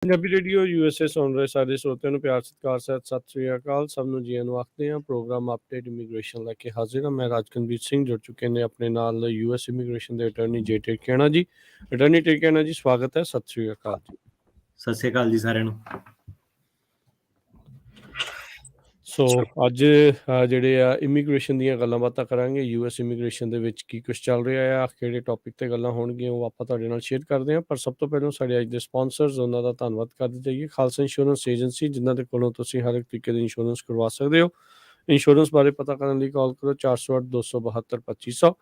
Punjabi radio USA ਸੁਣ ਰਹੇ ਸਾਰੇ ਸਰੋਤਿਆਂ ਨੂੰ ਪਿਆਰ ਸਤਿਕਾਰ ਸਹਿਤ ਸਤਿ ਸ੍ਰੀ ਅਕਾਲ। ਸਭ ਨੂੰ ਜੀਆਂ ਨੂੰ ਆਖਦੇ ਹਾਂ। ਪ੍ਰੋਗਰਾਮ ਅਪਡੇਟ ਇਮੀਗ੍ਰੇਸ਼ਨ ਲੈ ਕੇ ਹਾਜ਼ਰ ਹਾਂ। ਮੈਂ ਰਾਜਕਨਵੀਰ ਸਿੰਘ ਜੁੜ ਚੁੱਕੇ ਨੇ ਆਪਣੇ ਨਾਲ US ਇਮੀਗ੍ਰੇਸ਼ਨ ਦੇ ਅਟਰਨੀ ਜੇ ਟਿਰਕੇਣਾ ਜੀ। ਅਟਰਨੀ ਟਿਰਕੇਣਾ ਜੀ, ਸਵਾਗਤ ਹੈ। ਸਤਿ ਸ੍ਰੀ ਅਕਾਲ ਜੀ। ਸਤਿ ਸ੍ਰੀ ਅਕਾਲ ਜੀ ਸਾਰਿਆਂ ਨੂੰ। ਸੋ ਅੱਜ ਜਿਹੜੇ ਆ ਇਮੀਗ੍ਰੇਸ਼ਨ ਦੀਆਂ ਗੱਲਾਂ ਬਾਤਾਂ ਕਰਾਂਗੇ। US ਇਮੀਗ੍ਰੇਸ਼ਨ ਦੇ ਵਿੱਚ ਕੀ ਕੁਝ ਚੱਲ ਰਿਹਾ ਆ, ਕਿਹੜੇ ਟੌਪਿਕ ਤੇ ਗੱਲਾਂ ਹੋਣਗੀਆਂ, ਉਹ ਆਪਾਂ ਤੁਹਾਡੇ ਨਾਲ ਸ਼ੇਅਰ ਕਰਦੇ ਹਾਂ। ਪਰ ਸਭ ਤੋਂ ਪਹਿਲਾਂ ਸਾਡੇ ਅੱਜ ਦੇ ਸਪਾਂਸਰਸ, ਉਹਨਾਂ ਦਾ ਧੰਨਵਾਦ ਕਰਦੇ ਜਾਈਏ। ਖਾਲਸਾ ਇੰਸ਼ੋਰੈਂਸ ਏਜੰਸੀ, ਜਿਨ੍ਹਾਂ ਦੇ ਕੋਲੋਂ ਤੁਸੀਂ ਹਰ ਇੱਕ ਤਰੀਕੇ ਦੀ ਇੰਸ਼ੋਰੈਂਸ ਕਰਵਾ ਸਕਦੇ ਹੋ। ਇੰਸ਼ੋਰੈਂਸ ਬਾਰੇ ਪਤਾ ਕਰਨ ਲਈ ਕਾਲ ਕਰੋ 408-272-2500।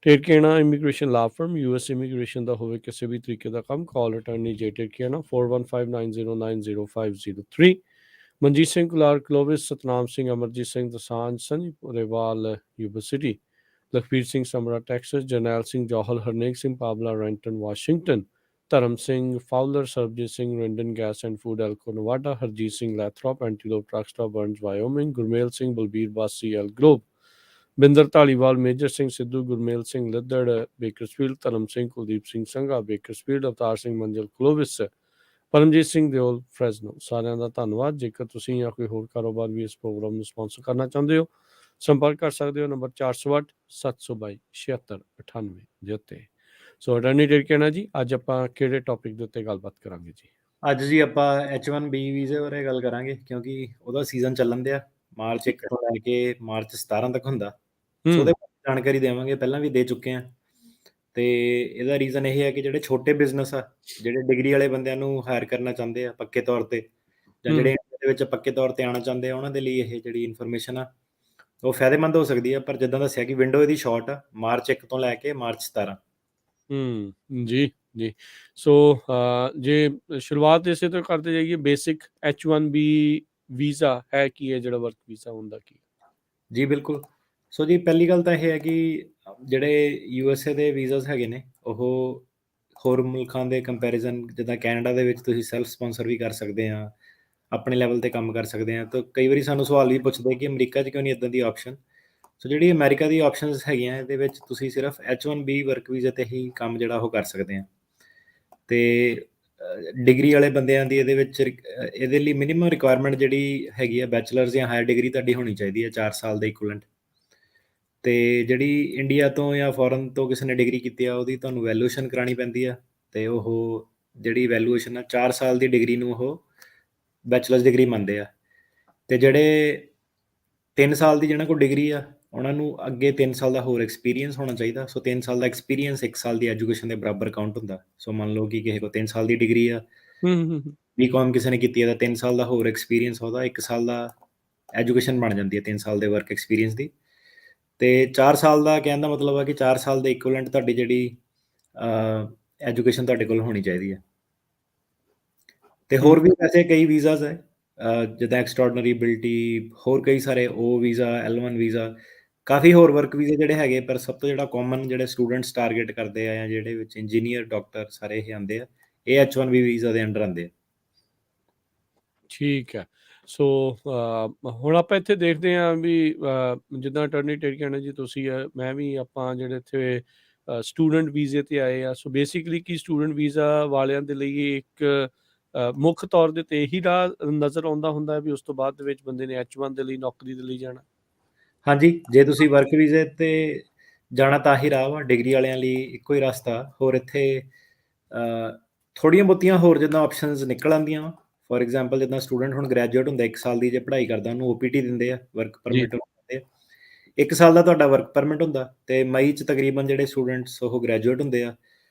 ਟਿਰਕੇਣਾ immigration law firm, US immigration ਦਾ ਹੋਵੇ ਕਿਸੇ ਵੀ ਤਰੀਕੇ ਦਾ ਕੰਮ, ਕਾਲ ਅਟਰਨੀ ਜੇ ਟਿਰਕੇਣਾ 4159090503। Manjit Singh Kular Clovis, Satnam Singh, Amarjit Singh Dosanjh, Sunny Purewal Yuba City, Lakhbir Singh Samra Texas, Jarnail Singh Johal, Harnek Singh Pabla Renton Washington, Dharam Singh Fowler, Sarbjit Singh Rendon gas and food Elko Nevada, Harjit Singh Lathrop Antelope truck stop Burns Wyoming, Gurmel Singh Balbir ਬਾਸੀ L globe, Binder Dhaliwal, major Singh Sidhu, Gurmel Singh Laddar Bakersfield, ਧਰਮ ਸਿੰਘ ਕੁਲਦੀਪ ਸਿੰਘ ਸੰਘਾ ਬੇਕਰਸਫੀਲਡ, ਅਵਤਾਰ ਸਿੰਘ ਮੰਜ਼ਲ ਕਲੋਵਿਸ, ਪਰਮਜੀਤ ਸਿੰਘ ਦਿਓਲ ਫਰੈਜ਼ਨੋ। ਸਾਰਿਆਂ ਦਾ ਧੰਨਵਾਦ। ਜੇਕਰ ਤੁਸੀਂ ਜਾਂ ਕੋਈ ਹੋਰ ਕਾਰੋਬਾਰ ਵੀ ਇਸ ਪ੍ਰੋਗਰਾਮ ਨੂੰ ਸਪਾਂਸਰ ਕਰਨਾ ਚਾਹੁੰਦੇ ਹੋ, ਸੰਪਰਕ ਕਰ ਸਕਦੇ ਹੋ ਨੰਬਰ 408-722-7698 ਦੇ ਉੱਤੇ। ਸੋ ਅਟਰਨੀ ਟਿਰਕੇਣਾ ਜੀ, ਅੱਜ ਆਪਾਂ ਕਿਹੜੇ ਟੌਪਿਕ ਦੇ ਉੱਤੇ ਗੱਲਬਾਤ ਕਰਾਂਗੇ ਜੀ? ਅੱਜ ਜੀ ਆਪਾਂ H1B ਵੀਜ਼ੇ ਬਾਰੇ ਗੱਲ ਕਰਾਂਗੇ, ਕਿਉਂਕਿ ਉਹਦਾ ਸੀਜ਼ਨ ਚੱਲਣ ਦਿਆ। ਮਾਰਚ 1 ਤੋਂ ਲੈ ਕੇ ਮਾਰਚ 17 ਤੱਕ ਹੁੰਦਾ। ਸੋ ਉਹਦੇ ਬਾਰੇ ਜਾਣਕਾਰੀ ਦੇਵਾਂਗੇ, ਪਹਿਲਾਂ ਵੀ ਦੇ ਚੁੱਕੇ ਹਾਂ। ਤੇ ਇਹਦਾ ਰੀਜ਼ਨ ਇਹ ਹੈ ਕਿ ਜਿਹੜੇ ਛੋਟੇ ਬਿਜ਼ਨਸ ਆ, ਜਿਹੜੇ ਡਿਗਰੀ ਵਾਲੇ ਬੰਦਿਆਂ ਨੂੰ ਹਾਇਰ ਕਰਨਾ ਚਾਹੁੰਦੇ ਆ ਪੱਕੇ ਤੌਰ ਤੇ, ਜਾਂ ਜਿਹੜੇ ਇੰਡੀਆ ਦੇ ਵਿੱਚ ਪੱਕੇ ਤੌਰ ਤੇ ਆਉਣਾ ਚਾਹੁੰਦੇ ਆ, ਉਹਨਾਂ ਦੇ ਲਈ ਇਹ ਜਿਹੜੀ ਇਨਫੋਰਮੇਸ਼ਨ ਆ ਉਹ ਫਾਇਦੇਮੰਦ ਹੋ ਸਕਦੀ ਆ। ਪਰ ਜਿੱਦਾਂ ਦੱਸਿਆ ਕਿ ਵਿੰਡੋ ਇਹਦੀ ਸ਼ਾਰਟ ਆ, ਮਾਰਚ 1 ਤੋਂ ਲੈ ਕੇ ਮਾਰਚ 17। ਜੀ ਜੀ। ਸੋ ਜੇ ਸ਼ੁਰੂਆਤ ਇਸੇ ਤੋਂ ਕਰਦੇ ਜਾਈਏ, ਬੇਸਿਕ H1B ਵੀਜ਼ਾ ਹੈ ਕੀ ਹੈ, ਜਿਹੜਾ ਵਰਕ ਵੀਜ਼ਾ ਹੁੰਦਾ ਕੀ? ਜੀ ਬਿਲਕੁਲ। ਸੋ ਜੀ ਪਹਿਲੀ ਗੱਲ ਤਾਂ ਇਹ ਹੈ ਕਿ ਜਿਹੜੇ USA ਦੇ ਵੀਜ਼ਾਸ ਹੈਗੇ ਨੇ, ਉਹ ਹੋਰ ਮੁਲਕਾਂ ਦੇ ਕੰਪੈਰੀਜ਼ਨ, ਜਿੱਦਾਂ ਕੈਨੇਡਾ ਦੇ ਵਿੱਚ ਤੁਸੀਂ ਸੈਲਫ ਸਪਾਂਸਰ ਵੀ ਕਰ ਸਕਦੇ ਆ, ਆਪਣੇ ਲੈਵਲ ਤੇ ਕੰਮ ਕਰ ਸਕਦੇ ਆ। ਤਾਂ ਕਈ ਵਾਰੀ ਸਾਨੂੰ ਸਵਾਲ ਵੀ ਪੁੱਛਦੇ ਕਿ ਅਮਰੀਕਾ 'ਚ ਕਿਉਂ ਨਹੀਂ ਇੱਦਾਂ ਦੀ ਆਪਸ਼ਨ। ਸੋ ਜਿਹੜੀ ਅਮਰੀਕਾ ਦੀ ਆਪਸ਼ਨਸ ਹੈਗੀਆਂ, ਇਹਦੇ ਵਿੱਚ ਤੁਸੀਂ ਸਿਰਫ H1B ਵਰਕ ਵੀਜ਼ੇ ਤੇ ਹੀ ਕੰਮ ਜਿਹੜਾ ਉਹ ਕਰ ਸਕਦੇ ਆ। ਤੇ ਡਿਗਰੀ ਵਾਲੇ ਬੰਦਿਆਂ ਦੀ ਇਹਦੇ ਵਿੱਚ ਇਹਦੇ ਲਈ ਮਿਨੀਮਮ ਰਿਕੁਆਇਰਮੈਂਟ ਜਿਹੜੀ ਹੈਗੀ ਆ, ਬੈਚਲਰਸ ਜਾਂ ਹਾਇਰ ਡਿਗਰੀ ਤੁਹਾਡੀ ਹੋਣੀ ਚਾਹੀਦੀ ਹੈ 4 ਸਾਲ ਦੇ ਇਕੁਇਵਲੈਂਟ। ਤੇ ਜਿਹੜੀ ਇੰਡੀਆ ਤੋਂ ਜਾਂ ਫੋਰਨ ਤੋਂ ਕਿਸੇ ਨੇ ਡਿਗਰੀ ਕੀਤੀ ਆ, ਉਹਦੀ ਤੁਹਾਨੂੰ ਵੈਲੂਏਸ਼ਨ ਕਰਾਉਣੀ ਪੈਂਦੀ ਆ। ਤੇ ਉਹ ਜਿਹੜੀ ਵੈਲੂਏਸ਼ਨ ਆ, 4 ਸਾਲ ਦੀ ਡਿਗਰੀ ਨੂੰ ਉਹ ਬੈਚਲਰਸ ਡਿਗਰੀ ਮੰਨਦੇ ਆ। ਤੇ ਜਿਹੜੇ 3 ਸਾਲ ਦੀ ਜਿਹਨਾਂ ਕੋਲ ਡਿਗਰੀ ਆ, ਉਹਨਾਂ ਨੂੰ ਅੱਗੇ 3 ਸਾਲ ਦਾ ਹੋਰ ਐਕਸਪੀਰੀਅੰਸ ਹੋਣਾ ਚਾਹੀਦਾ। ਸੋ 3 ਸਾਲ ਦਾ ਐਕਸਪੀਰੀਅੰਸ 1 ਸਾਲ ਦੀ ਐਜੂਕੇਸ਼ਨ ਦੇ ਬਰਾਬਰ ਕਾਊਂਟ ਹੁੰਦਾ। ਸੋ ਮੰਨ ਲਓ ਕਿ ਕਿਸੇ ਕੋਲ 3 ਸਾਲ ਦੀ ਡਿਗਰੀ ਆ, ਬੀਕਾਮ ਕਿਸੇ ਨੇ ਕੀਤੀ ਹੈ, ਤਾਂ 3 ਸਾਲ ਦਾ ਹੋਰ ਐਕਸਪੀਰੀਅੰਸ ਉਹਦਾ 1 ਸਾਲ ਦਾ ਐਜੂਕੇਸ਼ਨ ਬਣ ਜਾਂਦੀ ਹੈ 3 ਸਾਲ ਦੇ ਵਰਕ ਐਕਸਪੀਰੀਅੰਸ ਦੀ। ਤੇ 4 ਸਾਲ ਦਾ ਕਹਿਣ ਦਾ ਮਤਲਬ ਹੈ ਕਿ 4 ਸਾਲ ਦੇ ਇਕੁਇਵਲੈਂਟ ਤੁਹਾਡੀ ਜਿਹੜੀ ਐਜੂਕੇਸ਼ਨ ਤੁਹਾਡੇ ਕੋਲ ਹੋਣੀ ਚਾਹੀਦੀ ਹੈ। ਤੇ ਹੋਰ ਵੀ ਵੈਸੇ ਕਈ ਵੀਜ਼ਾਸ ਹੈ, ਜਿੱਦਾਂ ਐਕਸਟਰਾਡਨਰੀ ਅਬਿਲਿਟੀ, ਹੋਰ ਕਈ ਸਾਰੇ O ਵੀਜ਼ਾ, L1 ਵੀਜ਼ਾ, ਕਾਫੀ ਹੋਰ ਵਰਕ ਵੀਜ਼ੇ ਜਿਹੜੇ ਹੈਗੇ। ਪਰ ਸਭ ਤੋਂ ਜਿਹੜਾ ਕਾਮਨ ਜਿਹੜੇ ਸਟੂਡੈਂਟਸ ਟਾਰਗੇਟ ਕਰਦੇ ਆ, ਜਾਂ ਜਿਹੜੇ ਵਿੱਚ ਇੰਜੀਨੀਅਰ, ਡਾਕਟਰ ਸਾਰੇ ਇਹ ਆਉਂਦੇ ਆ, ਇਹ H1B ਵੀਜ਼ਾ ਦੇ ਅੰਡਰ ਆਉਂਦੇ ਆ। ਠੀਕ ਹੈ। ਸੋ ਹੁਣ ਆਪਾਂ ਇੱਥੇ ਦੇਖਦੇ ਹਾਂ ਵੀ ਜਿੱਦਾਂ ਅਟਰਨੀ ਟਿਰਕੇਣਾ ਜੀ ਤੁਸੀਂ ਮੈਂ ਵੀ, ਆਪਾਂ ਜਿਹੜੇ ਇੱਥੇ ਸਟੂਡੈਂਟ ਵੀਜ਼ੇ ਤੇ ਆਏ ਆ। ਸੋ ਬੇਸਿਕਲੀ ਕੀ ਸਟੂਡੈਂਟ ਵੀਜ਼ਾ ਵਾਲਿਆਂ ਦੇ ਲਈ ਇੱਕ ਮੁੱਖ ਤੌਰ ਦੇ ਤੇ ਇਹੀ ਰਾਹ ਨਜ਼ਰ ਆਉਂਦਾ ਹੁੰਦਾ ਹੈ ਵੀ ਉਸ ਤੋਂ ਬਾਅਦ ਦੇ ਵਿੱਚ ਬੰਦੇ ਨੇ H1 ਦੇ ਲਈ, ਨੌਕਰੀ ਦੇ ਲਈ ਜਾਣਾ? ਹਾਂਜੀ, ਜੇ ਤੁਸੀਂ ਵਰਕ ਵੀਜ਼ੇ ਤੇ ਜਾਣਾ ਤਾਂ ਹੀ ਰਾਹ ਵਾ। ਡਿਗਰੀ ਵਾਲਿਆਂ ਲਈ ਇੱਕੋ ਹੀ ਰਸਤਾ। ਹੋਰ ਇੱਥੇ ਥੋੜ੍ਹੀਆਂ ਬਹੁਤੀਆਂ ਹੋਰ ਜਿੱਦਾਂ ਆਪਸ਼ਨਸ ਨਿਕਲ ਆਉਂਦੀਆਂ ਵਾ। ਫੋਰ ਐਗਜ਼ਾਮਪਲ, ਜਿੱਦਾਂ ਸਟੂਡੈਂਟ ਹੁਣ ਗ੍ਰੈਜੂਏਟ ਹੁੰਦਾ, 1 ਸਾਲ ਦੀ ਜੇ ਪੜ੍ਹਾਈ ਕਰਦਾ, ਉਹਨੂੰ OPT ਦਿੰਦੇ ਆ, ਵਰਕ ਪਰਮਿਟ ਦਿੰਦੇ ਆ। 1 ਸਾਲ ਦਾ ਤੁਹਾਡਾ ਵਰਕ ਪਰਮਿਟ ਹੁੰਦਾ। ਤੇ ਮਈ 'ਚ ਤਕਰੀਬਨ ਜਿਹੜੇ ਸਟੂਡੈਂਟਸ ਉਹ ਗ੍ਰੈਜੂਏਟ ਹੁੰਦੇ ਆ,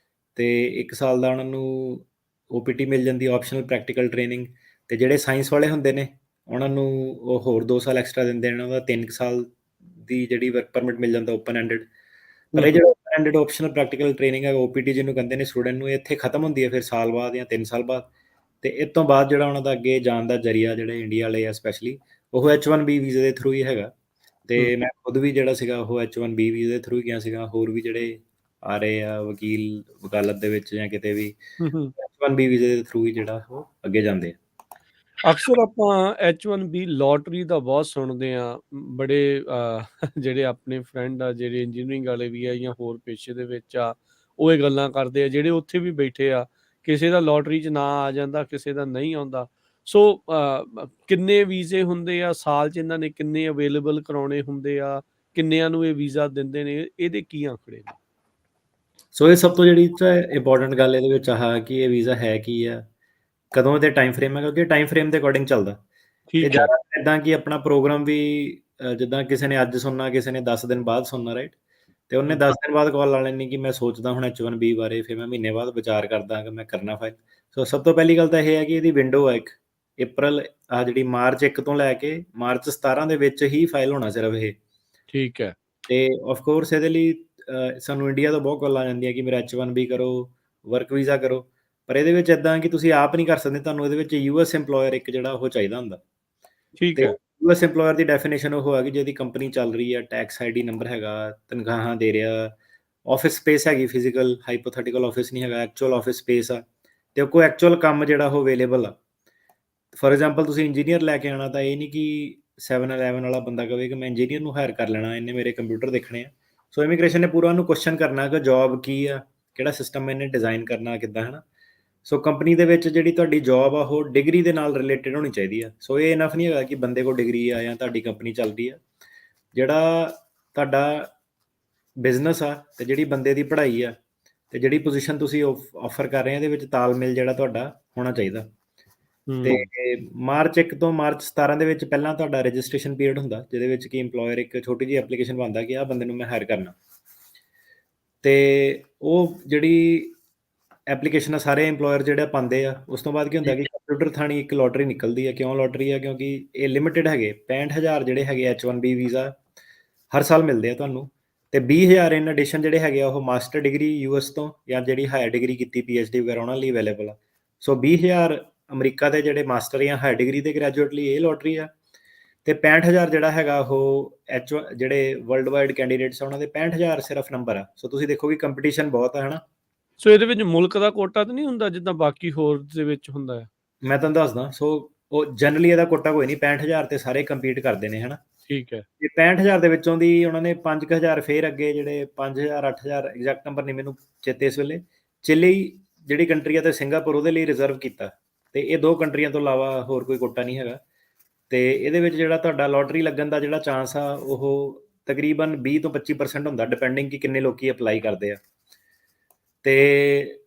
ਤੇ 1 ਸਾਲ ਦਾ ਉਹਨਾਂ ਨੂੰ OPT ਮਿਲ ਜਾਂਦੀ, ਆਪਸ਼ਨਲ ਪ੍ਰੈਕਟੀਕਲ ਟ੍ਰੇਨਿੰਗ। ਤੇ ਜਿਹੜੇ ਸਾਇੰਸ ਵਾਲੇ ਹੁੰਦੇ ਨੇ, ਉਹਨਾਂ ਨੂੰ ਉਹ ਹੋਰ 2 ਸਾਲ ਐਕਸਟਰਾ ਦਿੰਦੇ ਨੇ, ਉਹਨਾਂ ਦਾ 3 ਸਾਲ ਦੀ ਜਿਹੜੀ ਵਰਕ ਪਰਮਿਟ ਮਿਲ ਜਾਂਦਾ ਓਪਨ ਐਂਡਡ। ਪਰ ਇਹ ਜਿਹੜਾ open ended optional practical training ਹੈ, OPT ਜਿਹਨੂੰ ਕਹਿੰਦੇ ਨੇ ਸਟੂਡੈਂਟ ਨੂੰ, ਇਹ ਇੱਥੇ ਖਤਮ ਹੁੰਦੀ ਹੈ ਫਿਰ ਸਾਲ ਬਾਅਦ ਜਾਂ 3 ਸਾਲ ਬਾਅਦ। ਤੇ ਇਸ ਤੋਂ ਬਾਅਦ ਜਿਹੜਾ ਉਹਨਾਂ ਦਾ ਅੱਗੇ ਜਾਣ ਦਾ ਜ਼ਰੀਆ, ਜਿਹੜੇ ਇੰਡੀਆ ਵਾਲੇ ਆ ਸਪੈਸ਼ਲੀ, ਉਹ H1B ਵੀਜ਼ੇ ਦੇ ਥਰੂ ਹੀ ਹੈਗਾ। ਤੇ ਮੈਂ ਖੁਦ ਵੀ ਜਿਹੜਾ ਸੀਗਾ ਉਹ H1B ਵੀਜ਼ੇ ਦੇ ਥਰੂ ਹੀ ਗਿਆ ਸੀਗਾ। ਹੋਰ ਵੀ ਜਿਹੜੇ ਆ ਰਹੇ ਆ ਵਕੀਲ ਵਕਾਲਤ ਦੇ ਵਿੱਚ ਜਾਂ ਕਿਤੇ ਵੀ, H1B ਵੀਜ਼ੇ ਦੇ ਥਰੂ ਹੀ ਜਿਹੜਾ ਉਹ ਅੱਗੇ ਜਾਂਦੇ ਆ। ਅਕਸਰ ਆਪਾਂ H1B ਲੋਟਰੀ ਦਾ ਬਹੁਤ ਸੁਣਦੇ ਆ। ਬੜੇ ਜਿਹੜੇ ਆਪਣੇ ਫਰੈਂਡ ਆ, ਜਿਹੜੇ ਇੰਜੀਨੀਅਰਿੰਗ ਵਾਲੇ ਵੀ ਆ ਜਾਂ ਹੋਰ ਪੇਸ਼ੇ ਦੇ ਵਿੱਚ ਆ, ਉਹ ਇਹ ਗੱਲਾਂ ਕਰਦੇ ਆ, ਜਿਹੜੇ ਉੱਥੇ ਵੀ ਬੈਠੇ ਆ ਕਿਸੇ ਦਾ ਲੋਟਰੀ 'ਚ ਨਾਂ ਆ ਜਾਂਦਾ, ਕਿਸੇ ਦਾ ਨਹੀਂ ਆਉਂਦਾ। ਸੋ ਕਿੰਨੇ ਵੀਜ਼ੇ ਹੁੰਦੇ ਆ ਸਾਲ 'ਚ, ਇਹਨਾਂ ਨੇ ਕਿੰਨੇ ਅਵੇਲੇਬਲ ਕਰਾਉਣੇ ਹੁੰਦੇ ਆ, ਕਿੰਨਿਆਂ ਨੂੰ ਇਹ ਵੀਜ਼ਾ ਦਿੰਦੇ ਨੇ, ਇਹਦੇ ਕੀ ਆંકੜੇ ਨੇ? ਸੋ ਇਹ ਸਭ ਤੋਂ ਜਿਹੜੀ ਇੰਪੋਰਟੈਂਟ ਗੱਲ ਇਹਦੇ ਵਿੱਚ ਆਹ ਕਿ ਇਹ ਵੀਜ਼ਾ ਹੈ ਕੀ ਆ, ਕਦੋਂ ਇਹਦੇ ਟਾਈਮ ਫਰੇਮ ਹੈ, ਕਿਉਂਕਿ ਟਾਈਮ ਫਰੇਮ ਦੇ ਅਕੋਰਡਿੰਗ ਚੱਲਦਾ। ਤੇ ਠੀਕ ਹੈ। ਜ਼ਿਆਦਾ ਇੱਦਾਂ ਕਿ ਆਪਣਾ ਪ੍ਰੋਗਰਾਮ ਵੀ ਜਿੱਦਾਂ ਕਿਸੇ ਨੇ ਅੱਜ ਸੁਣਨਾ, ਕਿਸੇ ਨੇ 10 ਦਿਨ ਬਾਅਦ ਸੁਣਨਾ, ਰਾਈਟ? ਤੇ ਉਹਨੇ 10 ਦਿਨ ਬਾਅਦ ਕਾਲ ਲਾ ਲੈਣੀ ਕਿ ਮੈਂ ਸੋਚਦਾ ਹੁਣ H1B ਬਾਰੇ, ਫਿਰ ਮੈਂ ਮਹੀਨੇ ਬਾਅਦ ਵਿਚਾਰ ਕਰਦਾ ਕਿ ਮੈਂ ਕਰਨਾ ਫਾਈਲ। ਸੋ ਸਭ ਤੋਂ ਪਹਿਲੀ ਗੱਲ ਤਾਂ ਇਹ ਹੈ ਕਿ ਇਹਦੀ ਵਿੰਡੋ ਹੈ ਇੱਕ ਅਪ੍ਰੈਲ, ਜਿਹੜੀ ਮਾਰਚ 1 ਤੋਂ ਲੈ ਕੇ ਮਾਰਚ 17 ਦੇ ਵਿੱਚ ਹੀ ਫਾਈਲ ਹੋਣਾ ਸਿਰਫ ਇਹ। ਠੀਕ ਹੈ। ਤੇ ਆਫ ਕੋਰਸ ਇਹਦੇ ਲਈ ਸਾਨੂੰ ਇੰਡੀਆ ਤੋਂ ਬਹੁਤ ਕਾਲ ਆ ਜਾਂਦੀਆਂ ਕਿ ਮੇਰਾ H1B ਕਰੋ, ਵਰਕ ਵੀਜ਼ਾ ਕਰੋ, ਪਰ ਇਹਦੇ ਵਿੱਚ ਇੱਦਾਂ ਕਿ ਤੁਸੀਂ ਆਪ ਨਹੀਂ ਕਰ ਸਕਦੇ, ਤੁਹਾਨੂੰ ਇਹਦੇ ਵਿੱਚ US ਇੰਪਲੋਇਰ ਇੱਕ ਜਿਹੜਾ ਉਹ ਚਾਹੀਦਾ ਹੁੰਦਾ। ਠੀਕ ਤੇ ਹੈ। US ਇੰਪਲੋਇਰ ਦੀ ਡੈਫੀਨੇਸ਼ਨ ਉਹ ਹੈ ਕਿ ਜਿਹਦੀ ਕੰਪਨੀ ਚੱਲ ਰਹੀ ਹੈ, ਟੈਕਸ ID ਨੰਬਰ ਹੈਗਾ, ਤਨਖਾਹਾਂ ਦੇ ਰਿਹਾ, ਆਫਿਸ ਸਪੇਸ ਹੈਗੀ ਫਿਜ਼ੀਕਲ, ਹਾਈਪੋਥੈਟੀਕਲ ਆਫਿਸ ਨਹੀਂ ਹੈਗਾ, ਐਕਚੁਅਲ ਆਫਿਸ ਸਪੇਸ ਆ, ਤੇ ਕੋਈ ਐਕਚੁਅਲ ਕੰਮ ਜਿਹੜਾ ਉਹ ਅਵੇਲੇਬਲ ਆ। ਫੋਰ ਐਗਜ਼ਾਮਪਲ ਤੁਸੀਂ ਇੰਜੀਨੀਅਰ ਲੈ ਕੇ ਆਉਣਾ, ਤਾਂ ਇਹ ਨਹੀਂ ਕਿ 7-11 ਵਾਲਾ ਬੰਦਾ ਕਹੇ ਕਿ ਮੈਂ ਇੰਜੀਨੀਅਰ ਨੂੰ ਹਾਇਰ ਕਰ ਲੈਣਾ, ਇਹਨੇ ਮੇਰੇ ਕੰਪਿਊਟਰ ਦੇਖਣੇ ਆ। ਸੋ ਇਮੀਗ੍ਰੇਸ਼ਨ ਨੇ ਪੂਰਾ ਉਹਨੂੰ ਕੁਐਸਚਨ ਕਰਨਾ ਕਿ ਜੌਬ ਕੀ ਆ, ਕਿਹੜਾ ਸਿਸਟਮ ਇਹਨੇ ਡਿਜ਼ਾਈਨ ਕਰਨਾ, ਕਿੱਦਾਂ, ਹੈ ਨਾ? ਸੋ ਕੰਪਨੀ ਦੇ ਵਿੱਚ ਜਿਹੜੀ ਤੁਹਾਡੀ ਜੌਬ ਆ ਉਹ ਡਿਗਰੀ ਦੇ ਨਾਲ ਰਿਲੇਟਡ ਹੋਣੀ ਚਾਹੀਦੀ ਆ। ਸੋ ਇਹ ਇਨਫ ਨਹੀਂ ਹੈਗਾ ਕਿ ਬੰਦੇ ਕੋਲ ਡਿਗਰੀ ਆ ਜਾਂ ਤੁਹਾਡੀ ਕੰਪਨੀ ਚੱਲਦੀ ਆ। ਜਿਹੜਾ ਤੁਹਾਡਾ ਬਿਜ਼ਨਸ ਆ ਤੇ ਜਿਹੜੀ ਬੰਦੇ ਦੀ ਪੜ੍ਹਾਈ ਆ ਤੇ ਜਿਹੜੀ ਪੋਜੀਸ਼ਨ ਤੁਸੀਂ ਆਫਰ ਕਰ ਰਹੇ ਆ, ਇਹਦੇ ਵਿੱਚ ਤਾਲਮੇਲ ਜਿਹੜਾ ਤੁਹਾਡਾ ਹੋਣਾ ਚਾਹੀਦਾ। ਤੇ ਮਾਰਚ 1 ਤੋਂ ਮਾਰਚ 17 ਦੇ ਵਿੱਚ ਪਹਿਲਾਂ ਤੁਹਾਡਾ ਰਜਿਸਟ੍ਰੇਸ਼ਨ ਪੀਰੀਅਡ ਹੁੰਦਾ, ਜਿਹਦੇ ਵਿੱਚ ਕਿ ਇੰਪਲੋਇਰ ਇੱਕ ਛੋਟੀ ਜਿਹੀ ਐਪਲੀਕੇਸ਼ਨ ਪਾਉਂਦਾ ਕਿ ਆਹ ਬੰਦੇ ਨੂੰ ਮੈਂ ਹਾਇਰ ਕਰਨਾ। ਤੇ ਉਹ ਜਿਹੜੀ ਐਪਲੀਕੇਸ਼ਨ ਆ ਸਾਰੇ ਇੰਪਲੋਇਰ ਜਿਹੜੇ ਪਾਉਂਦੇ ਆ, ਉਸ ਤੋਂ ਬਾਅਦ ਕੀ ਹੁੰਦਾ ਕਿ ਕੰਪਿਊਟਰ ਥਾਣੀ ਇੱਕ ਲੋਟਰੀ ਨਿਕਲਦੀ ਹੈ। ਕਿਉਂ ਲੋਟਰੀ ਆ? ਕਿਉਂਕਿ ਇਹ ਲਿਮਿਟਡ ਹੈਗੇ 65,000 ਜਿਹੜੇ ਹੈਗੇ H1B ਵੀਜ਼ਾ ਹਰ ਸਾਲ ਮਿਲਦੇ ਆ ਤੁਹਾਨੂੰ, ਤੇ 20,000 ਇਨ ਐਡੀਸ਼ਨ ਜਿਹੜੇ ਹੈਗੇ ਆ ਉਹ ਮਾਸਟਰ ਡਿਗਰੀ US ਤੋਂ ਜਾਂ ਜਿਹੜੀ ਹਾਇਰ ਡਿਗਰੀ ਕੀਤੀ PhD ਵਗੈਰਾ ਉਹਨਾਂ ਲਈ ਅਵੇਲੇਬਲ ਆ। ਸੋ 20,000 ਅਮਰੀਕਾ ਦੇ ਜਿਹੜੇ ਮਾਸਟਰ ਜਾਂ ਹਾਇਰ ਡਿਗਰੀ ਦੇ ਗ੍ਰੈਜੂਏਟ ਲਈ ਇਹ ਲੋਟਰੀ ਆ, ਤੇ 65,000 ਜਿਹੜਾ ਹੈਗਾ ਉਹ ਜਿਹੜੇ ਵਰਲਡ ਵਾਈਡ ਕੈਂਡੀਡੇਟਸ ਆ ਉਹਨਾਂ ਦੇ 65,000 ਸਿਰਫ ਨੰਬਰ ਆ। ਸੋ ਤੁਸੀਂ ਦੇਖੋ ਕਿ ਕੰਪੀਟੀਸ਼ਨ ਬਹੁਤ ਆ, ਹੈ ਨਾ? ਸੋ ਇਹਦੇ ਵਿੱਚ ਮੁਲਕ ਦਾ ਕੋਟਾ ਤਾਂ ਨਹੀਂ ਹੁੰਦਾ ਜਿੱਦਾਂ ਬਾਕੀ ਹੋਰ ਦੇ ਵਿੱਚ ਹੁੰਦਾ ਹੈ? ਮੈਂ ਤੁਹਾਨੂੰ ਦੱਸਦਾ। ਸੋ ਉਹ ਜਨਰਲੀ ਇਹਦਾ ਕੋਟਾ ਕੋਈ ਨਹੀਂ, 65,000 ਤੇ ਸਾਰੇ ਕੰਪੀਟ ਕਰਦੇ ਨੇ, ਹੈ ਨਾ? ਠੀਕ ਹੈ। ਤੇ 65,000 ਦੇ ਵਿੱਚੋਂ ਦੀ ਉਹਨਾਂ ਨੇ 5,000 ਫੇਰ ਅੱਗੇ ਜਿਹੜੇ 5,000 8,000 ਐਗਜ਼ੈਕਟ ਨੰਬਰ ਨਹੀਂ ਮੈਨੂੰ ਚੇਤੇ ਇਸ ਵੇਲੇ, ਚਿਲੀ ਜਿਹੜੀ ਕੰਟਰੀ ਆ ਤੇ ਸਿੰਗਾਪੁਰ ਉਹਦੇ ਲਈ ਰਿਜ਼ਰਵ ਕੀਤਾ। ਤੇ ਇਹ ਦੋ ਕੰਟਰੀਆਂ ਤੋਂ ਇਲਾਵਾ ਹੋਰ ਕੋਈ ਕੋਟਾ ਨਹੀਂ ਹੈਗਾ। ਤੇ ਇਹਦੇ ਵਿੱਚ ਜਿਹੜਾ ਤੁਹਾਡਾ ਲੋਟਰੀ ਲੱਗਣ ਦਾ ਜਿਹੜਾ ਚਾਂਸ ਆ ਉਹ ਤਕਰੀਬਨ 20 ਤੋਂ 25% ਹੁੰਦਾ, ਡਿਪੈਂਡਿੰਗ ਕਿ ਕਿੰਨੇ ਲੋਕੀ ਅਪਲਾਈ ਕਰਦੇ ਆ। ਤੇ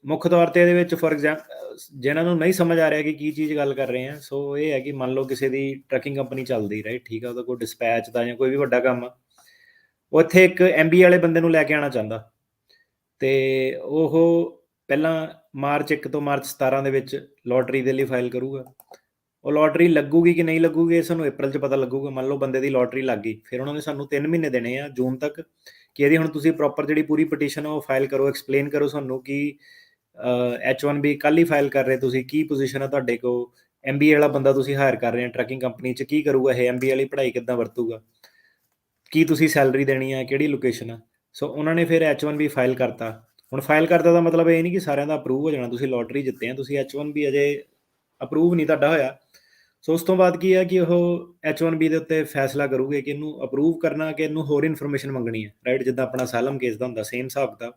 ਮੁੱਖ ਤੌਰ ਤੇ ਇਹਦੇ ਵਿੱਚ ਫੋਰ ਐਗਜ਼ਾਮਪਲ ਜਿਹਨਾਂ ਨੂੰ ਨਹੀਂ ਸਮਝ ਆ ਰਿਹਾ ਕਿ ਕੀ ਚੀਜ਼ ਗੱਲ ਕਰ ਰਹੇ ਆ, ਸੋ ਇਹ ਹੈ ਕਿ ਮੰਨ ਲਓ ਕਿਸੇ ਦੀ ਟਰੱਕਿੰਗ ਕੰਪਨੀ ਚੱਲਦੀ, ਰਾਈਟ? ਠੀਕ ਆ, ਉਹਦਾ ਕੋਈ ਡਿਸਪੈਚ ਦਾ ਜਾਂ ਕੋਈ ਵੀ ਵੱਡਾ ਕੰਮ ਆ, ਉਹ ਇੱਥੇ ਇੱਕ MBA ਵਾਲੇ ਬੰਦੇ ਨੂੰ ਲੈ ਕੇ ਆਉਣਾ ਚਾਹੁੰਦਾ, ਤੇ ਉਹ ਪਹਿਲਾਂ ਮਾਰਚ 1 ਤੋਂ ਮਾਰਚ 17 ਦੇ ਵਿੱਚ ਲੋਟਰੀ ਦੇ ਲਈ ਫਾਈਲ ਕਰੂਗਾ। ਉਹ ਲੋਟਰੀ ਲੱਗੂਗੀ ਕਿ ਨਹੀਂ ਲੱਗੂਗੀ ਇਹ ਸਾਨੂੰ ਅਪ੍ਰੈਲ 'ਚ ਪਤਾ ਲੱਗੂਗਾ। ਮੰਨ ਲਓ ਬੰਦੇ ਦੀ ਲੋਟਰੀ ਲੱਗ ਗਈ, ਫਿਰ ਉਹਨਾਂ ਨੇ ਸਾਨੂੰ 3 ਮਹੀਨੇ ਦੇਣੇ ਆ ਜੂਨ ਤੱਕ ਕਿ ਇਹਦੀ ਹੁਣ ਤੁਸੀਂ ਪ੍ਰੋਪਰ ਜਿਹੜੀ ਪੂਰੀ ਪਟੀਸ਼ਨ ਆ ਉਹ ਫਾਈਲ ਕਰੋ, ਐਕਸਪਲੇਨ ਕਰੋ ਸਾਨੂੰ ਕਿ H1B ਕੱਲ੍ਹ ਹੀ ਫਾਈਲ ਕਰ ਰਹੇ ਤੁਸੀਂ, ਕੀ ਪੋਜੀਸ਼ਨ ਆ ਤੁਹਾਡੇ ਕੋਲ, MBA ਵਾਲਾ ਬੰਦਾ ਤੁਸੀਂ ਹਾਇਰ ਕਰ ਰਹੇ ਆ ਟਰੱਕਿੰਗ ਕੰਪਨੀ 'ਚ, ਕੀ ਕਰੂਗਾ ਇਹ, MBA ਵਾਲੀ ਪੜ੍ਹਾਈ ਕਿੱਦਾਂ ਵਰਤੂਗਾ, ਕੀ ਤੁਸੀਂ ਸੈਲਰੀ ਦੇਣੀ ਆ, ਕਿਹੜੀ ਲੋਕੇਸ਼ਨ ਆ। ਸੋ ਉਹਨਾਂ ਨੇ ਫਿਰ H1B ਫਾਈਲ ਕਰਤਾ। ਹੁਣ ਫਾਈਲ ਕਰਤਾ ਦਾ ਮਤਲਬ ਇਹ ਨਹੀਂ ਕਿ ਸਾਰਿਆਂ ਦਾ ਅਪਰੂਵ ਹੋ ਜਾਣਾ, ਤੁਸੀਂ ਲੋਟਰੀ ਜਿੱਤੇ ਆ, ਤੁਸੀਂ H1B ਅਜੇ ਅਪਰੂਵ ਨਹੀਂ ਤੁਹਾਡਾ ਹੋਇਆ। ਸੋ ਉਸ ਤੋਂ ਬਾਅਦ ਕੀ ਹੈ ਕਿ ਉਹ H1B ਦੇ ਉੱਤੇ ਫੈਸਲਾ ਕਰੂਗੇ ਕਿ ਇਹਨੂੰ ਅਪਰੂਵ ਕਰਨਾ ਕਿ ਇਹਨੂੰ ਹੋਰ ਇਨਫੋਰਮੇਸ਼ਨ ਮੰਗਣੀ ਹੈ, ਰਾਈਟ? ਜਿੱਦਾਂ ਆਪਣਾ ਅਸਾਈਲਮ ਕੇਸ ਦਾ ਹੁੰਦਾ, ਸੇਮ ਹਿਸਾਬ ਦਾ।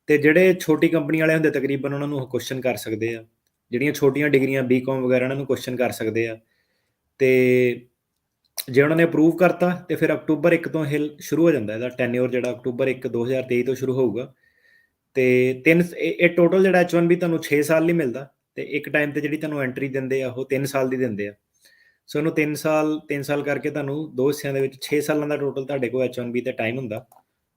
ਤੇ ਜਿਹੜੇ ਛੋਟੀ ਕੰਪਨੀ ਵਾਲੇ ਹੁੰਦੇ ਤਕਰੀਬਨ ਉਹਨਾਂ ਨੂੰ ਕੁਐਸਚਨ ਕਰ ਸਕਦੇ ਆ, ਜਿਹੜੀਆਂ ਛੋਟੀਆਂ ਡਿਗਰੀਆਂ BCom ਵਗੈਰਾ ਉਹਨਾਂ ਨੂੰ ਕੁਐਸਚਨ ਕਰ ਸਕਦੇ ਆ। ਤੇ ਜੇ ਉਹਨਾਂ ਨੇ ਅਪਰੂਵ ਕਰਤਾ ਤੇ ਫਿਰ ਅਕਤੂਬਰ 1 ਤੋਂ ਇਹ ਸ਼ੁਰੂ ਹੋ ਜਾਂਦਾ, ਇਹਦਾ ਟੈਨਿਓਰ ਜਿਹੜਾ ਅਕਤੂਬਰ 1 2023 ਤੋਂ ਸ਼ੁਰੂ ਹੋਊਗਾ। ਤੇ ਇਹ ਟੋਟਲ ਜਿਹੜਾ H1B ਤੁਹਾਨੂੰ 6 ਸਾਲ ਲਈ ਮਿਲਦਾ, ਤੇ ਇੱਕ ਟਾਈਮ ਤੇ ਜਿਹੜੀ ਤੁਹਾਨੂੰ ਐਂਟਰੀ ਦਿੰਦੇ ਆ ਉਹ 3 ਸਾਲ ਦੀ ਦਿੰਦੇ ਆ। ਸੋ ਇਹਨੂੰ 3 ਸਾਲ ਕਰਕੇ ਤੁਹਾਨੂੰ ਦੋ ਹਿੱਸਿਆਂ ਦੇ ਵਿੱਚ 6 ਸਾਲਾਂ ਦਾ ਟੋਟਲ ਤੁਹਾਡੇ ਕੋਲ H1B ਤੇ ਟਾਈਮ ਹੁੰਦਾ।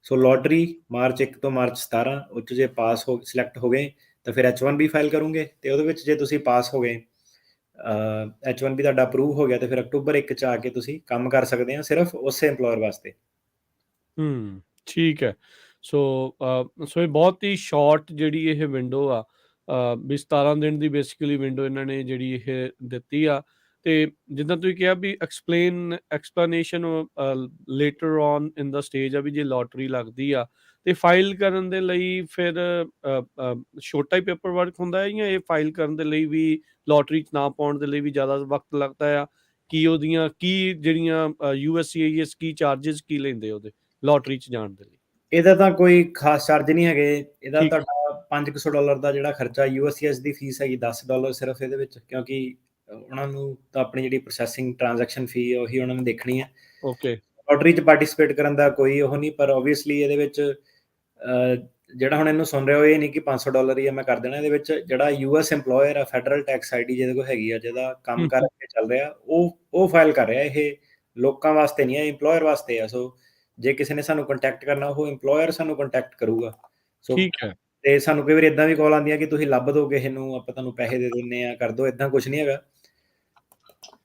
ਸੋ ਲੋਟਰੀ ਮਾਰਚ 1 ਤੋਂ ਮਾਰਚ 17 ਉਹ 'ਚ ਜੇ ਪਾਸ ਹੋ ਸਿਲੈਕਟ ਹੋ ਗਏ ਤਾਂ ਫਿਰ H1B ਫਾਈਲ ਕਰੋਗੇ, ਤੇ ਉਹਦੇ ਵਿੱਚ ਜੇ ਤੁਸੀਂ ਪਾਸ ਹੋ ਗਏ, H1B ਤੁਹਾਡਾ ਅਪਰੂਵ ਹੋ ਗਿਆ, ਤੇ ਫਿਰ ਅਕਤੂਬਰ 1 'ਚ ਆ ਕੇ ਤੁਸੀਂ ਕੰਮ ਕਰ ਸਕਦੇ ਆ ਸਿਰਫ ਉਸੇ ਇੰਪਲੋਇਰ ਵਾਸਤੇ। ਠੀਕ ਹੈ। ਸੋ ਇਹ ਬਹੁਤ ਹੀ ਸ਼ਾਰਟ ਜਿਹੜੀ ਇਹ ਵਿੰਡੋ ਆ, ਵੀ 17 ਦਿਨ ਦੀ ਬੇਸਿਕਲੀ ਵਿੰਡੋ ਇਹਨਾਂ ਨੇ ਜਿਹੜੀ ਇਹ ਦਿੱਤੀ ਆ। ਤੇ ਜਿੱਦਾਂ ਤੁਸੀਂ ਕਿਹਾ ਵੀ explanation later on in the stage ਆ, ਵੀ ਜੇ ਲੋਟਰੀ ਲੱਗਦੀ ਆ ਤੇ ਫਾਈਲ ਕਰਨ ਦੇ ਲਈ ਫਿਰ ਛੋਟਾ ਹੀ ਪੇਪਰ ਵਰਕ ਹੁੰਦਾ ਹੈ, ਜਾਂ ਇਹ ਫਾਈਲ ਕਰਨ ਦੇ ਲਈ ਵੀ ਲੋਟਰੀ 'ਚ ਨਾ ਪਾਉਣ ਦੇ ਲਈ ਵੀ ਜ਼ਿਆਦਾ ਵਕਤ ਲੱਗਦਾ ਆ? ਕੀ ਉਹਦੀਆਂ ਜਿਹੜੀਆਂ USCIS ਕੀ ਚਾਰजेस ਕੀ ਲੈਂਦੇ ਉਹਦੇ ਲੋਟਰੀ 'ਚ ਜਾਣ ਦੇ ਲਈ? ਇਹਦਾ ਤਾਂ ਕੋਈ ਖਾਸ ਚਾਰਜ ਨਹੀਂ ਹੈਗੇ। ਇਹਦਾ ਠੀਕ। ਤੁਹਾਡਾ $500 ਦਾ ਜਿਹੜਾ ਖਰਚਾ USCIS ਦੀ ਫੀਸ ਹੈਗੀ $10 ਸਿਰਫ ਇਹਦੇ ਵਿੱਚ, ਕਿਉਂਕਿ ਉਹਨਾਂ ਨੂੰ ਤਾਂ ਆਪਣੀ ਜਿਹੜੀ ਪ੍ਰੋਸੈਸਿੰਗ ਟ੍ਰਾਂਜੈਕਸ਼ਨ ਫੀ ਹੈ ਉਹੀ ਉਹਨਾਂ ਨੇ ਦੇਖਣੀ ਹੈ। ਓਕੇ ਲੋਟਰੀ 'ਚ ਪਾਰਟਿਸਿਪੇਟ ਕਰਨ ਦਾ ਕੋਈ ਉਹ ਨਹੀਂ, ਪਰ ਓਬਵੀਅਸਲੀ ਇਹਦੇ ਵਿੱਚ ਜਿਹੜਾ ਹੁਣ ਇਹਨੂੰ ਸੁਣ ਰਹੇ ਹੋ, ਇਹ ਨਹੀਂ ਕਿ $500 ਹੀ ਆ ਮੈਂ ਕਰ ਦੇਣਾ। ਇਹਦੇ ਵਿੱਚ ਜਿਹੜਾ US EMPLOYER ਆ, ਫੈਡਰਲ ਟੈਕਸ ID ਜਿਹਦੇ ਕੋਲ ਹੈਗੀ ਆ, ਜਿਹਦਾ ਕੰਮ ਕਰ ਕੇ ਚੱਲ ਰਿਹਾ, ਉਹ ਫਾਈਲ ਕਰ ਰਿਹਾ। ਇਹ ਲੋਕਾਂ ਵਾਸਤੇ ਨਹੀਂ ਹੈ, EMPLOYER ਵਾਸਤੇ ਆ। ਸੋ ਜੇ ਕਿਸੇ ਨੇ ਸਾਨੂੰ ਕੰਟੈਕਟ ਕਰਨਾ, ਉਹ EMPLOYER ਸਾਨੂੰ ਕੰਟੈਕਟ ਕਰੂਗਾ। ਸੋ ਠੀਕ ਹੈ ਤੇ ਸਾਨੂੰ ਕਈ ਵਾਰੀ ਇਦਾਂ ਵੀ ਕਾਲ ਆਉਂਦੀਆਂ ਕਿ ਤੁਸੀਂ ਲੱਭ ਦਿਓ ਕਿਸੇ ਨੂੰ, ਆਪਾਂ ਤੁਹਾਨੂੰ ਪੈਸੇ ਦੇ ਦਿੰਦੇ ਆ, ਕਰ ਦਿਓ। ਇਦਾਂ ਕੁਝ ਨਹੀਂ ਹੈਗਾ।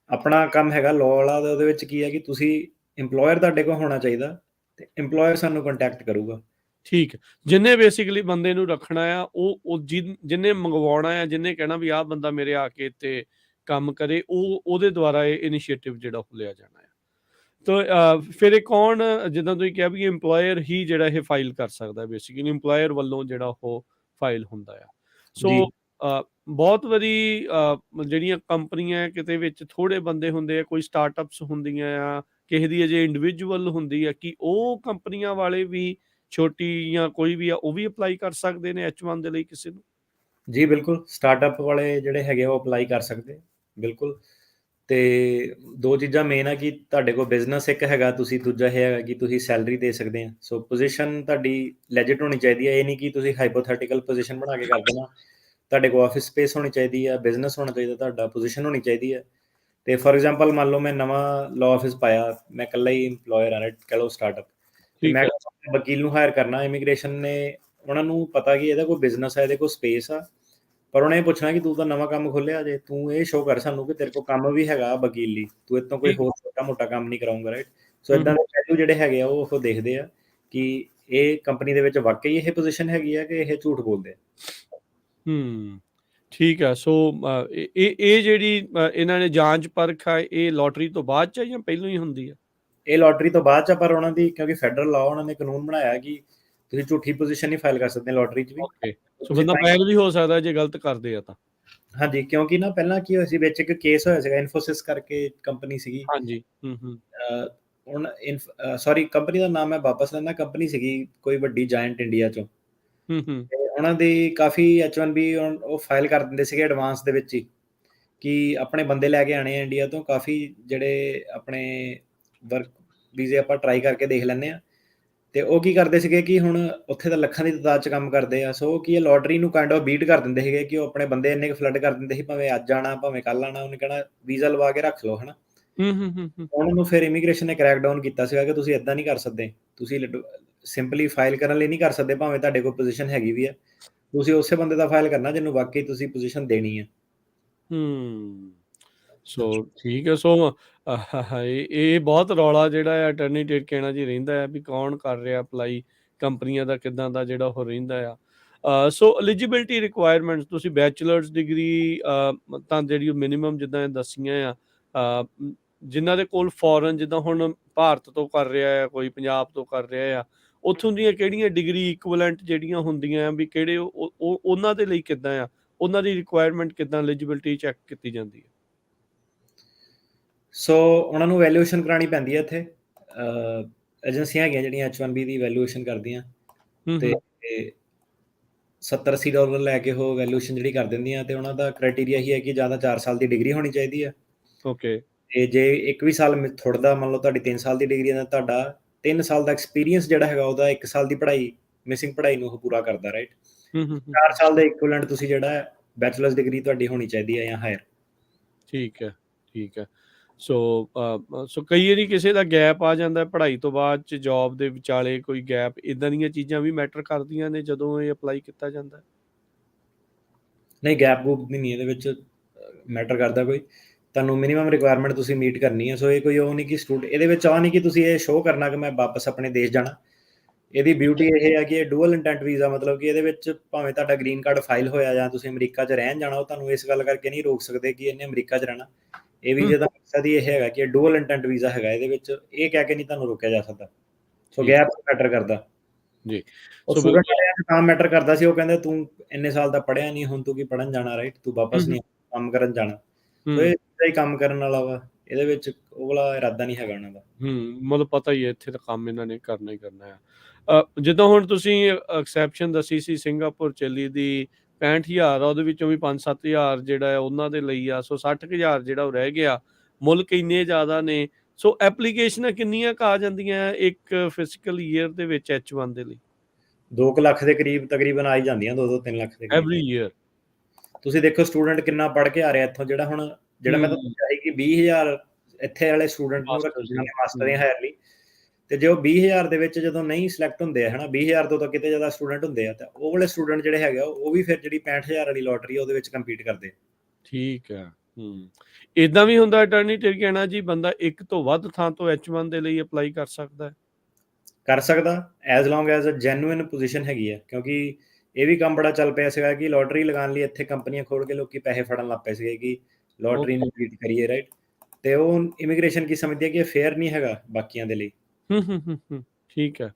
ਆਪਣਾ ਕੰਮ ਹੈਗਾ ਲਾਅ ਵਾਲਾ, ਉਹਦੇ ਵਿੱਚ ਕੀ ਹੈ ਕਿ ਤੁਸੀਂ EMPLOYER ਤੁਹਾਡੇ ਕੋਲ ਹੋਣਾ ਚਾਹੀਦਾ ਤੇ EMPLOYER ਸਾਨੂੰ ਕੰਟੈਕਟ ਕਰੂਗਾ। ਠੀਕ ਹੈ। ਜਿੰਨੇ ਬੇਸਿਕਲੀ ਬੰਦੇ ਨੂੰ ਰੱਖਣਾ ਆ, ਉਹ ਜਿੰਨੇ ਮੰਗਵਾਉਣਾ ਆ, ਜਿੰਨੇ ਕਹਿਣਾ ਵੀ ਆਹ ਬੰਦਾ ਮੇਰੇ ਆ ਕੇ ਇੱਥੇ ਕੰਮ ਕਰੇ, ਉਹਦੇ ਦੁਆਰਾ ਇਹ ਇਨੀਸ਼ੀਏਟਿਵ ਜਿਹੜਾ ਉਹ ਲਿਆ ਜਾਣਾ ਆ। ਤਾਂ ਫਿਰ ਇਹ ਕੌਣ, ਜਿੱਦਾਂ ਤੁਸੀਂ ਕਿਹਾ ਵੀ EMPLOYER ਹੀ ਜਿਹੜਾ ਇਹ ਫਾਈਲ ਕਰ ਸਕਦਾ, ਬੇਸਿਕਲੀ EMPLOYER ਵੱਲੋਂ ਜਿਹੜਾ ਉਹ ਫਾਈਲ ਹੁੰਦਾ ਆ। ਸੋ ਬਹੁਤ ਵਾਰੀ ਜਿਹੜੀਆਂ ਕੰਪਨੀਆਂ ਕਿਤੇ ਵਿੱਚ ਥੋੜ੍ਹੇ ਬੰਦੇ ਹੁੰਦੇ ਆ, ਕੋਈ ਸਟਾਰਟਅਪਸ ਹੁੰਦੀਆਂ ਆ, ਕਿਸੇ ਦੀ ਅਜੇ ਇੰਡੀਵਿਜੂਅਲ ਹੁੰਦੀ ਆ, ਕਿ ਉਹ ਕੰਪਨੀਆਂ ਵਾਲੇ ਵੀ ਛੋਟੀ ਜਾਂ ਕੋਈ ਵੀ ਆ, ਉਹ ਵੀ ਅਪਲਾਈ ਕਰ ਸਕਦੇ ਨੇ H1 ਦੇ ਲਈ ਕਿਸੇ ਨੂੰ? ਜੀ ਬਿਲਕੁਲ, ਸਟਾਰਟਅਪ ਵਾਲੇ ਜਿਹੜੇ ਹੈਗੇ ਉਹ ਅਪਲਾਈ ਕਰ ਸਕਦੇ ਬਿਲਕੁਲ। ਤੇ ਦੋ ਚੀਜ਼ਾਂ ਮੇਨ ਆ ਕਿ ਤੁਹਾਡੇ ਕੋਲ ਬਿਜ਼ਨਸ ਇੱਕ ਹੈਗਾ, ਤੁਸੀਂ ਦੂਜਾ ਇਹ ਹੈਗਾ ਕਿ ਤੁਸੀਂ ਸੈਲਰੀ ਦੇ ਸਕਦੇ ਆ। ਸੋ ਪੋਜੀਸ਼ਨ ਤੁਹਾਡੀ ਲੈਜਿਟ ਹੋਣੀ ਚਾਹੀਦੀ ਹੈ। ਇਹ ਨਹੀਂ ਕਿ ਤੁਸੀਂ ਹਾਈਪੋਥੈਟੀਕਲ ਪੋਜੀਸ਼ਨ ਬਣਾ ਕੇ ਕਰ ਦੇਣਾ। ਤੁਹਾਡੇ ਕੋਲ ਆਫਿਸ ਸਪੇਸ ਹੋਣੀ ਚਾਹੀਦੀ ਆ, ਬਿਜ਼ਨਸ ਹੋਣਾ ਚਾਹੀਦਾ, ਤੁਹਾਡਾ ਪੋਜੀਸ਼ਨ ਹੋਣੀ ਚਾਹੀਦੀ ਹੈ। ਤੇ ਫੋਰ ਐਗਜ਼ਾਮਪਲ ਮੰਨ ਲਓ ਮੈਂ ਨਵਾਂ ਲਾਅ ਆਫਿਸ ਪਾਇਆ, ਮੈਂ ਇਕੱਲਾ ਹੀ EMPLOYER ਆ, ਰਾਈਟ, ਕਹਿ ਲਓ ਸਟਾਰਟਅਪ, ਤੇ ਠੀਕ ਮੈਂ ਹੈ ਵਕੀਲ ਨੂੰ ਹਾਇਰ ਕਰਨਾ। ਇਮੀਗ੍ਰੇਸ਼ਨ ਨੇ ਉਹਨਾਂ ਨੂੰ ਪਤਾ ਕਿ ਇਹਦਾ ਕੋਈ ਬਿਜ਼ਨਸ ਹੈ, ਇਹਦੇ ਕੋਲ ਸਪੇਸ ਆ, ਪਰ ਉਹਨੇ ਇਹ ਪੁੱਛਣਾ ਕਿ ਤੂੰ ਤਾਂ ਨਵਾਂ ਕੰਮ ਖੋਲ੍ਹਿਆ ਜੇ, ਤੂੰ ਇਹ ਸ਼ੋਅ ਕਰ ਸਾਨੂੰ ਕਿ ਤੇਰੇ ਕੋਲ ਕੰਮ ਵੀ ਹੈਗਾ ਵਕੀਲ ਲਈ, ਤੂੰ ਇਹ ਤੋਂ ਕੋਈ ਠੀਕ ਹੋਰ ਛੋਟਾ ਮੋਟਾ ਕੰਮ ਨਹੀਂ ਕਰਾਊਂਗਾ, ਰਾਈਟ। ਸੋ ਇਦਾਂ ਦੇ ਵੈਲਿਊ ਜਿਹੜੇ ਹੈਗੇ ਆ ਉਹ ਦੇਖਦੇ ਆ ਕਿ ਇਹ ਕੰਪਨੀ ਦੇ ਵਿੱਚ ਵਾਕਈ ਇਹ ਪੋਜੀਸ਼ਨ ਹੈਗੀ ਆ ਕਿ ਇਹ ਝੂਠ ਬੋਲਦੇ ਆ। ਠੀਕ ਹੈ। ਸੋ ਇਹ ਜਿਹੜੀ ਇਹਨਾਂ ਨੇ ਜਾਂਚ ਪਰਖ ਆ, ਇਹ ਲੋਟਰੀ ਤੋਂ ਬਾਅਦ ਚ ਜਾਂ ਪਹਿਲਾਂ ਹੀ ਹੁੰਦੀ ਆ? ਇਹ ਲੋਟਰੀ ਤੋਂ ਬਾਅਦ ਚ, ਪਰ ਉਹਨਾਂ ਦੀ ਕਿਉਂਕਿ ਫੈਡਰਲ ਲਾਅ ਉਹਨਾਂ ਨੇ ਕਾਨੂੰਨ ਬਣਾਇਆ ਕਿ ਤੁਸੀਂ ਝੂਠੀ ਪੋਜੀਸ਼ਨ ਨਹੀਂ ਫਾਈਲ ਕਰ ਸਕਦੇ ਲੋਟਰੀ 'ਚ ਵੀ। ਓਕੇ, ਸੋ ਤੁਸੀਂ ਬੰਦਾ ਤਾਂ ਹੀ- ਬੈਨ ਵੀ ਹੋ ਸਕਦਾ ਜੇ ਗਲਤ ਕਰਦੇ ਆ ਤਾਂ? ਹਾਂਜੀ, ਕਿਉਂਕਿ ਨਾ ਪਹਿਲਾਂ ਕੀ ਹੋਇਆ ਸੀ, ਵਿੱਚ ਇੱਕ ਕੇਸ ਹੋਇਆ ਸੀਗਾ, ਇਨਫੋਸਿਸ ਕਰਕੇ ਕੰਪਨੀ ਸੀਗੀ। ਹਾਂਜੀ ਹੁਣ ਸੌਰੀ, ਕੰਪਨੀ ਦਾ ਨਾਮ ਮੈਂ ਵਾਪਸ ਲੈਂਦਾ। ਕੰਪਨੀ ਸੀਗੀ ਕੋਈ ਵੱਡੀ ਜਾਇੰਟ ਇੰਡੀਆ ਚੋਂ, ਤੇ ਉਹਨਾਂ ਦੀ ਕਾਫੀ H1B ਉਹ ਫਾਈਲ ਕਰ ਦਿੰਦੇ ਸੀਗੇ ਐਡਵਾਂਸ ਦੇ ਵਿੱਚ ਹੀ, ਕਿ ਆਪਣੇ ਬੰਦੇ ਲੈ ਕੇ ਆਣੇ ਆ ਇੰਡੀਆ ਤੋਂ। ਕਾਫੀ ਜਿਹੜੇ ਆਪਣੇ ਵਰਕ ਵੀਜ਼ੇ ਆਪਾਂ ਟਰਾਈ ਕਰਕੇ ਦੇਖ ਲੈਂਦੇ ਆ। ਤੇ ਉਹ ਕੀ ਕਰਦੇ ਸੀਗੇ ਕਿ ਹੁਣ ਉੱਥੇ ਤਾਂ ਲੱਖਾਂ ਦੀ ਤਾਦਾਦ 'ਚ ਕੰਮ ਕਰਦੇ ਆ। ਸੋ ਕੀ ਇਹ ਲੋਟਰੀ ਨੂੰ ਕਾਈਂਡ ਆਫ ਬੀਟ ਕਰ ਦਿੰਦੇ ਸੀਗੇ ਕਿ ਉਹ ਆਪਣੇ ਬੰਦੇ ਇੰਨੇ ਕੁ ਫਲੱਡ ਕਰ ਦਿੰਦੇ ਸੀ, ਭਾਵੇਂ ਅੱਜ ਆਣਾ ਭਾਵੇਂ ਕੱਲ੍ਹ ਆਣਾ, ਉਹਨੇ ਕਹਿਣਾ ਵੀਜ਼ਾ ਲਵਾ ਕੇ ਰੱਖ ਲਓ, ਹੈ ਨਾ। ਉਹਨਾਂ ਨੂੰ ਫਿਰ ਇਮੀਗ੍ਰੇਸ਼ਨ ਨੇ ਕ੍ਰੈਕ ਡਾਊਨ ਕੀਤਾ ਸੀਗਾ ਕਿ ਤੁਸੀਂ ਇੱਦਾਂ ਨਹੀਂ ਕਰ ਸਕਦੇ, ਤੁਸੀਂ ਸਿੰਪਲੀ ਫਾਈਲ ਕਰਨ ਲਈ ਨਹੀਂ ਕਰ ਸਕਦੇ, ਭਾਵੇਂ ਤੁਹਾਡੇ ਕੋਲ ਪੋਜੀਸ਼ਨ ਹੈਗੀ ਵੀ ਆ। ਤੁਸੀਂ ਉਸੇ ਬੰਦੇ ਦਾ ਫਾਈਲ ਕਰਨਾ ਜਿਹਨੂੰ ਵਾਕਈ ਤੁਸੀਂ ਪੋਜੀਸ਼ਨ ਦੇਣੀ ਹੈ। ਸੋ ਠੀਕ ਹੈ। ਸੋ ਇਹ ਬਹੁਤ ਰੌਲਾ ਜਿਹੜਾ ਆ ਅਟਰਨੀ ਕਹਿਣਾ ਜੀ ਰਹਿੰਦਾ ਆ ਵੀ ਕੌਣ ਕਰ ਰਿਹਾ ਅਪਲਾਈ, ਕੰਪਨੀਆਂ ਦਾ ਕਿੱਦਾਂ ਦਾ ਜਿਹੜਾ ਉਹ ਰਹਿੰਦਾ ਆ। ਸੋ ਐਲੀਜੀਬਿਲਟੀ ਰਿਕੁਆਇਰਮੈਂਟਸ, ਤੁਸੀਂ ਬੈਚਲਰਸ ਡਿਗਰੀ ਤਾਂ ਜਿਹੜੀ ਮਿਨੀਮਮ ਜਿੱਦਾਂ ਦੱਸੀਆਂ ਆ, ਜਿਨ੍ਹਾਂ ਦੇ ਕੋਲ ਫੋਰਨ, ਜਿੱਦਾਂ ਹੁਣ ਭਾਰਤ ਤੋਂ ਕਰ ਰਿਹਾ ਆ, ਕੋਈ ਪੰਜਾਬ ਤੋਂ ਕਰ ਰਿਹਾ ਆ, ਉੱਥੋਂ ਦੀਆਂ ਕਿਹੜੀਆਂ ਡਿਗਰੀ ਇਕੁਵਲੈਂਟ ਜਿਹੜੀਆਂ ਹੁੰਦੀਆਂ ਆ ਵੀ ਕਿਹੜੇ ਉਹਨਾਂ ਦੇ ਲਈ ਕਿੱਦਾਂ ਆ, ਉਹਨਾਂ ਦੀ ਰਿਕੁਆਇਰਮੈਂਟ ਕਿੱਦਾਂ, ਐਲੀਜੀਬਿਲਟੀ ਚੈੱਕ ਕੀਤੀ ਜਾਂਦੀ ਹੈ? ਸੋ ਉਹਨਾਂ ਨੂੰ ਵੈਲਿਊਏਸ਼ਨ ਕਰਾਉਣੀ ਪੈਂਦੀ ਹੈ ਇੱਥੇ। ਏਜੰਸੀਆਂ ਹੈਗੀਆਂ ਜਿਹੜੀਆਂ H1B ਦੀ ਵੈਲਿਊਏਸ਼ਨ ਕਰਦੀਆਂ, ਤੇ $70-80 ਲੈ ਕੇ ਉਹ ਵੈਲਿਊਏਸ਼ਨ ਜਿਹੜੀ ਕਰ ਦਿੰਦੀਆਂ। ਤੇ ਉਹਨਾਂ ਦਾ ਕ੍ਰਾਈਟੇਰੀਆ ਹੀ ਹੈ ਕਿ ਜਾਂ ਤਾਂ 4 ਸਾਲ ਦੀ ਡਿਗਰੀ ਹੋਣੀ ਚਾਹੀਦੀ ਹੈ, ਓਕੇ, ਤੇ ਜੇ ਇੱਕ ਵੀ ਸਾਲ ਥੁੜਦਾ, ਮੰਨ ਲਓ ਤੁਹਾਡੀ 3 ਸਾਲ ਦੀ ਡਿਗਰੀ ਹੈ, ਤੁਹਾਡਾ 3 ਸਾਲ ਦਾ ਐਕਸਪੀਰੀਅੰਸ ਜਿਹੜਾ ਹੈਗਾ ਉਹਦਾ 1 ਸਾਲ ਦੀ ਪੜ੍ਹਾਈ, ਮਿਸਿੰਗ ਪੜ੍ਹਾਈ ਨੂੰ ਉਹ ਪੂਰਾ ਕਰਦਾ, ਰਾਈਟ। 4 ਸਾਲ ਦੇ ਇਕੁਇਵਲੈਂਟ ਤੁਸੀਂ ਜਿਹੜਾ ਬੈਚਲਰਸ ਡਿਗਰੀ ਤੁਹਾਡੀ ਹੋਣੀ ਚਾਹੀਦੀ ਹੈ ਜਾਂ ਹਾਇਰ। ਠੀਕ ਹੈ, ਠੀਕ ਹੈ। ਸੋ ਕਈ ਵਾਰੀ ਕਿਸੇ ਦਾ ਗੈਪ ਆ ਜਾਂਦਾ ਪੜ੍ਹਾਈ ਤੋਂ ਬਾਅਦ ਚ, ਜੌਬ ਦੇ ਵਿਚਾਲੇ ਕੋਈ ਗੈਪ, ਇਦਾਂ ਦੀਆਂ ਚੀਜ਼ਾਂ ਵੀ ਮੈਟਰ ਕਰਦੀਆਂ ਨੇ ਜਦੋਂ ਇਹ ਅਪਲਾਈ ਕੀਤਾ ਜਾਂਦਾ? ਨਹੀਂ, ਗੈਪ ਗੂਪ ਵੀ ਨਹੀਂ ਇਹਦੇ ਵਿੱਚ ਮੈਟਰ ਕਰਦਾ ਕੋਈ। ਤੁਹਾਨੂੰ ਮਿਨੀਮਮ ਰਿਕੁਆਇਰਮੈਂਟ ਤੁਸੀਂ ਮੀਟ ਕਰਨੀ ਹੈ। ਸੋ ਇਹ ਕੋਈ ਉਹ ਨਹੀਂ ਕਿ ਇਹਦੇ ਵਿੱਚ ਆ ਨਹੀਂ ਕਿ ਤੁਸੀਂ ਇਹ ਸ਼ੋਅ ਕਰਨਾ ਕਿ ਮੈਂ ਵਾਪਸ ਆਪਣੇ ਦੇਸ਼ ਜਾਣਾ। ਇਹਦੀ ਬਿਊਟੀ ਇਹ ਹੈ ਕਿ ਇਹ ਡੂਅਲ ਇੰਟੈਂਟ ਵੀਜ਼ਾ, ਮਤਲਬ ਕਿ ਇਹਦੇ ਵਿੱਚ ਭਾਵੇਂ ਤੁਹਾਡਾ ਗ੍ਰੀਨ ਕਾਰਡ ਫਾਈਲ ਹੋਇਆ ਜਾਂ ਤੁਸੀਂ ਅਮਰੀਕਾ 'ਚ ਰਹਿਣ ਜਾਣਾ, ਉਹ ਤੁਹਾਨੂੰ ਇਸ ਗੱਲ ਕਰਕੇ ਨਹੀਂ ਰੋਕ ਸਕਦੇ ਕਿ ਇਹਨੇ ਅਮਰੀਕਾ 'ਚ ਰਹਿਣਾ। ਇਹ ਵੀਜ਼ੇ ਦਾ ਮਕਸਦ ਹੀ ਇਹ ਹੈਗਾ ਕਿ ਇਹ ਡੂਅਲ ਇੰਟੈਂਟ ਵੀਜ਼ਾ ਹੈਗਾ, ਇਹਦੇ ਵਿੱਚ ਇਹ ਕਹਿ ਕੇ ਨਹੀਂ ਤੁਹਾਨੂੰ ਰੋਕਿਆ ਜਾ ਸਕਦਾ। ਸੋ ਗੈਪ ਮੈਟਰ ਕਰਦਾ ਜੀ। ਉਹ ਸੋ ਸਟੂਡੈਂਟ ਤਾਂ ਮੈਟਰ ਕਰਦਾ ਸੀ। ਉਹ ਕਹਿੰਦੇ ਤੂੰ ਇੰਨੇ ਸਾਲ ਦਾ ਪੜ੍ਹਿਆ ਨਹੀਂ, ਹੁਣ ਤੂੰ ਕੀ ਪੜ੍ਹਨ ਜਾਣਾ, ਰਾਈਟ, ਤੂੰ ਵਾਪਸ ਨਹੀਂ ਕੰਮ ਕਰਨ ਜਾਣਾ। ਸੋ ਇਹ ਹੀ ਕੰਮ ਕਰਨ ਵਾਲਾ ਵਾ, ਇਹਦੇ ਵਿੱਚ ਉਹ ਵਾਲਾ ਇਰਾਦਾ ਨਹੀਂ ਹੈਗਾ ਉਹਨਾਂ ਦਾ। ਮਤਲਬ ਪਤਾ ਹੀ ਹੈ ਇੱਥੇ ਤਾਂ ਕੰਮ ਇਹਨਾਂ ਨੇ ਕਰਨਾ ਹੀ ਕਰਨਾ ਜਿੱਦਾਂ ਹੁਣ ਤੁਸੀਂ ਐਕਸੈਪਸ਼ਨ ਦੱਸੀ ਸੀ ਸਿੰਗਾਪੁਰ ਚਲੀ ਦੀ 65,000 ਆ, ਉਹਦੇ ਵਿੱਚੋਂ ਵੀ 5-7,000 ਜਿਹੜਾ ਹੈ ਉਹਨਾਂ ਦੇ ਲਈ ਆ, ਸੋ 60,000 ਜਿਹੜਾ ਉਹ ਰਹਿ ਗਿਆ। ਮੁਲਕ ਇੰਨੇ ਜ਼ਿਆਦਾ ਨੇ, ਸੋ ਐਪਲੀਕੇਸ਼ਨਾਂ ਕਿੰਨੀਆਂ ਕੁ ਆ ਜਾਂਦੀਆਂ ਇੱਕ ਫਿਜ਼ੀਕਲ ਈਅਰ ਦੇ ਵਿੱਚ H1 ਦੇ ਲਈ 2 ਲੱਖ ਦੇ ਕਰੀਬ ਤਕਰੀਬਨ ਆ ਹੀ ਜਾਂਦੀਆਂ, 2 3 ਲੱਖ ਦੇ ਕਰੀਬ। Every year? ਤੁਸੀਂ ਦੇਖੋ ਸਟੂਡੈਂਟ ਕਿੰਨਾ ਪੜ੍ਹ ਕੇ ਆ ਰਿਹਾ ਇੱਥੋਂ, ਜਿਹੜਾ ਮੈਂ ਤੁਹਾਨੂੰ ਦੱਸਿਆ ਸੀ ਕਿ 20,000 ਇੱਥੇ ਵਾਲੇ ਸਟੂਡੈਂਟ ਨੂੰ ਰੱਖੀਆਂ ਨੇ ਮਾਸਟਰ ਦੀਆਂ ਹਾਇਰ ਲਈ, ਤੇ ਜੇ ਉਹ 20,000 ਦੇ ਵਿੱਚ ਜਦੋਂ ਨਹੀਂ ਸਿਲੈਕਟ ਹੁੰਦੇ ਆ ਹਨਾ, 20,000 ਤੋਂ ਤਾਂ ਕਿਤੇ ਜ਼ਿਆਦਾ ਸਟੂਡੈਂਟ ਹੁੰਦੇ ਆ, ਤਾਂ ਉਹ ਵਾਲੇ ਸਟੂਡੈਂਟ ਜਿਹੜੇ ਹੈਗੇ ਉਹ ਵੀ ਫਿਰ ਜਿਹੜੀ 65,000 ਵਾਲੀ ਲੋਟਰੀ ਉਹਦੇ ਵਿੱਚ ਕੰਪੀਟ ਕਰਦੇ। ਠੀਕ ਹੈ। ਇਦਾਂ ਵੀ ਹੁੰਦਾ ਅਟਾਰਨੀ ਤੇ ਕਹਿਣਾ ਜੀ ਬੰਦਾ ਇੱਕ ਤੋਂ ਵੱਧ ਥਾਂ ਤੋਂ H1 ਦੇ ਲਈ ਅਪਲਾਈ ਕਰ ਸਕਦਾ ਹੈ? ਕਰ ਸਕਦਾ, as long as a genuine position ਹੈਗੀ ਹੈ, ਕਿਉਂਕਿ ਇਹ ਵੀ ਕੰਮ ਬੜਾ ਚੱਲ ਪਿਆ ਸੀਗਾ ਕਿ ਲੋਟਰੀ ਲਗਾਉਣ ਲਈ ਇੱਥੇ ਕੰਪਨੀਆਂ ਖੋਲ ਕੇ ਲੋਕੀ ਪੈਸੇ ਫੜਨ ਲੱਗ ਪਏ ਸੀਗੇ ਕਿ ਲੋਟਰੀ ਨੂੰ ਬੀਟ ਕਰੀਏ, ਰਾਈਟ? ਤੇ ਉਹ ਇਮੀਗ੍ਰੇਸ਼ਨ ਕੀ ਸਮਝਦੀ ਹੈ ਕਿ ਇਹ ਫੇਅਰ ਨਹੀਂ ਹੈਗਾ ਬਾਕੀਆਂ ਦੇ ਲਈ। ਠੀਕ ਹੈ।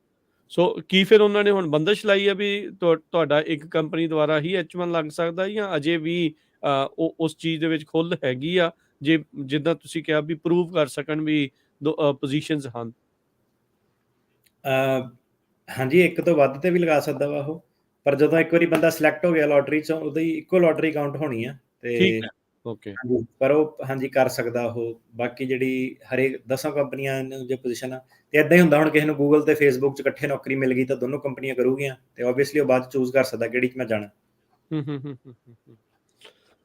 ਸੋ ਕੀ ਫਿਰ ਉਹਨਾਂ ਨੇ ਹੁਣ ਬੰਦਸ਼ ਲਾਈ ਹੈ ਵੀ ਤੁਹਾਡਾ ਇੱਕ ਕੰਪਨੀ ਦੁਆਰਾ ਹੀ H1 ਲੱਗ ਸਕਦਾ, ਜਾਂ ਅਜੇ ਵੀ ਉਹ ਉਸ ਚੀਜ਼ ਦੇ ਵਿੱਚ ਖੁੱਲ੍ਹ ਹੈਗੀ ਆ, ਜੇ ਜਿੱਦਾਂ ਤੁਸੀਂ ਕਿਹਾ ਵੀ ਪ੍ਰੂਵ ਕਰ ਸਕਣ ਵੀ ਪੋਜੀਸ਼ਨਸ ਹਨ? ਹਾਂਜੀ, ਇੱਕ ਤੋਂ ਵੱਧ ਤੇ ਵੀ ਲਗਾ ਸਕਦਾ ਵਾ ਉਹ, ਪਰ ਜਦੋਂ ਇੱਕ ਵਾਰੀ ਬੰਦਾ ਸਿਲੈਕਟ ਹੋ ਗਿਆ ਲੋਟਰੀ 'ਚੋਂ, ਉਹਦੀ ਇੱਕੋ ਲੋਟਰੀ ਕਾਊਂਟ ਹੋਣੀ ਆ। ਤੇ ਠੀਕ ਹੈ, ਓਕੇ। ਹਾਂਜੀ, ਪਰ ਉਹ ਹਾਂਜੀ ਕਰ ਸਕਦਾ ਉਹ। ਬਾਕੀ ਜਿਹੜੀ ਹਰੇਕ 10 ਕੰਪਨੀਆਂ ਨੂੰ ਜੇ ਪੋਜੀਸ਼ਨ ਆ, ਤੇ ਇਦਾਂ ਹੀ ਹੁੰਦਾ ਹੁਣ ਕਿਸੇ ਨੂੰ ਗੂਗਲ ਤੇ ਫੇਸਬੁੱਕ 'ਚ ਇਕੱਠੇ ਨੌਕਰੀ ਮਿਲ ਗਈ ਤਾਂ ਦੋਨੋਂ ਕੰਪਨੀਆਂ ਕਰੂਗੀਆਂ, ਤੇ ਓਬਵੀਅਸਲੀ ਉਹ ਬਾਅਦ ਚੂਜ਼ ਕਰ ਸਕਦਾ ਕਿਹੜੀ 'ਚ ਮੈਂ ਜਾਣਾ।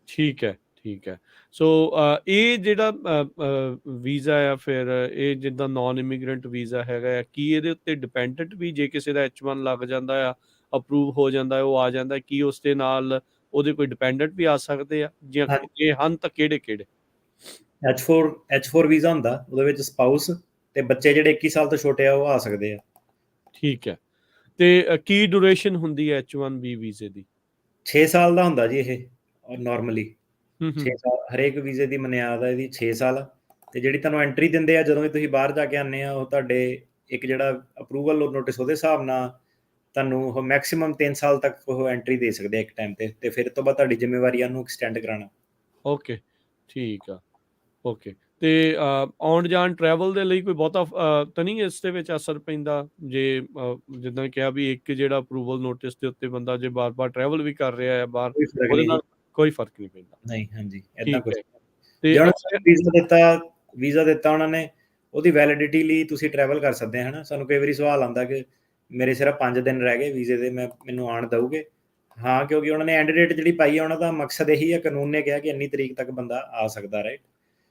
ਠੀਕ ਹੈ, ਠੀਕ ਹੈ। ਸੋ ਇਹ ਜਿਹੜਾ ਵੀਜ਼ਾ ਆ, ਫਿਰ ਇਹ ਜਿੱਦਾਂ ਨਾਨ ਇਮੀਗ੍ਰੈਂਟ ਵੀਜ਼ਾ ਹੈਗਾ ਆ, ਕੀ ਇਹਦੇ ਉੱਤੇ ਡਿਪੈਂਡੈਂਟ ਵੀ ਜੇ ਕਿਸੇ ਦਾ H1 ਲੱਗ ਜਾਂਦਾ ਆ, ਅਪਰੂਵ ਹੋ ਜਾਂਦਾ, ਉਹ ਆ ਜਾਂਦਾ, ਕੀ ਉਸ ਦੇ ਨਾਲ ਉਹਦੇ ਕੋਈ ਡਿਪੈਂਡੈਂਟ ਵੀ ਆ ਸਕਦੇ ਆ, ਜਾਂ ਜੇ ਹਨ ਤਾਂ ਕਿਹੜੇ-ਕਿਹੜੇ? H4 ਵੀਜ਼ਾ ਹੁੰਦਾ, ਉਹਦੇ ਵਿੱਚ ਸਪਾਊਸ ਤੇ ਬੱਚੇ ਜਿਹੜੇ 21 ਸਾਲ ਤੋਂ ਛੋਟੇ ਆ ਉਹ ਆ ਸਕਦੇ ਆ। ਠੀਕ ਹੈ। ਤੇ ਕੀ ਡਿਊਰੇਸ਼ਨ ਹੁੰਦੀ ਹੈ H1B ਵੀਜ਼ੇ ਦੀ? 6 ਸਾਲ ਦਾ ਹੁੰਦਾ ਜੀ ਇਹ ਨਾਰਮਲੀ। ਹੂੰ 6 ਸਾਲ ਹਰੇਕ ਵੀਜ਼ੇ ਦੀ ਮਨਿਆਦ ਹੈ ਇਹਦੀ 6 ਸਾਲ। ਤੇ ਜਿਹੜੀ ਤੁਹਾਨੂੰ ਐਂਟਰੀ ਦਿੰਦੇ ਆ ਜਦੋਂ ਵੀ ਤੁਸੀਂ ਬਾਹਰ ਜਾ ਕੇ ਆਉਂਦੇ ਆ, ਉਹ ਤੁਹਾਡੇ ਇੱਕ ਜਿਹੜਾ ਅਪਰੂਵਲ ਨੋਟਿਸ, ਉਹਦੇ ਹਿਸਾਬ ਨਾਲ ਤੁਹਾਨੂੰ ਉਹ ਮੈਕਸਿਮਮ 3 ਸਾਲ ਤੱਕ ਉਹ ਐਂਟਰੀ ਦੇ ਸਕਦੇ ਆ ਇੱਕ ਟਾਈਮ ਤੇ ਫਿਰ ਤੋਂ ਬਾਅਦ ਤੁਹਾਡੀ ਜ਼ਿੰਮੇਵਾਰੀ ਆ ਉਹਨੂੰ ਐਕਸਟੈਂਡ ਕਰਾਉਣਾ। ਓਕੇ, ਠੀਕ ਆ। ਓਕੇ, ਤੇ ਆਉਣ ਜਾਣ ਟਰੈਵਲ ਦੇ ਲਈ ਕੋਈ ਬਹੁਤਾ ਤਾਂ ਨਹੀਂ ਇਸ ਦੇ ਵਿੱਚ ਅਸਰ ਪੈਂਦਾ, ਜੇ ਜਿੱਦਾਂ ਕਿਹਾ ਵੀ ਇੱਕ ਜਿਹੜਾ ਅਪਰੂਵਲ ਨੋਟਿਸ ਦੇ ਉੱਤੇ ਬੰਦਾ ਜੇ ਬਾਰ-ਬਾਰ ਟਰੈਵਲ ਵੀ ਕਰ ਰਿਹਾ ਹੈ ਬਾਹਰ, ਕੋਈ ਫਰਕ ਉਹਦੇ ਨਹੀਂ ਜੀ। ਨਾਲ ਕੋਈ ਫਰਕ ਨਹੀਂ ਪੈਂਦਾ? ਨਹੀਂ, ਹਾਂਜੀ, ਏਦਾਂ ਠੀਕ ਕੁਛ ਹੈ। ਤੇ ਜੇ ਹੁਣ ਅੱਛਾ, ਵੀਜ਼ਾ ਦਿੱਤਾ ਉਹਨਾਂ ਨੇ, ਉਹਦੀ ਵੈਲਿਡਿਟੀ ਲਈ ਤੁਸੀਂ ਟਰੈਵਲ ਕਰ ਸਕਦੇ ਆ ਹਨਾ। ਸਾਨੂੰ ਕਈ ਵਾਰੀ ਸਵਾਲ ਆਉਂਦਾ ਕਿ ਮੇਰੇ ਸਿਰਫ 5 ਦਿਨ ਰਹਿ ਗਏ ਵੀਜ਼ੇ ਦੇ, ਮੈਨੂੰ ਆਉਣ ਦਊਗੇ? ਹਾਂ, ਕਿਉਂਕਿ ਉਹਨਾਂ ਨੇ ਐਂਡ ਡੇਟ ਜਿਹੜੀ ਪਾਈ ਹੈ, ਉਹਨਾਂ ਦਾ ਮਕਸਦ ਇਹੀ ਹੈ, ਕਾਨੂੰਨ ਨੇ ਕਿਹਾ ਕਿ ਇੰਨੀ ਤਰੀਕ ਤੱਕ ਬੰਦਾ ਆ ਸਕਦਾ, ਰਾਈਟ?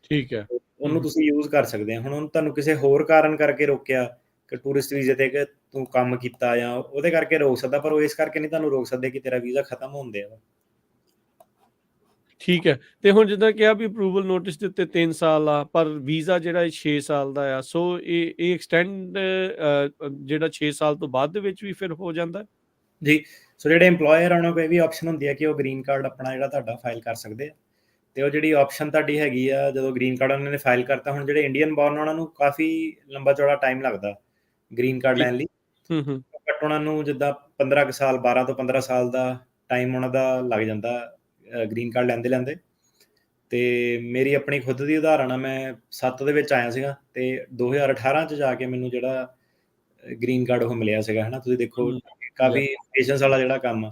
ਠੀਕ ਹੈ। ਉਹਨੂੰ ਤੁਸੀਂ ਯੂਜ਼ ਕਰ ਸਕਦੇ ਆ। ਹੁਣ ਤੁਹਾਨੂੰ ਕਿਸੇ ਹੋਰ ਕਾਰਨ ਕਰਕੇ ਰੋਕਿਆ ਕਿ ਟੂਰਿਸਟ ਵੀਜ਼ੇ ਤੇ, ਕਿ ਤੂੰ ਕੰਮ ਕੀਤਾ ਜਾਂ ਉਹਦੇ ਕਰਕੇ ਰੋਕ ਸਕਦਾ, ਪਰ ਉਹ ਇਸ ਕਰਕੇ ਨਹੀਂ ਤੁਹਾਨੂੰ ਰੋਕ ਸਕਦੇ ਕਿ ਤੇਰਾ ਵੀਜ਼ਾ ਖਤਮ ਹੋਣ ਦਿਆ ਵਾ। ਠੀਕ ਹੈ। ਤੇ ਹੁਣ ਜਿੱਦਾਂ ਕਿਹਾ ਵੀ ਅਪਰੂਵਲ ਨੋਟਿਸ ਦੇ ਉੱਤੇ 3 ਸਾਲ ਆ, ਪਰ ਵੀਜ਼ਾ ਜਿਹੜਾ ਇਹ 6 ਸਾਲ ਦਾ ਆ, ਸੋ ਇਹ ਐਕਸਟੈਂਡ ਜਿਹੜਾ 6 ਸਾਲ ਤੋਂ ਬਾਅਦ ਦੇ ਵਿੱਚ ਵੀ ਫਿਰ ਹੋ ਜਾਂਦਾ? ਜੀ, ਸੋ ਜਿਹੜੇ EMPLOYER ਆ ਉਹਨਾਂ ਕੋਲ ਇਹ ਵੀ ਆਪਸ਼ਨ ਹੁੰਦੀ ਹੈ ਕਿ ਉਹ ਗ੍ਰੀਨ ਕਾਰਡ ਆਪਣਾ ਜਿਹੜਾ ਤੁਹਾਡਾ ਫਾਈਲ ਕਰ ਸਕਦੇ ਆ। ਤੇ ਉਹ ਜਿਹੜੀ ਆਪਸ਼ਨ ਤੁਹਾਡੀ ਹੈਗੀ ਆ, ਜਦੋਂ ਗ੍ਰੀਨ ਕਾਰਡ ਉਹਨਾਂ ਨੇ ਫਾਈਲ ਕਰਤਾ, ਹੁਣ ਜਿਹੜੇ ਇੰਡੀਅਨ ਬੋਰਨ ਉਹਨਾਂ ਨੂੰ ਕਾਫੀ ਲੰਬਾ ਚੌੜਾ ਟਾਈਮ ਲੱਗਦਾ ਗ੍ਰੀਨ ਕਾਰਡ ਲੈਣ ਲਈ। ਬਟ ਉਹਨਾਂ ਨੂੰ ਜਿੱਦਾਂ 15 ਕੁ ਸਾਲ, 12 ਤੋਂ 15 ਸਾਲ ਦਾ ਟਾਈਮ ਉਹਨਾਂ ਦਾ ਲੱਗ ਜਾਂਦਾ ਗ੍ਰੀਨ ਕਾਰਡ ਲੈਂਦੇ। ਤੇ ਮੇਰੀ ਆਪਣੀ ਖੁਦ ਦੀ ਉਦਾਹਰਣ ਆ, ਮੈਂ 7 ਦੇ ਵਿੱਚ ਆਇਆ ਸੀਗਾ ਤੇ 2018 ਚ ਜਾ ਕੇ ਮੈਨੂੰ ਜਿਹੜਾ ਗ੍ਰੀਨ ਕਾਰਡ ਉਹ ਮਿਲਿਆ ਸੀਗਾ ਹਨਾ। ਤੁਸੀਂ ਦੇਖੋ ਕਾਫੀ ਪੇਸ਼ੈਂਸ ਵਾਲਾ ਜਿਹੜਾ ਕੰਮ ਆ।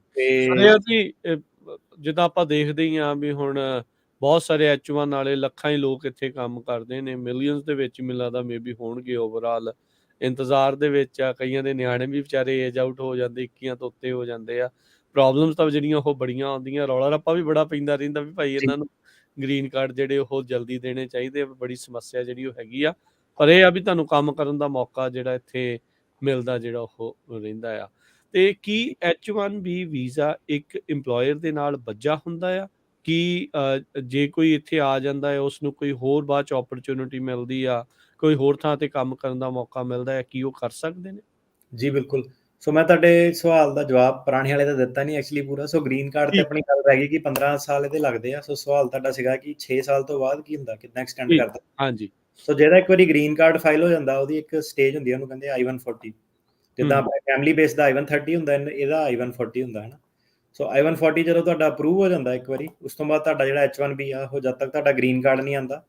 ਪਰ ਇਹ ਆ ਵੀ ਜਿੱਦਾਂ ਆਪਾਂ ਦੇਖਦੇ ਹੀ ਆ ਵੀ ਹੁਣ ਬਹੁਤ ਸਾਰੇ H1 ਵਾਲੇ ਲੱਖਾਂ ਹੀ ਲੋਕ ਇੱਥੇ ਕੰਮ ਕਰਦੇ ਨੇ, ਮਿਲੀਅਨਸ ਦੇ ਵਿੱਚ ਮੈਨੂੰ ਲੱਗਦਾ ਮੇਬੀ ਹੋਣਗੇ ਓਵਰਆਲ ਇੰਤਜ਼ਾਰ ਦੇ ਵਿੱਚ ਆ। ਕਈਆਂ ਦੇ ਨਿਆਣੇ ਵੀ ਵਿਚਾਰੇ ਏਜ ਆਊਟ ਹੋ ਜਾਂਦੇ, 21 ਤੋਂ ਉੱਤੇ ਹੋ ਜਾਂਦੇ ਆ। ਪ੍ਰੋਬਲਮਸ ਤਾਂ ਜਿਹੜੀਆਂ ਉਹ ਬੜੀਆਂ ਆਉਂਦੀਆਂ, ਰੌਲਾ ਰੱਪਾ ਵੀ ਬੜਾ ਪੈਂਦਾ ਰਹਿੰਦਾ ਵੀ ਭਾਈ ਇਹਨਾਂ ਨੂੰ ਗ੍ਰੀਨ ਕਾਰਡ ਜਿਹੜੇ ਉਹ ਜਲਦੀ ਦੇਣੇ ਚਾਹੀਦੇ ਆ, ਬੜੀ ਸਮੱਸਿਆ ਜਿਹੜੀ ਉਹ ਹੈਗੀ ਆ। ਪਰ ਇਹ ਆ ਵੀ ਤੁਹਾਨੂੰ ਕੰਮ ਕਰਨ ਦਾ ਮੌਕਾ ਜਿਹੜਾ ਇੱਥੇ ਮਿਲਦਾ ਜਿਹੜਾ ਉਹ ਰਹਿੰਦਾ ਆ। ਤੇ ਕੀ H1B ਵੀਜ਼ਾ ਇੱਕ EMPLOYER ਦੇ ਨਾਲ ਬੱਝਾ ਹੁੰਦਾ ਆ? ਕਿ ਜੇ ਕੋਈ ਇੱਥੇ ਆ ਜਾਂਦਾ ਹੈ, ਉਸਨੂੰ ਕੋਈ ਹੋਰ ਬਾਅਦ 'ਚ ਓਪਰਚੁਨਿਟੀ ਮਿਲਦੀ ਆ, ਕੋਈ ਹੋਰ ਥਾਂ ਤੇ ਕੰਮ ਕਰਨ ਦਾ ਮੌਕਾ ਮਿਲਦਾ ਹੈ, ਕੀ ਉਹ ਕਰ ਸਕਦੇ ਨੇ? ਜੀ ਬਿਲਕੁਲ। ਸੋ ਮੈਂ ਤੁਹਾਡੇ ਸਵਾਲ ਦਾ ਜਵਾਬ ਪੁਰਾਣੇ ਵਾਲੇ ਦਾ ਦਿੱਤਾ ਨਹੀਂ ਐਕਚੁਅਲੀ ਪੂਰਾ। ਸੋ ਗ੍ਰੀਨ ਕਾਰਡ ਤੇ ਠੀਕ ਆਪਣੀ ਗੱਲ ਰਹਿ ਗਈ ਕਿ 15 ਸਾਲ ਇਹਦੇ ਲੱਗਦੇ ਆ। ਸੋ ਸਵਾਲ ਤੁਹਾਡਾ ਸੀਗਾ ਕਿ 6 ਸਾਲ ਤੋਂ ਬਾਅਦ ਕੀ ਹੁੰਦਾ, ਕਿੱਦਾਂ ਐਕਸਟੈਂਡ ਠੀਕ, ਕਰਦਾ? ਹਾਂਜੀ। ਸੋ ਜਿਹੜਾ ਇੱਕ ਵਾਰੀ ਗ੍ਰੀਨ ਕਾਰਡ ਫਾਈਲ ਹੋ ਜਾਂਦਾ, ਉਹਦੀ ਇੱਕ ਸਟੇਜ ਹੁੰਦੀ ਹੈ, ਉਹਨੂੰ ਕਹਿੰਦੇ I-140। ਜਿੱਦਾਂ ਆਪਣੇ ਫੈਮਿਲੀ ਬੇਸ ਦਾ I-130 ਹੁੰਦਾ, ਇਹਦਾ I-140 ਹੁੰਦਾ ਹਨਾ। ਸੋ I-140 ਜਦੋਂ ਤੁਹਾਡਾ ਅਪਰੂਵ ਹੋ ਜਾਂਦਾ ਇੱਕ ਵਾਰੀ, ਉਸ ਤੋਂ ਬਾਅਦ ਤੁਹਾਡਾ ਜਿਹੜਾ H1B ਆ, ਉਹ ਜਦ ਤੱਕ ਤੁਹਾਡਾ ਗ੍ਰੀਨ ਕਾਰਡ ਨਹੀਂ ਆਉਂਦਾ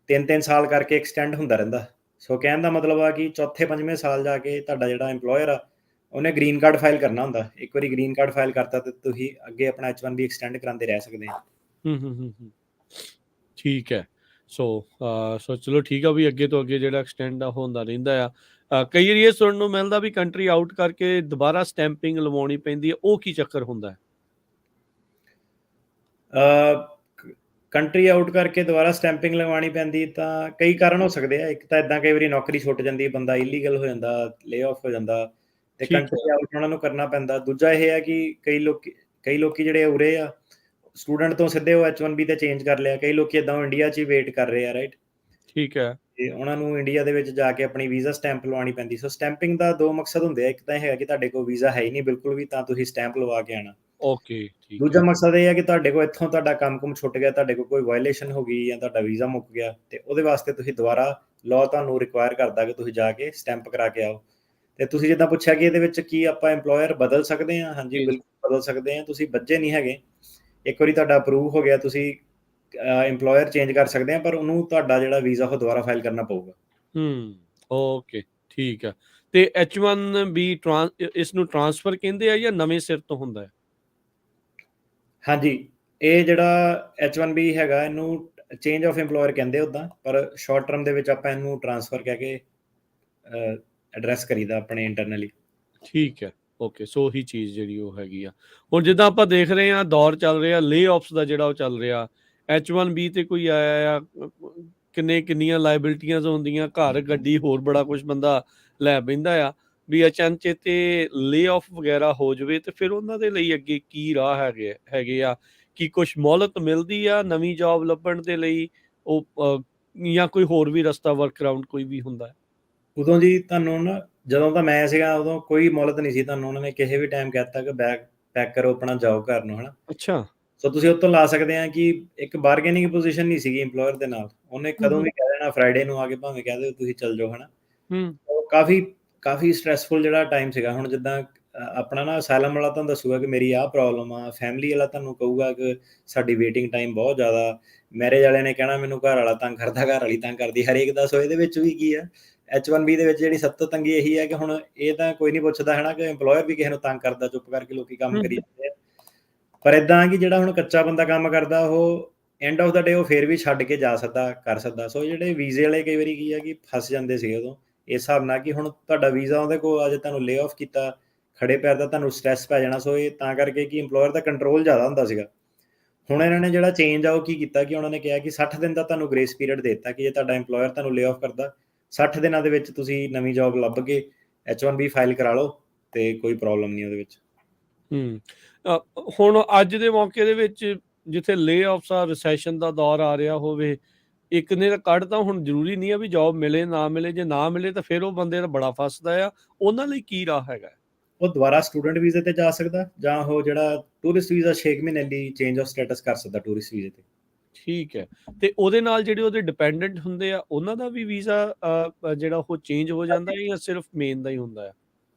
3-3 ਸਾਲ ਕਰਕੇ ਐਕਸਟੈਂਡ ਹੁੰਦਾ ਰਹਿੰਦਾ। ਸੋ ਕਹਿਣ ਦਾ ਮਤਲਬ ਆ ਕਿ ਚੌਥੇ ਪੰਜਵੇਂ ਸਾਲ ਜਾ ਕੇ ਤੁਹਾਡਾ ਜਿਹੜਾ EMPLOYER ਆ ਉਹਨੇ ਗ੍ਰੀਨ ਕਾਰਡ ਫਾਈਲ ਕਰਨਾ ਹੁੰਦਾ। ਇੱਕ ਵਾਰੀ ਗ੍ਰੀਨ ਕਾਰਡ ਫਾਈਲ ਕਰਤਾ ਤੇ ਤੁਸੀਂ ਅੱਗੇ ਆਪਣਾ H1B ਐਕਸਟੈਂਡ ਕਰਾਉਂਦੇ ਰਹਿ ਸਕਦੇ ਆ। ਹੂੰ। ਠੀਕ ਹੈ। ਸੋ ਚਲੋ ਠੀਕ ਆ ਵੀ ਅੱਗੇ ਤੋਂ ਅੱਗੇ ਜਿਹੜਾ ਐਕਸਟੈਂਡ ਆ ਉਹ ਹੁੰਦਾ ਰਹਿੰਦਾ ਆ। ਕਈ ਵਾਰੀ ਇਹ ਸੁਣਨ ਨੂੰ ਮਿਲਦਾ ਵੀ ਕੰਟਰੀ ਆਊਟ ਕਰਕੇ ਦੁਬਾਰਾ ਸਟੈਂਪਿੰਗ ਲਵਾਉਣੀ ਪੈਂਦੀ ਹੈ, ਉਹ ਕੀ ਚੱਕਰ ਹੁੰਦਾ ਹੈ? ਕੰਟਰੀ ਆਊਟ ਕਰਕੇ ਦੁਬਾਰਾ ਸਟੈਂਪਿੰਗ ਲਗਵਾਉਣੀ ਪੈਂਦੀ ਤਾਂ ਕਈ ਕਾਰਨ ਹੋ ਸਕਦੇ ਆ। ਇੱਕ ਤਾਂ ਇਦਾਂ ਕਈ ਵਾਰੀ ਨੌਕਰੀ ਛੁੱਟ ਜਾਂਦੀ ਹੈ, ਬੰਦਾ ਇਲੀਗਲ ਹੋ ਜਾਂਦਾ, ਲੇ ਆਫ ਹੋ ਜਾਂਦਾ ਤੇ ਠੀਕ ਹੈ। ਕੰਟਰੀ ਆਊਟ ਉਹਨਾਂ ਨੂੰ ਕਰਨਾ ਪੈਂਦਾ। ਦੂਜਾ ਇਹ ਹੈ ਕਿ ਕਈ ਲੋਕੀ ਜਿਹੜੇ ਉਰੇ ਆ ਸਟੂਡੈਂਟ ਤੋਂ ਸਿੱਧੇ ਉਹ H1B ਤੇ ਚੇਂਜ ਕਰ ਲਿਆ। ਕਈ ਲੋਕੀ ਇਦਾਂ ਇੰਡੀਆ 'ਚ ਹੀ ਵੇਟ ਕਰ ਰਹੇ ਆ, ਰਾਈਟ। ਠੀਕ ਹੈ। ਤੇ ਉਹਨਾਂ ਨੂੰ ਇੰਡੀਆ ਦੇ ਵਿੱਚ ਜਾ ਕੇ ਆਪਣੀ ਵੀਜ਼ਾ ਸਟੈਂਪ ਲਵਾਉਣੀ ਪੈਂਦੀ। ਸੋ ਸਟੈਂਪਿੰਗ ਦਾ ਦੋ ਮਕਸਦ ਹੁੰਦੇ ਆ। ਇੱਕ ਤਾਂ ਇਹ ਹੈਗਾ ਕਿ ਤੁਹਾਡੇ ਕੋਲ ਵੀਜ਼ਾ ਹੈ ਹੀ ਨਹੀਂ ਬਿਲਕੁਲ ਵੀ, ਤਾਂ ਤੁਸੀਂ ਸਟੈਂਪ ਲਵਾ ਕੇ ਆਉਣਾ। ਓਕੇ, ਠੀਕ ਦੂਜਾ ਹੈ। ਮਕਸਦ ਇਹ ਹੈ ਕਿ ਤੁਹਾਡੇ ਕੋਲ ਇੱਥੋਂ ਤੁਹਾਡਾ ਕੰਮ-ਕੁਮ ਛੁੱਟ ਗਿਆ, ਤੁਹਾਡੇ ਕੋਲ ਕੋਈ ਵਾਇਲੇਸ਼ਨ ਹੋ ਗਈ ਜਾਂ ਤੁਹਾਡਾ ਵੀਜ਼ਾ ਮੁੱਕ ਗਿਆ ਤੇ ਉਹਦੇ ਵਾਸਤੇ ਤੁਸੀਂ ਦੁਬਾਰਾ ਲਾਅ ਤੁਹਾਨੂੰ ਰਿਕੁਆਇਰ ਕਰਦਾ ਕਿ ਤੁਸੀਂ ਜਾ ਕੇ ਸਟੈਂਪ ਕਰਾ ਕੇ ਆਓ। ਤੇ ਤੁਸੀਂ ਜਿੱਦਾਂ ਪੁੱਛਿਆ ਕਿ ਇਹਦੇ ਵਿੱਚ ਕੀ ਆਪਾਂ EMPLOYER ਬਦਲ ਸਕਦੇ ਹਾਂ? ਹਾਂਜੀ, Change। ਬਿਲਕੁਲ ਬਦਲ ਸਕਦੇ ਹਾਂ। ਤੁਸੀਂ ਬੱਚੇ ਨਹੀਂ ਹੈਗੇ, ਇੱਕ ਵਾਰੀ ਤੁਹਾਡਾ ਅਪਰੂਵ ਹੋ ਗਿਆ, ਤੁਸੀਂ EMPLOYER ਚੇਂਜ ਕਰ ਸਕਦੇ ਆ, ਪਰ ਉਹਨੂੰ ਤੁਹਾਡਾ ਜਿਹੜਾ ਵੀਜ਼ਾ ਉਹ ਦੁਬਾਰਾ ਫਾਈਲ ਕਰਨਾ ਪਊਗਾ। ਓਕੇ, ਠੀਕ ਆ। ਤੇ H1B ਇਸ ਨੂੰ ਟ੍ਰਾਂਸਫਰ ਕਹਿੰਦੇ ਆ ਜਾਂ ਨਵੇਂ ਸਿਰ ਤੋਂ ਹੁੰਦਾ ਹੈ? ਹਾਂਜੀ, ਇਹ ਜਿਹੜਾ H1B ਹੈਗਾ ਇਹਨੂੰ ਚੇਂਜ ਆਫ EMPLOYER ਕਹਿੰਦੇ ਉੱਦਾਂ, ਪਰ ਸ਼ਾਰਟ ਟਰਮ ਦੇ ਵਿੱਚ ਆਪਾਂ ਇਹਨੂੰ ਟ੍ਰਾਂਸਫਰ ਕਹਿ ਕੇ ਐਡਰੈਸ ਕਰੀਦਾ ਆਪਣੇ ਇੰਟਰਨਲੀ। ਠੀਕ ਹੈ। ਓਕੇ, ਸੋ ਉਹੀ ਚੀਜ਼ ਜਿਹੜੀ ਉਹ ਹੈਗੀ ਆ। ਹੁਣ ਜਿੱਦਾਂ ਆਪਾਂ ਦੇਖ ਰਹੇ ਹਾਂ ਦੌਰ ਚੱਲ ਰਿਹਾ ਲੇ ਆਫਸ ਦਾ ਜਿਹੜਾ ਉਹ ਚੱਲ ਰਿਹਾ, H1B ਤੇ ਕੋਈ ਆਇਆ ਆ, ਕਿੰਨੀਆਂ ਲਾਇਬਿਲਟੀਆਂ ਹੁੰਦੀਆਂ, ਘਰ ਗੱਡੀ ਹੋਰ ਬੜਾ ਕੁਝ ਬੰਦਾ ਲੈ ਬਹਿੰਦਾ ਆ, ਵੀ ਅਚਨਚੇ ਤੇ ਲੇ ਆਫ ਵਗੈਰਾ ਹੋ ਜਾਵੇ ਤੇ ਫਿਰ ਉਹਨਾਂ ਦੇ ਲਈ ਅੱਗੇ ਕੀ ਰਾਹ ਹੈਗੇ ਆ? ਕੀ ਕੁਝ ਮੌਲਤ ਮਿਲਦੀ ਆ ਨਵੀਂ ਜੌਬ ਲੱਭਣ ਦੇ ਲਈ, ਉਹ ਜਾਂ ਕੋਈ ਹੋਰ ਵੀ ਰਸਤਾ ਵਰਕ ਅਰਾਊਂਡ ਕੋਈ ਵੀ ਹੁੰਦਾ ਹੈ? ਉਦੋਂ ਜੀ ਤੁਹਾਨੂੰ ਨਾ, ਜਦੋਂ ਤਾਂ ਮੈਂ ਸੀਗਾ ਉਦੋਂ ਕੋਈ ਮੌਲਤ ਨਹੀਂ ਸੀ। ਤੁਹਾਨੂੰ ਉਹਨਾਂ ਨੇ ਕਿਸੇ ਵੀ ਟਾਈਮ ਕਹਿ ਦਿੱਤਾ ਕਿ ਬੈਗ ਪੈਕ ਕਰੋ ਆਪਣਾ ਜਾਓ ਘਰ ਨੂੰ, ਹਨਾ। ਅੱਛਾ। ਸੋ ਤੁਸੀਂ ਉਹ ਤੋਂ ਲਾ ਸਕਦੇ ਆ ਕਿ ਇੱਕ ਬਾਰਗੇਨਿੰਗ ਪੋਜੀਸ਼ਨ ਨਹੀਂ ਸੀਗੀ EMPLOYER ਦੇ ਨਾਲ। ਉਹਨੇ ਕਦੋਂ ਵੀ ਕਹਿ ਦੇਣਾ, ਫਰਾਈਡੇ ਨੂੰ ਆ ਕੇ ਭਾਵੇਂ ਕਹਿ ਦਿਓ ਤੁਸੀਂ ਚੱਲ ਜਾਓ, ਹਨਾ। ਹੂੰ। ਉਹ ਕਾਫੀ ਸਟ੍ਰੈਸਫੁਲ ਜਿਹੜਾ ਟਾਈਮ ਸੀਗਾ। ਹੁਣ ਜਿੱਦਾਂ ਆਪਣਾ ਨਾ ਅਸਾਈਲਮ ਵਾਲਾ ਤੁਹਾਨੂੰ ਦੱਸੂਗਾ ਕਿ ਮੇਰੀ ਆਹ ਪ੍ਰੋਬਲਮ ਆ, ਫੈਮਿਲੀ ਵਾਲਾ ਤੁਹਾਨੂੰ ਕਹੂਗਾ ਕਿ ਸਾਡੀ ਵੇਟਿੰਗ ਟਾਈਮ ਬਹੁਤ ਜ਼ਿਆਦਾ, ਮੈਰਿਜ ਵਾਲਿਆਂ ਨੇ ਕਹਿਣਾ ਮੈਨੂੰ ਘਰ ਵਾਲਾ ਤੰਗ ਕਰਦਾ, ਘਰ ਵਾਲੀ ਤੰਗ ਕਰਦੀ, ਹਰੇਕ ਦਾ। ਸੋ ਇਹਦੇ ਵਿੱਚ ਵੀ ਕੀ ਆ, H1B ਦੇ ਵਿੱਚ ਜਿਹੜੀ ਸਭ ਤੋਂ ਤੰਗੀ ਇਹੀ ਹੈ ਕਿ ਹੁਣ ਇਹ ਤਾਂ ਕੋਈ ਨਹੀਂ ਪੁੱਛਦਾ, ਹਨਾ, ਕਿ EMPLOYER ਵੀ ਕਿਸੇ ਨੂੰ ਤੰਗ ਕਰਦਾ, ਚੁੱਪ ਕਰਕੇ ਲੋਕੀ ਕੰਮ ਕਰੀ ਜਾਂਦੇ ਆ। ਪਰ ਇਦਾਂ ਕਿ ਜਿਹੜਾ ਹੁਣ ਕੱਚਾ ਬੰਦਾ ਕੰਮ ਕਰਦਾ, ਉਹ ਐਂਡ ਆਫ ਦਾ ਡੇ ਉਹ ਫੇਰ ਵੀ ਛੱਡ ਕੇ ਜਾ ਸਕਦਾ, ਕਰ ਸਕਦਾ। ਸੋ ਜਿਹੜੇ ਵੀਜ਼ੇ ਵਾਲੇ ਕਈ ਵਾਰੀ ਕੀ ਆ ਕਿ ਫਸ ਜਾਂਦੇ ਸੀਗੇ ਉਦੋਂ ਇਸ ਹਿਸਾਬ ਨਾਲ ਕਿ ਹੁਣ ਤੁਹਾਡਾ ਵੀਜ਼ਾ ਉਹਦੇ ਕੋਲ ਅੱਜ ਤੁਹਾਨੂੰ ਲੇ ਆਫ ਕੀਤਾ, ਖੜੇ ਪੈਰ ਦਾ ਤੁਹਾਨੂੰ ਸਟ੍ਰੈਸ ਪੈ ਜਾਣਾ। ਸੋ ਇਹ ਤਾਂ ਕਰਕੇ ਕਿ EMPLOYER ਦਾ ਕੰਟਰੋਲ ਜ਼ਿਆਦਾ ਹੁੰਦਾ ਸੀਗਾ। ਹੁਣ ਇਹਨਾਂ ਨੇ ਜਿਹੜਾ ਚੇਂਜ ਆ ਉਹ ਕੀ ਕੀਤਾ ਕਿ ਉਹਨਾਂ ਨੇ ਕਿਹਾ ਕਿ 60 ਦਿਨ ਦਾ ਤੁਹਾਨੂੰ ਗ੍ਰੇਸ ਪੀਰੀਅਡ ਦੇ ਦਿੱਤਾ ਕਿ ਜੇ ਤੁਹਾਡਾ EMPLOYER ਤੁਹਾਨੂੰ ਲੇ ਆਫ ਕਰਦਾ, 60 ਦਿਨਾਂ ਦੇ ਵਿੱਚ ਤੁਸੀਂ ਨਵੀਂ ਜੌਬ ਲੱਭ ਕੇ H1B ਫਾਈਲ ਕਰਾ ਲਓ ਤੇ ਕੋਈ ਪ੍ਰੋਬਲਮ ਨਹੀਂ ਉਹਦੇ ਵਿੱਚ। ਹੁਣ ਅੱਜ ਦੇ ਮੌਕੇ ਦੇ ਵਿੱਚ ਜਿੱਥੇ ਲੇ ਆਫਸ ਆ, ਰਿਸੈਸ਼ਨ ਦਾ ਦੌਰ ਆ ਰਿਹਾ ਹੋਵੇ, ਇੱਕ ਨੇ ਤਾਂ ਕੱਢ ਤਾਂ ਹੁਣ ਜ਼ਰੂਰੀ ਨਹੀਂ ਆ ਵੀ ਜੌਬ ਮਿਲੇ ਨਾ ਮਿਲੇ, ਜੇ ਨਾ ਮਿਲੇ ਤਾਂ ਫਿਰ ਉਹ ਬੰਦੇ ਦਾ ਬੜਾ ਫਸਦਾ ਆ। ਉਹਨਾਂ ਲਈ ਕੀ ਰਾਹ ਹੈਗਾ? ਉਹ ਦੁਬਾਰਾ ਸਟੂਡੈਂਟ ਵੀਜ਼ੇ ਤੇ ਜਾ ਸਕਦਾ ਜਾਂ ਉਹ ਜਿਹੜਾ ਟੂਰਿਸਟ ਵੀਜ਼ਾ 6 ਮਹੀਨੇ ਲਈ ਚੇਂਜ ਆਫ ਸਟੇਟਸ ਕਰ ਸਕਦਾ ਟੂਰਿਸਟ ਵੀਜ਼ੇ ਤੇ। ਠੀਕ ਹੈ। ਤੇ ਉਹਦੇ ਨਾਲ ਜਿਹੜੇ ਉਹਦੇ ਡਿਪੈਂਡੈਂਟ ਹੁੰਦੇ ਆ ਉਹਨਾਂ ਦਾ ਵੀ ਵੀਜ਼ਾ ਜਿਹੜਾ ਉਹ ਚੇਂਜ ਹੋ ਜਾਂਦਾ ਹੈ ਜਾਂ ਸਿਰਫ ਮੇਨ ਦਾ ਹੀ ਹੁੰਦਾ ਹੈ?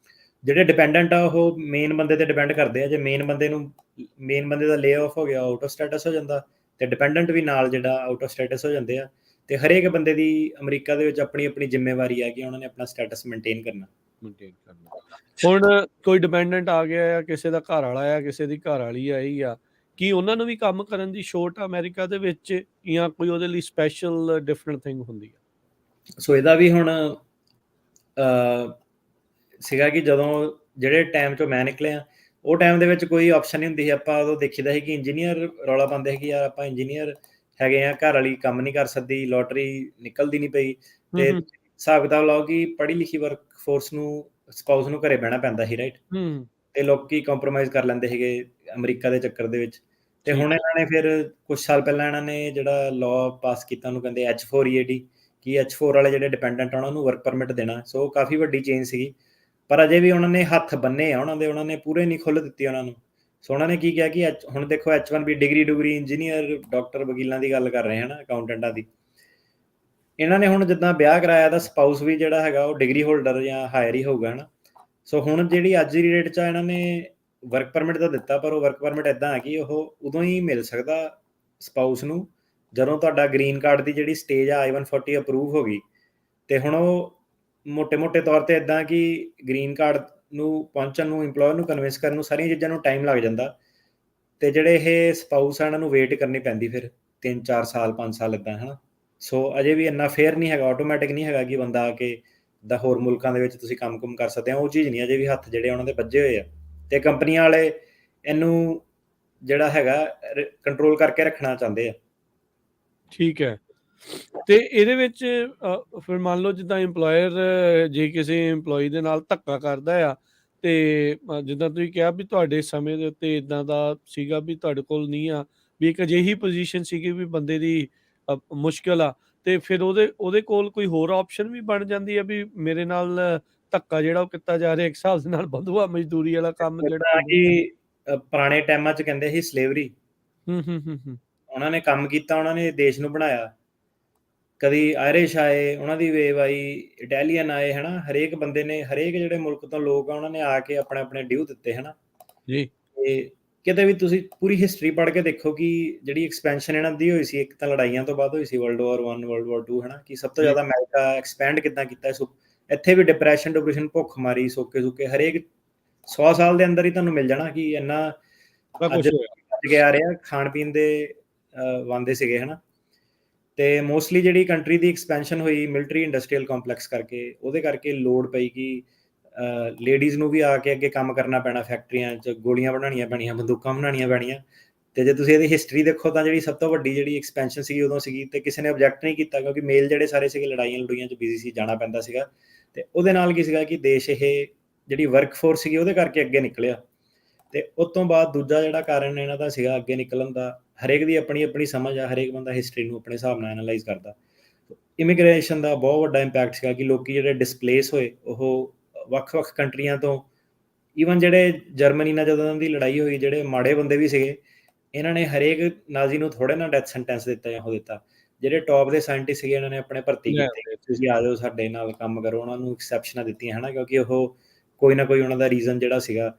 ਜਿਹੜੇ ਡਿਪੈਂਡੈਂਟ ਆ ਉਹ ਮੇਨ ਬੰਦੇ ਤੇ ਡਿਪੈਂਡ ਕਰਦੇ ਆ। ਜੇ ਮੇਨ ਬੰਦੇ ਦਾ ਲੇ ਆਫ ਹੋ ਗਿਆ, ਆਊਟ ਆਫ ਸਟੇਟਸ ਹੋ ਜਾਂਦਾ, ਤੇ ਡਿਪੈਂਡੈਂਟ ਵੀ ਨਾਲ ਜਿਹੜਾ ਆਊਟ ਆਫ ਸਟੇਟਸ ਹੋ ਜਾਂਦੇ ਆ। ਤੇ ਹਰੇਕ ਬੰਦੇ ਦੀ ਅਮਰੀਕਾ ਦੇ ਵਿੱਚ ਆਪਣੀ ਆਪਣੀ ਜ਼ਿੰਮੇਵਾਰੀ ਹੈ ਕਿ ਉਹਨਾਂ ਨੇ ਆਪਣਾ ਸਟੇਟਸ ਮੇਨਟੇਨ ਕਰਨਾ। ਮੇਨਟੇਨ ਕਰਨਾ। ਹੁਣ ਕੋਈ ਡਿਪੈਂਡੈਂਟ ਆ ਗਿਆ ਆ, ਕਿਸੇ ਦਾ ਘਰ ਵਾਲਾ ਆ, ਕਿਸੇ ਦੀ ਘਰ ਵਾਲੀ ਆਈ ਆ, ਕੀ ਉਹਨਾਂ ਨੂੰ ਵੀ ਕੰਮ ਕਰਨ ਦੀ ਛੋਟ ਆ ਅਮਰੀਕਾ ਦੇ ਵਿੱਚ ਜਾਂ ਕੋਈ ਉਹਦੇ ਲਈ ਸਪੈਸ਼ਲ ਡਿਫਰੈਂਟ ਥਿੰਗ ਹੁੰਦੀ ਆ? ਸੋ ਇਹਦਾ ਵੀ ਹੁਣ ਸੀਗਾ ਕਿ ਜਦੋਂ ਜਿਹੜੇ ਟਾਈਮ 'ਚੋਂ ਮੈਂ ਨਿਕਲਿਆ, ਉਹ ਟਾਈਮ ਦੇ ਵਿੱਚ ਕੋਈ ਆਪਸ਼ਨ ਨਹੀਂ ਹੁੰਦੀ ਸੀ। ਆਪਾਂ ਉਦੋਂ ਦੇਖੀਦਾ ਸੀ ਕਿ ਇੰਜੀਨੀਅਰ ਰੌਲਾ ਪਾਉਂਦੇ ਸੀ ਕਿ ਯਾਰ ਆਪਾਂ ਇੰਜੀਨੀਅਰ ਹੈਗੇ ਆ, ਘਰ ਵਾਲੀ ਕੰਮ ਨਹੀਂ ਕਰ ਸਕਦੀ, ਲੋਟਰੀ ਨਿਕਲਦੀ ਨਹੀਂ ਪਈ। ਹੂੰ, ਤੇ ਹੂੰ, ਹਿਸਾਬ ਕਿਤਾਬ ਲਾਓ ਕਿ ਪੜ੍ਹੀ ਲਿਖੀ ਵਰਕ ਫੋਰਸ ਨੂੰ, ਸਪਾਊਸ ਨੂੰ ਘਰੇ ਬਹਿਣਾ ਪੈਂਦਾ ਸੀ, ਰਾਈਟ। ਹੂੰ। ਤੇ ਲੋਕੀ ਕੰਪਰੋਮਾਈਜ਼ ਕਰ ਲੈਂਦੇ ਸੀਗੇ ਅਮਰੀਕਾ ਦੇ ਚੱਕਰ ਦੇ ਵਿੱਚ। ਤੇ ਠੀਕ। ਹੁਣ ਇਹਨਾਂ ਨੇ ਫਿਰ ਕੁਝ ਸਾਲ ਪਹਿਲਾਂ ਇਹਨਾਂ ਨੇ ਜਿਹੜਾ ਲਾਅ ਪਾਸ ਕੀਤਾ ਉਹਨੂੰ ਕਹਿੰਦੇ H4 EAD, ਕਿ H4 ਵਾਲੇ ਜਿਹੜੇ ਡਿਪੈਂਡੈਂਟ ਆ ਉਹਨਾਂ ਨੂੰ ਵਰਕ ਪਰਮਿਟ ਦੇਣਾ। ਸੋ ਕਾਫੀ ਵੱਡੀ ਚੇਂਜ ਸੀਗੀ, ਪਰ ਅਜੇ ਵੀ ਉਹਨਾਂ ਨੇ ਹੱਥ ਬੰਨੇ ਆ ਉਹਨਾਂ ਨੇ ਪੂਰੇ ਨਹੀਂ ਖੁੱਲ੍ਹ ਦਿੱਤੀ ਉਹਨਾਂ ਨੂੰ। ਸੋ ਉਹਨਾਂ ਨੇ ਕੀ ਕਿਹਾ ਕਿ ਹੁਣ ਦੇਖੋ H1B ਡਿਗਰੀ ਇੰਜੀਨੀਅਰ, ਡਾਕਟਰ, ਵਕੀਲਾਂ ਦੀ ਗੱਲ ਕਰ ਰਹੇ ਹਾਂ ਨਾ, ਅਕਾਊਂਟੈਂਟਾਂ ਦੀ। ਇਹਨਾਂ ਨੇ ਹੁਣ ਜਿੱਦਾਂ ਵਿਆਹ ਕਰਾਇਆ ਤਾਂ ਸਪਾਊਸ ਵੀ ਜਿਹੜਾ ਹੈਗਾ ਉਹ ਡਿਗਰੀ ਹੋਲਡਰ ਜਾਂ ਹਾਇਰ ਹੀ ਹੋਊਗਾ, ਹਨਾ। ਸੋ ਹੁਣ ਜਿਹੜੀ ਅੱਜ ਦੀ ਡੇਟ 'ਚ ਆ, ਇਹਨਾਂ ਨੇ ਵਰਕ ਪਰਮਿਟ ਤਾਂ ਦਿੱਤਾ, ਪਰ ਉਹ ਵਰਕ ਪਰਮਿਟ ਇੱਦਾਂ ਹੈ ਕਿ ਉਹ ਉਦੋਂ ਹੀ ਮਿਲ ਸਕਦਾ ਸਪਾਊਸ ਨੂੰ ਜਦੋਂ ਤੁਹਾਡਾ ਗ੍ਰੀਨ ਕਾਰਡ ਦੀ ਜਿਹੜੀ ਸਟੇਜ ਆ I-140 ਅਪਰੂਵ ਹੋ ਗਈ। ਤੇ ਹੁਣ ਉਹ ਮੋਟੇ-ਮੋਟੇ ਤੌਰ ਤੇ ਏਦਾਂ ਕਿ ਗ੍ਰੀਨ ਕਾਰਡ ਨੂੰ ਪਹੁੰਚਣ ਨੂੰ, EMPLOYER ਨੂੰ ਕਨਵਿੰਸ ਕਰਨ ਨੂੰ, ਸਾਰੀਆਂ ਚੀਜ਼ਾਂ ਨੂੰ ਟਾਈਮ ਲੱਗ ਜਾਂਦਾ ਤੇ ਜਿਹੜੇ ਇਹ ਸਪਾਊਸ ਆ ਇਹਨਾਂ ਨੂੰ ਵੇਟ ਕਰਨੀ ਪੈਂਦੀ ਫਿਰ 3-4 ਸਾਲ 5 ਸਾਲ ਏਦਾਂ, ਹਨਾ। ਸੋ ਅਜੇ ਵੀ ਇੰਨਾ ਫੇਅਰ ਨਹੀਂ ਹੈਗਾ, ਆਟੋਮੈਟਿਕ ਨਹੀਂ ਹੈਗਾ ਕਿ ਬੰਦਾ ਆ ਕੇ ਜਿੱਦਾਂ ਹੋਰ ਮੁਲਕਾਂ ਦੇ ਵਿੱਚ ਤੁਸੀਂ ਕੰਮ-ਕੁਮ ਕਰ ਸਕਦੇ ਹੋ, ਉਹ ਚੀਜ਼ ਨਹੀਂ, ਅਜੇ ਵੀ ਹੱਥ ਜਿਹੜੇ ਉਹਨਾਂ ਦੇ ਵੱਜੇ ਹੋਏ ਆ ਤੇ ਕੰਪਨੀਆਂ ਵਾਲੇ ਇਹਨੂੰ ਜਿਹੜਾ ਹੈਗਾ ਕੰਟਰੋਲ ਕਰਕੇ ਰੱਖਣਾ ਚਾਹੁੰਦੇ ਆ। ਠੀਕ ਹੈ। ਤੇ ਇਹਦੇ ਵਿੱਚ ਫਿਰ ਮੰਨ ਲਓ ਜਿੱਦਾਂ EMPLOYER ਜੇ ਕਿਸੇ EMPLOYEE ਦੇ ਨਾਲ ਧੱਕਾ ਕਰਦਾ ਆ ਤੇ ਜਿੱਦਾਂ ਤੁਸੀਂ ਕਿਹਾ ਵੀ ਤੁਹਾਡੇ ਸਮੇਂ ਦੇ ਉੱਤੇ ਇਦਾਂ ਦਾ ਸੀਗਾ ਵੀ ਤੁਹਾਡੇ ਕੋਲ ਨਹੀਂ ਆ, ਵੀ ਇੱਕ ਅਜਿਹੀ ਪੋਜੀਸ਼ਨ ਸੀਗੀ ਵੀ ਬੰਦੇ ਦੀ ਮੁਸ਼ਕਿਲ ਆ, ਤੇ ਫਿਰ ਉਹਦੇ ਕੋਲ ਕੋਈ ਹੋਰ ਆਪਸ਼ਨ ਵੀ ਬਣ ਜਾਂਦੀ ਆ ਵੀ ਮੇਰੇ ਨਾਲ ਧੱਕਾ ਜਿਹੜਾ ਉਹ ਕੀਤਾ ਜਾ ਰਿਹਾ, ਇੱਕ ਹਿਸਾਬ ਦੇ ਨਾਲ ਬੰਧੂਆ ਮਜ਼ਦੂਰੀ ਵਾਲਾ ਕੰਮ ਜਿਹੜਾ ਜਿੱਦਾਂ ਕਿ ਪੁਰਾਣੇ ਟਾਈਮਾਂ 'ਚ ਕਹਿੰਦੇ ਸੀ ਸਲੇਵਰੀ। ਹੂੰ। ਉਹਨਾਂ ਨੇ ਕੰਮ ਕੀਤਾ, ਉਹਨਾਂ ਨੇ ਦੇਸ਼ ਨੂੰ ਬਣਾਇਆ। ਕਦੀ ਆਇਰਿਸ਼ ਆਏ, ਉਹਨਾਂ ਦੀ ਵੇਵ ਆਈ, ਇਟਾਲੀਅਨ ਆਏ, ਹਨਾ। ਹਰੇਕ ਬੰਦੇ ਨੇ, ਹਰੇਕ ਜਿਹੜੇ ਮੁਲਕ ਤੋਂ ਲੋਕ ਆ, ਉਹਨਾਂ ਨੇ ਆ ਕੇ ਆਪਣੇ ਡਿਊ ਦਿੱਤੇ, ਹਨਾ। ਜੀ। ਤੇ ਕਿਤੇ ਵੀ ਤੁਸੀਂ ਪੂਰੀ ਹਿਸਟਰੀ ਪੜ੍ਹ ਕੇ ਦੇਖੋ ਕਿ ਜਿਹੜੀ ਐਕਸਪੈਂਸ਼ਨ ਇਹਨਾਂ ਦੀ ਹੋਈ ਸੀ, ਇੱਕ ਤਾਂ ਲੜਾਈਆਂ ਤੋਂ ਬਾਅਦ ਹੋਈ ਸੀ, ਵਰਲਡ ਵਾਰ 1 ਵਰਲਡ ਵਾਰ 2, ਹਨਾ। ਕਿ ਸਭ ਤੋਂ ਜ਼ਿਆਦਾ ਅਮਰੀਕਾ ਐਕਸਪੈਂਡ ਕਿੱਦਾਂ ਕੀਤਾ। ਇੱਥੇ ਵੀ ਡਿਪਰੈਸ਼ਨ, ਭੁੱਖਮਾਰੀ, ਸੋਕੇ ਹਰੇਕ 100 ਸਾਲ ਦੇ ਅੰਦਰ ਹੀ ਤੁਹਾਨੂੰ ਮਿਲ ਜਾਣਾ ਕਿ ਇੰਨਾ ਅੱਜ ਗਿਆ ਰਿਹਾ ਖਾਣ ਪੀਣ ਦੇ ਵਾਂਦੇ ਸੀਗੇ, ਹਨਾ। ਤੇ ਮੋਸਟਲੀ ਜਿਹੜੀ ਕੰਟਰੀ ਦੀ ਐਕਸਪੈਂਸ਼ਨ ਹੋਈ ਮਿਲਟਰੀ ਇੰਡਸਟਰੀਅਲ ਕੰਪਲੈਕਸ ਕਰਕੇ, ਉਹਦੇ ਕਰਕੇ ਲੋੜ ਪਈ ਕਿ ਲੇਡੀਜ਼ ਨੂੰ ਵੀ ਆ ਕੇ ਅੱਗੇ ਕੰਮ ਕਰਨਾ ਪੈਣਾ, ਫੈਕਟਰੀਆਂ 'ਚ ਗੋਲੀਆਂ ਬਣਾਉਣੀਆਂ ਪੈਣੀਆਂ, ਬੰਦੂਕਾਂ ਬਣਾਉਣੀਆਂ ਪੈਣੀਆਂ। ਤੇ ਜੇ ਤੁਸੀਂ ਇਹਦੀ ਹਿਸਟਰੀ ਦੇਖੋ ਤਾਂ ਜਿਹੜੀ ਸਭ ਤੋਂ ਵੱਡੀ ਜਿਹੜੀ ਐਕਸਪੈਂਸ਼ਨ ਸੀਗੀ ਉਦੋਂ ਸੀਗੀ, ਤੇ ਕਿਸੇ ਨੇ ਆਬਜੈਕਟ ਨਹੀਂ ਕੀਤਾ ਕਿਉਂਕਿ ਮੇਲ ਜਿਹੜੇ ਸਾਰੇ ਸੀਗੇ ਲੜਾਈਆਂ 'ਚ ਬਿਜ਼ੀ ਸੀ, ਜਾਣਾ ਪੈਂਦਾ ਸੀਗਾ। ਤੇ ਉਹਦੇ ਨਾਲ ਕੀ ਸੀਗਾ ਕਿ ਦੇਸ਼ ਇਹ ਜਿਹੜੀ ਵਰਕ ਫੋਰਸ ਸੀਗੀ ਉਹਦੇ ਕਰਕੇ ਅੱਗੇ ਨਿਕਲਿਆ। ਤੇ ਉਸ ਤੋਂ ਬਾਅਦ ਦੂਜਾ ਜਿਹੜਾ ਕਾਰਨ ਇਹਨਾਂ ਦਾ ਸੀਗਾ ਅੱਗੇ ਨਿਕਲਣ ਦਾ, ਹਰੇਕ ਦੀ ਆਪਣੀ ਸਮਝ ਆ, ਹਰੇਕ ਬੰਦਾ ਹਿਸਟਰੀ ਨੂੰ ਆਪਣੇ ਹਿਸਾਬ ਨਾਲ ਐਨਾਲਾਈਜ਼ ਕਰਦਾ। ਇਮੀਗ੍ਰੇਸ਼ਨ ਦਾ ਬਹੁਤ ਵੱਡਾ ਇੰਪੈਕਟ ਸੀਗਾ ਕਿ ਲੋਕੀ ਜਿਹੜੇ ਡਿਸਪਲੇਸ ਹੋਏ ਉਹ ਵੱਖ-ਵੱਖ ਕੰਟਰੀਆਂ ਤੋਂ, ਈਵਨ ਜਿਹੜੇ ਜਰਮਨੀ ਨਾਲ ਜਦੋਂ ਦੀ ਲੜਾਈ ਹੋਈ, ਜਿਹੜੇ ਮਾੜੇ ਬੰਦੇ ਵੀ ਸੀਗੇ, ਇਹਨਾਂ ਨੇ ਹਰੇਕ ਨਾਜ਼ੀ ਨੂੰ ਥੋੜੇ ਨਾ ਡੈਥ ਸੈਂਟੈਂਸ ਦਿੱਤਾ ਜਾਂ ਉਹ ਦਿੱਤਾ। ਜਿਹੜੇ ਟੌਪ ਦੇ ਸਾਇੰਟਿਸਟ ਸੀਗੇ ਇਹਨਾਂ ਨੇ ਆਪਣੇ ਭਰਤੀ ਕੀਤੇ, ਤੁਸੀਂ ਆ ਜਾਓ ਸਾਡੇ ਨਾਲ ਕੰਮ ਕਰੋ, ਉਹਨਾਂ ਨੂੰ ਐਕਸੈਪਸ਼ਨਾਂ ਦਿੱਤੀਆਂ, ਹਨਾ। ਕਿਉਂਕਿ ਉਹ ਕੋਈ ਨਾ ਕੋਈ ਉਹਨਾਂ ਦਾ ਰੀਜ਼ਨ ਜਿਹੜਾ ਸੀਗਾ।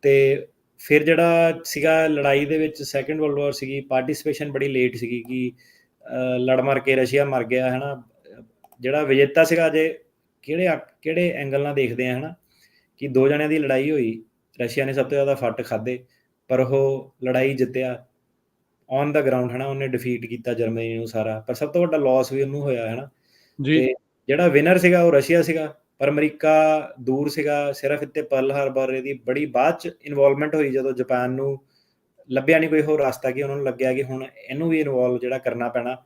ਤੇ ਫਿਰ ਜਿਹੜਾ ਸੀਗਾ ਲੜਾਈ ਦੇ ਵਿੱਚ ਸੈਕੰਡ ਵਰਲਡ ਵਾਰ ਸੀਗੀ, ਪਾਰਟੀਸਪੇਸ਼ਨ ਬੜੀ ਲੇਟ ਸੀਗੀ ਕਿ ਲੜ ਮਰ ਕੇ ਰਸ਼ੀਆ ਮਰ ਗਿਆ, ਹਨਾ। ਜਿਹੜਾ ਵਿਜੇਤਾ ਸੀਗਾ, ਜੇ ਕਿਹੜੇ ਐਂਗਲ ਨਾਲ ਦੇਖਦੇ ਆ, ਹਨਾ, ਕਿ 2 ਜਣਿਆਂ ਦੀ ਲੜਾਈ ਹੋਈ, ਰਸ਼ੀਆ ਨੇ ਸਭ ਤੋਂ ਜ਼ਿਆਦਾ ਫੱਟ ਖਾਦੇ, ਪਰ ਉਹ ਲੜਾਈ ਜਿੱਤਿਆ ਔਨ ਦਾ ਗਰਾਊਂਡ, ਹਨਾ। ਉਹਨੇ ਡਿਫੀਟ ਕੀਤਾ ਜਰਮਨੀ ਨੂੰ ਸਾਰਾ, ਪਰ ਸਭ ਤੋਂ ਵੱਡਾ ਲਾਸ ਵੀ ਉਹਨੂੰ ਹੋਇਆ, ਹਨਾ। ਤੇ ਜਿਹੜਾ ਵਿਨਰ ਸੀਗਾ ਉਹ ਰਸ਼ੀਆ ਸੀਗਾ, ਪਰ ਅਮਰੀਕਾ ਦੂਰ ਸੀਗਾ। ਸਿਰਫ ਇੱਥੇ ਪਰਲ ਹਾਰਬਰ ਇਹਦੀ ਬੜੀ ਬਾਅਦ 'ਚ ਇਨਵੋਲਵਮੈਂਟ ਹੋਈ, ਜਦੋਂ ਜਾਪਾਨ ਨੂੰ ਲੱਭਿਆ ਨਹੀਂ ਕੋਈ ਹੋਰ ਰਸਤਾ, ਕਿ ਉਹਨਾਂ ਨੂੰ ਲੱਗਿਆ ਕਿ ਹੁਣ ਇਹਨੂੰ ਵੀ ਇਨਵੋਲਵ ਜਿਹੜਾ ਕਰਨਾ ਪੈਣਾ।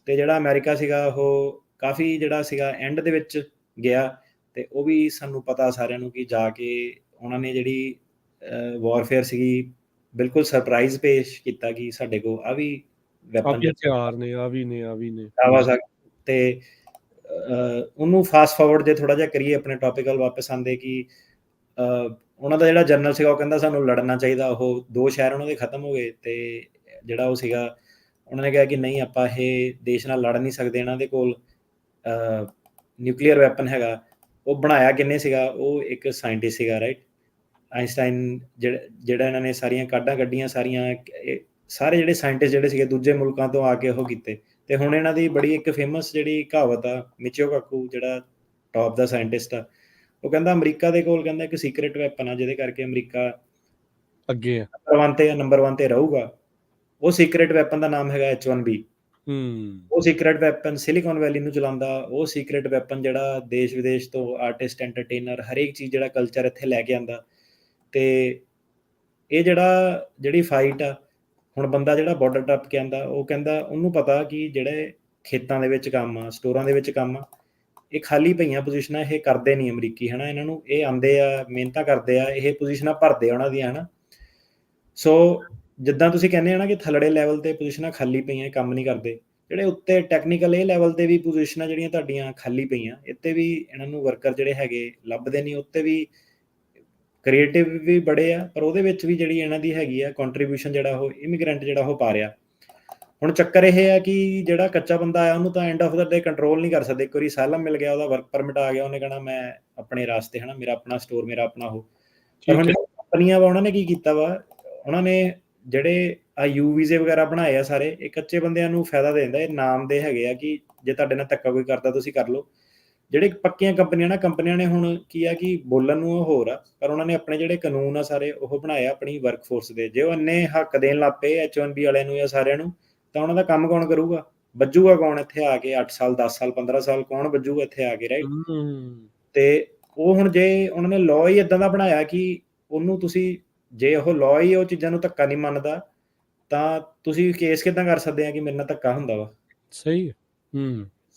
ਤੇ ਜਿਹੜਾ ਅਮਰੀਕਾ ਸੀਗਾ ਉਹ ਕਾਫੀ ਜਿਹੜਾ ਸੀਗਾ ਐਂਡ ਦੇ ਵਿੱਚ ਗਿਆ, ਤੇ ਉਹ ਵੀ ਸਾਨੂੰ ਪਤਾ ਸਾਰਿਆਂ ਨੂੰ ਕਿ ਜਾ ਕੇ ਉਹਨਾਂ ਨੇ ਜਿਹੜੀ ਵਾਰਫੇਅਰ ਸੀਗੀ ਬਿਲਕੁਲ ਸਰਪ੍ਰਾਈਜ਼ ਪੇਸ਼ ਕੀਤਾ ਕਿ ਸਾਡੇ ਕੋਲ ਆ ਵੀ ਵੈਪਨ ਹਥਿਆਰ ਨੇ, ਆ ਵੀ ਨੇ। ਤੇ ਉਹਨੂੰ ਫਾਸਟ ਫਾਰਵਰਡ ਜੇ ਥੋੜਾ ਜਿਹਾ ਕਰੀਏ ਆਪਣੇ ਟੌਪਿਕ ਵੱਲ ਵਾਪਸ ਆਉਂਦੇ ਕਿ ਉਹਨਾਂ ਦਾ ਜਿਹੜਾ ਜਨਰਲ ਸੀਗਾ ਉਹ ਕਹਿੰਦਾ ਸਾਨੂੰ ਲੜਨਾ ਚਾਹੀਦਾ। ਉਹ 2 ਸ਼ਹਿਰ ਉਹਨਾਂ ਦੇ ਖਤਮ ਹੋ ਗਏ, ਤੇ ਜਿਹੜਾ ਉਹ ਸੀਗਾ ਉਹਨਾਂ ਨੇ ਕਿਹਾ ਕਿ ਨਹੀਂ, ਆਪਾਂ ਇਹ ਦੇਸ਼ ਨਾਲ ਲੜ ਨਹੀਂ ਸਕਦੇ, ਇਹਨਾਂ ਦੇ ਕੋਲ ਨਿਊਕਲੀਅਰ ਵੈਪਨ ਹੈਗਾ। ਉਹ ਬਣਾਇਆ ਕਿੰਨੇ ਸੀਗਾ? ਉਹ ਇੱਕ ਸਾਇੰਟਿਸਟ ਸੀਗਾ, ਰਾਈਟ, ਆਇਨਸਟਾਈਨ। ਜਿਹੜਾ ਇਹਨਾਂ ਨੇ ਸਾਰੀਆਂ ਕਾਢਾਂ ਕੱਢੀਆਂ, ਸਾਰੇ ਜਿਹੜੇ ਸਾਇੰਟਿਸਟ ਜਿਹੜੇ ਸੀਗੇ ਦੂਜੇ ਮੁਲਕਾਂ ਤੋਂ ਆ ਕੇ ਉਹ ਕੀਤੇ। ਤੇ ਹੁਣ ਇਹਨਾਂ ਦੀ ਬੜੀ ਇੱਕ ਫੇਮਸ ਜਿਹੜੀ ਕਹਾਵਤ ਆ, ਮਿਚੀਓ ਕਾਕੂ ਜਿਹੜਾ ਟੌਪ ਦਾ ਸਾਇੰਟਿਸਟ ਆ, ਉਹ ਕਹਿੰਦਾ ਅਮਰੀਕਾ ਦੇ ਕੋਲ ਕਹਿੰਦਾ ਇੱਕ ਸੀਕ੍ਰੇਟ ਵੈਪਨ ਆ ਜਿਹਦੇ ਕਰਕੇ ਅਮਰੀਕਾ ਅੱਗੇ ਆ, ਨੰਬਰ 1 ਤੇ ਰਹੂਗਾ। ਉਹ ਸੀਕ੍ਰੇਟ ਵੈਪਨ ਦਾ ਨਾਮ ਹੈਗਾ H1B। ਉਹ ਸੀਕ੍ਰੇਟ ਵੈਪਨ ਸਿਲੀਕਨ ਵੈਲੀ ਨੂੰ ਚਲਾਉਂਦਾ। ਉਹ ਸੀਕ੍ਰੇਟ ਵੈਪਨ ਜਿਹੜਾ ਦੇਸ਼ ਵਿਦੇਸ਼ ਤੋਂ ਆਰਟਿਸਟ, ਐਂਟਰਟੇਨਰ, ਹਰੇਕ ਚੀਜ਼ ਜਿਹੜਾ ਕਲਚਰ ਇੱਥੇ ਲੈ ਕੇ ਆਉਂਦਾ। ਤੇ ਇਹ ਜਿਹੜੀ ਫਾਈਟ ਆ, ਹੁਣ ਬੰਦਾ ਜਿਹੜਾ ਬਾਰਡਰ ਟੱਪ ਕੇ ਆਉਂਦਾ, ਉਹ ਕਹਿੰਦਾ ਉਹਨੂੰ ਪਤਾ ਕਿ ਜਿਹੜੇ ਖੇਤਾਂ ਦੇ ਵਿੱਚ ਕੰਮ ਆ, ਸਟੋਰਾਂ ਦੇ ਵਿੱਚ ਕੰਮ ਆ, ਇਹ ਖਾਲੀ ਪਈਆਂ ਪੋਜੀਸ਼ਨਾਂ, ਇਹ ਕਰਦੇ ਨਹੀਂ ਅਮਰੀਕੀ, ਹਨਾ। ਇਹਨਾਂ ਨੂੰ ਇਹ ਆਉਂਦੇ ਆ, ਮਿਹਨਤਾਂ ਕਰਦੇ ਆ, ਇਹ ਪੋਜੀਸ਼ਨਾਂ ਭਰਦੇ ਆ ਉਹਨਾਂ ਦੀਆਂ, ਹਨਾ। ਸੋ ਜਿੱਦਾਂ ਤੁਸੀਂ ਕਹਿੰਦੇ ਆ ਨਾ ਕਿ ਥੱਲੜੇ ਲੈਵਲ ਤੇ ਪੋਜੀਸ਼ਨਾਂ ਖਾਲੀ ਪਈਆਂ, ਕੰਮ ਨਹੀਂ ਕਰਦੇ, ਜਿਹੜੇ ਉੱਤੇ ਟੈਕਨੀਕਲ ਇਹ ਲੈਵਲ ਤੇ ਵੀ ਪੋਜੀਸ਼ਨਾਂ ਜਿਹੜੀਆਂ ਤੁਹਾਡੀਆਂ ਖਾਲੀ ਪਈਆਂ, ਇੱਥੇ ਵੀ ਇਹਨਾਂ ਨੂੰ ਵਰਕਰ ਜਿਹੜੇ ਹੈਗੇ ਲੱਭਦੇ ਨਹੀਂ। ਉੱਤੇ ਵੀ ਕ੍ਰੀਏਟਿਵ ਵੀ ਬੜੇ ਆ, ਪਰ ਉਹਦੇ ਵਿੱਚ ਵੀ ਜਿਹੜੀ ਇਹਨਾਂ ਦੀ ਹੈਗੀ ਆ ਕੰਟਰੀਬਿਊਸ਼ਨ, ਜਿਹੜਾ ਉਹ ਇਮੀਗ੍ਰੈਂਟ ਜਿਹੜਾ ਉਹ ਪਾ ਰਿਹਾ। ਹੁਣ ਚੱਕਰ ਇਹ ਹੈ ਕਿ ਜਿਹੜਾ ਕੱਚਾ ਬੰਦਾ ਆਇਆ ਉਹਨੂੰ ਤਾਂ end of the day control ਨਹੀਂ ਕਰ ਸਕਦੇ। ਇੱਕ ਵਾਰੀ ਅਸਾਈਲਮ ਮਿਲ ਗਿਆ, ਉਹਦਾ ਵਰਕ ਪਰਮਿਟ ਆ ਗਿਆ, ਉਹਨੇ ਕਹਿਣਾ ਮੈਂ ਆਪਣੇ ਰਾਸਤੇ, ਹਨਾ, ਮੇਰਾ ਆਪਣਾ ਸਟੋਰ, ਮੇਰਾ ਆਪਣਾ ਉਹ। ਪਰ ਹੁਣ ਕੰਪਨੀਆਂ ਵਾ, ਉਹਨਾਂ ਨੇ ਕੀ ਕੀਤਾ ਵਾ, ਉਹਨਾਂ ਨੇ ਜਿਹੜੇ ਯੂ ਵੀਜ਼ੇ ਵਗੈਰਾ ਬਣਾਏ ਆ ਸਾਰੇ, ਇਹ ਕੱਚੇ ਬੰਦਿਆਂ ਨੂੰ ਫਾਇਦਾ ਦੇ ਦਿੰਦਾ। ਇਹ ਨਾਮ ਦੇ ਹੈਗੇ ਆ ਕਿ ਜੇ ਤੁਹਾਡੇ ਨਾਲ ਧੱਕਾ ਕੋਈ ਕਰਦਾ ਤੁਸੀਂ ਕਰ ਲਓ, ਜਿਹੜੇ ਪੱਕੀਆਂ ਕੰਪਨੀਆਂ ਨਾ, ਕੰਪਨੀਆਂ ਨੇ ਹੁਣ ਕੀ ਆ ਕਿ ਬੋਲਣ ਨੂੰ ਉਹ ਹੋਰ ਆ, ਪਰ ਉਹਨਾਂ ਨੇ ਆਪਣੇ ਜਿਹੜੇ ਕਾਨੂੰਨ ਆ ਸਾਰੇ ਉਹ ਬਣਾਏ ਆ ਆਪਣੀ ਵਰਕਫੋਰਸ ਦੇ। ਜੇ ਉਹ ਇੰਨੇ ਹੱਕ ਦੇਣ ਲੱਗ ਪਏ H1B ਵਾਲਿਆਂ ਨੂੰ ਜਾਂ ਸਾਰਿਆਂ ਨੂੰ, ਤਾਂ ਉਹਨਾਂ ਦਾ ਕੰਮ ਕੌਣ ਕਰੂਗਾ? ਵੱਜੂਗਾ ਕੌਣ ਇੱਥੇ ਆ ਕੇ? 8 ਸਾਲ 10 ਸਾਲ 15 ਸਾਲ ਕੌਣ ਵੱਜੂਗਾ ਇੱਥੇ ਆ ਕੇ, ਰਾਈਟ? ਤੇ ਉਹ ਹੁਣ ਜੇ ਉਹਨਾਂ ਨੇ ਲਾਅ ਹੀ ਇਦਾਂ ਦਾ ਬਣਾਇਆ ਕਿ ਉਹਨੂੰ ਤੁਸੀਂ, ਜੇ ਉਹ ਲਾਅ ਹੀ ਉਹ ਚੀਜ਼ਾਂ ਨੂੰ ਧੱਕਾ ਨਹੀਂ ਮੰਨਦਾ, ਤਾਂ ਤੁਸੀਂ ਕੇਸ ਕਿੱਦਾਂ ਕਰ ਸਕਦੇ ਆ ਕਿ ਮੇਰੇ ਨਾਲ ਧੱਕਾ ਹੁੰਦਾ ਵਾ? ਸਹੀ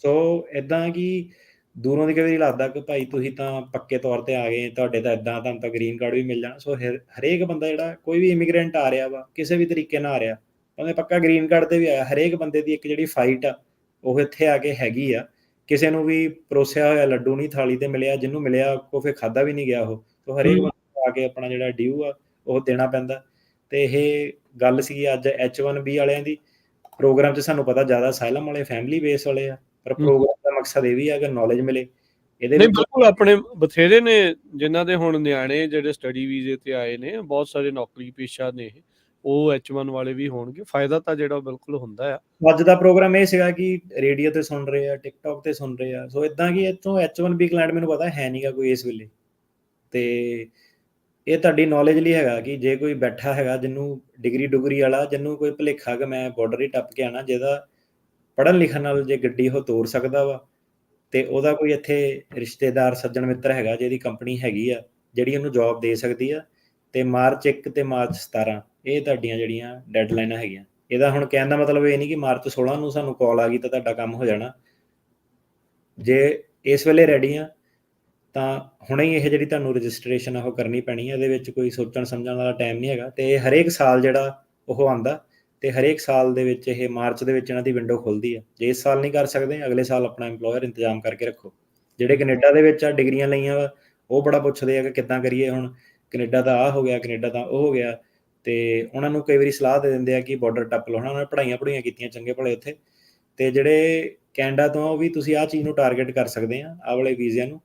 ਸੋ ਇਦਾਂ ਕਿ ਦੂਰੋਂ ਦੀ ਕਈ ਵਾਰੀ ਲੱਗਦਾ ਕਿ ਭਾਈ ਤੁਸੀਂ ਤਾਂ ਪੱਕੇ ਤੌਰ ਤੇ ਆ ਗਏ, ਤੁਹਾਡੇ ਤਾਂ ਇਦਾਂ, ਤੁਹਾਨੂੰ ਤਾਂ ਗ੍ਰੀਨ ਕਾਰਡ ਵੀ ਮਿਲ ਜਾਣਾ। ਸੋ ਹਰੇਕ ਬੰਦਾ ਜਿਹੜਾ ਕੋਈ ਵੀ ਇਮੀਗ੍ਰੈਂਟ ਆ ਰਿਹਾ ਵਾ ਕਿਸੇ ਵੀ ਤਰੀਕੇ ਨਾਲ ਆ ਰਿਹਾ, ਭਾਵੇਂ ਪੱਕਾ ਗ੍ਰੀਨ ਕਾਰਡ ਤੇ ਵੀ ਆਇਆ, ਹਰੇਕ ਬੰਦੇ ਦੀ ਇੱਕ ਜਿਹੜੀ ਫਾਈਟ ਆ ਉਹ ਇੱਥੇ ਆ ਕੇ ਹੈਗੀ ਆ। ਕਿਸੇ ਨੂੰ ਵੀ ਪਰੋਸਿਆ ਹੋਇਆ ਲੱਡੂ ਨਹੀਂ ਥਾਲੀ ਤੇ ਮਿਲਿਆ, ਜਿਹਨੂੰ ਮਿਲਿਆ ਉਹ ਫਿਰ ਖਾਦਾ ਵੀ ਨਹੀਂ ਗਿਆ ਉਹ। ਸੋ ਹਰੇਕ ਬੰਦੇ ਆ ਕੇ ਆਪਣਾ ਜਿਹੜਾ ਡਿਊ ਆ ਉਹ ਦੇਣਾ ਪੈਂਦਾ। ਤੇ ਇਹ ਗੱਲ ਸੀ ਅੱਜ H1B ਵਾਲਿਆਂ ਦੀ। ਪ੍ਰੋਗਰਾਮ 'ਚ ਸਾਨੂੰ ਪਤਾ ਜ਼ਿਆਦਾ ਅਸਾਈਲਮ ਵਾਲੇ ਫੈਮਿਲੀ ਬੇਸ ਵਾਲੇ ਆ, ਪਰ ਪ੍ਰੋਗਰਾਮ ਦਾ ਮਕਸਦ ਇਹ ਵੀ ਆ ਕਿ ਨੌਲੇਜ ਮਿਲੇ ਇਹਦੇ ਨਹੀਂ, ਵਿੱਚ। ਬਿਲਕੁਲ ਆਪਣੇ ਬਥੇਰੇ ਨੇ ਜਿਨ੍ਹਾਂ ਦੇ ਹੁਣ ਨਿਆਣੇ ਜਿਹੜੇ ਸਟੱਡੀ ਵੀਜ਼ੇ ਤੇ ਆਏ ਨੇ, ਬਹੁਤ ਸਾਰੇ ਨੌਕਰੀ ਪੇਸ਼ਾ ਨੇ, ਉਹ H1 ਵਾਲੇ ਵੀ ਹੋਣਗੇ। ਫਾਇਦਾ ਤਾਂ ਜਿਹੜਾ ਬਿਲਕੁਲ ਹੁੰਦਾ ਆ। ਅੱਜ ਦਾ ਪ੍ਰੋਗਰਾਮ ਇਹ ਸੀਗਾ ਕਿ ਰੇਡੀਓ ਤੇ ਸੁਣ ਰਹੇ ਆ, ਟਿਕਟੌਕ ਤੇ ਸੁਣ ਰਹੇ ਆ। ਸੋ ਇਦਾਂ ਕਿ ਇੱਥੋਂ H1B ਕਲਾਇੰਟ ਮੈਨੂੰ ਪਤਾ ਹੈ ਨਹੀਂਗਾ ਕੋਈ ਇਸ ਵੇਲੇ। ਤੇ ਇਹ ਤੁਹਾਡੀ ਨੌਲੇਜ ਲਈ ਹੈਗਾ ਕਿ ਜੇ ਕੋਈ ਬੈਠਾ ਹੈਗਾ ਜਿਹਨੂੰ ਡਿਗਰੀ ਵਾਲਾ, ਜਿਹਨੂੰ ਕੋਈ ਭੁਲੇਖਾ ਕਿ ਮੈਂ ਬਾਰਡਰ ਹੀ ਟੱਪ ਕੇ ਆਣਾ, ਜਿਹਦਾ ਪੜ੍ਹਨ ਲਿਖਣ ਨਾਲ ਜੇ ਗੱਡੀ ਉਹ ਤੋਰ ਸਕਦਾ ਵਾ, ਤੇ ਉਹਦਾ ਕੋਈ ਇੱਥੇ ਰਿਸ਼ਤੇਦਾਰ ਸੱਜਣ ਮਿੱਤਰ ਹੈਗਾ ਜਿਹਦੀ ਕੰਪਨੀ ਹੈਗੀ ਆ ਜਿਹੜੀ ਉਹਨੂੰ ਜੌਬ ਦੇ ਸਕਦੀ ਆ, ਤੇ ਮਾਰਚ 1 ਤੇ ਮਾਰਚ 17 ਇਹ ਤੁਹਾਡੀਆਂ ਜਿਹੜੀਆਂ ਡੈਡਲਾਈਨਾਂ ਹੈਗੀਆਂ। ਇਹਦਾ ਹੁਣ ਕਹਿਣ ਦਾ ਮਤਲਬ ਇਹ ਨਹੀਂ ਕਿ ਮਾਰਚ 16 ਨੂੰ ਸਾਨੂੰ ਕਾਲ ਆ ਗਈ ਤਾਂ ਤੁਹਾਡਾ ਕੰਮ ਹੋ ਜਾਣਾ। ਜੇ ਇਸ ਵੇਲੇ ਰੈਡੀ ਆ ਤਾਂ ਹੁਣੇ ਹੀ ਇਹ ਜਿਹੜੀ ਤੁਹਾਨੂੰ ਰਜਿਸਟ੍ਰੇਸ਼ਨ ਆ ਉਹ ਕਰਨੀ ਪੈਣੀ ਹੈ। ਇਹਦੇ ਵਿੱਚ ਕੋਈ ਸੋਚਣ ਸਮਝਣ ਵਾਲਾ ਟਾਈਮ ਨਹੀਂ ਹੈਗਾ। ਤੇ ਇਹ ਹਰੇਕ ਸਾਲ ਜਿਹੜਾ ਉਹ ਆਉਂਦਾ, ਤੇ ਹਰੇਕ ਸਾਲ ਦੇ ਵਿੱਚ ਇਹ ਮਾਰਚ ਦੇ ਵਿੱਚ ਇਹਨਾਂ ਦੀ ਵਿੰਡੋ ਖੁੱਲਦੀ ਹੈ। ਜੇ ਇਸ ਸਾਲ ਨਹੀਂ ਕਰ ਸਕਦੇ, ਅਗਲੇ ਸਾਲ ਆਪਣਾ ਇੰਪਲੋਇਰ ਇੰਤਜ਼ਾਮ ਕਰਕੇ ਰੱਖੋ। ਜਿਹੜੇ ਕੈਨੇਡਾ ਦੇ ਵਿੱਚ ਆ ਡਿਗਰੀਆਂ ਲਈਆਂ ਵਾ, ਉਹ ਬੜਾ ਪੁੱਛਦੇ ਆ ਕਿ ਕਿੱਦਾਂ ਕਰੀਏ, ਹੁਣ ਕੈਨੇਡਾ ਦਾ ਆਹ ਹੋ ਗਿਆ, ਕੈਨੇਡਾ ਦਾ ਉਹ ਹੋ ਗਿਆ, ਤੇ ਉਹਨਾਂ ਨੂੰ ਕਈ ਵਾਰੀ ਸਲਾਹ ਦੇ ਦਿੰਦੇ ਆ ਕਿ ਬਾਰਡਰ ਟੱਪ ਲਓ। ਉਹਨਾਂ ਨੇ ਪੜ੍ਹਾਈਆਂ ਕੀਤੀਆਂ ਚੰਗੇ ਭਲੇ ਉੱਥੇ, ਤੇ ਜਿਹੜੇ ਕੈਨੇਡਾ ਤੋਂ ਉਹ ਵੀ ਤੁਸੀਂ ਆਹ ਚੀਜ਼ ਨੂੰ ਟਾਰਗੇਟ ਕਰ ਸਕਦੇ ਆ, ਆਹ ਵਾਲੇ ਵੀਜ਼ਿਆਂ ਨੂੰ,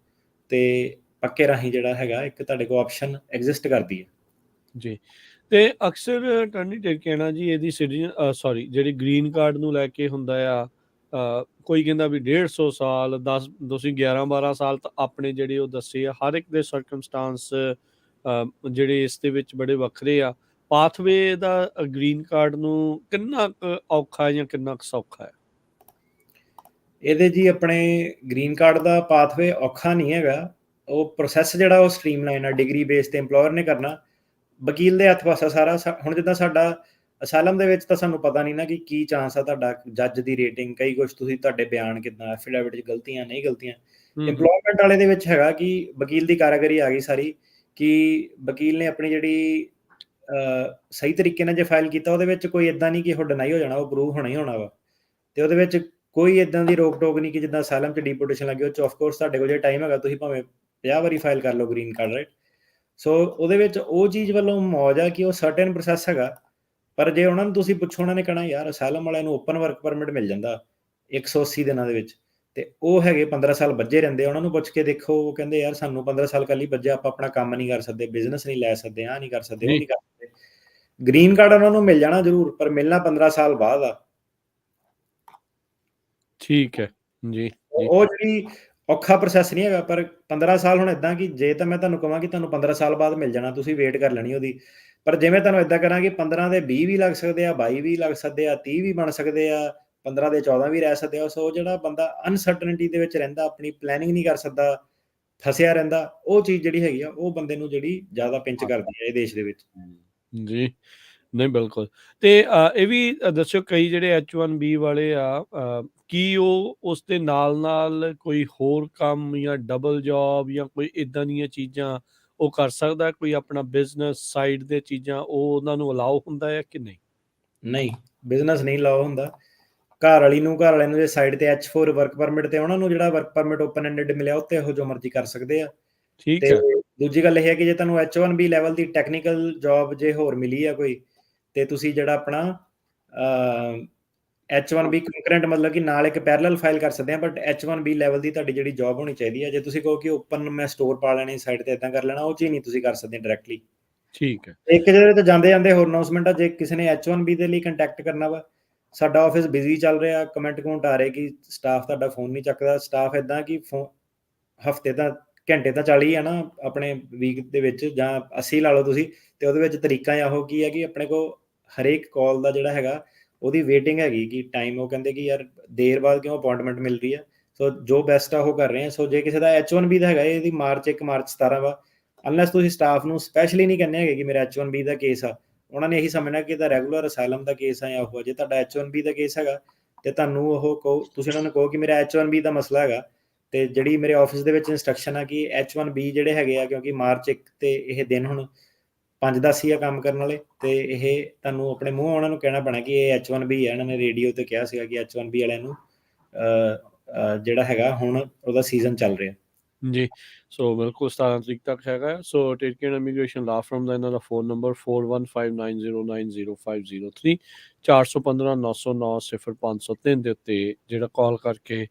ਤੇ ਪੱਕੇ ਰਾਹੀਂ ਜਿਹੜਾ ਹੈਗਾ ਇੱਕ ਤੁਹਾਡੇ ਕੋਲ ਆਪਸ਼ਨ ਐਗਜ਼ਿਸਟ ਕਰਦੀ ਹੈ ਜੀ। ਤੇ ਅਕਸਰ ਟਰਨੀ ਟੇਕਣਾ ਜੀ ਇਹਦੀ ਜਿਹੜੀ ਗ੍ਰੀਨ ਕਾਰਡ ਨੂੰ ਲੈ ਕੇ ਹੁੰਦਾ ਆ, ਕੋਈ ਕਹਿੰਦਾ ਵੀ 150 ਸਾਲ, 10 ਤੁਸੀਂ 11-12 ਸਾਲ ਤਾਂ ਆਪਣੇ ਜਿਹੜੇ ਉਹ ਦੱਸੇ ਆ। ਹਰ ਇੱਕ ਦੇ ਸਰਕਮਸਟਾਂਸ ਜਿਹੜੇ ਇਸ ਦੇ ਵਿੱਚ ਬੜੇ ਵੱਖਰੇ ਆ। ਪਾਥਵੇ ਦਾ ਗ੍ਰੀਨ ਕਾਰਡ ਨੂੰ ਕਿੰਨਾ ਕੁ ਔਖਾ ਜਾਂ ਕਿੰਨਾ ਕੁ ਸੌਖਾ ਹੈ? ਇਹਦੇ ਜੀ ਆਪਣੇ ਗ੍ਰੀਨ ਕਾਰਡ ਦਾ ਪਾਥਵੇ ਔਖਾ ਨਹੀਂ ਹੈਗਾ। ਉਹ ਪ੍ਰੋਸੈਸ ਜਿਹੜਾ ਉਹ ਸਟ੍ਰੀਮਲਾਈਨ ਆ, ਡਿਗਰੀ ਬੇਸ ਤੇ ਇੰਪਲੋਇਰ ਨੇ ਕਰਨਾ, ਵਕੀਲ ਦੇ ਹੱਥ ਪਾਸਾ ਸਾਰਾ। ਹੁਣ ਜਿੱਦਾਂ ਸਾਡਾ ਅਸਾਲਮ ਦੇ ਵਿੱਚ ਤਾਂ ਸਾਨੂੰ ਪਤਾ ਨਹੀਂ ਨਾ ਕਿ ਕੀ ਚਾਂਸ ਆ ਤੁਹਾਡਾ, ਜੱਜ ਦੀ ਰੇਟਿੰਗ, ਕਈ ਕੁਝ ਤੁਸੀਂ ਤੁਹਾਡੇ ਬਿਆਨ ਕਿੱਦਾਂ, ਐਫੀਡੇਵਿਟ 'ਚ ਗਲਤੀਆਂ ਨਹੀਂ ਗਲਤੀਆਂ। ਇੰਪਲੋਇਮੈਂਟ ਵਾਲੇ ਦੇ ਵਿੱਚ ਹੈਗਾ ਕਿ ਵਕੀਲ ਦੀ ਕਾਰਾਗਰੀ ਆ ਗਈ ਸਾਰੀ, ਕਿ ਵਕੀਲ ਨੇ ਆਪਣੀ ਜਿਹੜੀ ਸਹੀ ਤਰੀਕੇ ਨਾਲ ਜੇ ਫਾਈਲ ਕੀਤਾ, ਉਹਦੇ ਵਿੱਚ ਕੋਈ ਇਦਾਂ ਨਹੀਂ ਕਿ ਉਹ ਡਿਨਾਈ ਹੋ ਜਾਣਾ, ਉਹ ਪ੍ਰੂਵ ਹੋਣਾ ਹੀ ਹੋਣਾ ਵਾ। ਤੇ ਉਹਦੇ ਵਿੱਚ ਕੋਈ ਇਦਾਂ ਦੀ ਰੋਕ ਟੋਕ ਨਹੀਂ ਕਿ ਜਿੱਦਾਂ ਅਸਾਲਮ 'ਚ ਡੀਪੋਰਟੇਸ਼ਨ ਲੱਗੀ, ਉਹ 'ਚ ਆਫਕੋਰਸ ਤੁਹਾਡੇ ਕੋਲ ਜੇ ਟਾਈਮ ਹੈਗਾ ਤੁਸੀਂ ਭਾਵੇਂ 50 ਵਾਰੀ ਫਾਈਲ ਕਰ ਲਓ ਗ੍ਰੀਨ ਕਾਰਡ, ਰਾਈਟ? ਸੋ ਉਹਦੇ ਵਿੱਚ ਉਹ ਚੀਜ਼ ਵੱਲੋਂ ਮੌਜ ਆ ਕਿ ਉਹ ਸਰਟਨ ਪ੍ਰੋਸੈਸ ਹੈਗਾ। ਪਰ ਜੇ ਉਹਨਾਂ ਨੂੰ ਤੁਸੀਂ ਪੁੱਛੋ, ਉਹਨਾਂ ਨੇ ਕਹਿਣਾ ਯਾਰ ਅਸਾਲਮ ਵਾਲਿਆਂ ਨੂੰ ਓਪਨ ਵਰਕ ਪਰਮਿਟ ਮਿਲ ਜਾਂਦਾ 180 ਦਿਨਾਂ ਦੇ ਵਿੱਚ, ਤੇ ਉਹ ਹੈਗੇ 15 ਸਾਲ ਬੱਝੇ ਰਹਿੰਦੇ। ਉਹਨਾਂ ਨੂੰ ਪੁੱਛ ਕੇ ਦੇਖੋ, ਉਹ ਕਹਿੰਦੇ ਯਾਰ ਸਾਨੂੰ 15 ਸਾਲ ਕੱਲ ਹੀ ਬੱਝੇ, ਆਪਾਂ ਆਪਣਾ ਕੰਮ ਨਹੀਂ ਕਰ ਸਕਦੇ, ਬਿਜ਼ਨਸ ਨਹੀਂ ਲੈ ਸਕਦੇ, ਆਹ ਨਹੀਂ ਕਰ ਸਕਦੇ, ਉਹ ਨਹੀਂ ਕਰ ਸਕਦੇ। ਗ੍ਰੀਨ ਕਾਰਡ ਉਹਨਾਂ ਨੂੰ ਮਿਲ ਜਾਣਾ ਜ਼ਰੂਰ, ਪਰ ਮਿਲਣਾ 15 ਸਾਲ ਬਾਅਦ ਆ। ਠੀਕ ਹੈ ਜੀ। ਉਹ ਜਿਹੜੀ ਔਖਾ ਪ੍ਰੋਸੈਸ ਨਹੀਂ ਹੈਗਾ, ਪਰ 15 ਸਾਲ ਹੁਣ ਇਦਾਂ ਕਿ ਜੇ ਤਾਂ ਮੈਂ ਤੁਹਾਨੂੰ ਕਹਾਂ ਕਿ ਤੁਹਾਨੂੰ 15 ਸਾਲ ਬਾਅਦ ਮਿਲ ਜਾਣਾ, ਤੁਸੀਂ ਵੇਟ ਕਰ ਲੈਣੀ ਉਹਦੀ। ਪਰ ਜਿਵੇਂ ਤੁਹਾਨੂੰ ਇਦਾਂ ਕਰਾਂਗੇ 15 ਦੇ 20 ਵੀ ਲੱਗ ਸਕਦੇ ਆ, 22 ਵੀ ਲੱਗ ਸਕਦੇ ਆ, 30 ਵੀ ਬਣ ਸਕਦੇ ਆ, 15 ਦੇ 14 ਵੀ ਰਹਿ ਸਕਦੇ ਆ। ਸੋ ਜਿਹੜਾ ਬੰਦਾ ਅਨਸਰਟਨਟੀ ਦੇ ਵਿੱਚ ਰਹਿੰਦਾ, ਆਪਣੀ ਪਲੈਨਿੰਗ ਨਹੀਂ ਕਰ ਸਕਦਾ, ਫਸਿਆ ਰਹਿੰਦਾ, ਉਹ ਚੀਜ਼ ਜਿਹੜੀ ਹੈਗੀ ਆ ਉਹ ਬੰਦੇ ਨੂੰ ਜਿਹੜੀ ਜ਼ਿਆਦਾ ਪਿੰਚ ਕਰਦੀ ਹੈ ਇਹ ਦੇਸ਼ ਦੇ ਵਿੱਚ। ਜੀ ਨਹੀਂ, ਬਿਲਕੁਲ। ਤੇ ਇਹ ਵੀ ਦੱਸਿਓ, ਕਈ ਜਿਹੜੇ H1B ਵਾਲੇ ਆ, ਕੀ ਉਹ ਉਸ ਦੇ ਨਾਲ ਕੋਈ ਹੋਰ ਕੰਮ ਜਾਂ ਡਬਲ ਜੌਬ ਜਾਂ ਕੋਈ ਇਦਾਂ ਦੀਆਂ ਚੀਜ਼ਾਂ ਉਹ ਕਰ ਸਕਦਾ? ਕੋਈ ਆਪਣਾ ਬਿਜ਼ਨਸ ਸਾਈਡ ਦੇ ਚੀਜ਼ਾਂ ਉਹ ਉਹਨਾਂ ਨੂੰ ਅਲਾਓ ਹੁੰਦਾ ਹੈ ਕਿ ਨਹੀਂ? ਨਹੀਂ, ਬਿਜ਼ਨਸ ਨਹੀਂ ਅਲਾਓ ਹੁੰਦਾ। ਘਰ ਵਾਲੇ ਨੂੰ ਜੇ ਸਾਈਡ ਤੇ H4 ਵਰਕ ਪਰਮਿਟ ਤੇ ਉਹਨਾਂ ਨੂੰ ਜਿਹੜਾ ਵਰਕ ਪਰਮਿਟ ਓਪਨ ਐਂਡਡ ਮਿਲਿਆ, ਉੱਤੇ ਉਹ ਜੋ ਮਰਜ਼ੀ ਕਰ ਸਕਦੇ ਆ। ਠੀਕ ਤੇ ਹੈ। ਦੂਜੀ ਗੱਲ ਇਹ ਹੈ ਕਿ ਜੇ ਤੁਹਾਨੂੰ H1B ਲੈਵਲ ਦੀ ਟੈਕਨੀਕਲ ਜੌਬ ਜੇ ਹੋਰ ਮਿਲੀ ਆ ਕੋਈ, ਤੇ ਤੁਸੀਂ ਜਿਹੜਾ ਆਪਣਾ H1B ਕੰਕਰੈਂਟ, ਮਤਲਬ ਕਿ ਨਾਲ ਇੱਕ ਪੈਰਲਲ ਫਾਈਲ ਕਰ ਸਕਦੇ ਆ। ਬਟ H1B ਲੈਵਲ ਦੀ ਤੁਹਾਡੀ ਜਿਹੜੀ ਜੌਬ ਹੋਣੀ ਚਾਹੀਦੀ ਹੈ। ਜੇ ਤੁਸੀਂ ਕਹੋ ਕਿ ਓਪਨ ਮੈਂ ਸਟੋਰ ਪਾ ਲੈਣੀ ਸਾਈਡ ਤੇ ਇਦਾਂ ਕਰ ਲੈਣਾ, ਉਹ ਚੀਜ਼ ਨਹੀਂ ਤੁਸੀਂ ਕਰ ਸਕਦੇ ਡਾਇਰੈਕਟਲੀ। ਠੀਕ ਹੈ। ਇੱਕ ਜਿਹੜੇ ਤੇ ਜਾਂਦੇ ਹੋਰ ਅਨਾਉਂਸਮੈਂਟ ਆ, ਜੇ ਕਿਸੇ ਨੇ H1B ਦੇ ਲਈ ਕੰਟੈਕਟ ਕਰਨਾ ਵਾ, ਸਾਡਾ ਆਫਿਸ ਬਿਜ਼ੀ ਚੱਲ ਰਿਹਾ, ਕਮੈਂਟ ਆ ਰਹੇ ਕਿ ਸਟਾਫ ਤੁਹਾਡਾ ਫੋਨ ਨਹੀਂ ਚੱਕਦਾ। ਸਟਾਫ ਇਦਾਂ ਕਿ ਹਫ਼ਤੇ ਤਾਂ ਘੰਟੇ ਤਾਂ 40 ਆ ਨਾ ਆਪਣੇ ਵੀਕ ਦੇ ਵਿੱਚ, ਜਾਂ 80 ਲਾ ਲਓ ਤੁਸੀਂ। ਤੇ ਉਹਦੇ ਵਿੱਚ ਤਰੀਕਾ ਉਹ ਕੀ ਹੈ ਕਿ ਆਪਣੇ ਕੋਲ ਹਰੇਕ ਕਾਲ ਦਾ ਜਿਹੜਾ ਹੈਗਾ ਉਹਦੀ ਵੇਟਿੰਗ ਹੈਗੀ ਕਿ ਟਾਈਮ, ਉਹ ਕਹਿੰਦੇ ਕਿ ਯਾਰ ਦੇਰ ਬਾਅਦ ਕਿਉਂ ਅਪਾਇੰਟਮੈਂਟ ਮਿਲ ਰਹੀ ਆ। ਸੋ ਜੋ ਬੈਸਟ ਆ ਉਹ ਕਰ ਰਹੇ ਆ। ਸੋ ਜੇ ਕਿਸੇ ਦਾ H1B ਦਾ ਹੈਗਾ, ਇਹਦੀ ਮਾਰਚ 1 ਮਾਰਚ 17 ਵਾ, ਅਨਲੈਸ ਤੁਸੀਂ ਸਟਾਫ ਨੂੰ ਸਪੈਸ਼ਲੀ ਨਹੀਂ ਕਹਿੰਦੇ ਹੈਗੇ ਕਿ ਮੇਰਾ H1B ਦਾ ਕੇਸ ਆ, ਉਹਨਾਂ ਨੇ ਇਹੀ ਸਮਝਣਾ ਕਿ ਇਹਦਾ ਰੈਗੂਲਰ ਅਸਾਈਲਮ ਦਾ ਕੇਸ ਆ ਜਾਂ ਉਹ। ਜੇ ਤੁਹਾਡਾ H1B ਦਾ ਕੇਸ ਹੈਗਾ ਤੇ ਤੁਹਾਨੂੰ ਉਹ ਕਹੋ, ਤੁਸੀਂ ਉਹਨਾਂ ਨੂੰ ਕਹੋ ਕਿ ਮੇਰਾ H1B ਦਾ ਮਸਲਾ ਹੈਗਾ, ਤੇ ਜਿਹੜੀ ਮੇਰੇ ਆਫਿਸ ਦੇ ਵਿੱਚ ਇੰਸਟਰਕਸ਼ਨ ਆ ਕਿ H1B ਜਿਹੜੇ ਹੈਗੇ ਆ, ਕਿਉਂਕਿ ਮਾਰਚ 1 ਤੇ ਇਹ ਦਿਨ ਹੁਣ 5-10 ਹੀ ਆ ਕੰਮ ਕਰਨ ਵਾਲੇ, ਤੇ ਇਹ ਤੁਹਾਨੂੰ ਆਪਣੇ ਮੂੰਹ ਉਹਨਾਂ ਨੂੰ ਕਹਿਣਾ ਪੈਣਾ ਕਿ ਇਹ H1B ਹੈ। ਇਹਨਾਂ ਨੇ ਰੇਡੀਓ ਤੇ ਕਿਹਾ ਸੀਗਾ ਕਿ H1B ਵਾਲਿਆਂ ਨੂੰ ਜਿਹੜਾ ਹੈਗਾ ਹੁਣ ਉਹਦਾ ਸੀਜ਼ਨ ਚੱਲ ਰਿਹਾ। ਜੀ, ਸੋ ਬਿਲਕੁਲ 17 ਤਰੀਕ ਤੱਕ ਹੈਗਾ। ਸੋ ਟਿਰਕੀਅਨ ਇਮੀਗ੍ਰੇਸ਼ਨ ਲਾ ਫਰਮ ਦਾ ਇਹਨਾਂ ਦਾ ਫੋਨ ਨੰਬਰ 4159090503 415-909-0503 ਦੇ ਉੱਤੇ ਜਿਹੜਾ ਕਾਲ ਕਰਕੇ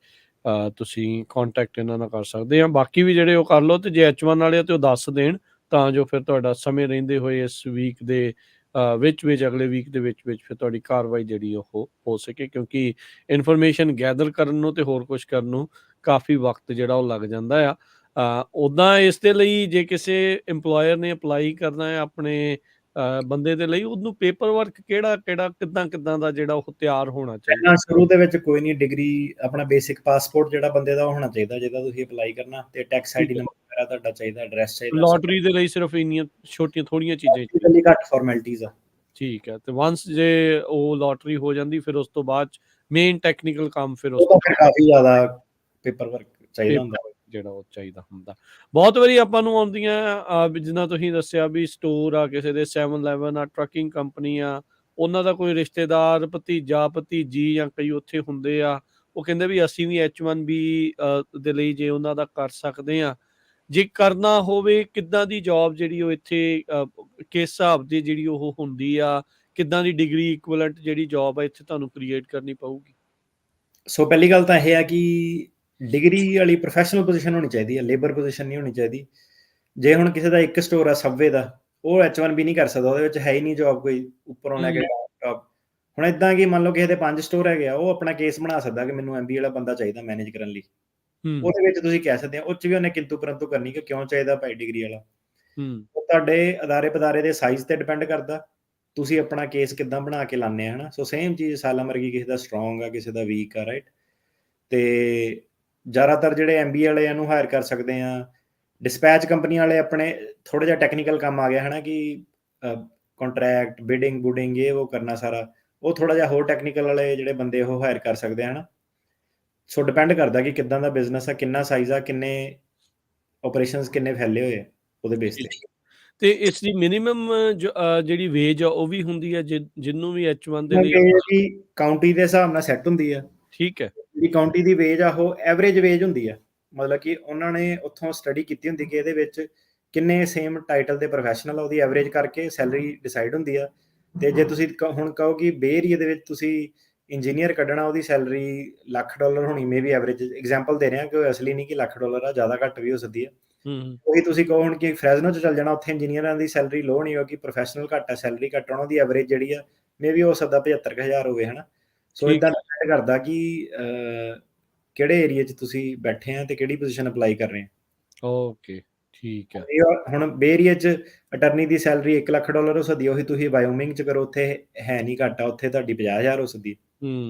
ਤੁਸੀਂ ਕੰਟੈਕਟ ਇਹਨਾਂ ਨਾਲ ਕਰ ਸਕਦੇ ਆ। ਬਾਕੀ ਵੀ ਜਿਹੜੇ ਉਹ ਕਰ ਲਓ, ਤੇ ਜੇ H1 ਵਾਲੇ ਆ ਤੇ ਉਹ ਦੱਸ ਦੇਣ, ਤਾਂ ਜੋ ਫਿਰ ਤੁਹਾਡਾ ਸਮੇਂ ਰਹਿੰਦੇ ਹੋਏ ਇਸ ਵੀਕ ਦੇ ਵਿੱਚ ਅਗਲੇ ਵੀਕ ਦੇ ਵਿੱਚ ਫਿਰ ਤੁਹਾਡੀ ਕਾਰਵਾਈ ਜਿਹੜੀ ਉਹ ਹੋ ਸਕੇ, ਕਿਉਂਕਿ ਇਨਫੋਰਮੇਸ਼ਨ ਗੈਦਰ ਕਰਨ ਨੂੰ ਤੇ ਹੋਰ ਕੁਝ ਕਰਨ ਨੂੰ ਕਾਫੀ ਵਕਤ ਜਿਹੜਾ ਉਹ ਲੱਗ ਜਾਂਦਾ ਆ। ਉੱਦਾਂ ਇਸ ਦੇ ਲਈ ਜੇ ਕਿਸੇ ਇੰਪਲੋਇਰ ਨੇ ਅਪਲਾਈ ਕਰਨਾ ਹੈ ਆਪਣੇ ਬੰਦੇ ਦੇ ਲਈ, ਉਹਨੂੰ ਪੇਪਰ ਵਰਕ ਕਿਹੜਾ ਕਿੱਦਾਂ ਦਾ ਜਿਹੜਾ ਉਹ ਤਿਆਰ ਹੋਣਾ ਚਾਹੀਦਾ? ਪਹਿਲਾਂ ਸ਼ੁਰੂ ਦੇ ਵਿੱਚ ਕੋਈ ਨਹੀਂ, ਡਿਗਰੀ, ਆਪਣਾ ਬੇਸਿਕ ਪਾਸਪੋਰਟ ਜਿਹੜਾ ਬੰਦੇ ਦਾ ਹੋਣਾ ਚਾਹੀਦਾ ਜਿਹਦਾ ਤੁਸੀਂ ਅਪਲਾਈ ਕਰਨਾ, ਤੇ ਟੈਕਸ ਆਈਡੀ ਨੰਬਰ ਵਗੈਰਾ ਤੁਹਾਡਾ ਚਾਹੀਦਾ, ਐਡਰੈਸ ਚਾਹੀਦਾ। ਲੋਟਰੀ ਦੇ ਲਈ ਸਿਰਫ ਇੰਨੀਆਂ ਛੋਟੀਆਂ ਥੋੜੀਆਂ ਚੀਜ਼ਾਂ ਹੀ ਘੱਟ ਫਾਰਮੈਲਿਟੀਜ਼ ਆ। ਠੀਕ ਹੈ, ਤੇ ਵਾਂਸ ਜੇ ਉਹ ਲੋਟਰੀ ਹੋ ਜਾਂਦੀ, ਫਿਰ ਉਸ ਤੋਂ ਬਾਅਦ ਮੇਨ ਟੈਕਨੀਕਲ ਕੰਮ ਫਿਰ ਉਹ ਫਿਰ ਕਾਫੀ ਜ਼ਿਆਦਾ ਪੇਪਰ ਵਰਕ ਚਾਹੀਦਾ ਹੁੰਦਾ, ਜਿਹੜਾ ਉਹ ਚਾਹੀਦਾ ਹੁੰਦਾ। ਬਹੁਤ ਵਾਰੀ ਆਪਾਂ ਨੂੰ ਆਉਂਦੀਆਂ ਜਿੱਦਾਂ ਤੁਸੀਂ ਦੱਸਿਆ ਵੀ ਸਟੋਰ ਆ ਕਿਸੇ ਦੇ, 7-Eleven ਆ, ਟਰੱਕਿੰਗ ਕੰਪਨੀ ਆ, ਉਹਨਾਂ ਦਾ ਕੋਈ ਰਿਸ਼ਤੇਦਾਰ, ਭਤੀਜਾ ਭਤੀਜੀ ਜਾਂ ਕਈ ਉੱਥੇ ਹੁੰਦੇ ਆ, ਉਹ ਕਹਿੰਦੇ ਵੀ ਅਸੀਂ ਵੀ H1B ਦੇ ਲਈ ਜੇ ਉਹਨਾਂ ਦਾ ਕਰ ਸਕਦੇ ਆ। ਜੇ ਕਰਨਾ ਹੋਵੇ, ਕਿੱਦਾਂ ਦੀ ਜੌਬ ਜਿਹੜੀ ਉਹ ਇੱਥੇ ਕਿਸ ਹਿਸਾਬ ਦੀ ਜਿਹੜੀ ਉਹ ਹੁੰਦੀ ਆ, ਕਿੱਦਾਂ ਦੀ ਡਿਗਰੀ ਇਕੁਇਵਲੈਂਟ ਜਿਹੜੀ ਜੌਬ ਆ ਇੱਥੇ ਤੁਹਾਨੂੰ ਕ੍ਰੀਏਟ ਕਰਨੀ ਪਊਗੀ? ਸੋ ਪਹਿਲੀ ਗੱਲ ਤਾਂ ਇਹ ਹੈ ਕਿ ਡਿਗਰੀ ਵਾਲੀ ਪ੍ਰੋਫੈਸ਼ਨਲ ਪੋਜੀਸ਼ਨ ਹੋਣੀ ਚਾਹੀਦੀ ਹੈ, ਲੇਬਰ ਪੋਜੀਸ਼ਨ ਨਹੀਂ ਹੋਣੀ ਚਾਹੀਦੀ। ਜੇ ਹੁਣ ਕਿਸੇ ਦਾ ਇੱਕ ਸਟੋਰ ਆ ਸਬਵੇ ਦਾ, ਉਹ H1B ਨਹੀਂ ਕਰ ਸਕਦਾ, ਉਹਦੇ ਵਿੱਚ ਹੈ ਹੀ ਨਹੀਂ ਜੌਬ ਕੋਈ ਉੱਪਰੋਂ ਲੈ ਕੇ ਟਾਪ। ਹੁਣ ਇਦਾਂ ਕਿ ਮੰਨ ਲਓ ਕਿਸੇ ਦੇ 5 ਸਟੋਰ ਹੈਗੇ ਆ, ਉਹ ਆਪਣਾ ਕੇਸ ਬਣਾ ਸਕਦਾ ਕਿ ਮੈਨੂੰ MBA ਵਾਲਾ ਬੰਦਾ ਚਾਹੀਦਾ ਮੈਨੇਜ ਕਰਨ ਲਈ। ਉਹਦੇ ਵਿੱਚ ਤੁਸੀਂ ਕਹਿ ਸਕਦੇ ਹੋ, ਉਹ 'ਚ ਵੀ ਉਹਨੇ ਕਿੰਤੂ ਪਰੰਤੂ ਕਰਨੀ ਕਿ ਕਿਉਂ ਚਾਹੀਦਾ ਭਾਈ ਡਿਗਰੀ ਵਾਲਾ। ਉਹ ਤੁਹਾਡੇ ਅਦਾਰੇ ਪਦਾਰੇ ਦੇ ਸਾਈਜ਼ ਤੇ ਡਿਪੈਂਡ ਕਰਦਾ, ਤੁਸੀਂ ਆਪਣਾ ਕੇਸ ਕਿੱਦਾਂ ਬਣਾ ਕੇ ਲਾਉਂਦੇ ਆ, ਹਨਾ। ਸੋ ਸੇਮ ਚੀਜ਼ ਸਾਲਮ ਵਰਗੀ, ਕਿਸੇ ਦਾ ਸਟਰੋਂਗ ਆ, ਕਿਸੇ ਦਾ ਵੀਕ ਆ, ਰਾਈਟ। ਤੇ ਜ਼ਿਆਦਾਤਰ ਜਿਹੜੇ MBA ਵਾਲੇ ਇਹਨੂੰ ਹਾਇਰ ਕਰ ਸਕਦੇ ਆ। ਡਿਸਪੈਚ ਕੰਪਨੀ ਵਾਲੇ ਆਪਣੇ ਥੋੜਾ ਜਿਹਾ ਟੈਕਨੀਕਲ ਕੰਮ ਆ ਗਿਆ, ਹਨਾ, ਕਿ ਕੰਟਰੈਕਟ, ਬਿਡਿੰਗ ਬੁਡਿੰਗ, ਇਹ ਉਹ ਕਰਨਾ ਸਾਰਾ, ਉਹ ਥੋੜਾ ਜਿਹਾ ਹੋਰ ਟੈਕਨੀਕਲ ਵਾਲੇ ਜਿਹੜੇ ਬੰਦੇ ਉਹ ਹਾਇਰ ਕਰ ਸਕਦੇ ਆ, ਹਨਾ। ਸੋ ਡਿਪੈਂਡ ਕਰਦਾ ਕਿ ਕਿੱਦਾਂ ਦਾ ਬਿਜ਼ਨਸ ਆ, ਕਿੰਨਾ ਸਾਈਜ਼ ਆ, ਕਿੰਨੇ ਆਪਰੇਸ਼ਨਸ ਕਿੰਨੇ ਫੈਲੇ ਹੋਏ ਆ, ਉਹਦੇ ਬੇਸ ਤੇ। ਤੇ ਇਸ ਦੀ ਮਿਨੀਮਮ ਜਿਹੜੀ ਵੇਜ ਆ ਉਹ ਵੀ ਹੁੰਦੀ ਹੈ ਜਿਹਨੂੰ ਵੀ H1 ਦੇ ਲਈ? ਕਾਉਂਟੀ ਦੇ ਹਿਸਾਬ ਨਾਲ ਸੈੱਟ ਹੁੰਦੀ ਆ। ਠੀਕ ਹੈ, ਜਿਹੜੀ ਕਾਉਂਟੀ ਦੀ ਵੇਜ ਆ ਉਹ ਐਵਰੇਜ ਵੇਜ ਹੁੰਦੀ ਆ, ਮਤਲਬ ਕਿ ਉਹਨਾਂ ਨੇ ਉੱਥੋਂ ਸਟੱਡੀ ਕੀਤੀ ਹੁੰਦੀ ਕਿ ਇਹਦੇ ਵਿੱਚ ਕਿੰਨੇ ਸੇਮ ਟਾਈਟਲ ਦੇ ਪ੍ਰੋਫੈਸ਼ਨਲ ਆ, ਉਹਦੀ ਐਵਰੇਜ ਕਰਕੇ ਸੈਲਰੀ ਡਿਸਾਈਡ ਹੁੰਦੀ ਆ। ਤੇ ਜੇ ਤੁਸੀਂ ਹੁਣ ਕਹੋ ਕਿ ਬੇ ਏਰੀਆ ਦੇ ਵਿੱਚ ਤੁਸੀਂ ਇੰਜੀਨੀਅਰ ਕੱਢਣਾ, ਉਹਦੀ ਸੈਲਰੀ $1,00,000 ਹੋਣੀ, ਮੇ ਵੀ ਐਵਰੇਜ ਐਗਜ਼ਾਮਪਲ ਦੇ ਰਿਹਾ, ਕਿ ਅਸਲੀ ਨਹੀਂ ਕਿ $1,00,000 ਆ, ਜ਼ਿਆਦਾ ਘੱਟ ਵੀ ਹੋ ਸਕਦੀ ਆ। ਉਹੀ ਤੁਸੀਂ ਕਹੋ ਹੁਣ ਕਿ ਫਰੈਜ਼ਨੋ 'ਚ ਚੱਲ ਜਾਣਾ, ਉੱਥੇ ਇੰਜੀਨੀਅਰਾਂ ਦੀ ਸੈਲਰੀ ਲੋ ਨਹੀਂ ਹੋਗੀ, ਪ੍ਰੋਫੈਸ਼ਨਲ ਘੱਟ ਆ, ਸੈਲਰੀ ਘੱਟ ਹੋਣਾ, ਉਹਦੀ ਐਵਰੇਜ ਜਿਹੜੀ ਆ ਮੇ ਵੀ ਹੋ ਸਕਦਾ 75,000 ਹੋਵੇ, ਹਨਾ। ਸੋ ਇਦਾਂ ਡਿਪੈਂਡ ਕਰਦਾ ਕਿ ਕਿਹੜੇ ਏਰੀਆ 'ਚ ਤੁਸੀਂ ਬੈਠੇ ਆ ਤੇ ਕਿਹੜੀ ਪੋਜੀਸ਼ਨ ਅਪਲਾਈ ਕਰ ਰਹੇ ਆ। ਓਕੇ, ਠੀਕ ਹੈ। ਹੁਣ ਬੇ ਏਰੀਆ 'ਚ ਅਟਰਨੀ ਦੀ ਸੈਲਰੀ $1,00,000 ਹੋ ਸਕਦੀ, ਉਹੀ ਤੁਸੀਂ ਵਾਇਓਮਿੰਗ 'ਚ ਕਰੋ, ਉੱਥੇ ਹੈ ਨਹੀਂ ਘੱਟ ਆ, ਉੱਥੇ ਤੁਹਾਡੀ 50,000 ਹੋ ਸਕਦੀ।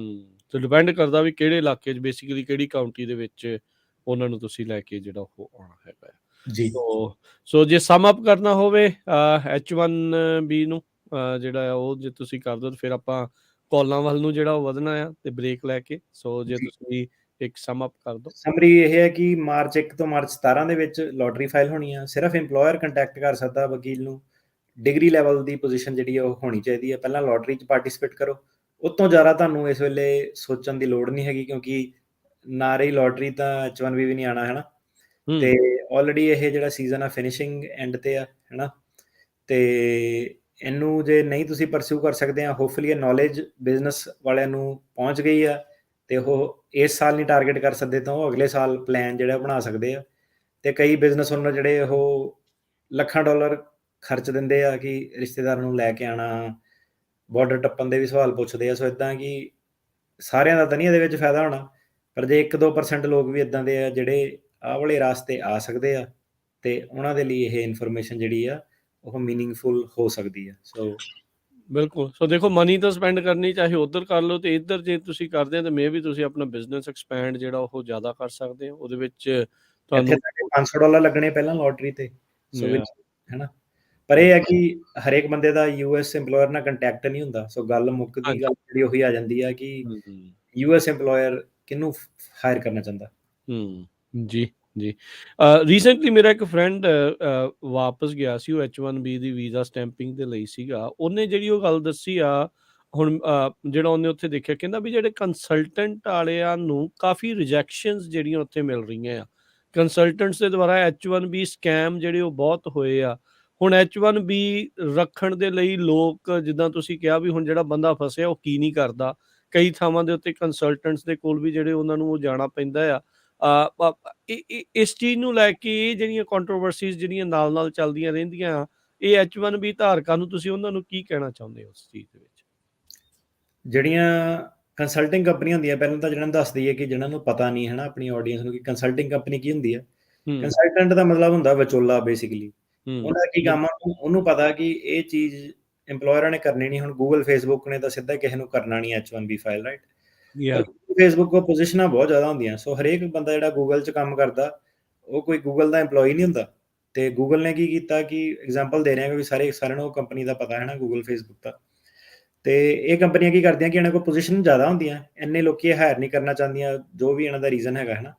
ਤੇ ਡਿਪੈਂਡ ਕਰਦਾ ਵੀ ਕਿਹੜੇ ਇਲਾਕੇ 'ਚ, ਬੇਸਿਕਲੀ ਕਿਹੜੀ ਕਾਉਂਟੀ ਦੇ ਵਿੱਚ ਉਹਨਾਂ ਨੂੰ ਤੁਸੀਂ ਲੈ ਕੇ ਜਿਹੜਾ ਉਹ ਆਉਣਾ ਹੈਗਾ ਜੀ। ਸੋ ਜੇ ਸਮ ਅਪ ਕਰਨਾ ਹੋਵੇ H1B ਨੂੰ ਜਿਹੜਾ ਆ ਉਹ ਜੇ ਤੁਸੀਂ ਕਰ ਦਿਓ, ਫਿਰ ਆਪਾਂ ਕਾਲਾਂ ਵੱਲ ਨੂੰ ਜਿਹੜਾ ਉਹ ਵਧਣਾ ਆ ਤੇ ਬ੍ਰੇਕ ਲੈ ਕੇ। ਸੋ ਜੇ ਤੁਸੀਂ ਇੱਕ ਸਮ ਅਪ ਕਰ ਦਿਓ। ਸਮਰੀ ਇਹ ਹੈ ਕਿ ਮਾਰਚ 1 ਤੋਂ ਮਾਰਚ 17 ਦੇ ਵਿੱਚ ਲੋਟਰੀ ਫਾਈਲ ਹੋਣੀ ਆ। ਸਿਰਫ ਇੰਪਲੋਇਰ ਕੰਟੈਕਟ ਕਰ ਸਕਦਾ ਵਕੀਲ ਨੂੰ। ਡਿਗਰੀ ਲੈਵਲ ਦੀ ਪੋਜੀਸ਼ਨ ਜਿਹੜੀ ਉਹ ਹੋਣੀ ਚਾਹੀਦੀ ਹੈ। ਪਹਿਲਾਂ ਲੋਟਰੀ 'ਚ ਪਾਰਟੀਸਪੇਟ ਕਰੋ, ਉਸ ਤੋਂ ਜ਼ਿਆਦਾ ਤੁਹਾਨੂੰ ਇਸ ਵੇਲੇ ਸੋਚਣ ਦੀ ਲੋੜ ਨਹੀਂ ਹੈਗੀ, ਕਿਉਂਕਿ ਨਾ ਰਹੀ ਲੋਟਰੀ ਤਾਂ H1B ਵੀ ਨਹੀਂ ਆਉਣਾ, ਹੈ ਨਾ। ਤੇ ਆਲਰੇਡੀ ਇਹ ਜਿਹੜਾ ਸੀਜ਼ਨ ਆ ਫਿਨਿਸ਼ਿੰਗ ਐਂਡ ਤੇ ਆ, ਹੈ ਨਾ। ਤੇ ਇਹਨੂੰ ਜੇ ਨਹੀਂ ਤੁਸੀਂ ਪਰਸਿਊ ਕਰ ਸਕਦੇ ਆ, ਹੋਪਫੁਲੀ ਇਹ ਨੌਲੇਜ ਬਿਜ਼ਨਸ ਵਾਲਿਆਂ ਨੂੰ ਪਹੁੰਚ ਗਈ ਆ, ਤੇ ਉਹ ਇਸ ਸਾਲ ਨਹੀਂ ਟਾਰਗੇਟ ਕਰ ਸਕਦੇ ਤਾਂ ਉਹ ਅਗਲੇ ਸਾਲ ਪਲਾਨ ਜਿਹੜਾ ਬਣਾ ਸਕਦੇ ਆ। ਤੇ ਕਈ ਬਿਜ਼ਨਸ ਓਨਰ ਜਿਹੜੇ ਉਹ $ਲੱਖਾਂ ਖਰਚ ਦਿੰਦੇ ਆ ਕਿ ਰਿਸ਼ਤੇਦਾਰਾਂ ਨੂੰ ਲੈ ਕੇ ਆਉਣਾ, ਬਾਰਡਰ ਟੱਪਣ ਦੇ ਵੀ ਸਵਾਲ ਪੁੱਛਦੇ ਆ। ਸੋ ਇਦਾਂ ਕਿ ਸਾਰਿਆਂ ਦਾ ਤਾਂ ਨਹੀਂ ਇਹਦੇ ਵਿੱਚ ਫਾਇਦਾ ਹੋਣਾ, ਪਰ ਜੇ 1-2% ਲੋਕ ਵੀ ਇਦਾਂ ਦੇ ਆ ਜਿਹੜੇ ਆਹ ਵਾਲੇ ਰਾਸਤੇ ਆ ਸਕਦੇ ਆ ਤੇ ਉਹਨਾਂ ਦੇ ਲਈ ਇਹ ਇਨਫੋਰਮੇਸ਼ਨ ਜਿਹੜੀ ਆ ਉਹ ਮੀਨਿੰਗਫੁਲ ਹੋ ਸਕਦੀ ਆ। ਸੋ ਬਿਲਕੁਲ। ਸੋ ਦੇਖੋ ਮਨੀ ਤਾਂ ਸਪੈਂਡ ਕਰਨੀ ਚਾਹੇ ਉੱਧਰ ਕਰ ਲਓ ਤੇ ਇੱਧਰ ਜੇ ਤੁਸੀਂ ਕਰਦੇ ਆ ਤਾਂ ਮੇ ਵੀ ਤੁਸੀਂ ਆਪਣਾ ਬਿਜ਼ਨਸ ਐਕਸਪੈਂਡ ਜਿਹੜਾ ਉਹ ਜ਼ਿਆਦਾ ਕਰ ਸਕਦੇ ਹੋ। ਉਹਦੇ ਵਿੱਚ ਇੱਥੇ ਤੁਹਾਨੂੰ ਤੁਹਾਡੇ $500 ਲੱਗਣੇ ਪਹਿਲਾਂ ਲੋਟਰੀ ਤੇ, ਸੋ Yeah, ਵਿੱਚ ਹੈਨਾ। ਪਰ ਇਹ ਹੈ ਕਿ ਹਰੇਕ ਬੰਦੇ ਦਾ ਯੂਐਸ EMPLOYER ਨਾਲ ਕੰਟੈਕਟ ਨਹੀਂ ਹੁੰਦਾ। ਸੋ ਗੱਲ ਮੁੱਕਦੀ ਗੱਲ ਜਿਹੜੀ ਉਹੀ ਆ ਜਾਂਦੀ ਆ ਕਿ ਯੂਐਸ EMPLOYER ਕਿਹਨੂੰ ਹਾਇਰ ਕਰਨਾ ਚਾਹੁੰਦਾ। ਜੀ, ਜੀ। ਰੀਸੈਂਟਲੀ ਮੇਰਾ ਇੱਕ ਫਰੈਂਡ ਵਾਪਸ ਗਿਆ ਸੀ, ਉਹ H1B ਦੀ ਵੀਜ਼ਾ ਸਟੈਂਪਿੰਗ ਦੇ ਲਈ ਸੀਗਾ। ਉਹਨੇ ਜਿਹੜੀ ਉਹ ਗੱਲ ਦੱਸੀ ਆ, ਹੁਣ ਜਿਹੜਾ ਉਹਨੇ ਉੱਥੇ ਦੇਖਿਆ, ਕਹਿੰਦਾ ਵੀ ਜਿਹੜੇ ਕੰਸਲਟੈਂਟ ਵਾਲਿਆਂ ਨੂੰ ਕਾਫੀ ਰਿਜੈਕਸ਼ਨਸ ਜਿਹੜੀਆਂ ਉੱਥੇ ਮਿਲ ਰਹੀਆਂ ਆ। ਕੰਸਲਟੈਂਟਸ ਦੇ ਦੁਆਰਾ H1B ਸਕੈਮ ਜਿਹੜੇ ਉਹ ਬਹੁਤ ਹੋਏ ਆ। ਹੁਣ H1B ਰੱਖਣ ਦੇ ਲਈ ਲੋਕ, ਜਿੱਦਾਂ ਤੁਸੀਂ ਕਿਹਾ ਵੀ ਹੁਣ ਜਿਹੜਾ ਬੰਦਾ ਫਸਿਆ ਉਹ ਕੀ ਨਹੀਂ ਕਰਦਾ। ਕਈ ਥਾਵਾਂ ਦੇ ਉੱਤੇ ਕੰਸਲਟੈਂਟਸ ਦੇ ਕੋਲ ਵੀ ਜਿਹੜੇ ਉਹਨਾਂ ਨੂੰ ਉਹ ਜਾਣਾ ਪੈਂਦਾ ਆ। ਇਸ ਚੀਜ਼ ਨੂੰ ਲੈ ਕੇ ਇਹ ਜਿਹੜੀਆਂ ਕੰਟਰੋਵਰਸੀਜ਼ ਜਿਹੜੀਆਂ ਨਾਲ-ਨਾਲ ਚੱਲਦੀਆਂ ਰਹਿੰਦੀਆਂ ਆ, ਇਹ H1B ਧਾਰਕਾਂ ਨੂੰ ਤੁਸੀਂ ਉਹਨਾਂ ਨੂੰ ਕੀ ਕਹਿਣਾ ਚਾਹੁੰਦੇ ਹੋ ਉਸ ਚੀਜ਼ ਦੇ ਵਿੱਚ? ਜਿਹੜੀਆਂ ਕੰਸਲਟਿੰਗ ਕੰਪਨੀਆਂ ਹੁੰਦੀਆਂ, ਪਹਿਲਾਂ ਤਾਂ ਜਿਹਨਾਂ ਨੂੰ ਦੱਸ ਦਈਏ ਕਿ ਜਿਹਨਾਂ ਨੂੰ ਪਤਾ ਨਹੀਂ ਹੈ ਨਾ ਆਪਣੀ ਆਡੀਅנס ਨੂੰ, ਕਿ ਕੰਸਲਟਿੰਗ ਕੰਪਨੀ ਕੀ ਹੁੰਦੀ ਹੈ। ਕੰਸਲਟੈਂਟ ਦਾ ਮਤਲਬ ਹੁੰਦਾ ਵਿਚੋਲਾ ਬੇਸਿਕਲੀ। ਉਹਨਾਂ ਦਾ ਕੀ ਕੰਮ ਆ, ਉਹਨੂੰ ਪਤਾ ਕਿ ਇਹ ਚੀਜ਼ EMPLOYER ਨੇ ਕਰਨੀ ਨਹੀਂ। ਹੁਣ ਗੂਗਲ ਫੇਸਬੁੱਕ ਨੇ ਤਾਂ ਸਿੱਧਾ ਕਿਸੇ ਨੂੰ ਕਰਨਾ ਨਹੀਂ H1B ਫਾਈਲ, ਰਾਈਟ। ਪਰ ਫੇਸਬੁੱਕ ਕੋਲ ਪੋਜੀਸ਼ਨਾਂ ਬਹੁਤ ਜ਼ਿਆਦਾ ਹੁੰਦੀਆਂ। ਸੋ ਹਰੇਕ ਬੰਦਾ ਜਿਹੜਾ ਗੂਗਲ 'ਚ ਕੰਮ ਕਰਦਾ ਉਹ ਕੋਈ ਗੂਗਲ ਦਾ EMPLOYEE ਨਹੀਂ ਹੁੰਦਾ। ਤੇ ਗੂਗਲ ਨੇ ਕੀ ਕੀਤਾ ਕਿ ਐਗਜ਼ਾਮਪਲ ਦੇ ਰਿਹਾ ਕਿ ਸਾਰਿਆਂ ਨੂੰ ਉਹ ਕੰਪਨੀ ਦਾ ਪਤਾ ਹੈ ਨਾ, ਗੂਗਲ ਫੇਸਬੁੱਕ ਦਾ। ਤੇ ਇਹ ਕੰਪਨੀਆਂ ਕੀ ਕਰਦੀਆਂ ਕਿ ਇਹਨਾਂ ਕੋਲ ਪੋਜੀਸ਼ਨ ਜ਼ਿਆਦਾ ਹੁੰਦੀਆਂ, ਇੰਨੇ ਲੋਕੀ ਹਾਇਰ ਨਹੀਂ ਕਰਨਾ ਚਾਹੁੰਦੀਆਂ, ਜੋ ਵੀ ਇਹਨਾਂ ਦਾ ਰੀਜ਼ਨ ਹੈਗਾ ਹੈ ਨਾ।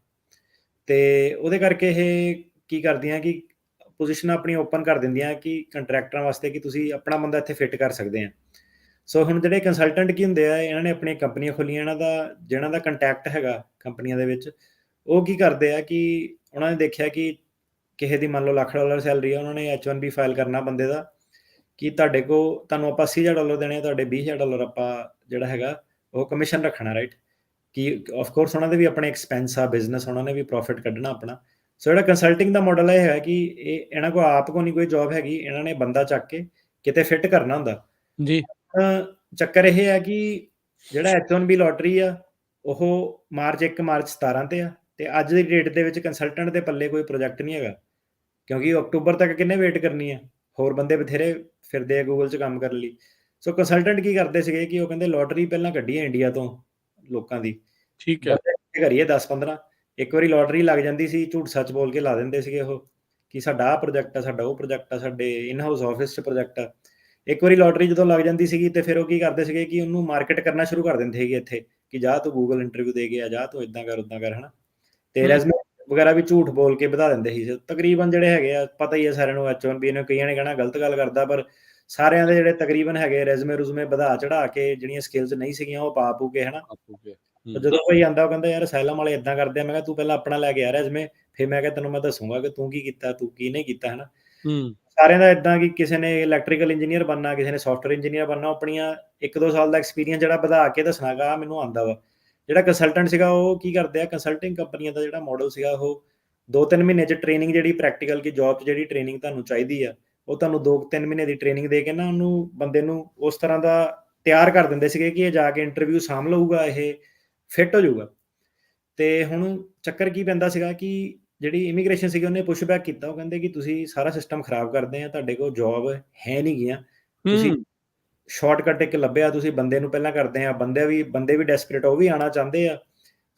ਤੇ ਉਹਦੇ ਕਰਕੇ ਇਹ ਕੀ ਕਰਦੀਆਂ ਕਿ ਪੋਜੀਸ਼ਨਾਂ ਆਪਣੀ ਓਪਨ ਕਰ ਦਿੰਦੀਆਂ ਕਿ ਕੰਟਰੈਕਟਰਾਂ ਵਾਸਤੇ, ਕਿ ਤੁਸੀਂ ਆਪਣਾ ਬੰਦਾ ਇੱਥੇ ਫਿੱਟ ਕਰ ਸਕਦੇ ਆ। ਸੋ ਹੁਣ ਜਿਹੜੇ ਕੰਸਲਟੈਂਟ ਕੀ ਹੁੰਦੇ ਆ, ਇਹਨਾਂ ਨੇ ਆਪਣੀਆਂ ਕੰਪਨੀਆਂ ਖੋਲੀਆਂ, ਜਿਹਨਾਂ ਦਾ ਕੰਟੈਕਟ ਹੈਗਾ ਕੰਪਨੀਆਂ ਦੇ ਵਿੱਚ, ਉਹ ਕੀ ਕਰਦੇ ਆ ਕਿ ਉਹਨਾਂ ਨੇ ਦੇਖਿਆ ਕਿ ਕਿਸੇ ਦੀ ਮੰਨ ਲਓ $1,00,000 ਸੈਲਰੀ ਆ, ਉਹਨਾਂ ਨੇ H1B ਫਾਈਲ ਕਰਨਾ ਬੰਦੇ ਦਾ, ਕਿ ਤੁਹਾਨੂੰ ਆਪਾਂ $80,000 ਦੇਣੇ ਆ, ਤੁਹਾਡੇ $20,000 ਆਪਾਂ ਜਿਹੜਾ ਹੈਗਾ ਉਹ ਕਮਿਸ਼ਨ ਰੱਖਣਾ, ਰਾਈਟ। ਕਿ ਆਫ ਕੋਰਸ ਉਹਨਾਂ ਦੇ ਵੀ ਆਪਣੇ ਐਕਸਪੈਂਸ ਆ, ਬਿਜ਼ਨਸ, ਉਹਨਾਂ ਨੇ ਵੀ ਪ੍ਰੋਫਿਟ ਕੱਢਣਾ ਆਪਣਾ। ਸੋ ਜਿਹੜਾ ਕੰਸਲਟਿੰਗ ਦਾ ਮਾਡਲ ਇਹ ਹੈ ਕਿ ਇਹਨਾਂ ਕੋਲ ਆਪ ਕੋ ਨਹੀਂ ਕੋਈ ਜੌਬ ਹੈਗੀ, ਇਹਨਾਂ ਨੇ ਬੰਦਾ ਚੱਕ ਕੇ ਕਿਤੇ ਫਿੱਟ ਕਰਨਾ ਹੁੰਦਾ ਜੀ। ਚੱਕਰ ਇਹ ਹੈ ਕਿ ਜਿਹੜਾ H1B ਲੋਟਰੀ ਆ ਉਹ ਮਾਰਚ 17 ਤੇ ਆ, ਤੇ ਅੱਜ ਦੀ ਡੇਟ ਦੇ ਵਿੱਚ ਕੰਸਲਟੈਂਟ ਦੇ ਪੱਲੇ ਕੋਈ ਪ੍ਰੋਜੈਕਟ ਨਹੀਂ ਹੈਗਾ, ਕਿਉਂਕਿ ਅਕਤੂਬਰ ਤੱਕ ਕਿੰਨੇ ਵੇਟ ਕਰਨੀ ਹੈ, ਹੋਰ ਬੰਦੇ ਬਥੇਰੇ ਫਿਰਦੇ ਆ ਗੂਗਲ 'ਚ ਕੰਮ ਕਰਨ ਲਈ। ਸੋ ਕੰਸਲਟੈਂਟ ਕੀ ਕਰਦੇ ਸੀਗੇ ਕਿ ਉਹ ਕਹਿੰਦੇ ਲੋਟਰੀ ਪਹਿਲਾਂ ਕੱਢੀ ਹੈ ਇੰਡੀਆ ਤੋਂ ਲੋਕਾਂ ਦੀ, ਠੀਕ ਹੈ। ਬੰਦੇ ਕਰੀਏ 10-15, ਇੱਕ ਵਾਰੀ ਲੋਟਰੀ ਲੱਗ ਜਾਂਦੀ ਸੀ, ਝੂਠ ਸੱਚ ਬੋਲ ਕੇ ਲਾ ਦਿੰਦੇ ਸੀਗੇ ਉਹ ਕਿ ਸਾਡਾ ਆਹ ਪ੍ਰੋਜੈਕਟ ਆ, ਸਾਡਾ ਉਹ ਪ੍ਰੋਜੈਕਟ ਆ, ਸਾਡੇ ਇਨ ਹਾਊਸ ਆਫਿਸ 'ਚ ਪ੍ਰੋਜੈਕਟ ਆ। ਇੱਕ ਵਾਰੀ ਲੋਟਰੀ ਜਦੋਂ ਲੱਗ ਜਾਂਦੀ ਸੀਗੀ ਤੇ ਫਿਰ ਉਹ ਕੀ ਕਰਦੇ ਸੀਗੇ ਕਿ ਉਹਨੂੰ ਮਾਰਕੀਟ ਕਰਨਾ ਸ਼ੁਰੂ ਕਰ ਦਿੰਦੇ ਸੀਗੇ ਇੱਥੇ, ਕਿ ਜਾ ਤੂੰ ਗੂਗਲ ਇੰਟਰਵਿਊ ਦੇ ਕੇ ਆ, ਜਾ ਤੂੰ ਇਦਾਂ ਕਰ ਉਦਾਂ ਕਰ, ਹਨਾ। ਤੇ ਰੈਜ਼ਮੇ ਵਗੈਰਾ ਵੀ ਝੂਠ ਬੋਲ ਕੇ ਵਧਾ ਦਿੰਦੇ ਸੀ। ਤਕਰੀਬਨ ਜਿਹੜੇ ਹੈਗੇ ਆ, ਪਤਾ ਹੀ ਆ ਸਾਰਿਆਂ ਨੂੰ, H1B ਨੇ ਕਈਆਂ ਨੇ ਕਹਿਣਾ ਗਲਤ ਗੱਲ ਕਰਦਾ, ਪਰ ਸਾਰਿਆਂ ਦੇ ਜਿਹੜੇ ਤਕਰੀਬਨ ਹੈਗੇ ਰੈਜ਼ਮੇ ਵਧਾ ਚੜਾ ਕੇ, ਜਿਹੜੀਆਂ ਸਕਿੱਲਸ ਨਹੀਂ ਸੀਗੀਆਂ ਉਹ ਪਾ ਪੂ ਕੇ, ਹਨਾ। ਜਦੋਂ ਕੋਈ ਆਂਦਾ ਉਹ ਕਹਿੰਦਾ ਯਾਰ ਅਸਾਈਲਮ ਵਾਲੇ ਇਦਾਂ ਕਰਦੇ ਆ, ਮੈਂ ਕਿਹਾ ਤੂੰ ਪਹਿਲਾਂ ਆਪਣਾ ਲੈ ਕੇ ਆ ਰੈਜ਼ਮੇ, ਫਿਰ ਮੈਂ ਕਿਹਾ ਤੈਨੂੰ ਮੈਂ ਦੱਸੂਗਾ ਕਿ ਤੂੰ ਕੀ ਕੀਤਾ, ਤੂੰ ਕੀ ਨਹੀਂ ਕੀਤਾ, ਹਨਾ। ਸਾਰਿਆਂ ਦਾ ਇਦਾਂ ਕਿ ਕਿਸੇ ਨੇ ਇਲੈਕਟ੍ਰੀਕਲ ਇੰਜੀਨੀਅਰ ਬਣਨਾ, ਕਿਸੇ ਨੇ ਸੌਫਟਵੇਅਰ ਇੰਜੀਨੀਅਰ ਬਣਨਾ, ਆਪਣੀਆਂ 1-2 ਸਾਲ ਦਾ ਐਕਸਪੀਰੀਅੰਸ ਜਿਹੜਾ ਵਧਾ ਕੇ ਦੱਸਣਾਗਾ ਮੈਨੂੰ ਆਂਦਾ ਵਾ। ਜਿਹੜਾ ਕੰਸਲਟੈਂਟ ਸੀਗਾ ਉਹ ਕੀ ਕਰਦੇ ਆ, ਕੰਸਲਟਿੰਗ ਕੰਪਨੀਆਂ ਦਾ ਜਿਹੜਾ ਮਾਡਲ ਸੀਗਾ ਉਹ 2-3 ਮਹੀਨੇ 'ਚ ਟ੍ਰੇਨਿੰਗ, ਜਿਹੜੀ ਪ੍ਰੈਕਟੀਕਲ ਕਿ ਜੌਬ 'ਚ ਜਿਹੜੀ ਟ੍ਰੇਨਿੰਗ ਤੁਹਾਨੂੰ ਚਾਹੀਦੀ ਆ, ਉਹ ਤੁਹਾਨੂੰ 2-3 ਮਹੀਨੇ ਦੀ ਟ੍ਰੇਨਿੰਗ ਦੇ ਕੇ ਨਾ ਉਹਨੂੰ ਬੰਦੇ ਨੂੰ ਉਸ ਤਰ੍ਹਾਂ ਦਾ ਤਿਆਰ ਕਰ ਦਿੰਦੇ ਸੀਗੇ ਕਿ ਇਹ ਜਾ ਕੇ ਇੰਟਰਵਿਊ ਸਾਂਭ ਲਊਗਾ, ਇਹ ਫਿੱਟ ਹੋ ਜਾਊਗਾ। ਤੇ ਹੁਣ ਚੱਕਰ ਕੀ ਪੈਂਦਾ ਸੀਗਾ ਕਿ ਜਿਹੜੀ ਇਮੀਗ੍ਰੇਸ਼ਨ ਸੀਗੀ ਉਹਨੇ ਪੁਸ਼ਬੈਕ ਕੀਤਾ, ਉਹ ਕਹਿੰਦੇ ਕਿ ਤੁਸੀਂ ਸਾਰਾ ਸਿਸਟਮ ਖਰਾਬ ਕਰਦੇ ਆ, ਤੁਹਾਡੇ ਕੋਲ ਜੌਬ ਹੈ ਨਹੀਂ ਗੀਆਂ, ਤੁਸੀਂ ਸ਼ਾਰਟਕਟ ਇੱਕ ਲੱਭਿਆ, ਤੁਸੀਂ ਬੰਦੇ ਨੂੰ ਪਹਿਲਾਂ ਕਰਦੇ ਆ, ਬੰਦੇ ਵੀ ਡੈਸਪਰੇਟ, ਉਹ ਵੀ ਆਉਣਾ ਚਾਹੁੰਦੇ ਆ।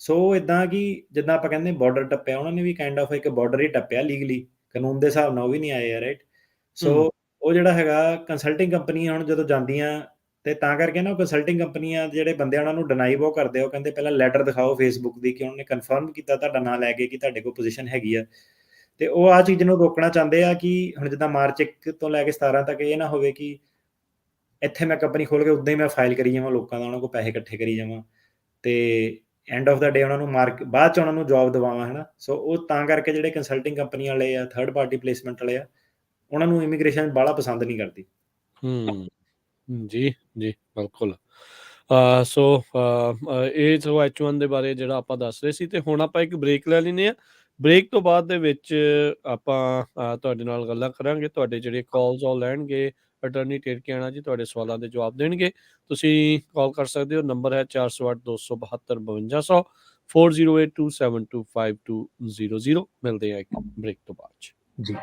ਸੋ ਇਦਾਂ ਕਿ ਜਿੱਦਾਂ ਆਪਾਂ ਕਹਿੰਦੇ ਬਾਰਡਰ ਟੱਪਿਆ, ਉਹਨਾਂ ਨੇ ਵੀ ਕਾਈਂਡ ਆਫ ਇੱਕ ਬਾਰਡਰ ਹੀ ਟੱਪਿਆ ਲੀਗਲੀ, ਕਾਨੂੰਨ ਦੇ ਹਿਸਾਬ ਨਾਲ ਉਹ ਵੀ ਨਹੀਂ ਆਏ ਆ, ਰਾਈਟ। ਸੋ ਉਹ ਜਿਹੜਾ ਹੈਗਾ ਕੰਸਲਟਿੰਗ ਕੰਪਨੀਆਂ ਹੁਣ ਜਦੋਂ ਜਾਂਦੀਆਂ, ਤੇ ਤਾਂ ਕਰਕੇ ਨਾ ਕੰਸਲਟਿੰਗ ਕੰਪਨੀਆਂ ਜਿਹੜੇ ਬੰਦੇ ਉਹਨਾਂ ਨੂੰ ਡਿਨਾਈ ਬਹੁਤ ਕਰਦੇ ਆ, ਉਹ ਕਹਿੰਦੇ ਪਹਿਲਾਂ ਲੈਟਰ ਦਿਖਾਓ ਫੇਸਬੁੱਕ ਦੀ ਕਿ ਉਹਨੇ ਕਨਫਰਮ ਕੀਤਾ ਤੁਹਾਡਾ ਨਾਂ ਲੈ ਕੇ ਕਿ ਤੁਹਾਡੇ ਕੋਲ ਪੋਜੀਸ਼ਨ ਹੈਗੀ ਆ। ਤੇ ਉਹ ਆਹ ਚੀਜ਼ ਨੂੰ ਰੋਕਣਾ ਚਾਹੁੰਦੇ ਆ ਕਿ ਹੁਣ ਜਿੱਦਾਂ ਮਾਰਚ 1 ਤੋਂ ਲੈ ਕੇ 17 ਤੱਕ ਇਹ ਨਾ ਹੋਵੇ ਕਿ ਇੱਥੇ ਮੈਂ ਕੰਪਨੀ ਖੋਲ ਕੇ ਉਦਾਂ ਹੀ ਮੈਂ ਫਾਈਲ ਕਰੀ ਜਾਵਾਂ ਲੋਕਾਂ ਦਾ, ਉਹਨਾਂ ਕੋਲ ਪੈਸੇ ਇਕੱਠੇ ਕਰੀ ਜਾਵਾਂ, ਤੇ ਐਂਡ ਆਫ ਦਾ ਡੇ ਉਹਨਾਂ ਨੂੰ ਬਾਅਦ 'ਚ ਉਹਨਾਂ ਨੂੰ ਜੌਬ ਦਿਵਾਵਾਂ, ਹਨਾ। ਸੋ ਉਹ ਤਾਂ ਕਰਕੇ ਜਿਹੜੇ ਕੰਸਲਟਿੰਗ ਕੰਪਨੀ ਵਾਲੇ ਆ, ਥਰਡ ਪਾਰਟੀ ਪਲੇਸਮੈਂਟ ਵਾਲੇ ਆ, ਉਹਨਾਂ ਨੂੰ ਇਮੀਗ੍ਰੇਸ਼ਨ ਬਾਹਲਾ ਪਸੰਦ ਨਹੀਂ ਕਰਦੀ। ਜੀ, ਜੀ, ਬਿਲਕੁਲ। ਸੋ ਇਹ ਸੋ H1 ਦੇ ਬਾਰੇ ਜਿਹੜਾ ਆਪਾਂ ਦੱਸ ਰਹੇ ਸੀ, ਤੇ ਹੁਣ ਆਪਾਂ ਇੱਕ ਬ੍ਰੇਕ ਲੈ ਲੈਂਦੇ ਹਾਂ। ਬ੍ਰੇਕ ਤੋਂ ਬਾਅਦ ਦੇ ਵਿੱਚ ਆਪਾਂ ਤੁਹਾਡੇ ਨਾਲ ਗੱਲਾਂ ਕਰਾਂਗੇ, ਤੁਹਾਡੇ ਜਿਹੜੇ ਕਾਲਸ ਉਹ ਲੈਣਗੇ ਅਟਰਨੀ ਟੇਰਕਿਆਣਾ ਜੀ, ਤੁਹਾਡੇ ਸਵਾਲਾਂ ਦੇ ਜਵਾਬ ਦੇਣਗੇ। ਤੁਸੀਂ ਕਾਲ ਕਰ ਸਕਦੇ ਹੋ, ਨੰਬਰ ਹੈ 408 272 5200। 4082725200। ਮਿਲਦੇ ਆ ਇੱਕ ਬ੍ਰੇਕ ਤੋਂ ਬਾਅਦ 'ਚ। ਜੀ।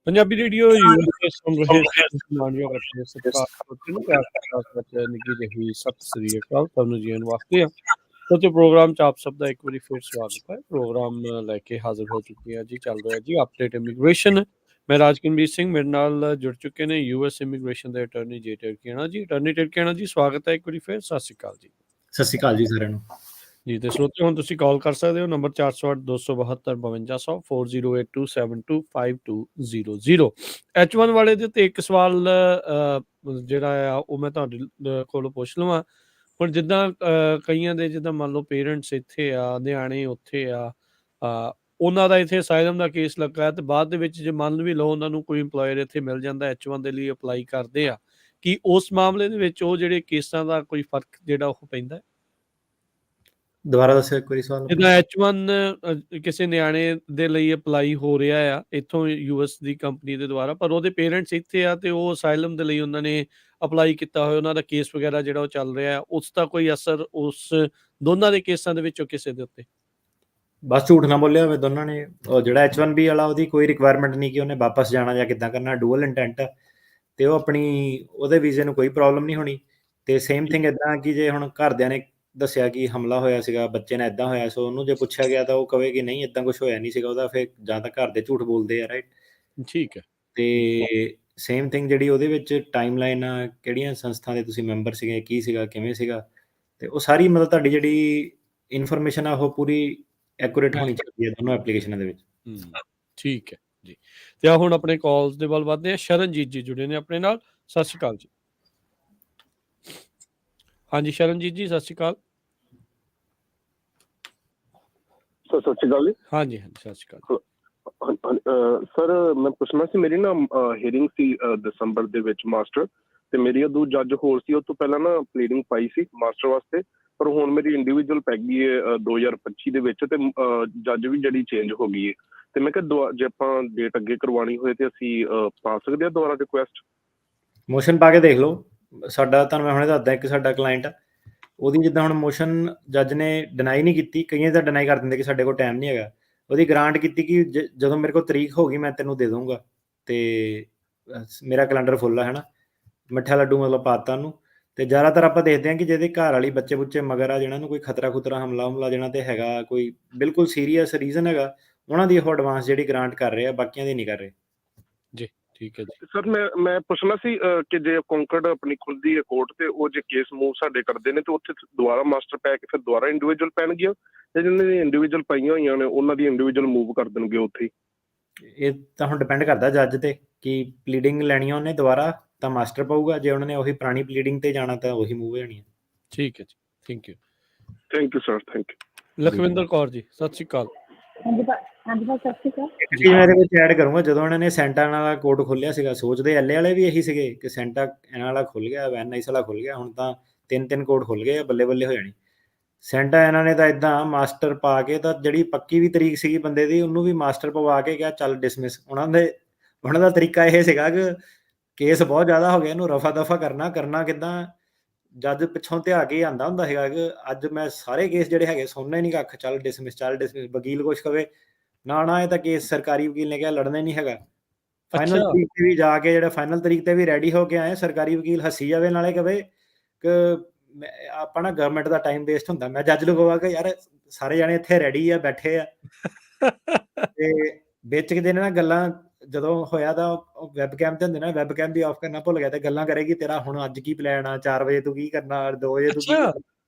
ਪੰਜਾਬੀ ਰੇਡੀਓ ਯੂਐਸਏ ਸੁਣ ਰਹੇ ਮਾਨਯੋਗ ਆਪਣੇ ਸਤਿਕਾਰ ਕਰਦੇ ਨੇ ਪਿਆਰ ਸਤਿਕਾਰ ਨਿੱਘੀ ਜਿਹੀ ਸਤਿ ਸ੍ਰੀ ਅਕਾਲ ਤੁਹਾਨੂੰ ਜੀਣ ਵਾਸਤੇ ਆ ਤੇ ਪ੍ਰੋਗਰਾਮ ਚ ਆਪ ਸਭ ਦਾ ਇੱਕ ਵਾਰੀ ਫਿਰ ਸਵਾਗਤ ਹੈ ਪ੍ਰੋਗਰਾਮ ਲੈ ਕੇ ਹਾਜ਼ਰ ਹੋ ਚੁੱਕੇ ਆ ਜੀ ਚੱਲ ਰਿਹਾ ਜੀ ਅਪਡੇਟ ਇਮੀਗ੍ਰੇਸ਼ਨ ਮੈਂ ਰਾਜਕਿੰਦਰ ਸਿੰਘ ਮੇਰੇ ਨਾਲ ਜੁੜ ਚੁੱਕੇ ਨੇ ਯੂਐਸ ਇਮੀਗ੍ਰੇਸ਼ਨ ਦੇ ਅਟਾਰਨੀ ਜੇ ਟਿਰਕੀਆਣਾ ਜੀ ਅਟਾਰਨੀ ਟਿਰਕੀਆਣਾ ਜੀ ਸਵਾਗਤ ਹੈ ਇੱਕ ਵਾਰੀ ਫਿਰ ਸਤਿ ਸ੍ਰੀ ਅਕਾਲ ਜੀ। ਸਤਿ ਸ਼੍ਰੀ ਅਕਾਲ ਜੀ ਸਾਰਿਆਂ ਨੂੰ। ਜੀ ਤੇ ਸਰੋਤੇ ਹੁਣ ਤੁਸੀਂ ਕਾਲ ਕਰ ਸਕਦੇ ਹੋ ਨੰਬਰ 408 272 5200 4082725200 H1 ਵਾਲੇ ਦੇ ਤੇ ਇੱਕ ਸਵਾਲ ਜਿਹੜਾ ਆ ਉਹ ਮੈਂ ਤੁਹਾਡੇ ਕੋਲੋਂ ਪੁੱਛ ਲਵਾਂ ਹੁਣ ਜਿੱਦਾਂ ਕਈਆਂ ਦੇ ਜਿੱਦਾਂ ਮੰਨ ਲਓ ਪੇਰੈਂਟਸ ਇੱਥੇ ਆ ਨਿਆਣੇ ਉੱਥੇ ਆ ਉਹਨਾਂ ਦਾ ਇੱਥੇ ਅਸਾਈਲਮ ਦਾ ਕੇਸ ਲੱਗਾ ਤੇ ਬਾਅਦ ਦੇ ਵਿੱਚ ਜੇ ਮੰਨ ਵੀ ਲਓ ਉਹਨਾਂ ਨੂੰ ਕੋਈ ਇੰਪਲੋਇਰ ਇੱਥੇ ਮਿਲ ਜਾਂਦਾ H1 ਦੇ ਲਈ ਅਪਲਾਈ ਕਰਦੇ ਆ ਕਿ ਉਸ ਮਾਮਲੇ ਦੇ ਵਿੱਚ ਉਹ ਜਿਹੜੇ ਕੇਸਾਂ ਦਾ ਕੋਈ ਫਰਕ ਜਿਹੜਾ ਉਹ ਪੈਂਦਾ ਦੁਬਾਰਾ ਦੱਸਿਓ ਇੱਕ ਵਾਰੀ ਸਵਾਲ। ਜਿੱਦਾਂ H1 ਕਿਸੇ ਨਿਆਣੇ ਦੇ ਲਈ ਅਪਲਾਈ ਹੋ ਰਿਹਾ ਆ ਇੱਥੋਂ ਯੂਐਸ ਦੀ ਕੰਪਨੀ ਦੇ ਦੁਆਰਾ ਪਰ ਉਹਦੇ ਪੇਰੈਂਟਸ ਇੱਥੇ ਆ ਤੇ ਉਹ ਅਸਾਈਲਮ ਦੇ ਲਈ ਉਹਨਾਂ ਨੇ ਅਪਲਾਈ ਕੀਤਾ ਹੋਇਆ ਉਹਨਾਂ ਦਾ ਕੇਸ ਵਗੈਰਾ ਜਿਹੜਾ ਉਹ ਚੱਲ ਰਿਹਾ ਉਸ ਦਾ ਕੋਈ ਅਸਰ ਉਸ ਦੋਨਾਂ ਦੇ ਕੇਸਾਂ ਦੇ ਵਿੱਚੋਂ ਕਿਸੇ ਦੇ ਉੱਤੇ ਬਸ ਝੂਠ ਨਾ ਬੋਲਿਆ ਹੋਵੇ ਦੋਨਾਂ ਨੇ। ਉਹ ਜਿਹੜਾ H1B ਵਾਲਾ ਉਹਦੀ ਕੋਈ ਰਿਕੁਆਇਰਮੈਂਟ ਨਹੀਂ ਕਿ ਉਹਨੇ ਵਾਪਸ ਜਾਣਾ ਜਾਂ ਕਿੱਦਾਂ ਕਰਨਾ ਡੂਅਲ ਇੰਟੈਂਟ ਤੇ ਉਹ ਆਪਣੀ ਉਹਦੇ ਵੀਜ਼ੇ ਨੂੰ ਕੋਈ ਪ੍ਰੋਬਲਮ ਨਹੀਂ ਹੋਣੀ ਤੇ ਸੇਮ ਥਿੰਗ ਇਦਾਂ ਕਿ ਜੇ ਹੁਣ ਘਰਦਿਆਂ ਨੇ ਦੱਸਿਆ ਕਿ ਹਮਲਾ ਹੋਇਆ ਸੀਗਾ ਬੱਚੇ ਨਾਲ ਇਦਾਂ ਹੋਇਆ ਸੋ ਉਹਨੂੰ ਜੇ ਪੁੱਛਿਆ ਗਿਆ ਤਾਂ ਉਹ ਕਵੇ ਕਿ ਨਹੀਂ ਇਦਾਂ ਕੁਝ ਹੋਇਆ ਨਹੀਂ ਸੀਗਾ ਉਹਦਾ ਫਿਰ ਜਾਂ ਤਾਂ ਘਰ ਦੇ ਝੂਠ ਬੋਲਦੇ ਆ ਰਾਈਟ। ਠੀਕ ਹੈ ਤੇ ਸੇਮ ਥਿੰਗ ਜਿਹੜੀ ਉਹਦੇ ਵਿੱਚ ਟਾਈਮਲਾਈਨ ਆ ਕਿਹੜੀਆਂ ਸੰਸਥਾ ਦੇ ਤੁਸੀਂ ਮੈਂਬਰ ਸੀਗੇ ਕੀ ਸੀਗਾ ਕਿਵੇਂ ਸੀਗਾ ਤੇ ਉਹ ਸਾਰੀ ਮਤਲਬ ਤੁਹਾਡੀ ਜਿਹੜੀ ਇਨਫੋਰਮੇਸ਼ਨ ਆ ਉਹ ਪੂਰੀ ਐਕੂਰੇਟ ਹੋਣੀ ਚਾਹੀਦੀ ਹੈ ਦੋਨੋਂ ਐਪਲੀਕੇਸ਼ਨਾਂ ਦੇ ਵਿੱਚ। ਠੀਕ ਹੈ ਜੀ ਤੇ ਹੁਣ ਆਪਣੇ ਕਾਲਸ ਦੇ ਵੱਲ ਵਧਦੇ ਆ ਸ਼ਰਨਜੀਤ ਜੀ ਜੁੜੇ ਨੇ ਆਪਣੇ ਨਾਲ ਸਤਿ ਸ਼੍ਰੀ ਅਕਾਲ ਜੀ। ਹਾਂਜੀ ਸ਼ਰਨਜੀਤ ਜੀ ਸਤਿ ਸ਼੍ਰੀ ਅਕਾਲ। ਸਤਿ ਸ਼੍ਰੀ ਅਕਾਲ ਜੀ। ਹਾਂਜੀ ਹਾਂਜੀ ਸਤਿ ਸ਼੍ਰੀ ਅਕਾਲ। ਸਰ ਮੈਂ ਪੁੱਛਣਾ ਸੀ ਮੇਰੀ ਨਾ ਹੀਅਰਿੰਗ ਸੀ ਦਸੰਬਰ ਦੇ ਵਿੱਚ ਮਾਸਟਰ ਤੇ ਮੇਰੀ ਉਦੋਂ ਜੱਜ ਹੋਰ ਸੀ ਉਹ ਤੋਂ ਪਹਿਲਾਂ ਨਾ ਪਲੀਡਿੰਗ ਪਾਈ ਸੀ ਮਾਸਟਰ ਵਾਸਤੇ ਪਰ ਹੁਣ ਮੇਰੀ ਇੰਡੀਵਿਜੂਅਲ ਪੈ ਗਈ ਹੈ 2025 ਦੇ ਵਿੱਚ ਤੇ ਜੱਜ ਵੀ ਜਿਹੜੀ ਚੇਂਜ ਹੋ ਗਈ ਹੈ ਤੇ ਮੈਂ ਕਿਹਾ ਜੇ ਆਪਾਂ ਡੇਟ ਅੱਗੇ ਕਰਵਾਉਣੀ ਹੋਏ ਤੇ ਅਸੀਂ ਪਾ ਸਕਦੇ ਹਾਂ ਦੁਬਾਰਾ ਰਿਕੁਐਸਟ ਮੋਸ਼ਨ ਪਾ ਕੇ ਦੇਖ ਲਓ। ਸਾਡਾ ਤੁਹਾਨੂੰ ਮੈਂ ਹੁਣੇ ਦੱਸਦਾ ਇੱਕ ਸਾਡਾ ਕਲਾਇੰਟ ਆ ਉਹਦੀ ਜਿੱਦਾਂ ਹੁਣ ਮੋਸ਼ਨ ਜੱਜ ਨੇ ਡਿਨਾਈ ਨਹੀਂ ਕੀਤੀ ਕਈਆਂ ਤਾਂ ਡਿਨਾਈ ਕਰ ਦਿੰਦੇ ਕਿ ਸਾਡੇ ਕੋਲ ਟਾਈਮ ਨਹੀਂ ਹੈਗਾ ਉਹਦੀ ਗ੍ਰਾਂਟ ਕੀਤੀ ਕਿ ਜਦੋਂ ਮੇਰੇ ਕੋਲ ਤਰੀਕ ਹੋ ਗਈ ਮੈਂ ਤੈਨੂੰ ਦੇ ਦੂੰਗਾ ਤੇ ਮੇਰਾ ਕੈਲੰਡਰ ਫੁੱਲ ਆ ਹੈ ਨਾ ਮਿੱਠਾ ਲੱਡੂ ਮਤਲਬ ਪਾਤਾ ਉਹਨੂੰ ਤੇ ਜ਼ਿਆਦਾਤਰ ਆਪਾਂ ਦੇਖਦੇ ਹਾਂ ਕਿ ਜਿਹਦੇ ਘਰ ਵਾਲੀ ਬੱਚੇ ਬੁੱਚੇ ਮਗਰ ਆ ਜਿਹਨਾਂ ਨੂੰ ਕੋਈ ਖਤਰਾ ਖੁਤਰਾ ਹਮਲਾ ਜਿਹਨਾਂ ਤੇ ਹੈਗਾ ਕੋਈ ਬਿਲਕੁਲ ਸੀਰੀਅਸ ਰੀਜ਼ਨ ਹੈਗਾ ਉਹਨਾਂ ਦੀ ਉਹ ਐਡਵਾਂਸ ਜਿਹੜੀ ਗ੍ਰਾਂਟ ਕਰ ਰਹੇ ਆ ਬਾਕੀਆਂ ਦੀ ਨਹੀਂ ਕਰ ਰਹੇ ਜੀ। ਠੀਕ ਹੈ ਜੀ ਸਰ ਮੈਂ ਪੁੱਛਣਾ ਸੀ ਕਿ ਜੇ ਕੌਂਕਰਡ ਆਪਣੀ ਖੁੱਲਦੀ ਹੈ ਕੋਰਟ ਤੇ ਉਹ ਜੇ ਕੇਸ ਮੂਵ ਸਾਡੇ ਕਰਦੇ ਨੇ ਤੇ ਉੱਥੇ ਦੁਬਾਰਾ ਮਾਸਟਰ ਪੈ ਕੇ ਫਿਰ ਦੁਬਾਰਾ ਇੰਡੀਵਿਜੂਅਲ ਪੈਣਗੀਆਂ ਤੇ ਜਿਹਨਾਂ ਦੀ ਇੰਡੀਵਿਜੂਅਲ ਪਾਈਆਂ ਹੋਈਆਂ ਨੇ ਉਹਨਾਂ ਦੀ ਇੰਡੀਵਿਜੂਅਲ ਮੂਵ ਕਰ ਦੇਣਗੇ ਉੱਥੇ ਇਹ ਤਾਂ ਹੁਣ ਡਿਪੈਂਡ ਕਰਦਾ ਜੱਜ ਤੇ ਕਿ ਪਲੀਡਿੰਗ ਲੈਣੀ ਉਹਨੇ ਦੁਬਾਰਾ ਤਾਂ ਮਾਸਟਰ ਪਾਊਗਾ ਜੇ ਉਹਨਾਂ ਨੇ ਉਹੀ ਪੁਰਾਣੀ ਪਲੀਡਿੰਗ ਤੇ ਜਾਣਾ ਤਾਂ ਉਹੀ ਮੂਵ ਹੋਣੀ ਹੈ। ਠੀਕ ਹੈ ਜੀ thank you sir thank you. Lakhwinder Kaur ji ਸਤਿ ਸ਼੍ਰੀ ਅਕਾਲ। ਹਾਂਜੀ ਸਤਿ ਸ਼੍ਰੀ ਅਕਾਲ। ਇੱਕ ਚੀਜ਼ ਮੈਂ ਇਹਦੇ ਵਿੱਚ ਐਡ ਕਰੂੰਗਾ ਜਦੋਂ ਇਹਨਾਂ ਨੇ ਸੈਂਟਾ ਵਾਲਾ ਕੋਡ ਖੋਲਿਆ ਸੀਗਾ ਸੋਚਦੇ ਐਲਏ ਵਾਲੇ ਵੀ ਇਹੀ ਸੀਗੇ ਕਿ ਸੈਂਟਾ ਇਹਨਾਂ ਵਾਲਾ ਖੁੱਲ ਗਿਆ ਵੈਨਆਈਸ ਵਾਲਾ ਖੁੱਲ ਗਿਆ ਹੁਣ ਤਾਂ ਤਿੰਨ ਕੋਡ ਖੁੱਲ ਗਏ ਬੱਲੇ ਬੱਲੇ ਹੋ ਜਾਣੀ ਸੈਂਟਾ ਇਹਨਾਂ ਨੇ ਤਾਂ ਇਦਾਂ ਮਾਸਟਰ ਪਾ ਕੇ ਤਾਂ ਜਿਹੜੀ ਪੱਕੀ ਵੀ ਤਰੀਕ ਸੀਗੀ ਬੰਦੇ ਦੀ ਉਹਨੂੰ ਵੀ ਮਾਸਟਰ ਪਵਾ ਕੇ ਕਿਹਾ ਚੱਲ ਡਿਸਮਿਸ ਉਹਨਾਂ ਦਾ ਤਰੀਕਾ ਇਹ ਸੀਗਾ ਕਿ ਕੇਸ ਬਹੁਤ ਜ਼ਿਆਦਾ ਹੋ ਗਿਆ ਇਹਨੂੰ ਰਫਾ ਦਫਾ ਕਰਨਾ ਕਿੱਦਾਂ ਜੱਜ ਪਿੱਛੋਂ ਧਿਆ ਕੇ ਆਂਦਾ ਹੁੰਦਾ ਸੀਗਾ ਕਿ ਅੱਜ ਮੈਂ ਸਾਰੇ ਕੇਸ ਜਿਹੜੇ ਹੈਗੇ ਸੁਣਨੇ ਨਹੀਂ ਕੱਖ ਚੱਲ ਡਿਸਮਿਸ ਵਕੀਲ ਕੁਛ ਕਵੇ ਨਾ ਇਹ ਤਾਂ ਕੇਸ ਸਰਕਾਰੀ ਵਕੀਲ ਨੇ ਕਿਹਾ ਲੜਨਾ ਨਹੀਂ ਹੈਗਾ ਫਾਈਨਲ ਤਰੀਕ ਤੇ ਵੀ ਜਾ ਕੇ ਜਿਹੜਾ ਫਾਈਨਲ ਤਰੀਕ ਤੇ ਵੀ ਰੈਡੀ ਹੋ ਕੇ ਆਏ ਸਰਕਾਰੀ ਵਕੀਲ ਹੱਸੀ ਜਾਵੇ ਨਾਲੇ ਕਵੇ ਕਿ ਆਪਾਂ ਨਾ ਗਵਰਨਮੈਂਟ ਦਾ ਟਾਈਮ ਵੇਸਟ ਹੁੰਦਾ ਮੈਂ ਜੱਜ ਨੂੰ ਕਹਾਂ ਕਿ ਯਾਰ ਸਾਰੇ ਜਾਣੇ ਇੱਥੇ ਰੈਡੀ ਆ ਬੈਠੇ ਆ ਤੇ ਵਿੱਚ ਕਿਤੇ ਨਾ ਗੱਲਾਂ ਜਦੋਂ ਹੋਇਆ ਤਾਂ ਵੈਬ ਕੈਮ ਤੇ ਹੁੰਦੇ ਨਾ ਵੈਬ ਕੈਮ ਵੀ ਆਫ ਕਰਨਾ ਭੁੱਲ ਗਿਆ ਤੇ ਗੱਲਾਂ ਕਰੇਗੀ ਤੇਰਾ ਹੁਣ ਅੱਜ ਕੀ ਪਲਾਨ ਆ 4 ਵਜੇ ਤੂੰ ਕੀ ਕਰਨਾ 2 ਵਜੇ ਤੂੰ ਕੀ ਕਰਨਾ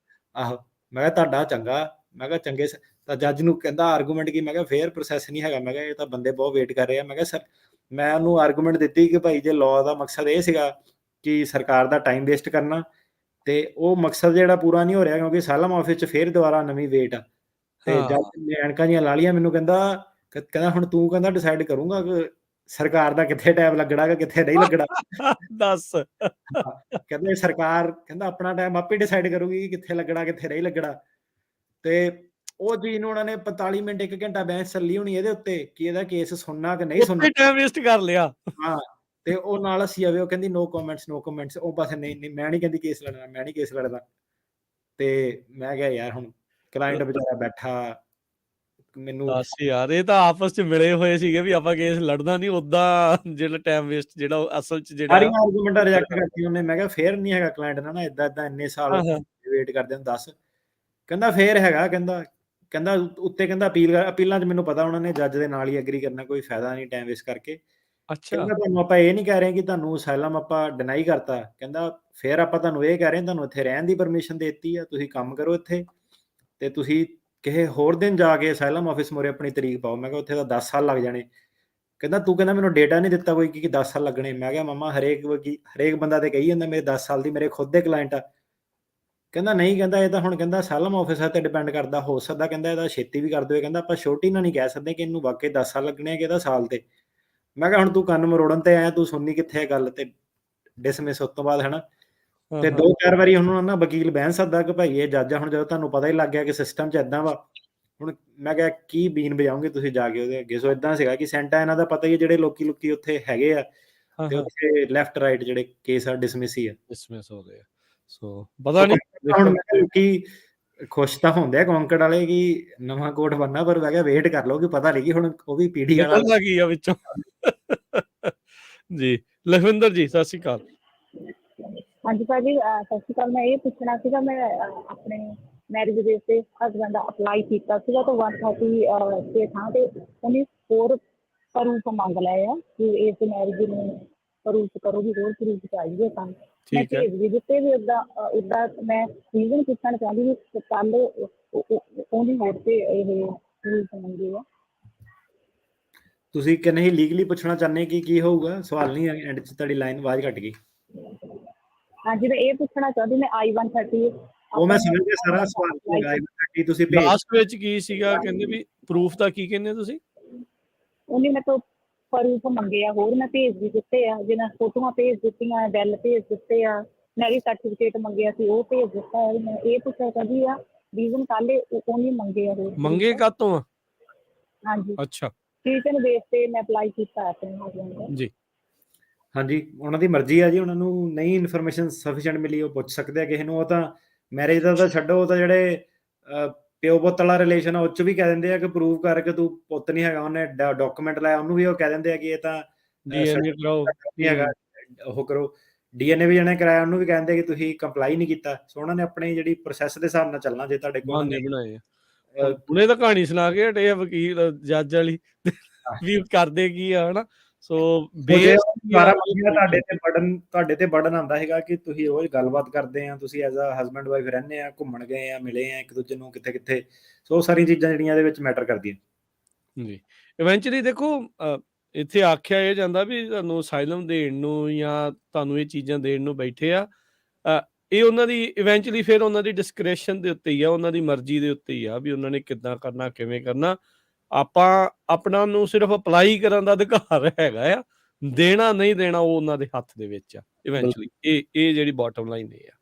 ਆਹੋ ਮੈਂ ਕਿਹਾ ਤੁਹਾਡਾ ਚੰਗਾ ਮੈਂ ਕਿਹਾ ਚੰਗੇ ਤਾਂ ਜੱਜ ਨੂੰ ਕਹਿੰਦਾ ਆਰਗੂਮੈਂਟ ਕੀ ਮੈਂ ਕਿਹਾ ਫੇਅਰ ਪ੍ਰੋਸੈਸ ਨਹੀਂ ਹੈਗਾ ਮੈਂ ਕਿਹਾ ਇਹ ਤਾਂ ਬੰਦੇ ਬਹੁਤ ਵੇਟ ਕਰ ਰਹੇ ਆ ਮੈਂ ਕਿਹਾ ਸਰ ਮੈਂ ਉਹਨੂੰ ਆਰਗੂਮੈਂਟ ਦਿੱਤੀ ਕਿ ਭਾਈ ਜੇ ਲਾਅ ਦਾ ਮਕਸਦ ਇਹ ਸੀਗਾ ਕਿ ਸਰਕਾਰ ਦਾ ਟਾਈਮ ਵੇਸਟ ਕਰਨਾ ਤੇ ਉਹ ਮਕਸਦ ਜਿਹੜਾ ਪੂਰਾ ਨਹੀਂ ਹੋ ਰਿਹਾ ਕਿਉਂਕਿ ਸਾਲਮ ਆਫਿਸ 'ਚ ਫੇਰ ਦੁਬਾਰਾ ਨਵੀਂ ਵੇਟ ਆ ਤੇ ਜੱਜ ਨੇ ਐਨਕਾਂ ਜੀਆਂ ਲਾ ਲਈਆਂ ਮੈਨੂੰ ਕਹਿੰਦਾ ਹੁਣ ਤੂੰ ਕਹਿੰਦਾ ਡਿਸਾਈਡ ਕਰੂੰਗਾ ਕਿ ਸਰਕਾਰ ਦਾ ਕਿੱਥੇ ਟਾਈਮ ਲੱਗਣਾ ਕਿ ਕਿੱਥੇ ਨਹੀਂ ਲੱਗਣਾ ਦੱਸ ਕਹਿੰਦੇ ਸਰਕਾਰ ਕਹਿੰਦਾ ਆਪਣਾ ਟਾਈਮ ਆਪੇ ਡਿਸਾਈਡ ਕਰੂਗੀ ਕਿ ਕਿੱਥੇ ਲੱਗਣਾ ਕਿੱਥੇ ਨਹੀਂ ਲੱਗਣਾ ਤੇ ਉਹ ਚੀਜ਼ ਨੂੰ ਉਹਨਾਂ ਨੇ 45 ਮਿੰਟ 1 ਘੰਟਾ ਬਹਿਸ ਚੱਲੀ ਹੋਣੀ ਇਹਦੇ ਉੱਤੇ ਕਿ ਇਹਦਾ ਕੇਸ ਸੁਣਨਾ ਕਿ ਨਹੀਂ ਸੁਣਨਾ ਟਾਈਮ ਵੇਸਟ ਕਰ ਲਿਆ ਹਾਂ ਤੇ ਉਹ ਨਾਲ ਅਸੀਂ ਆਵੇ ਉਹ ਕਹਿੰਦੀ ਨੋ ਕਮੈਂਟਸ ਉਹ ਬਸ ਨਹੀਂ ਮੈਂ ਨਹੀਂ ਕਹਿੰਦੀ ਕੇਸ ਲੜਨਾ ਮੈਂ ਨਹੀਂ ਕੇਸ ਲੜਦਾ ਤੇ ਮੈਂ ਕਿਹਾ ਯਾਰ ਹੁਣ ਕਲਾਇੰਟ ਵਿਚਾਰਾ ਬੈਠਾ ਮੈਨੂੰ ਦੱਸ ਯਾਰ, ਇਹ ਤਾਂ ਆਪਸ ਚ ਮਿਲੇ ਹੋਏ ਸੀਗੇ ਵੀ ਆਪਾਂ ਕੇਸ ਲੜਨਾ ਨਹੀਂ, ਉਦਾਂ ਜਿਹੜਾ ਟਾਈਮ ਵੇਸਟ ਜਿਹੜਾ ਉਹ ਅਸਲ ਚ ਜਿਹੜਾ ਸਾਰੀਆਂ ਆਰਗੂਮੈਂਟਾਂ ਰਿਜੈਕਟ ਕਰਤੀਆਂ ਉਹਨੇ। ਮੈਂ ਕਿਹਾ ਫੇਰ ਨਹੀਂ ਹੈਗਾ ਕਲਾਇੰਟ ਨਾਲ ਨਾ ਇਦਾਂ ਇੰਨੇ ਸਾਲ ਹਾਂ, ਹਾਂ। ਵੇਟ ਕਰਦੇ ਨੂੰ ਦੱਸ। ਕਹਿੰਦਾ ਫੇਰ ਹੈਗਾ, ਕਹਿੰਦਾ ਉੱਤੇ ਕਹਿੰਦਾ ਅਪੀਲਾਂ 'ਚ ਮੈਨੂੰ ਪਤਾ ਉਹਨਾਂ ਨੇ ਜੱਜ ਦੇ ਨਾਲ ਹੀ ਐਗਰੀ ਕਰਨਾ, ਕੋਈ ਫਾਇਦਾ ਨਹੀਂ ਟਾਈਮ ਵੇਸਟ ਕਰਕੇ। ਅੱਛਾ। ਕਹਿੰਦਾ ਤੁਹਾਨੂੰ ਆਪਾਂ ਇਹ ਨਹੀਂ ਕਹਿ ਰਹੇ ਕਿ ਤੁਹਾਨੂੰ ਅਸਾਈਲਮ ਆਪਾਂ ਡਿਨਾਈ ਕਰਤਾ, ਕਹਿੰਦਾ ਫੇਰ ਆਪਾਂ ਤੁਹਾਨੂੰ ਇਹ ਕਹਿ ਰਹੇ ਤੁਹਾਨੂੰ ਇੱਥੇ ਰਹਿਣ ਦੀ ਪਰਮਿਸ਼ਨ ਦੇ ਦਿੱਤੀ ਆ, ਤੁਸੀਂ ਕੰਮ ਕਰੋ ਇੱਥੇ ਤੇ ਤੁਸੀਂ ਕਿਸੇ ਹੋਰ ਦਿਨ ਜਾ ਕੇ ਅਸਾਈਲਮ ਆਫਿਸ ਮੋਰੇ ਆਪਣੀ ਤਰੀਕ ਪਾਓ। ਮੈਂ ਕਿਹਾ ਉੱਥੇ ਤਾਂ 10 ਸਾਲ ਲੱਗ ਜਾਣੇ। ਕਹਿੰਦਾ ਤੂੰ ਕਹਿੰਦਾ ਮੈਨੂੰ ਡੇਟਾ ਨਹੀਂ ਦਿੱਤਾ ਕੋਈ ਕਿ 10 ਸਾਲ ਲੱਗਣੇ। ਮੈਂ ਕਿਹਾ ਮਾਮਾ ਹਰੇਕ ਬੰਦਾ ਤੇ ਕਹੀ ਜਾਂਦਾ ਮੇਰੇ 10 ਸਾਲ ਦੀ, ਮੇਰੇ ਖੁਦ ਦੇ ਕਲਾਇੰਟ ਆ। ਕਹਿੰਦਾ ਨਹੀਂ, ਕਹਿੰਦਾ ਇਹ ਤਾਂ ਹੁਣ ਕਹਿੰਦਾ ਅਸਾਈਲਮ ਆਫਿਸਰ ਤੇ ਡਿਪੈਂਡ ਕਰਦਾ, ਹੋ ਸਕਦਾ ਕਹਿੰਦਾ ਇਹਦਾ ਛੇਤੀ ਵੀ ਕਰ ਦਿਓ। ਕਹਿੰਦਾ ਆਪਾਂ ਛੋਟੀ ਨਾਲ ਨਹੀਂ ਕਹਿ ਸਕਦੇ ਕਿ ਇਹਨੂੰ ਵਾਕਈ 10 ਸਾਲ ਲੱਗਣੇ ਆ ਕਿ ਇਹਦਾ ਸਾਲ ਤੇ। ਮੈਂ ਕਿਹਾ ਹੁਣ ਤੂੰ ਕੰਨ ਮਰੋੜਨ ਤੇ ਆਇਆ, ਤੂੰ ਸੁਣਨੀ ਕਿੱਥੇ ਗੱਲ ਤੇ ਡਿਸਮਿਸ ਉਸ ਤੋਂ ਬਾਅਦ ਹਨਾ। ਹਾਂ, ਤੇ ਹਾਂ। 2-4 ਵਾਰੀ ਉਹਨੂੰ ਨਾ ਵਕੀਲ ਬਹਿਣ ਸੱਦਾ ਕਿ ਭਾਈ ਇਹ ਜੱਜ ਆ, ਹੁਣ ਜਦੋਂ ਤੁਹਾਨੂੰ ਪਤਾ ਹੀ ਲੱਗ ਗਿਆ ਕਿ ਸਿਸਟਮ 'ਚ ਏਦਾਂ ਵਾ, ਹੁਣ ਮੈਂ ਕਿਹਾ ਕੀ ਬੀਨ ਵਜਾਓਗੇ ਤੁਸੀਂ ਜਾ ਕੇ ਉਹਦੇ ਅੱਗੇ। ਸੋ ਏਦਾਂ ਸੀਗਾ ਕਿ ਸੈਂਟਾ ਇਹਨਾਂ ਦਾ ਪਤਾ ਹੀ ਹੈ, ਜਿਹੜੇ ਲੋਕੀ ਉੱਥੇ ਹੈਗੇ ਆ ਹਾਂ, ਤੇ ਹਾਂ। ਉੱਥੇ ਲੈਫਟ ਰਾਈਟ ਜਿਹੜੇ ਕੇਸ ਆ ਡਿਸਮਿਸ ਹੀ ਆ। ਡਿਸਮਿਸ ਹੋ ਗਏ ਆ। ਸੋ ਪਤਾ ਨਹੀਂ ਹੁਣ ਮੈਂ ਕਿਹਾ ਲੋਕੀ ਖੁਸ਼ ਤਾਂ ਹੁੰਦੇ ਆ ਕੌਂਕੜ ਵਾਲੇ ਕਿ ਨਵਾਂ ਕੋਟ ਬਣਨਾ, ਪਰ ਮੈਂ ਕਿਹਾ ਵੇਟ ਕਰ ਲਓ ਕਿ ਪਤਾ ਨਹੀਂ ਕਿ ਹੁਣ ਉਹ ਵੀ ਪੀੜੀ ਵਾਲਾ ਨਿਕਲਦਾ ਕੀ ਆ ਵਿੱਚੋਂ। ਜੀ ਲਖਵਿੰਦਰ ਜੀ, ਸਤਿ ਸ਼੍ਰੀ ਅਕਾਲ। ਹਾਂਜੀ ਭਾਜੀ, ਸਤਿ ਸ਼੍ਰੀ ਅਕਾਲ। ਮੈਂ ਇਹ ਪੁੱਛਣਾ ਸੀਗਾ, ਮੈਂ ਆਪਣੇ ਮੈਰਿਜ ਬੇਸ ਤੇ ਹਸਬੈਂਡ ਦਾ ਅਪਲਾਈ ਕੀਤਾ ਸੀਗਾ ਤਾਂ 130 ਦੇ ਥਾਂ ਤੇ ਉਹਨੇ ਹੋਰ ਪ੍ਰੂਫ ਮੰਗ ਲਏ ਆ ਕਿ ਇਸ ਮੈਰਿਜ ਨੂੰ ਪ੍ਰੂਫ ਕਰੋ, ਵੀ ਹੋਰ ਪ੍ਰੂਫ ਚਾਹੀਦੇ ਤਾਂ ਮੈਂ ਠੀਕ ਹੈ। ਭੇਜ ਵੀ ਦਿੱਤੇ ਵੀ ਇੱਦਾਂ ਮੈਂ ਰੀਜ਼ਨ ਪੁੱਛਣਾ ਚਾਹੁੰਦੀ ਵੀ ਕੱਲ ਉਹਦੀ ਹੋਰ ਤੇ ਇਹ ਪ੍ਰੂਫ ਮੰਗੇ ਆ। ਤੁਸੀਂ ਕਿ ਨਹੀਂ ਲੀਗਲੀ ਪੁੱਛਣਾ ਚਾਹੁੰਦੇ ਕਿ ਕੀ ਹੋਊਗਾ? ਸਵਾਲ ਨਹੀਂ ਐਂਡ 'ਚ ਤੁਹਾਡੀ ਲਾਈਨ ਆਵਾਜ਼ ਘੱਟ ਗਈ। ਹਾਂਜੀ, ਮੈਂ ਇਹ ਪੁੱਛਣਾ ਚਾਹੁੰਦੀ, ਮੈਂ I-130 ਉਹ ਮੈਂ ਸਮਝ ਗਿਆ ਸਾਰਾ ਸਵਾਲ ਲਗਾਇਆ I-130 ਤੁਸੀਂ ਭੇਜ ਲਾਸਟ ਵਿੱਚ ਕੀ ਸੀਗਾ, ਕਹਿੰਦੇ ਵੀ ਪ੍ਰੂਫ ਦਾ ਕੀ ਕਹਿੰਦੇ ਤੁਸੀਂ? ਉਹਨੇ ਮੇਰੇ ਤੋਂ ਪ੍ਰੂਫ ਮੰਗੇ ਆ ਹੋਰ, ਮੈਂ ਭੇਜ ਵੀ ਦਿੱਤੇ ਆ, ਜਿਹਨਾਂ ਫੋਟੋਆਂ ਭੇਜ ਦਿੱਤੀਆਂ, ਬਿੱਲ ਭੇਜ ਦਿੱਤੇ ਆ, ਮੈਰਿਜ ਸਰਟੀਫਿਕੇਟ ਮੰਗਿਆ ਸੀ ਉਹ ਭੇਜ ਦਿੱਤਾ ਹੈ। ਮੈਂ ਇਹ ਪੁੱਛਿਆ ਚਾਹੁੰਦੀ ਆ ਰੀਜ਼ਨ ਕੱਲ੍ਹ ਉਹਨੇ ਮੰਗੇ ਆ ਹੋਰ। ਮੰਗੇ ਕਾਤੋਂ ਆ? ਹਾਂਜੀ, ਅੱਛਾ ਰੀਜ਼ਨ ਬੇਸ ਤੇ ਮੈਂ ਅਪਲਾਈ ਕੀਤਾ ਆਪਣੇ ਹਸਬੈਂਡ ਦਾ। ਜੀ। ਹਾਂਜੀ, ਉਹਨਾਂ ਦੀ ਮਰਜ਼ੀ ਆ ਜੀ, ਉਹਨਾਂ ਨੂੰ ਨਹੀਂ ਇਨਫੋਰਮੇਸ਼ਨ ਸਫੀਸ਼ੀਐਂਟ ਮਿਲੀ ਉਹ ਪੁੱਛ ਸਕਦੇ ਆ ਕਿਸੇ ਨੂੰ। ਉਹ ਤਾਂ ਮੈਰਿਜ ਦਾ ਤਾਂ ਛੱਡੋ, ਉਹ ਤਾਂ ਜਿਹੜੇ ਪਿਓ ਪੁੱਤ ਵਾਲਾ ਰਿਲੇਸ਼ਨ ਆ ਉਹ 'ਚ ਵੀ ਕਹਿ ਦਿੰਦੇ ਆ ਕਿ ਪ੍ਰੂਵ ਕਰ ਕਿ ਤੂੰ ਪੁੱਤ ਨਹੀਂ ਹੈਗਾ, ਉਹਨੇ ਡਾਕੂਮੈਂਟ ਲਾਇਆ, ਉਹਨੂੰ ਵੀ ਉਹ ਕਹਿ ਦਿੰਦੇ ਆ ਕਿ ਇਹ ਤਾਂ DNA ਕਰਾਓ। ਨਹੀਂ ਹੈਗਾ, ਉਹ ਕਰੋ। DNA ਵੀ ਜਿਹਨੇ ਕਰਾਇਆ ਉਹਨੂੰ ਵੀ ਕਹਿੰਦੇ ਕਿ ਤੁਸੀਂ ਕੰਪਲਾਈ ਨਹੀਂ ਕੀਤਾ। ਸੋ ਉਹਨਾਂ ਨੇ ਆਪਣੀ ਜਿਹੜੀ ਪ੍ਰੋਸੈਸ ਦੇ ਹਿਸਾਬ ਨਾਲ ਚੱਲਣਾ। ਜੇ ਤੁਹਾਡੇ ਕੋਲ ਬਹਾਨੇ ਬਣਾਏ ਆ। ਉਹਨੇ ਤਾਂ ਕਹਾਣੀ ਸੁਣਾ ਕੇ ਹਟੇ ਆ ਵਕੀਲ ਜੱਜ ਵਾਲੀ ਵੀ ਕਰਦੇ ਕੀ ਆ ਹਨਾ। ਸੋ ਤੁਹਾਡੇ ਤੇ ਬਰਡਨ ਆਉਂਦਾ ਹੈਗਾ ਕਿ ਤੁਸੀਂ ਰੋਜ਼ ਗੱਲਬਾਤ ਕਰਦੇ ਆ, ਤੁਸੀਂ ਐਜ਼ ਅ ਹਸਬੈਂਡ ਵਾਈਫ ਰਹਿੰਦੇ ਆ, ਘੁੰਮਣ ਗਏ ਆ, ਮਿਲੇ ਆ ਇੱਕ ਦੂਜੇ ਨੂੰ ਕਿੱਥੇ ਸੋ ਸਾਰੀਆਂ ਚੀਜ਼ਾਂ ਜਿਹੜੀਆਂ ਇਹਦੇ ਵਿੱਚ ਮੈਟਰ ਕਰਦੀਆਂ ਜੀ। ਇਵੈਂਚੁਅਲੀ ਦੇਖੋ ਇੱਥੇ ਆਖਿਆ ਇਹ ਜਾਂਦਾ ਵੀ ਤੁਹਾਨੂੰ ਅਸਾਈਲਮ ਦੇਣ ਨੂੰ ਜਾਂ ਤੁਹਾਨੂੰ ਇਹ ਚੀਜ਼ਾਂ ਦੇਣ ਨੂੰ ਬੈਠੇ ਆ, ਇਹ ਉਹਨਾਂ ਦੀ ਇਵੈਂਚੁਅਲੀ ਫਿਰ ਉਹਨਾਂ ਦੀ ਡਿਸਕ੍ਰੇਸ਼ਨ ਦੇ ਉੱਤੇ ਹੀ ਆ, ਉਹਨਾਂ ਦੀ ਮਰਜ਼ੀ ਦੇ ਉੱਤੇ ਹੀ ਆ ਵੀ ਉਹਨਾਂ ਨੇ ਕਿੱਦਾਂ ਕਰਨਾ, ਕਿਵੇਂ ਕਰਨਾ। ਆਪਾਂ ਆਪਣਾ ਨੂੰ ਸਿਰਫ ਅਪਲਾਈ ਕਰਨ ਦਾ ਅਧਿਕਾਰ ਹੈਗਾ ਆ, ਦੇਣਾ ਨਹੀਂ ਦੇਣਾ ਉਹ ਉਹਨਾਂ ਦੇ ਹੱਥ ਦੇ ਵਿੱਚ ਆ ਇਵੈਂਚੁਅਲੀ। ਇਹ ਜਿਹੜੀ ਬਾਟਮ ਲਾਈਨ ਇਹ ਆ।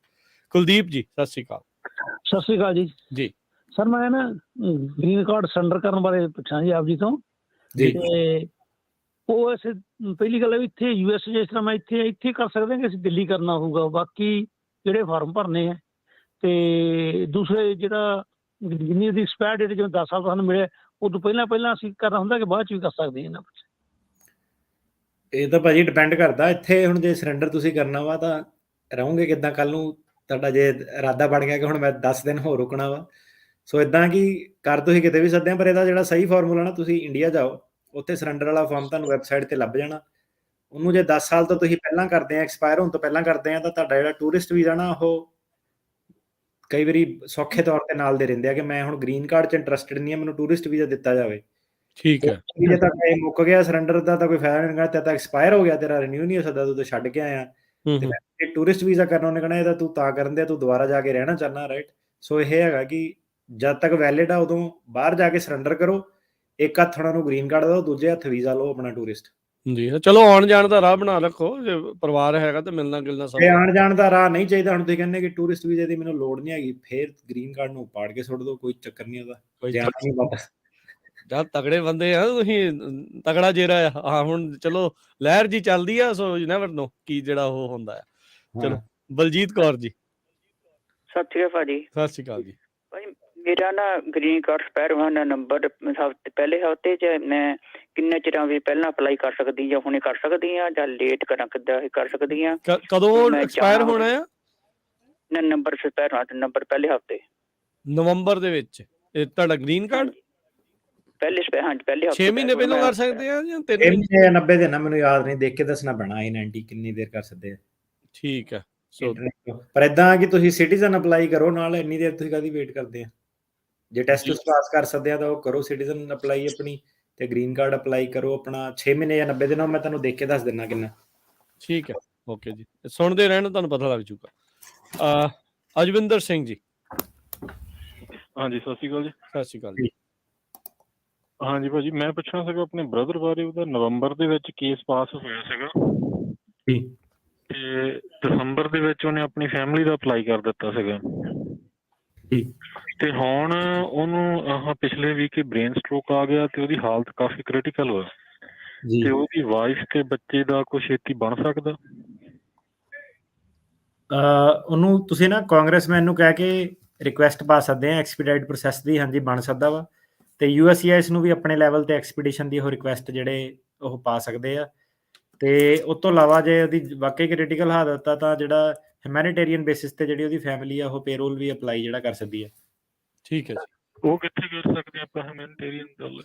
ਕੁਲਦੀਪ ਜੀ, ਸਤਿ ਸ਼੍ਰੀ ਅਕਾਲ। ਸਤਿ ਸ਼੍ਰੀ ਅਕਾਲ ਜੀ। ਜੀ ਸਰ, ਮੈਂ ਨਾ ਗ੍ਰੀਨ ਕਾਰਡ ਸਰੈਂਡਰ ਕਰਨ ਬਾਰੇ ਪੁੱਛਾਂ ਜੀ ਆਪ ਜੀ ਤੋਂ। ਜੀ। ਤੇ ਉਹ ਐਸੇ ਪਹਿਲੀ ਗੱਲ ਹੈ ਵੀ ਇੱਥੇ US ਜਿਸ ਤਰ੍ਹਾਂ ਮੈਂ ਇੱਥੇ ਕਰ ਸਕਦੇ ਹਾਂ ਕਿ ਅਸੀਂ ਦਿੱਲੀ ਕਰਨਾ ਹੋਊਗਾ, ਬਾਕੀ ਜਿਹੜੇ ਫਾਰਮ ਭਰਨੇ ਆ। ਤੇ ਦੂਸਰੇ ਜਿਹੜਾ ਜਿੰਨੀ ਦੀ ਐਕਸਪਾਇਰ ਡੇਟ ਜਿਵੇਂ 10 ਸਾਲ ਸਾਨੂੰ ਮਿਲੇ ਉਦੋਂ ਪਹਿਲਾਂ ਅਸੀਂ ਕਰਨਾ ਹੁੰਦਾ ਕਿ ਬਾਅਦ ਚ ਵੀ ਕਰ ਸਕਦੇ ਹਾਂ ਇਹਨਾਂ ਵਿੱਚ? ਇਹ ਤਾਂ ਭਾਜੀ ਡਿਪੈਂਡ ਕਰਦਾ। ਇੱਥੇ ਹੁਣ ਜੇ ਸਰੈਂਡਰ ਤੁਸੀਂ ਕਰਨਾ ਵਾ ਤਾਂ ਰਹੋਗੇ ਕਿੱਦਾਂ? ਕੱਲ ਨੂੰ ਤੁਹਾਡਾ ਜੇ ਇਰਾਦਾ ਬਣ ਗਿਆ ਕਿ ਹੁਣ ਮੈਂ 10 ਦਿਨ ਹੋਰ ਰੁਕਣਾ ਵਾ, ਸੋ ਇਦਾਂ ਕਿ ਕਰ ਤੁਸੀਂ ਕਿਤੇ ਵੀ ਸਕਦੇ ਆ। ਪਰ ਇਹਦਾ ਜਿਹੜਾ ਸਹੀ ਫਾਰਮੂਲਾ ਨਾ, ਤੁਸੀਂ ਇੰਡੀਆ ਜਾਓ, ਉੱਥੇ ਸਰੈਂਡਰ ਵਾਲਾ ਫਾਰਮ ਤੁਹਾਨੂੰ ਵੈਬਸਾਈਟ ਤੇ ਲੱਭ ਜਾਣਾ। ਉਹਨੂੰ ਜੇ 10 ਸਾਲ ਤੋਂ ਤੁਸੀਂ ਪਹਿਲਾਂ ਕਰਦੇ ਆ, ਐਕਸਪਾਇਰ ਹੋਣ ਤੋਂ ਪਹਿਲਾਂ ਕਰਦੇ ਆ, ਤਾਂ ਤੁਹਾਡਾ ਜਿਹੜਾ ਟੂਰਿਸਟ ਵੀਜ਼ਾ ਨਾ ਉਹ ਕਈ ਵਾਰੀ ਸੌਖੇ ਤੌਰ ਤੇ ਨਾਲ ਦੇ ਰਹਿੰਦੇ ਆ ਕਿ ਮੈਂ ਹੁਣ ਗ੍ਰੀਨ ਕਾਰਡ 'ਚ ਇੰਟਰਸਟਿਡ ਨਹੀਂ ਆ, ਮੈਨੂੰ ਟੂਰਿਸਟ ਵੀਜ਼ਾ ਦਿੱਤਾ ਜਾਵੇ। ਠੀਕ ਹੈ। ਜੇ ਤੁਹਾਡਾ ਇਹ ਮੁੱਕ ਗਿਆ ਸਰੈਂਡਰ ਦਾ ਤਾਂ ਕੋਈ ਫਾਇਦਾ ਨਹੀਂ ਹੈਗਾ, ਤਾਂ ਐਕਸਪਾਇਰ ਹੋ ਗਿਆ, ਤੇਰਾ ਰਿਨਿਊ ਨਹੀਂ ਹੋ ਸਕਦਾ, ਤੂੰ ਤਾਂ ਛੱਡ ਕੇ ਆਇਆ। ਤੇ ਫਿਰ ਟੂਰਿਸਟ ਵੀਜ਼ਾ ਕਰਨਾ ਉਹਨੇ ਕਹਿਣਾ ਇਹ ਤਾਂ ਤੂੰ ਤਾਂ ਕਰਨ ਦੇ, ਤੂੰ ਦੁਬਾਰਾ ਜਾ ਕੇ ਰਹਿਣਾ ਚਾਹੁੰਦਾ, ਰਾਈਟ? ਸੋ ਇਹ ਹੈਗਾ ਕਿ ਜਦ ਤੱਕ ਵੈਲਿਡ ਆ ਉਦੋਂ ਬਾਹਰ ਜਾ ਕੇ ਸਰੈਂਡਰ ਕਰੋ। ਇੱਕ ਹੱਥ ਉਹਨਾਂ ਨੂੰ ਗ੍ਰੀਨ ਕਾਰਡ ਦਿਓ, ਦੂਜੇ ਹੱਥ ਵੀਜ਼ਾ ਲਓ ਆਪਣਾ ਟੂਰਿਸਟ। ਜੀ ਚਲੋ, ਆਉਣ ਜਾਣ ਦਾ ਰਾਹ ਬਣਾ ਰੱਖੋ। ਜੇ ਪਰਿਵਾਰ ਹੈਗਾ ਤਾਂ ਮਿਲਣਾ ਗਿਲਣਾ ਸਭ। ਜੇ ਆਉਣ ਜਾਣ ਦਾ ਰਾਹ ਨਹੀਂ ਚਾਹੀਦਾ, ਹੁਣ ਤੁਸੀਂ ਕਹਿੰਦੇ ਕਿ ਟੂਰਿਸਟ ਵੀਜ਼ੇ ਦੀ ਮੈਨੂੰ ਲੋੜ ਨਹੀਂ ਹੈਗੀ, ਫਿਰ ਗ੍ਰੀਨ ਕਾਰਡ ਨੂੰ ਪਾੜ ਕੇ ਸੁੱਟ ਦਿਓ, ਕੋਈ ਚੱਕਰ ਨਹੀਂ ਉਹਦਾ। ਜਦ ਤਗੜੇ ਬੰਦੇ ਆ ਤੁਸੀਂ, ਤਗੜਾ ਜੇਰਾ ਆ। ਹਾਂ ਹੁਣ ਚਲੋ ਲਹਿਰ ਜੀ ਚੱਲਦੀ ਆ, ਸੋ ਯੂ ਨੈਵਰ ਨੋ ਕੀ ਜਿਹੜਾ ਉਹ ਹੁੰਦਾ ਆ। ਚਲੋ ਬਲਜੀਤ ਕੌਰ ਜੀ। ਸਤਿ ਸ਼੍ਰੀ ਅਕਾਲ ਭਾਜੀ। ਸਤਿ ਸ਼੍ਰੀ ਅਕਾਲ ਜੀ। ਭਾਜੀ ਮੇਰਾ ਨਾ ਗ੍ਰੀਨ ਕਾਰਡ ਸਪੈਰ ਹੋਣ ਨੰਬਰ ਪਹਿਲੇ ਹਫ਼ਤੇ 'ਚ ਮੈਂ ਕਿੰਨੇ ਚਿਰਾਂ ਵੀ ਪਹਿਲਾਂ ਅਪਲਾਈ ਕਰ ਸਕਦੀ ਜਾਂ ਹੁਣੇ ਕਰ ਸਕਦੀ ਹਾਂ ਜਾਂ ਲੇਟ ਕਰਾਂ ਕਿੱਦਾਂ ਕਰ ਸਕਦੀ ਹਾਂ? ਕਦੋਂ ਮੈਂ ਐਕਸਪਾਇਰ ਚਾਹੁੰਦਾ ਹੋਣਾ ਆ? ਨਾ ਨੰਬਰ ਸਪੈਰ ਨੰਬਰ ਪਹਿਲੇ ਹਫ਼ਤੇ ਨਵੰਬਰ ਦੇ ਵਿੱਚ ਇਹ ਤੁਹਾਡਾ ਗ੍ਰੀਨ ਕਾਰਡ ਪਹਿਲੇ ਹਾਂਜੀ ਪਹਿਲੇ 6 ਹਫ਼ਤੇ ਮਹੀਨੇ ਪਹਿਲਾਂ ਕਰ ਸਕਦੇ ਆ ਜਾਂ 3 ਇਹ ਮਹੀਨੇ? ਮਹੀਨੇ 90 ਦਿਨ ਆ, ਮੈਨੂੰ ਯਾਦ ਨਹੀਂ, ਦੇਖ ਕੇ ਦੱਸਣਾ ਪੈਣਾ I-90 ਕਿੰਨੀ ਦੇਰ ਕਰ ਸਕਦੇ ਆ ਠੀਕ ਹੈ। ਸੋ ਇੰਟਰਨੈਟ ਤੋਂ। ਪਰ ਇਦਾਂ ਕਿ ਤੁਸੀਂ ਸਿਟੀਜ਼ਨ ਅਪਲਾਈ ਕਰੋ ਨਾਲ, ਇੰਨੀ ਦੇਰ ਤੁਸੀਂ ਕਾਹਦੀ ਵੇਟ ਕਰਦੇ ਆ? ਜੇ ਟੈਸਟ ਪਾਸ ਕਰ ਸਕਦੇ ਆ ਤਾਂ ਉਹ ਕਰੋ ਸਿਟੀਜ਼ਨ ਅਪਲਾਈ ਆਪਣੀ, ਤੇ ਗ੍ਰੀਨ ਕਾਰਡ ਅਪਲਾਈ ਕਰੋ ਆਪਣਾ 6 ਮਹੀਨੇ ਜਾਂ 90 ਦਿਨ, ਮੈਂ ਤੁਹਾਨੂੰ ਦੇਖ ਕੇ ਦੱਸ ਦਿੰਦਾ ਕਿੰਨਾ। ਠੀਕ ਹੈ, ਓਕੇ ਜੀ, ਸੁਣਦੇ ਰਹਿਣ, ਤੁਹਾਨੂੰ ਪਤਾ ਲੱਗ ਜੂਗਾ। ਅਜਵਿੰਦਰ ਸਿੰਘ ਜੀ। ਹਾਂਜੀ, ਸਤਿ ਸ਼੍ਰੀ ਅਕਾਲ ਜੀ। ਸਤਿ ਸ਼੍ਰੀ ਅਕਾਲ ਜੀ। ਹਾਂਜੀ ਭਾਜੀ, ਮੈਂ ਪੁੱਛਣਾ ਸੀਗਾ ਆਪਣੇ ਬ੍ਰਦਰ ਬਾਰੇ। ਉਹਦਾ ਨਵੰਬਰ ਦੇ ਵਿੱਚ ਕੇਸ ਪਾਸ ਹੋਇਆ ਸੀਗਾ ਜੀ, ਤੇ ਦਸੰਬਰ ਦੇ ਵਿੱਚ ਉਹਨੇ ਆਪਣੀ ਫੈਮਿਲੀ ਦਾ ਅਪਲਾਈ ਕਰ ਦਿੱਤਾ ਸੀਗਾ ਜੀ, ਤੇ ਹੁਣ ਉਹਨੂੰ ਪਿਛਲੇ ਵੀਕ ਬ੍ਰੇਨ ਸਟ੍ਰੋਕ ਆ ਗਿਆ ਤੇ ਉਹਦੀ ਹਾਲਤ ਕਾਫੀ ਕ੍ਰਿਟੀਕਲ ਹੋਇਆ ਜੀ। ਤੇ ਉਹਦੀ ਵਾਈਫ ਤੇ ਬੱਚੇ ਦਾ ਕੁਛ ਛੇਤੀ ਬਣ ਸਕਦਾ? ਉਹਨੂੰ ਤੁਸੀਂ ਨਾ ਕਾਂਗਰਸਮੈਨ ਨੂੰ ਕਹਿ ਕੇ ਰਿਕੁਐਸਟ ਪਾ ਸਕਦੇ ਆ ਐਕਸਪੀਡਾਈਟ ਪ੍ਰੋਸੈਸ ਦੀ, ਹਾਂਜੀ ਬਣ ਸਕਦਾ ਵਾ। ਤੇ USCIS ਨੂੰ ਵੀ ਆਪਣੇ ਲੈਵਲ ਤੇ ਐਕਸਪੀਡੀਸ਼ਨ ਦੀ ਉਹ ਰਿਕੁਐਸਟ ਜਿਹੜੇ ਉਹ ਪਾ ਸਕਦੇ ਆ। ਤੇ ਉਸ ਤੋਂ ਇਲਾਵਾ ਜੇ ਉਹਦੀ ਵਾਕਈ ਕ੍ਰਿਟੀਕਲ ਹਾਲਤ ਆ ਤਾਂ ਜਿਹੜਾ ਹਿਊਮੈਨਿਟੇਰੀਅਨ ਬੇਸਿਸ ਤੇ ਜਿਹੜੀ ਉਹਦੀ ਫੈਮਿਲੀ ਆ ਉਹ ਪੇਰੋਲ ਵੀ ਅਪਲਾਈ ਜਿਹੜਾ ਕਰ ਸਕਦੀ ਹੈ। ਠੀਕ ਹੈ ਜੀ। ਉਹ ਕਿੱਥੇ ਕਰ ਸਕਦੇ ਆਪਾਂ ਹਿਊਮੈਨਿਟੇਰੀਅਨ?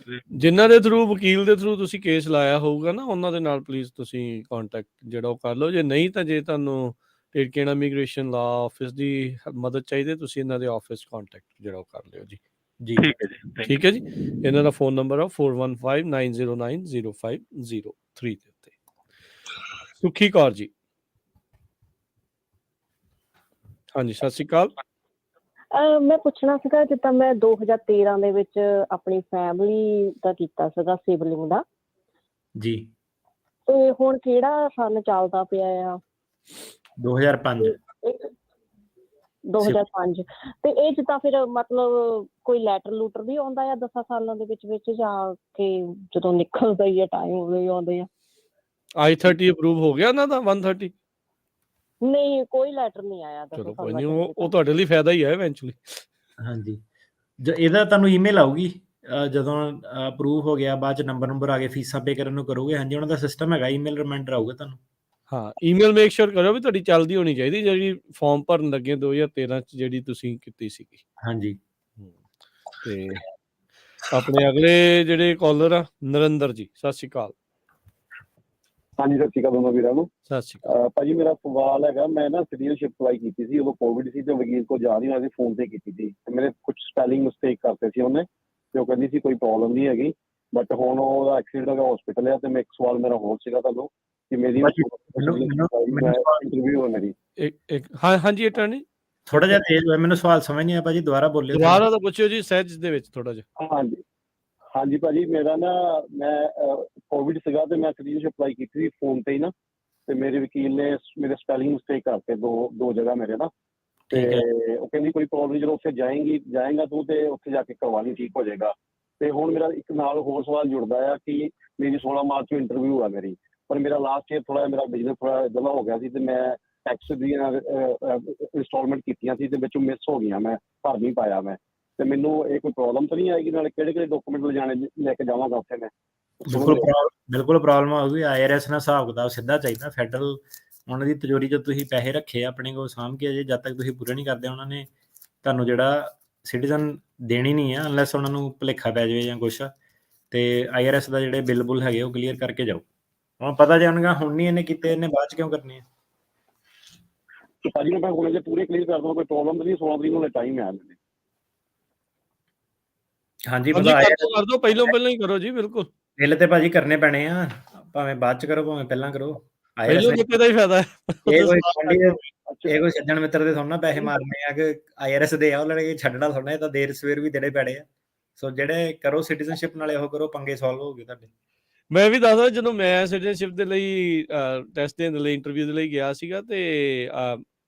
ਜਿਨ੍ਹਾਂ ਦੇ ਥਰੂ, ਵਕੀਲ ਦੇ ਥਰੂ ਤੁਸੀਂ ਕੇਸ ਲਾਇਆ ਹੋਊਗਾ ਨਾ, ਉਹਨਾਂ ਦੇ ਨਾਲ ਪਲੀਜ਼ ਤੁਸੀਂ ਕੰਟੈਕਟ ਜਿਹੜਾ ਉਹ ਕਰ ਲਓ। ਜੇ ਨਹੀਂ ਤਾਂ ਜੇ ਤੁਹਾਨੂੰ ਟਿਕੇਣਾ ਇਮੀਗ੍ਰੇਸ਼ਨ ਲਾ ਆਫਿਸ ਦੀ ਮਦਦ ਚਾਹੀਦੀ, ਤੁਸੀਂ ਇਹਨਾਂ ਦੇ ਆਫਿਸ ਕੰਟੈਕਟ ਜਿਹੜਾ ਉਹ ਕਰ ਲਿਓ ਜੀ। ਜੀ ਠੀਕ ਹੈ ਜੀ, ਠੀਕ ਹੈ ਜੀ। ਇਹਨਾਂ ਦਾ ਫੋਨ ਨੰਬਰ ਆ 4159090503 ਦੇ ਉੱਤੇ। ਸੁਖੀ ਕੌਰ ਜੀ। ਹਾਂਜੀ, ਸਤਿ ਸ਼੍ਰੀ ਅਕਾਲ। ਮੈਂ ਪੁੱਛਣਾ ਸੀਗਾ, ਜਿੱਦਾਂ ਮੈਂ 2013 ਦੇ ਵਿੱਚ ਆਪਣੀ ਫੈਮਿਲੀ ਦਾ ਕੀਤਾ ਸੀਗਾ ਸਿਬਲਿੰਗ ਦਾ, ਜੀ। ਤੇ ਹੁਣ ਕਿਹੜਾ ਸਨ ਚੱਲਦਾ ਪਿਆ ਆ? 2005। 2005। ਤੇ ਇਹ ਜਿੱਦਾਂ ਫਿਰ ਮਤਲਬ ਕੋਈ ਲੈਟਰ ਲੂਟਰ ਵੀ ਆਉਂਦਾ ਆ 10 ਸਾਲਾਂ ਦੇ ਵਿੱਚ ਜਾਂ ਕਿ ਜਦੋਂ ਨਿਕਲਦਾ ਹੀ ਆ ਟਾਈਮ ਉਦੋਂ ਹੀ ਆਉਂਦੇ ਆ? I-30 ਅਪਰੂਵ ਹੋ ਗਿਆ ਉਹਨਾਂ ਦਾ 130? ਨਹੀਂ, ਕੋਈ ਲੈਟਰ ਨਹੀਂ ਆਇਆ 10 ਚਲੋ ਕੋਈ ਸਾਲਾਂ ਨਹੀਂ, ਦੇ ਉਹ ਤੁਹਾਡੇ ਲਈ ਫਾਇਦਾ ਹੀ ਹੈ ਇਵੈਂਚੁਅਲੀ। ਹਾਂਜੀ, ਇਹਦਾ ਤੁਹਾਨੂੰ ਈਮੇਲ ਆਊਗੀ ਜਦੋਂ ਅਪਰੂਵ ਹੋ ਗਿਆ, ਬਾਅਦ ਚ ਨੰਬਰ ਆ ਗਏ, ਫੀਸਾਂ ਪੇ ਕਰਨ ਨੂੰ ਕਰੋਗੇ। ਹਾਂਜੀ, ਉਹਨਾਂ ਦਾ ਸਿਸਟਮ ਹੈਗਾ, ਈਮੇਲ ਰਿਮਾਈਂਡਰ ਆਊਗਾ ਤੁਹਾਨੂੰ। ਹਾਂ, ਈਮੇਲ ਮੇਕ ਸ਼ੋਰ ਕਰੋ ਵੀ ਤੁਹਾਡੀ ਚੱਲਦੀ ਹੋਣੀ ਚਾਹੀਦੀ, ਜਿਹੜੀ ਫਾਰਮ ਭਰਨ ਲੱਗੇ 2013 ਚ ਜਿਹੜੀ ਤੁਸੀਂ ਕੀਤੀ ਸੀਗੀ। ਹਾਂਜੀ। ਤੇ ਆਪਣੇ ਅਗਲੇ ਜਿਹੜੇ ਕਾਲਰ ਆ, ਨਰਿੰਦਰ ਜੀ, ਸਤਿ ਸ਼੍ਰੀ ਅਕਾਲ। ਹਾਂਜੀ, ਸਤਿ ਸ਼੍ਰੀ ਅਕਾਲ ਦੋਨੋਂ ਵੀਰਾਂ ਨੂੰ। ਸਤਿ ਸ਼੍ਰੀ ਅਕਾਲ ਭਾਜੀ, ਮੇਰਾ ਸਵਾਲ ਹੈਗਾ, ਮੈਂ ਨਾ ਸਿਟੀਜ਼ਨਸ਼ਿਪ ਅਪਲਾਈ ਕੀਤੀ ਸੀ, ਉਦੋਂ ਕੋਵਿਡ ਸੀ ਤੇ ਵਕੀਲ ਕੋਲ ਜਾ ਨਹੀਂ ਹੋਇਆ ਸੀ, ਫੋਨ ਤੇ ਕੀਤੀ ਸੀ ਤੇ ਮੇਰੇ ਕੁਝ ਸਪੈਲਿੰਗ ਮਿਸਟੇਕ ਕਰਤੇ ਸੀ ਉਹਨੇ, ਤੇ ਉਹ ਕਹਿੰਦੀ ਸੀ ਕੋਈ ਪ੍ਰੋਬਲਮ ਨਹੀਂ ਹੈਗੀ। ਬਟ ਹੁਣ ਉਹਦਾ ਐਕਸੀਡੈਂਟ ਹੋ ਗਿਆ, ਹਸਪੀਟਲ ਆ। ਤੇ ਮੈਂ ਇੱਕ ਸਵਾਲ ਮੇਰਾ ਹੋਰ ਸੀਗਾ ਤੁਹਾਨੂੰ ਕਿ ਮੇਰੀ ਇੰਟਰਵਿਊ ਹੈ ਮੇਰੀ। ਹਾਂਜੀ ਅਟਾਰਨੀ, ਥੋੜਾ ਜਿਹਾ ਤੇਜ਼ ਹੋਇਆ, ਮੈਨੂੰ ਸਵਾਲ ਸਮਝ ਨਹੀਂ ਆਇਆ ਭਾਜੀ, ਦੁਬਾਰਾ ਬੋਲਿਓ। ਦੁਬਾਰਾ ਤਾਂ ਪੁੱਛਿਓ ਜੀ, ਸਹਿਜ ਦੇ ਵਿੱਚ ਥੋੜਾ ਜਿਹਾ। ਹਾਂਜੀ ਹਾਂਜੀ ਭਾਜੀ, ਮੇਰਾ ਨਾ ਮੈਂ ਕੋਵਿਡ ਸੀਗਾ ਤੇ ਮੈਂ ਸਿਟੀਜ਼ਨਸ਼ਿਪ ਅਪਲਾਈ ਕੀਤੀ ਸੀ ਫੋਨ ਤੇ ਹੀ ਨਾ, ਤੇ ਮੇਰੇ ਵਕੀਲ ਨੇ ਮੇਰੇ ਸਪੈਲਿੰਗ ਮਿਸਟੇਕ ਕਰਤੇ ਦੋ ਜਗ੍ਹਾ ਮੇਰੇ ਨਾ। ਤੇ ਉਹ ਕਹਿੰਦੀ ਕੋਈ ਪ੍ਰੋਬਲਮ ਨਹੀਂ, ਜਦੋਂ ਉੱਥੇ ਜਾਏਗਾ ਤੂੰ ਤੇ ਉੱਥੇ ਜਾ ਕੇ ਕਰਵਾ ਲਈ, ਠੀਕ ਹੋ ਜਾਏਗਾ। ਤੇ ਹੁਣ ਮੇਰਾ ਇੱਕ ਨਾਲ ਹੋਰ ਸਵਾਲ ਜੁੜਦਾ ਆ ਕਿ ਮੇਰੀ 16 ਮਾਰਚ ਨੂੰ ਇੰਟਰਵਿਊ ਆ ਮੇਰੀ, ਪਰ ਮੇਰਾ ਲਾਸਟ ਈਅਰ ਥੋੜਾ ਮੇਰਾ ਬਿਜ਼ਨਸ ਥੋੜਾ ਜਮਾ ਹੋ ਗਿਆ ਸੀ ਤੇ ਮੈਂ ਟੈਕਸ ਦੀਆਂ ਇੰਸਟਾਲਮੈਂਟ ਕੀਤੀਆਂ ਸੀ ਤੇ ਵਿੱਚੋਂ ਮਿਸ ਹੋ ਗਈਆਂ, ਮੈਂ ਭਰ ਨਹੀਂ ਪਾਇਆ ਮੈਂ। ਤੇ ਮੈਨੂੰ ਇਹ ਕੋਈ ਪ੍ਰੋਬਲਮ ਤਾਂ ਨਹੀਂ ਆਏਗੀ? ਨਾਲੇ ਕਿਹੜੇ ਡਾਕੂਮੈਂਟ ਲੈ ਕੇ ਜਾਵਾਂਗਾ ਉੱਥੇ ਮੈਂ? ਬਿਲਕੁਲ ਪ੍ਰੋਬਲਮ ਆਊਗੀ। IRS ਨਾਲ ਹਿਸਾਬ ਕਿਤਾਬ ਸਿੱਧਾ ਚਾਹੀਦਾ। ਫੈਡਰਲ ਉਹਨਾਂ ਦੀ ਤਿਜੋਰੀ 'ਚ ਤੁਸੀਂ ਪੈਸੇ ਰੱਖੇ ਆਪਣੇ ਕੋਲ ਸਾਂਭ ਕੇ, ਜਦ ਤੱਕ ਤੁਸੀਂ ਪੂਰੇ ਨਹੀਂ ਕਰਦੇ ਉਹਨਾਂ ਨੇ ਤੁਹਾਨੂੰ ਜਿਹੜਾ ਸਿਟੀਜ਼ਨ ਦੇਣੀ ਨਹੀਂ ਆ, ਅਨਲੈਸ ਉਹਨਾਂ ਨੂੰ ਭੁਲੇਖਾ ਪੈ ਜਾਵੇ ਜਾਂ ਕੁਛ। ਤੇ IRS ਦਾ ਜਿਹੜੇ ਬਿੱਲ ਬੁੱਲ ਹੈਗੇ ਉਹ ਕਲੀਅਰ ਕਰਕੇ ਜਾਓ। ਹੁਣ ਪਤਾ ਜਾਣਗਾ ਹੁਣ ਨਹੀਂ ਇਹਨੇ ਕੀਤੇ, ਇਹਨੇ ਬਾਅਦ 'ਚ ਕਿਉਂ ਕਰਨੇ ਆ? ਭਾਜੀ ਮੈਂ ਹੁਣ ਜੇ ਪੂਰੇ ਕਲੀਅਰ ਕਰ ਦਵਾਂ, ਕੋਈ ਪ੍ਰੋਬਲਮ ਨਹੀਂ। 16 ਤਰੀਕ ਨੂੰ ਟਾਈਮ ਹੈ ਮੇਰੇ। ਹਾਂਜੀ, ਕਰ ਦੋ, ਪਹਿਲਾਂ ਹੀ ਕਰੋ ਜੀ। ਬਿਲਕੁਲ, ਬਿੱਲ ਤੇ ਭਾਜੀ ਕਰਨੇ ਪੈਣੇ ਆ, ਭਾਵੇਂ ਬਾਅਦ 'ਚ ਕਰੋ ਭਾਵੇਂ ਪਹਿਲਾਂ ਕਰੋ। ਪਹਿਲਾਂ ਕੀਤੇ ਦਾ ਹੀ ਫਾਇਦਾ ਹੈ। ਇਹ ਕੋਈ ਸੱਜਣ ਮਿੱਤਰ ਦੇ ਥੋੜਾ ਪੈਸੇ ਮਾਰਨੇ ਆ ਕਿ IRS ਦੇ ਆ ਉਹਨਾਂ ਨੇ ਛੱਡਣਾ ਥੋੜਾ, ਇਹ ਤਾਂ ਦੇਰ ਸਵੇਰ ਵੀ ਦੇਣੇ ਪੈਣੇ ਆ। ਸੋ ਜਿਹੜੇ ਕਰੋ ਸਿਟੀਜ਼ਨਸ਼ਿਪ ਨਾਲ ਇਹੋ ਕਰੋ, ਪੰਗੇ ਸੋਲਵ ਹੋ ਗਏ ਤੁਹਾਡੇ। ਮੈਂ ਵੀ ਦੱਸਦਾ, ਜਦੋਂ ਮੈਂ ਸਿਟੀਜ਼ਨਸ਼ਿਪ ਦੇ ਲਈ ਟੈਸਟ ਦੇਣ ਦੇ ਲਈ ਇੰਟਰਵਿਊ ਦੇ ਲਈ ਗਿਆ ਸੀਗਾ ਤੇ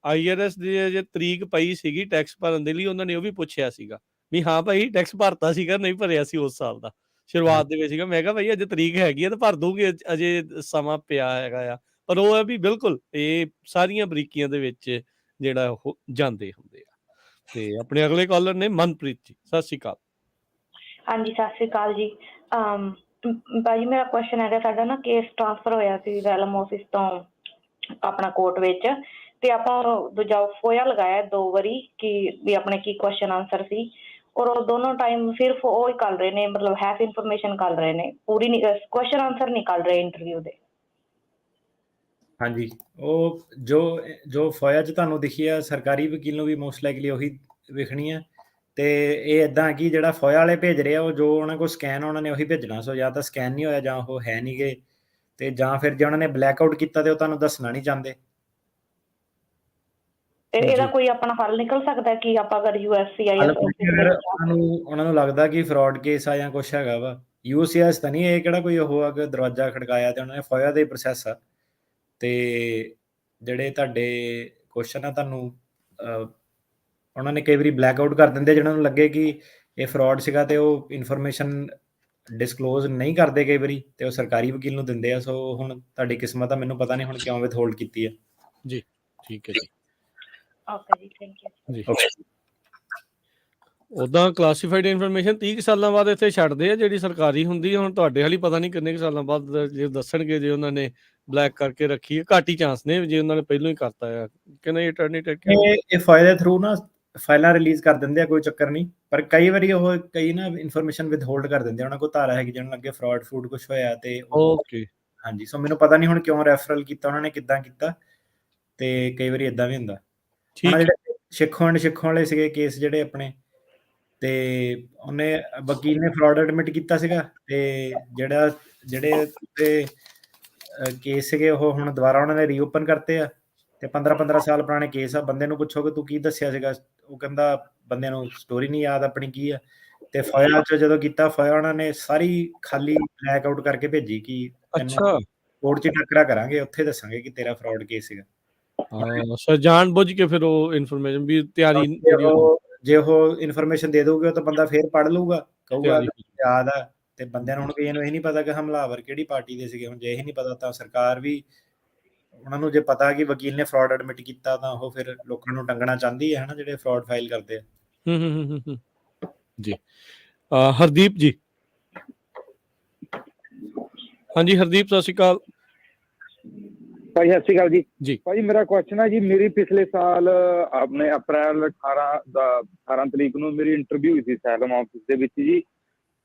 IRS ਦੀ ਜੇ ਤਰੀਕ ਪਈ ਸੀਗੀ ਟੈਕਸ ਭਰਨ ਦੇ ਲਈ, ਉਹਨਾਂ ਨੇ ਉਹ ਵੀ ਪੁੱਛਿਆ ਸੀਗਾ ਵੀ ਹਾਂ ਭਾਈ ਟੈਕਸ ਭਰਤਾ ਸੀਗਾ, ਨਹੀਂ ਭਰਿਆ ਸੀ ਉਸ ਸਾਲ ਦਾ, ਸ਼ੁਰੂਆਤ ਦੇ ਵਿੱਚ ਸੀਗਾ। ਮੈਂ ਕਿਹਾ ਭਾਈ ਅੱਜ ਤਰੀਕ ਹੈਗੀ ਆ ਤਾਂ ਭਰ ਦੂਗੇ, ਅਜੇ ਸਮਾਂ ਪਿਆ ਹੈਗਾ ਆ। ਪਰ ਉਹ ਹੈ ਵੀ ਬਿਲਕੁਲ ਇਹ ਸਾਰੀਆਂ ਬਰੀਕੀਆਂ ਦੇ ਵਿੱਚ ਜਿਹੜਾ ਉਹ ਜਾਂਦੇ ਹੁੰਦੇ ਆ। ਤੇ ਆਪਣੇ ਅਗਲੇ ਕਾਲਰ ਨੇ ਮਨਪ੍ਰੀਤ ਜੀ, ਸਤਿ ਸ਼੍ਰੀ ਅਕਾਲ। ਹਾਂਜੀ ਸਤਿ ਸ਼੍ਰੀ ਅਕਾਲ ਜੀ। ਭਾਜੀ ਮੇਰਾ ਕੁਐਸਚਨ ਹੈਗਾ, ਸਾਡਾ ਨਾ ਕੇਸ ਟ੍ਰਾਂਸਫਰ ਹੋਇਆ ਸੀ ਵੈਲਮ ਆਫਿਸ ਤੋਂ ਆਪਣਾ ਕੋਰਟ ਵਿੱਚ, ਤੇ ਆਪਾਂ ਦੂਜਾ ਫੋਇਆ ਲਗਾਇਆ 2 ਵਾਰੀ ਕਿ ਵੀ ਆਪਣੇ ਕੀ ਕੁਐਸਚਨ ਆਨਸਰ ਸੀ, ਔਰ ਉਹ ਦੋਨੋਂ ਟਾਈਮ ਸਿਰਫ ਉਹ ਹੀ ਕਰ ਰਹੇ ਨੇ, ਮਤਲਬ ਹੈਫ ਇਨਫੋਰਮੇਸ਼ਨ ਕਰ ਰਹੇ ਨੇ, ਪੂਰੀ ਨਹੀਂ ਕੁਐਸਚਨ ਆਨਸਰ ਨਹੀਂ ਕਰ ਰਹੇ ਇੰਟਰਵਿਊ ਦੇ। ਹਾਂਜੀ, ਉਹ ਜੋ ਫੋਇਆ 'ਚ ਤੁਹਾਨੂੰ ਦਿਖੀ ਆ ਸਰਕਾਰੀ ਵਕੀਲ ਨੂੰ ਵੀ ਮੋਸਟ ਲਾਈਕਲੀ ਉਹੀ ਵਿਖਣੀ ਆ। ਤੇ ਇਹ ਇਦਾਂ ਕਿ ਜਿਹੜਾ ਫੋਇਆ ਵਾਲੇ ਭੇਜ ਰਹੇ ਆ ਉਹ ਜੋ ਉਹਨਾਂ ਕੋਲ ਸਕੈਨ ਉਹਨਾਂ ਨੇ ਉਹੀ ਭੇਜਣਾ। ਸੋ ਜਾਂ ਤਾਂ ਸਕੈਨ ਨਹੀਂ ਹੋਇਆ ਜਾਂ ਉਹ ਹੈ ਨਹੀਂ ਗੇ, ਤੇ ਜਾਂ ਫਿਰ ਜੇ ਉਹਨਾਂ ਨੇ ਬਲੈਕ ਆਊਟ ਕੀਤਾ ਤੇ ਉਹ ਤੁਹਾਨੂੰ ਦੱਸਣਾ ਨਹੀਂ ਚਾਹੁੰਦੇ। ਤੇ ਇਹਦਾ ਜੀ। ਕੋਈ ਆਪਣਾ ਹੱਲ ਨਿਕਲ ਸਕਦਾ ਕਿ ਆਪਾਂ ਅਗਰ USCIS ਉਹਨਾਂ ਨੂੰ ਲੱਗਦਾ ਕਿ ਫਰਾਡ ਕੇਸ ਆ ਜਾਂ ਕੁਛ ਹੈਗਾ ਵਾ, USCIS ਤਾਂ ਨਹੀਂ, ਇਹ ਕਿਹੜਾ ਕੋਈ ਉਹ ਆ ਕਿ ਦਰਵਾਜ਼ਾ ਖੜਕਾਇਆ ਤੇ ਉਹਨਾਂ ਨੇ ਫੋਇਆ ਦਾ ਹੀ ਪ੍ਰੋਸੈਸ ਆ। ਤੇ ਜਿਹੜੇ ਤੁਹਾਡੇ ਕੁਐਸਚਨ ਆ ਤੁਹਾਨੂੰ ਉਹਨਾਂ ਨੇ ਕਈ ਵਾਰੀ ਬਲੈਕ ਆਊਟ ਕਰ ਦਿੰਦੇ ਜਿਹਨਾਂ ਨੂੰ ਲੱਗੇ ਕਿ ਇਹ ਫਰਾਡ ਸੀਗਾ, ਤੇ ਉਹ ਇਨਫੋਰਮੇਸ਼ਨ ਡਿਸਕਲੋਜ਼ ਨਹੀਂ ਕਰਦੇ ਕਈ ਵਾਰੀ, ਤੇ ਉਹ ਸਰਕਾਰੀ ਵਕੀਲ ਨੂੰ ਦਿੰਦੇ ਆ। ਸੋ ਹੁਣ ਤੁਹਾਡੀ ਕਿਸਮਤ ਆ, ਮੈਨੂੰ ਪਤਾ ਨਹੀਂ ਹੁਣ ਕਿਉਂ ਵਿਥਹੋਲਡ ਕੀਤੀ ਆ। ਜੀ ਠੀਕ ਹੈ ਜੀ। ਓਕੇ ਜੀ, ਥੈਂਕ ਯੂ ਜੀ ਉਦਾਂ ਕਲਾਸੀਫਾਈਡ ਇਨਫੋਰਮੇਸ਼ਨ 30 ਸਾਲਾਂ ਬਾਅਦ ਇੱਥੇ ਛੱਡਦੇ ਆ, ਜਿਹੜੀ ਸਰਕਾਰੀ ਹੁੰਦੀ ਹੈ। ਹੁਣ ਤੁਹਾਡੇ ਵਾਲੀ ਪਤਾ ਨਹੀਂ ਕਿੰਨੇ ਕੁ ਸਾਲਾਂ ਬਾਅਦ ਜੇ ਦੱਸਣਗੇ, ਜੇ ਉਹਨਾਂ ਨੇ ਬਲੈਕ ਕਰਕੇ ਰੱਖੀ ਹੈ, ਘੱਟ ਹੀ ਚਾਂਸ ਨੇ ਜੇ ਉਹਨਾਂ ਨੇ ਪਹਿਲਾਂ ਹੀ ਕਰਤਾ ਆ ਕਿ ਨਹੀਂ। ਇਹ ਫੋਇਆ ਦੇ ਥਰੂ ਨਾ ਫਾਈਲਾਂ ਰਿਲੀਜ਼ ਕਰ ਦਿੰਦੇ ਆ, ਕੋਈ ਚੱਕਰ ਨਹੀਂ, ਪਰ ਕਈ ਵਾਰੀ ਉਹ ਕਈ ਨਾ ਇਨਫੋਰਮੇਸ਼ਨ ਵਿਥਹੋਲਡ ਕਰ ਦਿੰਦੇ ਆ। ਉਹਨਾਂ ਕੋਲ ਧਾਰਾ ਹੈਗੀ ਜਿਹਨਾਂ ਨੂੰ ਅੱਗੇ ਫਰਾਡ ਫੂਡ ਕੁਝ ਹੋਇਆ ਤੇ ਓਕੇ। ਹਾਂਜੀ, ਸੋ ਮੈਨੂੰ ਪਤਾ ਨਹੀਂ ਹੁਣ ਕਿਉਂ ਰੈਫਰਲ ਕੀਤਾ ਉਹਨਾਂ ਨੇ, ਕਿੱਦਾਂ ਕੀਤਾ, ਤੇ ਕਈ ਵਾਰੀ ਇਦਾਂ ਵੀ ਹੁੰਦਾ। ਜਿਹੜੇ ਸਿੱਖੋਂ ਵਾਲੇ ਸੀਗੇ ਕੇਸ ਜਿਹੜੇ ਆਪਣੇ, ਤੇ ਉਹਨੇ ਵਕੀਲ ਨੇ ਫਰਾਡ ਐਡਮਿਟ ਕੀਤਾ ਸੀਗਾ, ਤੇ ਜਿਹੜੇ ਕੇਸ ਸੀਗੇ ਉਹ ਹੁਣ ਦੁਬਾਰਾ ਉਹਨਾਂ ਨੇ ਰੀਓਪਨ ਕਰਤੇ ਆ, ਤੇ 15 ਸਾਲ ਪੁਰਾਣੇ ਕੇਸ ਆ। ਬੰਦੇ ਨੂੰ ਪੁੱਛੋਗੇ ਤੂੰ ਕੀ ਦੱਸਿਆ ਸੀਗਾ, ਉਹ ਕਹਿੰਦਾ ਬੰਦੇ ਨੂੰ ਸਟੋਰੀ ਨਹੀਂ ਯਾਦ ਆਪਣੀ ਕੀ ਆ। ਤੇ ਫੋਇਆ 'ਚ ਜਦੋਂ ਕੀਤਾ, ਫੋਇਆ ਉਹਨਾਂ ਨੇ ਸਾਰੀ ਖਾਲੀ ਬਲੈਕ ਆਊਟ ਕਰਕੇ ਭੇਜੀ ਕਿ ਅੱਛਾ ਕੋਰਟ 'ਚ ਟੱਕਰਾ ਕਰਾਂਗੇ, ਉੱਥੇ ਦੱਸਾਂਗੇ ਕਿ ਤੇਰਾ ਫਰਾਡ ਕੇਸ ਸੀਗਾ। ਹਾਂ, ਜਾਣ ਬੁੱਝ ਕੇ ਫਿਰ ਉਹ ਇਨਫੋਰਮੇਸ਼ਨ ਵੀ ਤਿਆਰੀ, ਜੇ ਉਹ ਇਨਫੋਰਮੇਸ਼ਨ ਦੇ ਦੋਗੇ ਤਾਂ ਬੰਦਾ ਫੇਰ ਪੜ ਲੂਗਾ, ਕਹੂਗਾ ਯਾਦ ਆ। ਤੇ ਬੰਦਿਆਂ ਨੂੰ ਹੁਣ ਕਈਆਂ ਨੂੰ ਇਹ ਨਹੀਂ ਪਤਾ ਕਿ ਹਮਲਾਵਰ ਕਿਹੜੀ ਪਾਰਟੀ ਦੇ ਸੀਗੇ। ਹੁਣ ਜੇ ਇਹ ਨਹੀਂ ਪਤਾ ਤਾਂ ਸਰਕਾਰ ਵੀ, ਉਹਨਾਂ ਨੂੰ ਜੇ ਪਤਾ ਕਿ ਵਕੀਲ ਨੇ ਫਰਾਡ ਐਡਮਿਟ ਕੀਤਾ ਤਾਂ ਉਹ ਫਿਰ ਲੋਕਾਂ ਨੂੰ ਟੰਗਣਾ ਚਾਹੁੰਦੀ ਹੈ, ਹਨਾ, ਜਿਹੜੇ ਫਰਾਡ ਫਾਈਲ ਕਰਦੇ ਆ। ਜੀ ਹਰਦੀਪ ਜੀ। ਹਾਂਜੀ ਹਰਦੀਪ, ਸਤਿ ਸ਼੍ਰੀ ਅਕਾਲ ਭਾਈ। ਸਤਿ ਸ਼੍ਰੀ ਅਕਾਲ ਜੀ। ਜੀ ਭਾਈ ਮੇਰਾ ਕੁਐਸਚਨ ਹੈ ਜੀ, ਮੇਰੀ ਪਿਛਲੇ ਸਾਲ ਆਪਣੇ ਅਪ੍ਰੈਲ 18 ਤਰੀਕ ਨੂੰ ਮੇਰੀ ਇੰਟਰਵਿਊ ਹੋਈ ਸੀ ਸੈਲਮ ਆਫਿਸ ਦੇ ਵਿੱਚ ਜੀ,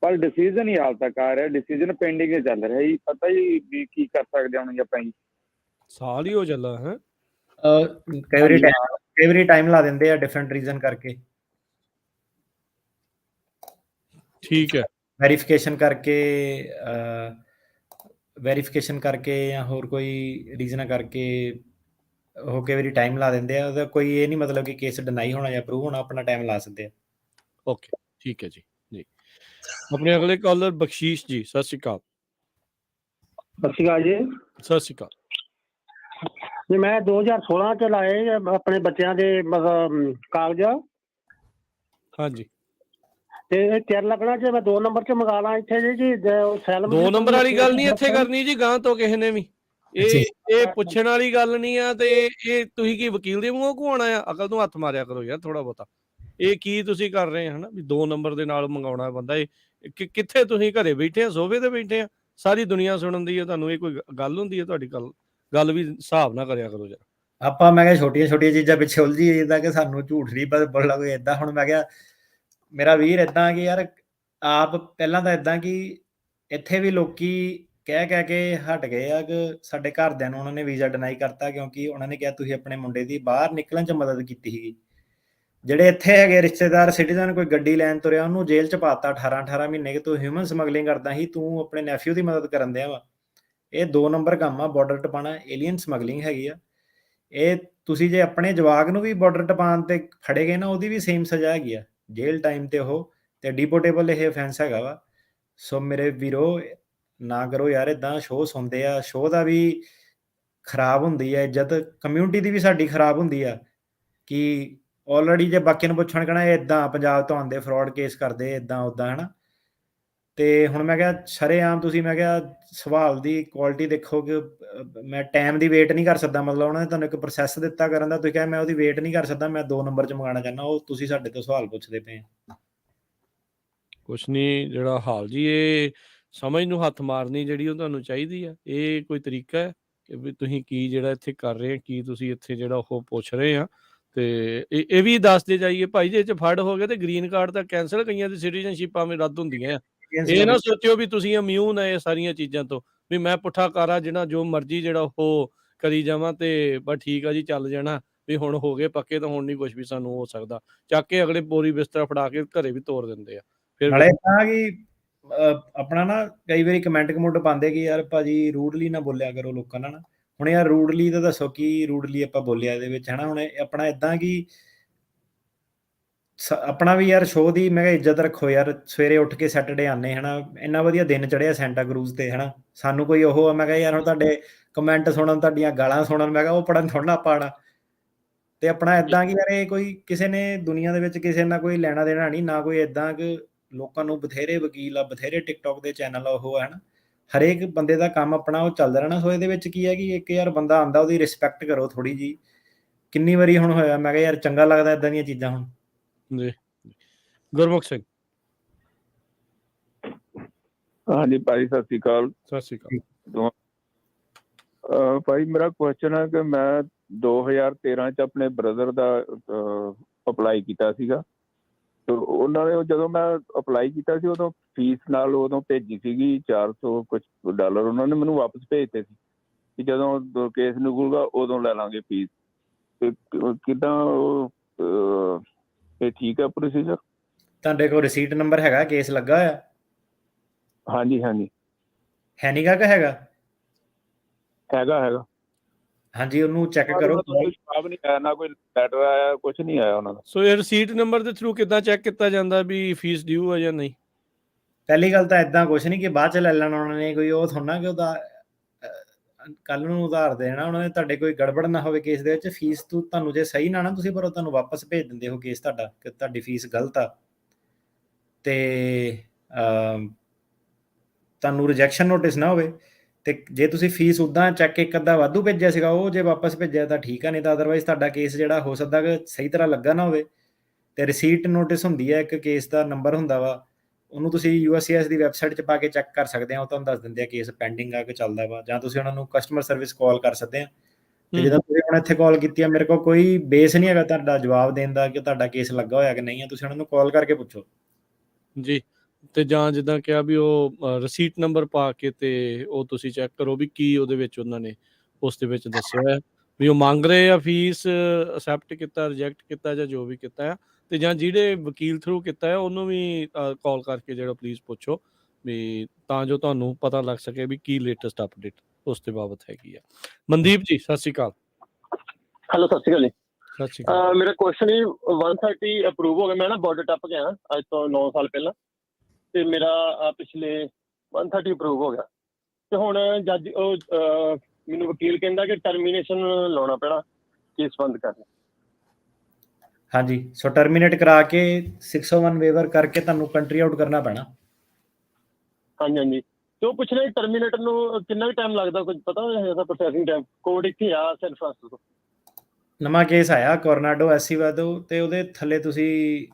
ਪਰ ਡਿਸੀਜਨ ਹੀ ਹਾਲ ਤੱਕ ਆ ਰਿਹਾ, ਡਿਸੀਜਨ ਪੈਂਡਿੰਗ ਚੱਲ ਰਿਹਾ ਜੀ। ਪਤਾ ਜੀ ਵੀ ਕੀ ਕਰ ਸਕਦੇ ਹਾਂ ਹੁਣ ਆਪਾਂ ਜੀ? ਸਾਲ ਹੀ ਹੋ ਚੱਲਾ ਹੈ। ਕਈ ਵਾਰੀ ਟਾਈਮ ਲਾ ਦਿੰਦੇ ਆ ਡਿਫਰੈਂਟ ਰੀਜ਼ਨ ਕਰਕੇ। ਠੀਕ ਹੈ, ਵੈਰੀਫਿਕੇਸ਼ਨ ਕਰਕੇ ਜਾਂ ਹੋਰ ਕੋਈ ਰੀਜ਼ਨ ਕਰਕੇ ਉਹ ਕਈ ਵਾਰੀ ਟਾਈਮ ਲਾ ਦਿੰਦੇ ਆ। ਉਹਦਾ ਕੋਈ ਇਹ ਨਹੀਂ ਮਤਲਬ ਕਿ ਕੇਸ ਡਿਨਾਈ ਹੋਣਾ ਜਾਂ ਅਪਰੂਵ ਹੋਣਾ, ਆਪਣਾ ਟਾਈਮ ਲਾ ਸਕਦੇ ਆ। ਓਕੇ ਠੀਕ ਹੈ ਜੀ। ਜੀ ਆਪਣੇ ਅਗਲੇ ਕਾਲਰ ਬਖਸ਼ੀਸ਼ ਜੀ, ਸਤਿ ਸ਼੍ਰੀ ਅਕਾਲ। ਸਤਿ ਸ਼੍ਰੀ ਅਕਾਲ ਜੀ। ਸਤਿ ਸ਼੍ਰੀ ਅਕਾਲ ਜੀ। ਮੈਂ 2016 ਚ ਲਾਏ ਆਪਣੇ ਬੱਚਿਆਂ ਦੇ ਮਤਲਬ ਕਾਗਜ਼। ਹਾਂਜੀ, ਤੇ ਇਹ ਚਿਰ ਲੱਗਣਾ ਜੇ ਮੈਂ 2 ਨੰਬਰ ਚ ਮੰਗਾ ਲਾਂ ਇੱਥੇ ਜੀ 2 ਨੰਬਰ ਵਾਲੀ ਗੱਲ ਨਹੀਂ ਇੱਥੇ ਕਰਨੀ ਜੀ, ਗਾਂ ਤੋਂ ਕਿਸੇ ਨੇ ਵੀ। ਇਹ ਪੁੱਛਣ ਵਾਲੀ ਗੱਲ ਨਹੀਂ ਆ। ਤੇ ਇਹ ਤੁਸੀਂ ਕੀ ਵਕੀਲ ਦੇ ਮੂੰਹੋਂ ਘੁਆਉਣਾ ਆ? ਅਕਲ ਨੂੰ ਹੱਥ ਮਾਰਿਆ ਕਰੋ ਯਾਰ ਥੋੜਾ ਬਹੁਤਾ। ਇਹ ਕੀ ਤੁਸੀਂ ਕਰ ਰਹੇ ਹਨਾ ਵੀ 2 ਨੰਬਰ ਦੇ ਨਾਲ ਮੰਗਾਉਣਾ ਬੰਦਾ? ਇਹ ਕਿੱਥੇ ਤੁਸੀਂ ਘਰੇ ਬੈਠੇ ਆ, ਸੋਫੇ ਤੇ ਬੈਠੇ ਆ, ਸਾਰੀ ਦੁਨੀਆ ਸੁਣਨ ਦੀ ਹੈ ਤੁਹਾਨੂੰ। ਇਹ ਕੋਈ ਗੱਲ ਹੁੰਦੀ ਹੈ? ਤੁਹਾਡੀ ਗੱਲ ਵੀ ਹਿਸਾਬ ਨਾ ਕਰਿਆ ਕਰੋ ਯਾਰ। ਆਪਾਂ ਮੈਂ ਕਿਹਾ ਛੋਟੀਆਂ ਚੀਜ਼ਾਂ ਪਿੱਛੇ ਉਲਝੀ ਜਾਂਦਾ ਕਿ ਸਾਨੂੰ ਝੂਠ ਨਹੀਂ ਬੋਲਣਾ ਕੋਈ ਏਦਾਂ। ਹੁਣ ਮੈਂ ਕਿਹਾ ਮੇਰਾ ਵੀਰ ਏਦਾਂ ਕਿ ਯਾਰ ਆਪ ਪਹਿਲਾਂ ਤਾਂ ਏਦਾਂ ਕਿ ਇੱਥੇ ਵੀ ਲੋਕੀ ਕਹਿ ਕੇ ਹਟ ਗਏ ਆ ਕਿ ਸਾਡੇ ਘਰਦਿਆਂ ਨੂੰ ਉਹਨਾਂ ਨੇ ਵੀਜ਼ਾ ਡਿਨਾਈ ਕਰਤਾ ਕਿਉਂਕਿ ਉਹਨਾਂ ਨੇ ਕਿਹਾ ਤੁਸੀਂ ਆਪਣੇ ਮੁੰਡੇ ਦੀ ਬਾਹਰ ਨਿਕਲਣ 'ਚ ਮਦਦ ਕੀਤੀ ਸੀਗੀ। ਜਿਹੜੇ ਇੱਥੇ ਹੈਗੇ ਰਿਸ਼ਤੇਦਾਰ ਸਿਟੀਜ਼ਨ, ਕੋਈ ਗੱਡੀ ਲੈਣ ਤੁਰਿਆ ਉਹਨੂੰ ਜੇਲ੍ਹ 'ਚ ਪਾਤਾ 18 ਮਹੀਨੇ ਕਿ ਤੂੰ ਹਿਊਮਨ ਸਮਗਲਿੰਗ ਕਰਦਾ ਸੀ, ਤੂੰ ਆਪਣੇ ਨੈਫਿਊ ਦੀ ਮਦਦ ਕਰਨ ਦਿਆ ਵਾ। ਇਹ 2 ਨੰਬਰ ਕੰਮ ਆ, ਬਾਰਡਰ ਟਪਾਉਣਾ, ਏਲੀਅਨ ਸਮਗਲਿੰਗ ਹੈਗੀ ਆ ਇਹ। ਤੁਸੀਂ ਜੇ ਆਪਣੇ ਜਵਾਕ ਨੂੰ ਵੀ ਬਾਰਡਰ ਟਪਾਉਣ ਤੇ ਫੜੇ ਗਏ ਨਾ, ਉਹਦੀ ਵੀ ਸੇਮ ਸਜ਼ਾ ਹੈਗੀ ਆ, ਜੇਲ੍ਹ ਟਾਈਮ ਤੇ ਉਹ, ਤੇ ਡੀਪੋਰਟੇਬਲ ਇਹ ਅਫੈਂਸ ਹੈਗਾ ਵਾ। ਸੋ ਮੇਰੇ ਵੀਰੋ ਨਾ ਕਰੋ ਯਾਰ ਇਦਾਂ। ਸ਼ੋਅ ਸੁਣਦੇ ਆ, ਸ਼ੋਅ ਦਾ ਵੀ ਖਰਾਬ ਹੁੰਦੀ ਹੈ ਇੱਜ਼ਤ, ਕਮਿਊਨਿਟੀ ਦੀ ਵੀ ਸਾਡੀ ਖਰਾਬ ਹੁੰਦੀ ਆ ਕਿ ਆਲਰੇਡੀ ਜੇ ਬਾਕੀਆਂ ਨੂੰ ਪੁੱਛਣ ਕਹਿਣਾ ਇਹ ਇਦਾਂ ਪੰਜਾਬ ਤੋਂ ਆਉਂਦੇ ਫਰਾਡ ਕੇਸ ਕਰਦੇ ਇਦਾਂ ਉਦਾਂ, ਹਨਾ। ਤੇ ਹੁਣ ਮੈਂ ਕਿਹਾ ਸ਼ਰੇਆਮ ਤੁਸੀਂ, ਮੈਂ ਕਿਹਾ ਸਵਾਲ ਦੀ ਕੁਆਲਿਟੀ ਦੇਖੋ ਕਿ ਮੈਂ ਟਾਈਮ ਦੀ ਵੇਟ ਨਹੀਂ ਕਰ ਸਕਦਾ, ਮਤਲਬ ਉਹਨਾਂ ਨੇ ਤੁਹਾਨੂੰ ਇੱਕ ਪ੍ਰੋਸੈਸ ਦਿੱਤਾ ਕਰਨ ਦਾ, ਤੁਸੀਂ ਕਿਹਾ ਮੈਂ ਉਹਦੀ ਵੇਟ ਨਹੀਂ ਕਰ ਸਕਦਾ, ਮੈਂ 2 ਨੰਬਰ 'ਚ ਮੰਗਾਉਣਾ ਚਾਹੁੰਦਾ, ਉਹ ਤੁਸੀਂ ਸਾਡੇ ਤੋਂ ਸਵਾਲ ਪੁੱਛਦੇ ਪਏ ਆ। ਕੁਛ ਨਹੀਂ, ਜਿਹੜਾ ਹਾਲ ਜੀ ਇਹ ਸਮਝ ਨੂੰ ਹੱਥ ਮਾਰਨੀ ਜਿਹੜੀ ਉਹ ਤੁਹਾਨੂੰ ਚਾਹੀਦੀ ਆ। ਇਹ ਕੋਈ ਤਰੀਕਾ ਹੈ ਕਿ ਵੀ ਤੁਸੀਂ ਕੀ ਜਿਹੜਾ ਇੱਥੇ ਕਰ ਰਹੇ ਆ, ਕੀ ਤੁਸੀਂ ਇੱਥੇ ਜਿਹੜਾ ਉਹ ਪੁੱਛ ਰਹੇ ਆ। ਤੇ ਇਹ ਵੀ ਦੱਸਦੇ ਜਾਈਏ ਭਾਈ, ਜੇ 'ਚ ਫੜ ਹੋ ਗਿਆ ਤੇ ਗ੍ਰੀਨ ਕਾਰਡ ਤਾਂ ਕੈਂਸਲ, ਕਈਆਂ ਦੀ ਸਿਟੀਜ਼ਨਸ਼ਿਪਾਂ ਵੀ ਰੱਦ ਹੁੰਦੀਆਂ ਆ। ਇਹ ਨਾ ਸੋਚਿਓ ਵੀ ਤੁਸੀਂ ਇਮਿਊਨ ਹੈ ਇਹ ਸਾਰੀਆਂ ਚੀਜ਼ਾਂ ਤੋਂ, ਵੀ ਮੈਂ ਪੁੱਠਾ ਕਾਰਾ ਜਿਹੜਾ ਜੋ ਮਰਜ਼ੀ ਜਿਹੜਾ ਉਹ ਕਰੀ ਜਾਵਾਂ ਤੇ ਬਸ ਠੀਕ ਆ ਜੀ ਚੱਲ ਜਾਣਾ, ਵੀ ਹੁਣ ਹੋ ਗਏ ਪੱਕੇ ਤਾਂ ਹੁਣ ਨਹੀਂ ਕੁਝ ਵੀ ਸਾਨੂੰ ਹੋ ਸਕਦਾ। ਚੱਕ ਕੇ ਅਗਲੇ ਬੋਰੀ ਬਿਸਤਰਾ ਫੜਾ ਕੇ ਘਰੇ ਵੀ ਤੋਰ ਦਿੰਦੇ ਆ। ਫਿਰ ਨਾਲੇ ਤਾਂ ਕਿ ਆਪਣਾ ਨਾ ਕਈ ਵਾਰੀ ਕਮੈਂਟ ਕਮੁੰਟ ਪਾਉਂਦੇ ਕਿ ਯਾਰ ਭਾਜੀ ਰੂਡਲੀ ਨਾ ਬੋਲਿਆ ਕਰੋ ਲੋਕਾਂ ਨਾਲ ਨਾ। ਹੁਣ ਯਾਰ ਰੂਡਲੀ ਤਾਂ ਦੱਸੋ ਕੀ ਰੂਡਲੀ ਆਪਾਂ ਬੋਲਿਆ ਇਹਦੇ ਵਿੱਚ, ਹਨਾ। ਹੁਣ ਆਪਣਾ ਇਦਾਂ ਕਿ ਆਪਣਾ ਵੀ ਯਾਰ ਸ਼ੋਅ ਦੀ ਮੈਂ ਕਿਹਾ ਇੱਜ਼ਤ ਰੱਖੋ ਯਾਰ। ਸਵੇਰੇ ਉੱਠ ਕੇ ਸੈਟਰਡੇ ਆਉਂਦੇ, ਹਨਾ, ਇੰਨਾ ਵਧੀਆ ਦਿਨ ਚੜਿਆ ਸੈਂਟਾ ਕਰੂਜ਼ ਤੇ, ਹਨਾ। ਸਾਨੂੰ ਕੋਈ ਉਹ ਮੈਂ ਕਿਹਾ ਯਾਰ ਹੁਣ ਤੁਹਾਡੇ ਕਮੈਂਟ ਸੁਣਨ, ਤੁਹਾਡੀਆਂ ਗਾਲਾਂ ਸੁਣਨ, ਮੈਂ ਕਿਹਾ ਉਹ ਪੜਨ ਥੋੜਾ ਨਾ ਪਾਣਾ। ਤੇ ਆਪਣਾ ਇਦਾਂ ਕਿ ਯਾਰ ਇਹ ਕੋਈ ਕਿਸੇ ਨੇ ਦੁਨੀਆ ਦੇ ਵਿੱਚ ਕਿਸੇ ਨਾਲ ਕੋਈ ਲੈਣਾ ਦੇਣਾ ਨਹੀਂ, ਨਾ ਕੋਈ ਇਦਾਂ ਕਿ ਲੋਕਾਂ ਨੂੰ ਬਥੇਰੇ ਵਕੀਲ ਆ, ਬਥੇਰੇ ਟਿਕਟੌਕ ਦੇ ਚੈਨਲ ਆ, ਉਹ ਹੈ ਨਾ। ਹਰੇਕ ਬੰਦੇ ਦਾ ਕੰਮ ਆਪਣਾ ਉਹ ਚੱਲਦਾ ਰਹਿਣਾ। ਸੋ ਇਹਦੇ ਵਿੱਚ ਕੀ ਹੈ ਕਿ ਇੱਕ ਯਾਰ ਬੰਦਾ ਆਉਂਦਾ ਉਹਦੀ ਰਿਸਪੈਕਟ ਕਰੋ ਥੋੜੀ ਜੀ। ਕਿੰਨੀ ਵਾਰੀ ਹੁਣ ਹੋਇਆ, ਮੈਂ ਕਿਹਾ ਯਾਰ ਚੰਗਾ ਲੱਗਦਾ ਇਦਾਂ ਦੀਆਂ ਚੀਜ਼ਾਂ ਹੁਣ। ਜੀ ਗੁਰਮੁਖ ਸਿੰਘ। ਹਾਂਜੀ ਭਾਈ ਸਤਿ ਸ਼੍ਰੀ ਅਕਾਲ। ਸਤਿ ਸ਼੍ਰੀ ਅਕਾਲ। ਭਾਈ ਮੇਰਾ ਕੁਐਸਚਨ ਹੈ ਕਿ ਮੈਂ 2013 ਚ ਆਪਣੇ ਬ੍ਰਦਰ ਦਾ ਅਪਲਾਈ ਕੀਤਾ ਸੀਗਾ। ਤੇ ਉਹਨਾਂ ਨੇ ਜਦੋਂ ਮੈਂ ਅਪਲਾਈ ਕੀਤਾ ਸੀ ਉਦੋਂ ਫੀਸ ਨਾਲ ਉਦੋਂ ਭੇਜੀ ਸੀਗੀ $400 ਕੁਛ ਉਹਨਾਂ ਨੇ ਮੈਨੂੰ ਵਾਪਸ ਭੇਜਤੇ ਸੀ ਕਿ ਜਦੋਂ ਕੇਸ ਨਿਕਲੂਗਾ ਉਦੋਂ ਲੈ ਲਾਂਗੇ ਫੀਸ। ਤੇ ਕਿੱਦਾਂ ਉਹ ਇਹ ਠੀਕ ਹੈ ਪ੍ਰੋਸੀਜਰ? ਤੁਹਾਡੇ ਕੋਲ ਰਿਸੀਟ ਨੰਬਰ ਹੈਗਾ ਕੇਸ ਲੱਗਾ ਹੋਇਆ? ਹਾਂਜੀ ਹਾਂਜੀ ਹੈ ਨੀਗਾ ਕਿ ਹੈਗਾ? ਹੈਗਾ। ਹਾਂਜੀ ਉਹਨੂੰ ਚੈੱਕ ਕਰੋ। ਜਵਾਬ ਨਹੀਂ ਆਇਆ, ਨਾ ਕੋਈ ਲੈਟਰ ਆਇਆ, ਕੁਝ ਨਹੀਂ ਆਇਆ ਉਹਨਾਂ ਦਾ। ਸੋ ਇਹ ਰਸੀਟ ਨੰਬਰ ਦੇ ਥਰੂ ਕਿੱਦਾਂ ਚੈੱਕ ਕੀਤਾ ਜਾਂਦਾ ਵੀ ਫੀਸ ਡਿਊ ਹੈ ਜਾਂ ਨਹੀਂ? ਪਹਿਲੀ ਗੱਲ ਤਾਂ ਇਦਾਂ ਕੁਝ ਨਹੀਂ ਕਿ ਬਾਅਦ ਚ ਲੈ ਲੈਣਾ ਉਹਨਾਂ ਨੇ, ਕੋਈ ਉਹ ਥੋੜਾ ਕਿ ਉਹਦਾ ਕੱਲ ਨੂੰ ਉਧਾਰ ਦੇਣਾ ਉਹਨਾਂ ਨੇ। ਤੁਹਾਡੇ ਕੋਈ ਗੜਬੜ ਨਾ ਹੋਵੇ ਕੇਸ ਦੇ ਵਿੱਚ। ਫੀਸ ਤੁਹਾਨੂੰ ਜੇ ਸਹੀ ਨਾ ਤੁਸੀਂ ਪਰ ਉਹ ਤੁਹਾਨੂੰ ਵਾਪਸ ਭੇਜ ਦਿੰਦੇ ਹੋ ਕੇਸ ਤੁਹਾਡਾ ਕਿ ਤੁਹਾਡੀ ਫੀਸ ਗਲਤ ਆ। ਤੇ ਤੁਹਾਨੂੰ ਰਿਜੈਕਸ਼ਨ ਨੋਟਿਸ ਨਾ ਹੋਵੇ। ਤੇ ਜੇ ਤੁਸੀਂ ਫੀਸ ਉੱਦਾਂ ਚੈੱਕ ਇੱਕ ਅੱਧਾ ਵਾਧੂ ਭੇਜਿਆ ਸੀਗਾ, ਉਹ ਜੇ ਵਾਪਸ ਭੇਜਿਆ ਤਾਂ ਠੀਕ ਆ, ਨਹੀਂ ਤਾਂ ਅਦਰਵਾਈਜ਼ ਤੁਹਾਡਾ ਕੇਸ ਜਿਹੜਾ ਹੋ ਸਕਦਾ ਕਿ ਸਹੀ ਤਰ੍ਹਾਂ ਲੱਗਾ ਨਾ ਹੋਵੇ। ਤੇ ਰਿਸੀਟ ਨੋਟਿਸ ਹੁੰਦੀ ਹੈ ਇੱਕ ਕੇਸ ਦਾ ਨੰਬਰ ਹੁੰਦਾ ਵਾ, ਉਹਨੂੰ ਤੁਸੀਂ USCIS ਦੀ ਵੈਬਸਾਈਟ 'ਚ ਪਾ ਕੇ ਚੈੱਕ ਕਰ ਸਕਦੇ ਆ। ਉਹ ਤੁਹਾਨੂੰ ਦੱਸ ਦਿੰਦੇ ਆ ਕੇਸ ਪੈਂਡਿੰਗ ਆ ਕਿ ਚੱਲਦਾ ਵਾ, ਜਾਂ ਤੁਸੀਂ ਉਹਨਾਂ ਨੂੰ ਕਸਟਮਰ ਸਰਵਿਸ ਕਾਲ ਕਰ ਸਕਦੇ ਆ। ਤੇ ਜਦੋਂ ਤੁਸੀਂ ਹੁਣ ਇੱਥੇ ਕਾਲ ਕੀਤੀ ਆ, ਮੇਰੇ ਕੋਲ ਕੋਈ ਬੇਸ ਨਹੀਂ ਹੈਗਾ ਤੁਹਾਡਾ ਜਵਾਬ ਦੇਣ ਦਾ ਕਿ ਤੁਹਾਡਾ ਕੇਸ ਲੱਗਾ ਹੋਇਆ ਕਿ ਨਹੀਂ ਆ। ਤੁਸੀਂ ਉਹਨਾਂ ਨੂੰ ਕਾਲ ਕਰਕੇ ਪੁੱਛੋ ਜੀ। ਤੇ ਜਾਂ ਜਿੱਦਾਂ ਕਿਹਾ ਵੀ ਉਹ ਰਸੀਟ ਨੰਬਰ ਪਾ ਕੇ ਤੇ ਉਹ ਤੁਸੀਂ ਚੈੱਕ ਕਰੋ ਵੀ ਕੀ ਉਹਦੇ ਵਿੱਚ ਉਹਨਾਂ ਨੇ ਉਸ ਦੇ ਵਿੱਚ ਦੱਸਿਆ ਹੈ ਵੀ ਉਹ ਮੰਗ ਰਹੇ ਆ ਫੀਸ, ਅਸੈਪਟ ਕੀਤਾ, ਰਿਜੈਕਟ ਕੀਤਾ ਜਾਂ ਜੋ ਵੀ ਕੀਤਾ ਆ। ਤੇ ਜਾਂ ਜਿਹੜੇ ਵਕੀਲ ਥਰੂ ਕੀਤਾ ਹੈ ਉਹਨੂੰ ਵੀ ਕਾਲ ਕਰਕੇ ਜਿਹੜਾ ਪਲੀਜ਼ ਪੁੱਛੋ ਵੀ ਤਾਂ ਜੋ ਤੁਹਾਨੂੰ ਪਤਾ ਲੱਗ ਸਕੇ ਵੀ ਕੀ ਲੇਟੈਸਟ ਅਪਡੇਟ ਉਸ ਦੇ ਬਾਬਤ ਹੈਗੀ ਆ। ਮਨਦੀਪ ਜੀ ਸਤਿ ਸ਼੍ਰੀ ਅਕਾਲ। ਹੈਲੋ ਸਤਿ ਸ਼੍ਰੀ ਅਕਾਲ ਜੀ। ਸਤਿ ਸ਼੍ਰੀ ਅਕਾਲ। ਮੇਰਾ ਕੁਐਸਚਨ ਹੀ 130 ਅਪਰੂਵ ਹੋ ਗਿਆ। ਮੈਂ ਨਾ ਬਾਰਡਰ ਟੱਪ ਗਿਆ ਅੱਜ ਤੋਂ 9 ਸਾਲ ਪਹਿਲਾਂ, ਤੇ ਮੇਰਾ ਪਿਛਲੇ 130 ਅਪਰੂਵ ਹੋ ਗਿਆ। ਤੇ ਹੁਣ ਜੱਜ ਉਹ ਮੈਨੂੰ ਵਕੀਲ ਕਹਿੰਦਾ ਕਿ ਟਰਮੀਨੇਸ਼ਨ ਲਾਉਣਾ ਪੈਣਾ, ਕੇਸ ਬੰਦ ਕਰਨਾ। ਹਾਂਜੀ, ਸੋ ਟਰਮੀਨੇਟ ਕਰਾ ਕੇ 601 ਵੇਵਰ ਕਰਕੇ ਤੁਹਾਨੂੰ ਕੰਟਰੀ ਆਊਟ ਕਰਨਾ ਪੈਣਾ। ਹਾਂਜੀ ਤੇ ਉਹ ਪੁੱਛ ਰਿਹਾ ਟਰਮੀਨੇਟਰ ਨੂੰ ਕਿੰਨਾ ਵੀ ਟਾਈਮ ਲੱਗਦਾ, ਕੁਝ ਪਤਾ ਹੈ ਪ੍ਰੋਸੈਸਿੰਗ ਟਾਈਮ? ਕੋਡ ਇੱਥੇ ਆ ਸੈਨ ਫਰਾਂਸਿਸਕੋ। ਨਵਾਂ ਕੇਸ ਆਇਆ ਕੋਰਨਾਡੋ ਐਸੀਵਾਦੋ, ਤੇ ਉਹਦੇ ਥੱਲੇ ਤੁਸੀਂ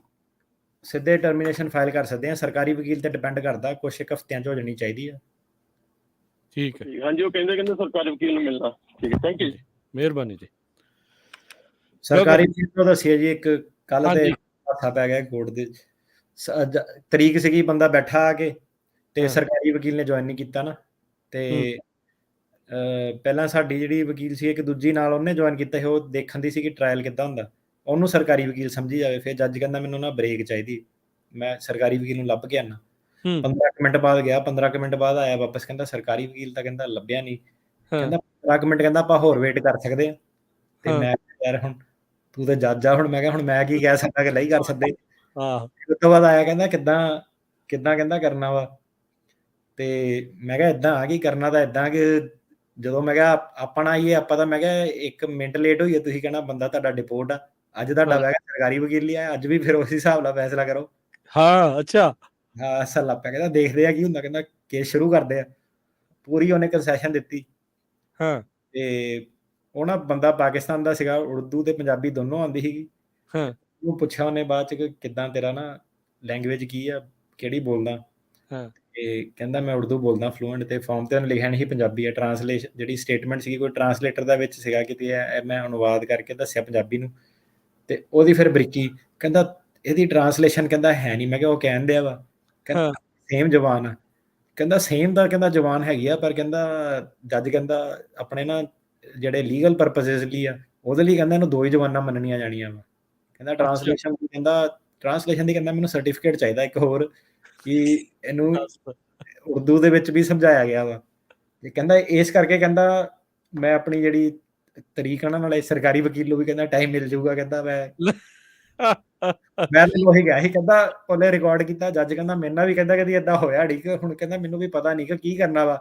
ਸਿੱਧੇ ਟਰਮੀਨੇਸ਼ਨ ਫਾਈਲ ਕਰ ਸਕਦੇ ਆ। ਸਰਕਾਰੀ ਵਕੀਲ ਤੇ ਡਿਪੈਂਡ ਕਰਦਾ, ਕੁਛ ਇੱਕ ਹਫ਼ਤਿਆਂ 'ਚ ਹੋ ਜਾਣੀ ਚਾਹੀਦੀ ਆ। ਠੀਕ ਹੈ। ਹਾਂਜੀ ਉਹ ਕਹਿੰਦੇ ਸਰਕਾਰੀ ਵਕੀਲ ਨੂੰ ਮਿਲਣਾ। ਠੀਕ ਹੈ, ਥੈਂਕ ਯੂ ਜੀ, ਮਿਹਰਬਾਨੀ ਜੀ। ਸਰਕਾਰੀ ਵਕੀਲ ਤੋਂ ਦੱਸਿਆ ਜੀ, ਇੱਕ ਕੱਲ ਤੇ ਹੱਥਾ ਪੈ ਗਿਆ ਕੋਰਟ ਦੇ ਤਰੀਕ ਸੀਗੀ, ਬੰਦਾ ਬੈਠਾ ਆ ਕੇ ਤੇ ਸਰਕਾਰੀ ਵਕੀਲ ਨੇ ਜੁਆਇਨ ਨਹੀਂ ਕੀਤਾ ਨਾ। ਤੇ ਪਹਿਲਾਂ ਸਾਡੀ ਜਿਹੜੀ ਵਕੀਲ ਸੀ ਇੱਕ ਦੂਜੀ ਨਾਲ ਉਹਨੇ ਜੁਆਇਨ ਕੀਤਾ ਸੀ, ਉਹ ਦੇਖਣ ਦੀ ਸੀ ਕਿ ਟਰਾਇਲ ਕਿੱਦਾਂ ਹੁੰਦਾ। ਉਹਨੂੰ ਸਰਕਾਰੀ ਵਕੀਲ ਸਮਝੀ ਜਾਵੇ। ਫਿਰ ਜੱਜ ਕਹਿੰਦਾ ਮੈਨੂੰ ਨਾ ਬ੍ਰੇਕ ਚਾਹੀਦੀ, ਮੈਂ ਸਰਕਾਰੀ ਵਕੀਲ ਨੂੰ ਲੱਭ ਕੇ ਆਉਣਾ। 15 ਮਿੰਟ ਬਾਅਦ ਗਿਆ, 15 ਮਿੰਟ ਬਾਅਦ ਆਇਆ ਵਾਪਸ, ਕਹਿੰਦਾ ਸਰਕਾਰੀ ਵਕੀਲ ਤਾਂ ਕਹਿੰਦਾ ਲੱਭਿਆ ਨਹੀਂ। ਕਹਿੰਦਾ 15 ਮਿੰਟ, ਕਹਿੰਦਾ ਆਪਾਂ ਹੋਰ ਵੇਟ ਕਰ ਸਕਦੇ ਆ। ਤੇ ਮੈਂ ਯਾਰ ਹੁਣ ਤੂੰ ਤਾਂ ਜੱਜ ਆ, ਹੁਣ ਮੈਂ ਕਿਹਾ ਹੁਣ ਮੈਂ ਕੀ ਕਹਿ ਸਕਦਾ ਕਿ ਨਹੀਂ ਕਰ ਸਕਦੇ। ਉਸ ਤੋਂ ਬਾਅਦ ਆਇਆ, ਕਹਿੰਦਾ ਕਿੱਦਾਂ ਕਹਿੰਦਾ ਕਰਨਾ ਵਾ। ਤੇ ਮੈਂ ਕਿਹਾ ਏਦਾਂ ਆ ਕਿ ਕਰਨਾ ਤਾਂ ਏਦਾਂ ਕਿ ਜਦੋਂ ਮੈਂ ਕਿਹਾ ਆਪਣਾ ਆਈਏ ਆਪਾਂ ਤਾਂ ਮੈਂ ਕਿਹਾ 1 ਮਿੰਟ ਲੇਟ ਹੋਈਏ ਤੁਸੀਂ ਕਹਿਣਾ ਬੰਦਾ ਤੁਹਾਡਾ ਡਿਪੋਰਟ ਆ। ਅੱਜ ਤੁਹਾਡਾ ਮੈਂ ਕਿਹਾ ਸਰਕਾਰੀ ਵਕੀਲ ਨਹੀਂ ਆਇਆ, ਅੱਜ ਵੀ ਫਿਰ ਉਸ ਹਿਸਾਬ ਨਾਲ ਫੈਸਲਾ ਕਰੋ। ਹਾਂ ਅੱਛਾ ਹਾਂ ਹੱਸਣ ਲੱਗ ਪਿਆ, ਕਹਿੰਦਾ ਦੇਖਦੇ ਆ ਕੀ ਹੁੰਦਾ, ਕਹਿੰਦਾ ਕੇਸ ਸ਼ੁਰੂ ਕਰਦੇ ਆ। ਪੂਰੀ ਉਹਨੇ ਕੰਸੈਸ਼ਨ ਦਿੱਤੀ ਹਾਂ ਤੇ ਉਹ ਨਾ ਬੰਦਾ ਪਾਕਿਸਤਾਨ ਦਾ ਸੀਗਾ, ਉਰਦੂ ਤੇ ਪੰਜਾਬੀ ਦੋਨੋਂ ਆਉਂਦੀ ਸੀਗੀ। ਹਾਂ ਉਹਨੂੰ ਪੁੱਛਿਆ ਉਹਨੇ ਬਾਅਦ ਚ ਕਿ ਕਿੱਦਾਂ ਤੇਰਾ ਨਾ ਲੈਂਗੁਏਜ ਕੀ ਆ, ਕਿਹੜੀ ਬੋਲਦਾ, ਹਾਂ ਤੇ ਕਹਿੰਦਾ ਮੈਂ ਉਰਦੂ ਬੋਲਦਾ ਫਲੂਐਂਟ, ਤੇ ਫਾਰਮ ਤੇ ਉਹਨੇ ਲਿਖਿਆ ਨਹੀਂ ਸੀ ਪੰਜਾਬੀ ਆ। ਟਰਾਂਸਲੇਸ਼ਨ ਜਿਹੜੀ ਸਟੇਟਮੈਂਟ ਸੀਗੀ ਕੋਈ ਟਰਾਂਸਲੇਟਰ ਦਾ ਵਿੱਚ ਸੀਗਾ ਕਿਤੇ, ਇਹ ਮੈਂ ਅਨੁਵਾਦ ਕਰਕੇ ਦੱਸਿਆ ਪੰਜਾਬੀ ਨੂੰ, ਤੇ ਉਹਦੀ ਫਿਰ ਬਰੀਕੀ, ਕਹਿੰਦਾ ਇਹਦੀ ਟਰਾਂਸਲੇਸ਼ਨ ਕਹਿੰਦਾ ਹੈ ਨਹੀਂ। ਮੈਂ ਕਿਹਾ ਉਹ ਕਹਿਣ ਦਿਆ ਵਾ, ਕਹਿੰਦਾ ਹਾਂ ਸੇਮ ਜ਼ਬਾਨ ਆ। ਕਹਿੰਦਾ ਸੇਮ ਦਾ ਕਹਿੰਦਾ ਜ਼ਬਾਨ ਹੈਗੀ ਆ, ਪਰ ਕਹਿੰਦਾ ਜੱਜ ਕਹਿੰਦਾ ਆਪਣੇ ਨਾ ਜਿਹੜੇ ਲੀਗਲ ਪਰਪਸਿਸ ਲਈ ਆ, ਉਹਦੇ ਲਈ ਕਹਿੰਦਾ ਇਹਨੂੰ ਦੋ ਹੀ ਜ਼ਬਾਨਾਂ ਮੰਨਣੀਆਂ ਜਾਣੀਆਂ ਵਾ। ਕਹਿੰਦਾ ਟਰਾਂਸਲੇਸ਼ਨ ਦੀ ਕਹਿੰਦਾ ਮੈਨੂੰ ਸਰਟੀਫਿਕੇਟ ਚਾਹੀਦਾ ਇੱਕ ਹੋਰ, ਕਿ ਇਹਨੂੰ ਉਰਦੂ ਦੇ ਵਿੱਚ ਵੀ ਸਮਝਾਇਆ ਗਿਆ ਵਾ। ਤੇ ਕਹਿੰਦਾ ਇਸ ਕਰਕੇ ਕਹਿੰਦਾ ਮੈਂ ਆਪਣੀ ਜਿਹੜੀ ਤਰੀਕ ਆ ਨਾ, ਨਾਲੇ ਸਰਕਾਰੀ ਵਕੀਲ ਨੂੰ ਵੀ ਕਹਿੰਦਾ ਟਾਈਮ ਮਿਲ ਜਾਊਗਾ। ਕਹਿੰਦਾ ਮੈਂ ਤੈਨੂੰ ਉਹੀ ਗਿਆ ਸੀ, ਕਹਿੰਦਾ ਉਹਨੇ ਰਿਕਾਰਡ ਕੀਤਾ। ਜੱਜ ਕਹਿੰਦਾ ਮੇਰੇ ਨਾਲ ਵੀ ਕਹਿੰਦਾ ਕਦੀ ਏਦਾਂ ਹੋਇਆ ਠੀਕ, ਹੁਣ ਕਹਿੰਦਾ ਮੈਨੂੰ ਵੀ ਪਤਾ ਨਹੀਂ ਕਿ ਕੀ ਕਰਨਾ ਵਾ।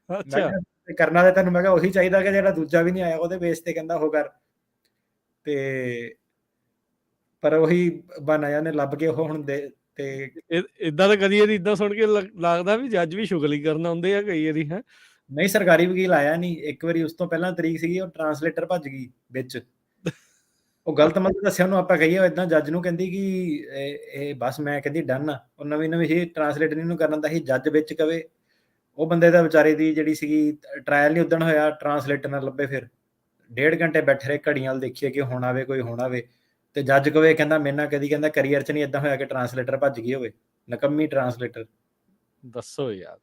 ਮੈਂ ਅੱਛਾ ਕਿਹਾ ਕਰਨਾ ਤੇ ਤੈਨੂੰ ਮੈਂ ਕਿਹਾ ਉਹੀ ਚਾਹੀਦਾ ਕਿ ਜਿਹੜਾ ਦੂਜਾ ਵੀ ਨਹੀਂ ਆਇਆ ਉਹਦੇ ਬੇਸ ਤੇ ਕਹਿੰਦਾ ਉਹ ਕਰ। ਤੇ ਪਰ ਉਹੀ ਬਹਾਨਾ ਜਿਹਾ ਉਹਨੇ ਲੱਭ ਕੇ ਉਹ ਹੁਣ ਦੇ ਤੇ ਇਦਾਂ ਤਾਂ ਕਦੀ ਇਹਦੀ ਇਦਾਂ ਸੁਣ ਕੇ ਲੱਗਦਾ ਵੀ ਜੱਜ ਵੀ ਸ਼ੁਗਲੀ ਕਰਨ ਆਉਂਦੇ ਆ ਕਈ ਵਾਰੀ ਹੈ। ਨਹੀਂ ਸਰਕਾਰੀ ਵਕੀਲ ਆਇਆ ਨਹੀਂ ਇੱਕ ਵਾਰੀ, ਉਸ ਤੋਂ ਪਹਿਲਾਂ ਤਰੀਕ ਸੀਗੀ, ਉਹ ਟਰਾਂਸਲੇਟਰ ਭੱਜ ਗਈ ਵਿੱਚ, ਉਹ ਗਲਤ ਮਤਲਬ ਦੱਸਿਆ ਉਹਨੂੰ। ਆਪਾਂ ਕਹੀਏ ਇਦਾਂ ਜੱਜ ਨੂੰ ਕਹਿੰਦੀ ਕਿ ਇਹ ਬਸ ਮੈਂ ਕਹਿੰਦੀ ਡਨ ਆ, ਉਹ ਨਵੀਂ ਹੀ ਟਰਾਂਸਲੇਟ ਨਹੀਂ ਨੂੰ ਕਰਨ ਦਾ ਸੀ। ਜੱਜ ਵਿੱਚ ਕਵੇ ਉਹ ਬੰਦੇ ਦਾ ਵਿਚਾਰੇ ਦੀ ਜਿਹੜੀ ਸੀਗੀ ਟ੍ਰਾਇਲ ਨਹੀਂ ਉਦਣ ਹੋਇਆ, ਟਰਾਂਸਲੇਟਰ ਨਾਲ ਲੱਭੇ, ਫਿਰ 1.5 ਘੰਟੇ ਬੈਠੇ ਰਹੇ ਘੜੀਆਂ ਵੱਲ ਦੇਖੀਏ ਕਿ ਹੁਣ ਆਵੇ ਕੋਈ, ਹੁਣ ਆਵੇ। ਤੇ ਜੱਜ ਕਵੇ ਕਹਿੰਦਾ ਮੇਰੇ ਨਾਲ ਕਦੀ ਕਹਿੰਦਾ ਕਰੀਅਰ 'ਚ ਨਹੀਂ ਇਦਾਂ ਹੋਇਆ ਕਿ ਟਰਾਂਸਲੇਟਰ ਭੱਜ ਗਈ ਹੋਵੇ, ਨਕੰਮੀ ਟਰਾਂਸਲੇਟਰ। ਦੱਸੋ ਯਾਰ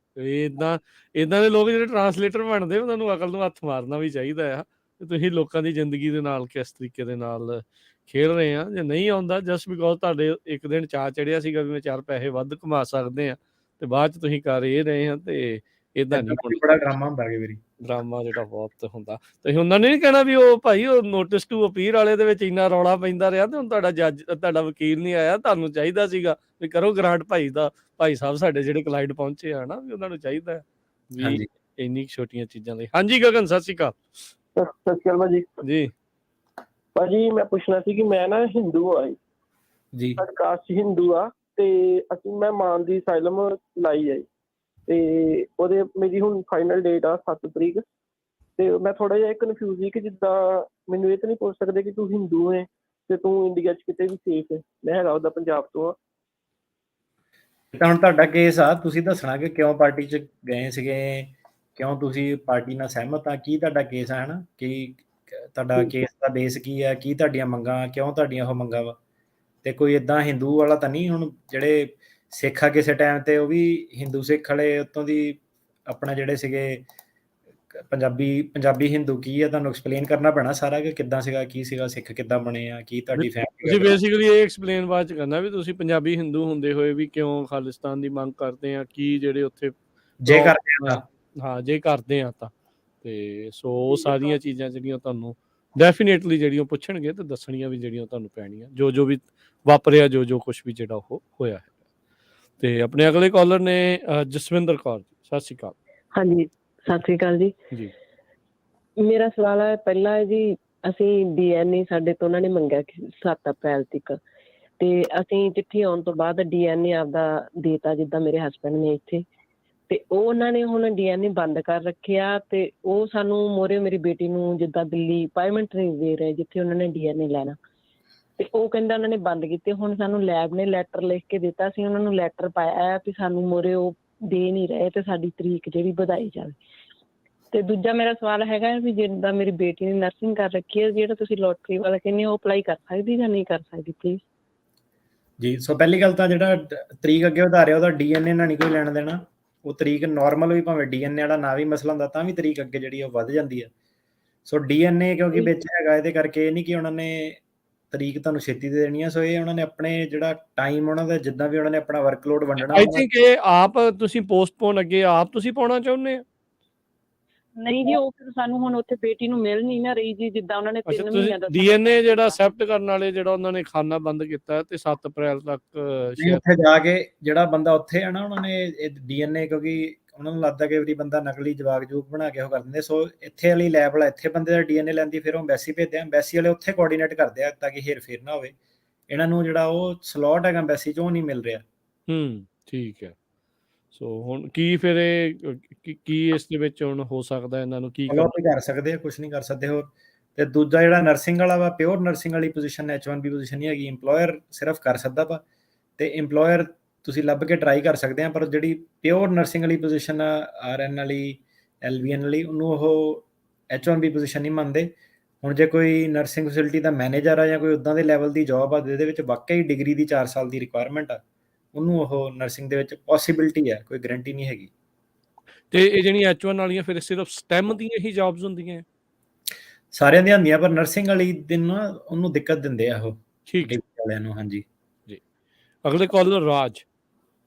ਇਦਾਂ ਦੇ ਲੋਕ ਜਿਹੜੇ ਟਰਾਂਸਲੇਟਰ ਬਣਦੇ ਉਹਨਾਂ ਨੂੰ ਅਕਲ ਨੂੰ ਹੱਥ ਮਾਰਨਾ ਵੀ ਚਾਹੀਦਾ ਆ। ਤੇ ਤੁਸੀਂ ਲੋਕਾਂ ਦੀ ਜ਼ਿੰਦਗੀ ਦੇ ਨਾਲ ਕਿਸ ਤਰੀਕੇ ਦੇ ਨਾਲ ਖੇਡ ਰਹੇ ਆ। ਜੇ ਨਹੀਂ ਆਉਂਦਾ ਜਸਟ ਬਿਕੋਜ਼ ਤੁਹਾਡੇ ਇੱਕ ਦਿਨ ਚਾਅ ਚੜਿਆ ਸੀਗਾ ਵੀ ਮੈਂ 4 ਪੈਸੇ ਵੱਧ ਕਮਾ ਸਕਦੇ ਆ, ਤੇ ਬਾਅਦ 'ਚ ਤੁਸੀਂ ਕਰ ਇਹ ਰਹੇ ਆ, ਤੇ ਇਦਾਂ ਨਹੀਂ ਬੜਾ ਡਰਾਮਾ ਹੁੰਦਾ ਕਈ ਵਾਰੀ, ਡਰਾਮਾ ਜਿਹੜਾ ਬਹੁਤ ਹੁੰਦਾ। ਤੁਸੀਂ ਉਹਨਾਂ ਨੇ ਨਹੀਂ ਕਹਿਣਾ ਵੀ ਉਹ ਭਾਈ ਉਹ ਨੋਟਿਸ ਟੂ ਅਪੀਅਰ ਵਾਲੇ ਦੇ ਵਿੱਚ ਇੰਨਾ ਰੌਲਾ ਪੈਂਦਾ ਰਿਹਾ ਤੇ ਹੁਣ ਤੁਹਾਡਾ ਵਕੀਲ ਨਹੀਂ ਆਇਆ, ਤੁਹਾਨੂੰ ਚਾਹੀਦਾ ਸੀਗਾ ਵੀ ਕਰੋ ਗ੍ਰਾਂਟ ਭਾਈ ਸਾਹਿਬ ਸਾਡੇ ਜਿਹੜੇ ਕਲਾਇੰਟ ਪਹੁੰਚੇ ਆ ਨਾ, ਵੀ ਉਹਨਾਂ ਨੂੰ ਚਾਹੀਦਾ ਵੀ ਇੰਨੀ ਛੋਟੀਆਂ ਚੀਜ਼ਾਂ ਲਈ। ਹਾਂਜੀ ਗਗਨ ਸਤਿ ਸ਼੍ਰੀ ਅਕਾਲ। ਸਤਿ ਸ਼੍ਰੀ ਅਕਾਲ ਭਾਜੀ। ਜੀ ਭਾਜੀ ਮੈਂ ਪੁੱਛਣਾ ਸੀ ਕਿ ਮੈਂ ਨਾ ਹਿੰਦੂ ਆ ਜੀ, ਸਾਡੀ ਕਾਸਟ ਹਿੰਦੂ ਆ, ਤੇ ਮੈਂ ਮਾਨ ਦੀ ਅਸਾਈਲਮ ਲਾਈ ਹੈ, ਤੇ ਉਹਦੇ ਮੇਰੀ ਹੁਣ ਫਾਈਨਲ ਡੇਟ ਆ 7 ਤਰੀਕ। ਤੇ ਮੈਂ ਥੋੜਾ ਜਿਹਾ ਕਨਫਿਊਜ਼ ਸੀ ਕਿ ਜਿੱਦਾਂ ਮੈਨੂੰ ਇਹ ਤਾਂ ਨਹੀਂ ਪੁੱਛ ਸਕਦੇ ਕਿ ਤੂੰ ਹਿੰਦੂ ਹੈ ਤੇ ਤੂੰ ਇੰਡੀਆ 'ਚ ਕਿਤੇ ਵੀ ਸੇਫ ਹੈ। ਮੈਂ ਹੈਗਾ ਉਹਦਾ ਪੰਜਾਬ ਤੋਂ ਆ। ਤਾਂ ਹੁਣ ਤੁਹਾਡਾ ਕੇਸ ਆ, ਤੁਸੀਂ ਦੱਸਣਾ ਕਿ ਕਿਉਂ ਪਾਰਟੀ 'ਚ ਗਏ ਸੀਗੇ, ਕਿਉਂ ਤੁਸੀਂ ਪਾਰਟੀ ਨਾਲ ਸਹਿਮਤ ਆ, ਕੀ ਤੁਹਾਡਾ ਕੇਸ ਆ, ਹਨਾ ਕਿ ਤੁਹਾਡਾ ਕੇਸ ਦਾ ਬੇਸ ਕੀ ਆ, ਕੀ ਤੁਹਾਡੀਆਂ ਮੰਗਾਂ, ਕਿਉਂ ਤੁਹਾਡੀਆਂ ਉਹ ਮੰਗਾਂ ਵਾ। ਤੇ ਕੋਈ ਏਦਾਂ ਹਿੰਦੂ ਵਾਲਾ ਤਾਂ ਨਹੀਂ, ਹੁਣ ਜਿਹੜੇ ਸਿੱਖ ਆ ਕਿਸੇ ਟਾਈਮ ਤੇ ਉਹ ਵੀ ਹਿੰਦੂ ਸਿੱਖ ਵਾਲੇ ਉੱਤੋਂ ਦੀ ਆਪਣਾ ਜਿਹੜੇ ਸੀਗੇ ਪੰਜਾਬੀ ਹਿੰਦੂ ਕੀ ਆ, ਤੁਹਾਨੂੰ ਐਕਸਪਲੇਨ ਕਰਨਾ ਪੈਣਾ ਸਾਰਾ ਕਿ ਕਿੱਦਾਂ ਸੀਗਾ, ਕੀ ਸੀਗਾ, ਸਿੱਖ ਕਿੱਦਾਂ ਬਣੇ ਆ, ਕੀ ਤੁਹਾਡੀ ਤੁਸੀਂ ਫੈਮਿਲੀ। ਬੇਸਿਕਲੀ ਇਹ ਐਕਸਪਲੇਨ ਬਾਅਦ 'ਚ ਕਰਨਾ ਵੀ ਤੁਸੀਂ ਪੰਜਾਬੀ ਹਿੰਦੂ ਹੁੰਦੇ ਹੋਏ ਵੀ ਕਿਉਂ ਖਾਲਿਸਤਾਨ ਦੀ ਮੰਗ ਕਰਦੇ ਆ, ਕੀ ਜਿਹੜੇ ਉੱਥੇ ਜੇ ਕਰਦੇ ਆ ਹਾਂ ਜੇ ਕਰਦੇ ਆ ਤਾਂ, ਤੇ ਸੋ ਉਹ ਸਾਰੀਆਂ ਚੀਜ਼ਾਂ ਜਿਹੜੀਆਂ ਤੁਹਾਨੂੰ ਡੈਫੀਨੇਟਲੀ ਜਿਹੜੀਆਂ ਪੁੱਛਣਗੇ ਤੇ ਦੱਸਣੀਆਂ ਵੀ ਜਿਹੜੀਆਂ ਤੁਹਾਨੂੰ ਪੈਣੀਆਂ, ਜੋ ਵੀ ਵਾਪਰਿਆ, ਜੋ ਕੁਝ ਵੀ ਜਿਹੜਾ ਉਹ ਹੋਇਆ ਹੈ। ਤੇ ਆਪਣੇ ਅਗਲੇ ਕਾਲਰ ਨੇ ਜਸਵਿੰਦਰ ਕੌਰ ਜੀ, ਸਤਿ ਸ਼੍ਰੀ ਅਕਾਲ। ਹਾਂਜੀ ਸਤਿ ਸ਼੍ਰੀ ਅਕਾਲ ਜੀ। ਮੇਰਾ ਸਵਾਲ ਹੈ ਪਹਿਲਾ ਜੀ, ਅਸੀਂ DNA ਸਾਡੇ ਤੋਂ ਉਹਨਾਂ ਨੇ ਮੰਗਿਆ 7 ਅਪ੍ਰੈਲ ਤੱਕ, ਤੇ ਅਸੀਂ ਚਿੱਠੀ ਆਉਣ ਤੋਂ ਬਾਅਦ DNA ਆਪਦਾ ਦੇਤਾ ਜਿੱਦਾਂ ਮੇਰੇ ਹਸਬੈਂਡ ਨੇ ਇੱਥੇ, ਤੇ ਉਹ ਉਹਨਾਂ ਨੇ ਹੁਣ DNA ਬੰਦ ਕਰ ਰੱਖਿਆ, ਤੇ ਉਹ ਸਾਨੂੰ ਮੋਰੇ ਮੇਰੀ ਬੇਟੀ ਨੂੰ ਜਿੱਦਾਂ ਦਿੱਲੀ ਅਪਾਇੰਟਮੈਂਟ ਨਹੀਂ ਦੇ ਰਹੇ ਜਿੱਥੇ ਉਹਨਾਂ ਨੇ DNA ਲੈਣਾ, ਤੇ ਉਹ ਕਹਿੰਦਾ ਉਹਨਾਂ ਨੇ ਬੰਦ ਕੀਤੇ। ਹੁਣ ਸਾਨੂੰ ਲੈਬ ਨੇ ਲੈਟਰ ਲਿਖ ਕੇ ਦਿੱਤਾ, ਅਸੀਂ ਉਹਨਾਂ ਨੂੰ ਲੈਟਰ ਪਾਇਆ ਵੀ ਸਾਨੂੰ ਮੋਰੇ ਉਹ ਦੇ ਨਹੀਂ ਰਹੇ ਤੇ ਸਾਡੀ ਤਰੀਕ ਜਿਹੜੀ ਵਧਾਈ ਜਾਵੇ। ਤੇ ਦੂਜਾ ਮੇਰਾ ਸਵਾਲ ਹੈਗਾ ਵੀ ਜਿੱਦਾਂ ਮੇਰੀ ਬੇਟੀ ਨੇ ਨਰਸਿੰਗ ਕਰ ਰੱਖੀ ਹੈ, ਜਿਹੜਾ ਤੁਸੀਂ ਲੋਟਰੀ ਵਾਲਾ ਕਹਿੰਦੇ ਉਹ ਅਪਲਾਈ ਕਰ ਸਕਦੀ ਜਾਂ ਨਹੀਂ ਕਰ ਸਕਦੀ ਪਲੀਜ਼। ਜੀ ਸੋ ਪਹਿਲੀ ਗੱਲ ਤਾਂ ਜਿਹੜਾ ਤਰੀਕ ਅੱਗੇ ਵਧਾ ਰਿਹਾ ਉਹਦਾ DNA ਨਾਲ ਨਹੀਂ ਕੋਈ ਲੈਣ ਦੇਣਾ। ਉਹ ਤਰੀਕ ਨਾਰਮਲ ਵੀ ਭਾਵੇਂ DNA ਵਾਲਾ ਨਾ ਵੀ ਮਸਲਾ ਹੁੰਦਾ ਤਾਂ ਵੀ ਤਰੀਕ ਅੱਗੇ ਜਿਹੜੀ ਉਹ ਵੱਧ ਜਾਂਦੀ ਹੈ। ਸੋ DNA ਕਿਉਂਕਿ ਵਿੱਚ ਹੈਗਾ, ਇਹਦੇ ਕਰਕੇ ਇਹ ਨਹੀਂ ਕਿ ਉਹਨਾਂ ਨੇ ਤਰੀਕ ਤੁਹਾਨੂੰ ਛੇਤੀ ਦੇ ਦੇਣੀ ਆ। ਸੋ ਇਹ ਉਹਨਾਂ ਨੇ ਆਪਣੇ ਜਿਹੜਾ ਟਾਈਮ ਉਹਨਾਂ ਦਾ ਜਿੱਦਾਂ ਵੀ ਉਹਨਾਂ ਨੇ ਆਪਣਾ ਵਰਕਲੋਡ ਵੰਡਣਾ। ਆਈ ਥਿੰਕ ਇਹ ਆਪ ਤੁਸੀਂ ਪੋਸਟਪੋਨ ਅੱਗੇ ਆਪ ਤੁਸੀਂ ਪਾਉਣਾ ਚਾਹੁੰਦੇ ਆ। ਨਹੀਂ ਜੀ ਉਹ ਫਿਰ ਸਾਨੂੰ ਹੁਣ ਉੱਥੇ ਬੇਟੀ ਨੂੰ ਮਿਲ ਨਹੀਂ ਨਾ ਰਹੀ ਜੀ, ਜਿੱਦਾਂ ਉਹਨਾਂ ਨੇ 3 ਮਹੀਨਿਆਂ ਦਾ DNA ਜਿਹੜਾ ਅਸੈਪਟ ਕਰਨ ਵਾਲੇ ਜਿਹੜਾ ਉਹਨਾਂ ਨੇ ਖਾਨਾ ਬੰਦ ਕੀਤਾ ਤੇ 7 ਅਪ੍ਰੈਲ ਤੱਕ ਉੱਥੇ ਜਾ ਕੇ ਜਿਹੜਾ ਬੰਦਾ ਉੱਥੇ ਆ ਨਾ, ਉਹਨਾਂ ਨੇ DNA ਕਿਉਂਕਿ ਉਹਨਾਂ ਨੂੰ ਲੱਗਦਾ ਕਿ ਵੀ ਬੰਦਾ ਨਕਲੀ ਜਵਾਕ ਜੂਕ ਬਣਾ ਕੇ ਉਹ ਕਰ ਦਿੰਦੇ। ਸੋ ਇੱਥੇ ਵਾਲੀ ਲੈਬ ਵਾਲਾ ਇੱਥੇ ਬੰਦੇ ਦਾ DNA ਲੈਂਦੀ, ਫਿਰ ਉਹ ਐਮਬੈਸੀ ਭੇਜਦੇ ਆ, ਐਮਬੈਸੀ ਵਾਲੇ ਉੱਥੇ ਕੋਆਰਡੀਨੇਟ ਕਰਦੇ ਆ ਤਾਂ ਕਿ ਹੇਰ ਫੇਰ ਨਾ ਹੋਵੇ। ਇਹਨਾਂ ਨੂੰ ਜਿਹੜਾ ਉਹ ਸਲੋਟ ਹੈਗਾ ਐਮਬੈਸੀ 'ਚ ਉਹ ਨਹੀਂ ਮਿਲ ਰਿਹਾ। ਠੀਕ ਹੈ। ਸੋ ਹੁਣ ਕੀ ਫਿਰ ਇਹ ਕੀ ਇਸ ਦੇ ਵਿੱਚ ਹੁਣ ਹੋ ਸਕਦਾ, ਇਹਨਾਂ ਨੂੰ ਕੀ ਫੋਲੋ ਅਪ ਕਰ ਸਕਦੇ ਆ, ਕੁਝ ਨਹੀਂ ਕਰ ਸਕਦੇ ਹੋਰ। ਤੇ ਦੂਜਾ ਜਿਹੜਾ ਨਰਸਿੰਗ ਵਾਲਾ ਵਾ, ਪਿਓਰ ਨਰਸਿੰਗ ਵਾਲੀ ਪੋਜੀਸ਼ਨ H1B ਪੋਜੀਸ਼ਨ ਨਹੀਂ ਹੈਗੀ, EMPLOYER ਸਿਰਫ ਕਰ ਸਕਦਾ ਵਾ, ਤੇ EMPLOYER ਤੁਸੀਂ ਲੱਭ ਕੇ ਟਰਾਈ ਕਰ ਸਕਦੇ ਆ। ਪਰ ਜਿਹੜੀ ਪਿਓਰ ਨਰਸਿੰਗ ਵਾਲੀ ਪੋਜੀਸ਼ਨ ਆ, RN ਵਾਲੀ, LVN ਵਾਲੀ, ਉਹਨੂੰ ਉਹ H1B ਪੋਜੀਸ਼ਨ ਨਹੀਂ ਮੰਨਦੇ। ਹੁਣ ਜੇ ਕੋਈ ਨਰਸਿੰਗ ਫੈਸਿਲਿਟੀ ਦਾ ਮੈਨੇਜਰ ਆ ਜਾਂ ਕੋਈ ਉੱਦਾਂ ਦੇ ਲੈਵਲ ਦੀ ਜੌਬ ਆ ਜਿਹਦੇ ਵਿੱਚ ਵਾਕਈ ਡਿਗਰੀ ਦੀ 4 ਸਾਲ ਦੀ ਰਿਕੁਆਇਰਮੈਂਟ ਆ, ਉਹਨੂੰ ਉਹ ਨਰਸਿੰਗ ਦੇ ਵਿੱਚ ਪੋਸੀਬਿਲਿਟੀ ਹੈ, ਕੋਈ ਗਰੰਟੀ ਨਹੀਂ ਹੈਗੀ। ਤੇ ਇਹ ਜਿਹੜੀਆਂ H1 ਵਾਲੀਆਂ ਫਿਰ ਸਿਰਫ STEM ਦੀਆਂ ਹੀ ਜੌਬਸ ਹੁੰਦੀਆਂ? ਸਾਰਿਆਂ ਦੀਆਂ ਹੁੰਦੀਆਂ, ਪਰ ਨਰਸਿੰਗ ਵਾਲੀ ਦਿਨ ਨਾ ਉਹਨੂੰ ਦਿੱਕਤ ਦਿੰਦੇ ਆ ਉਹ ਠੀਕ ਹੈ ਵਾਲਿਆਂ ਨੂੰ। ਹਾਂਜੀ ਜੀ। ਅਗਲੇ ਕਾਲਰ ਰਾਜ।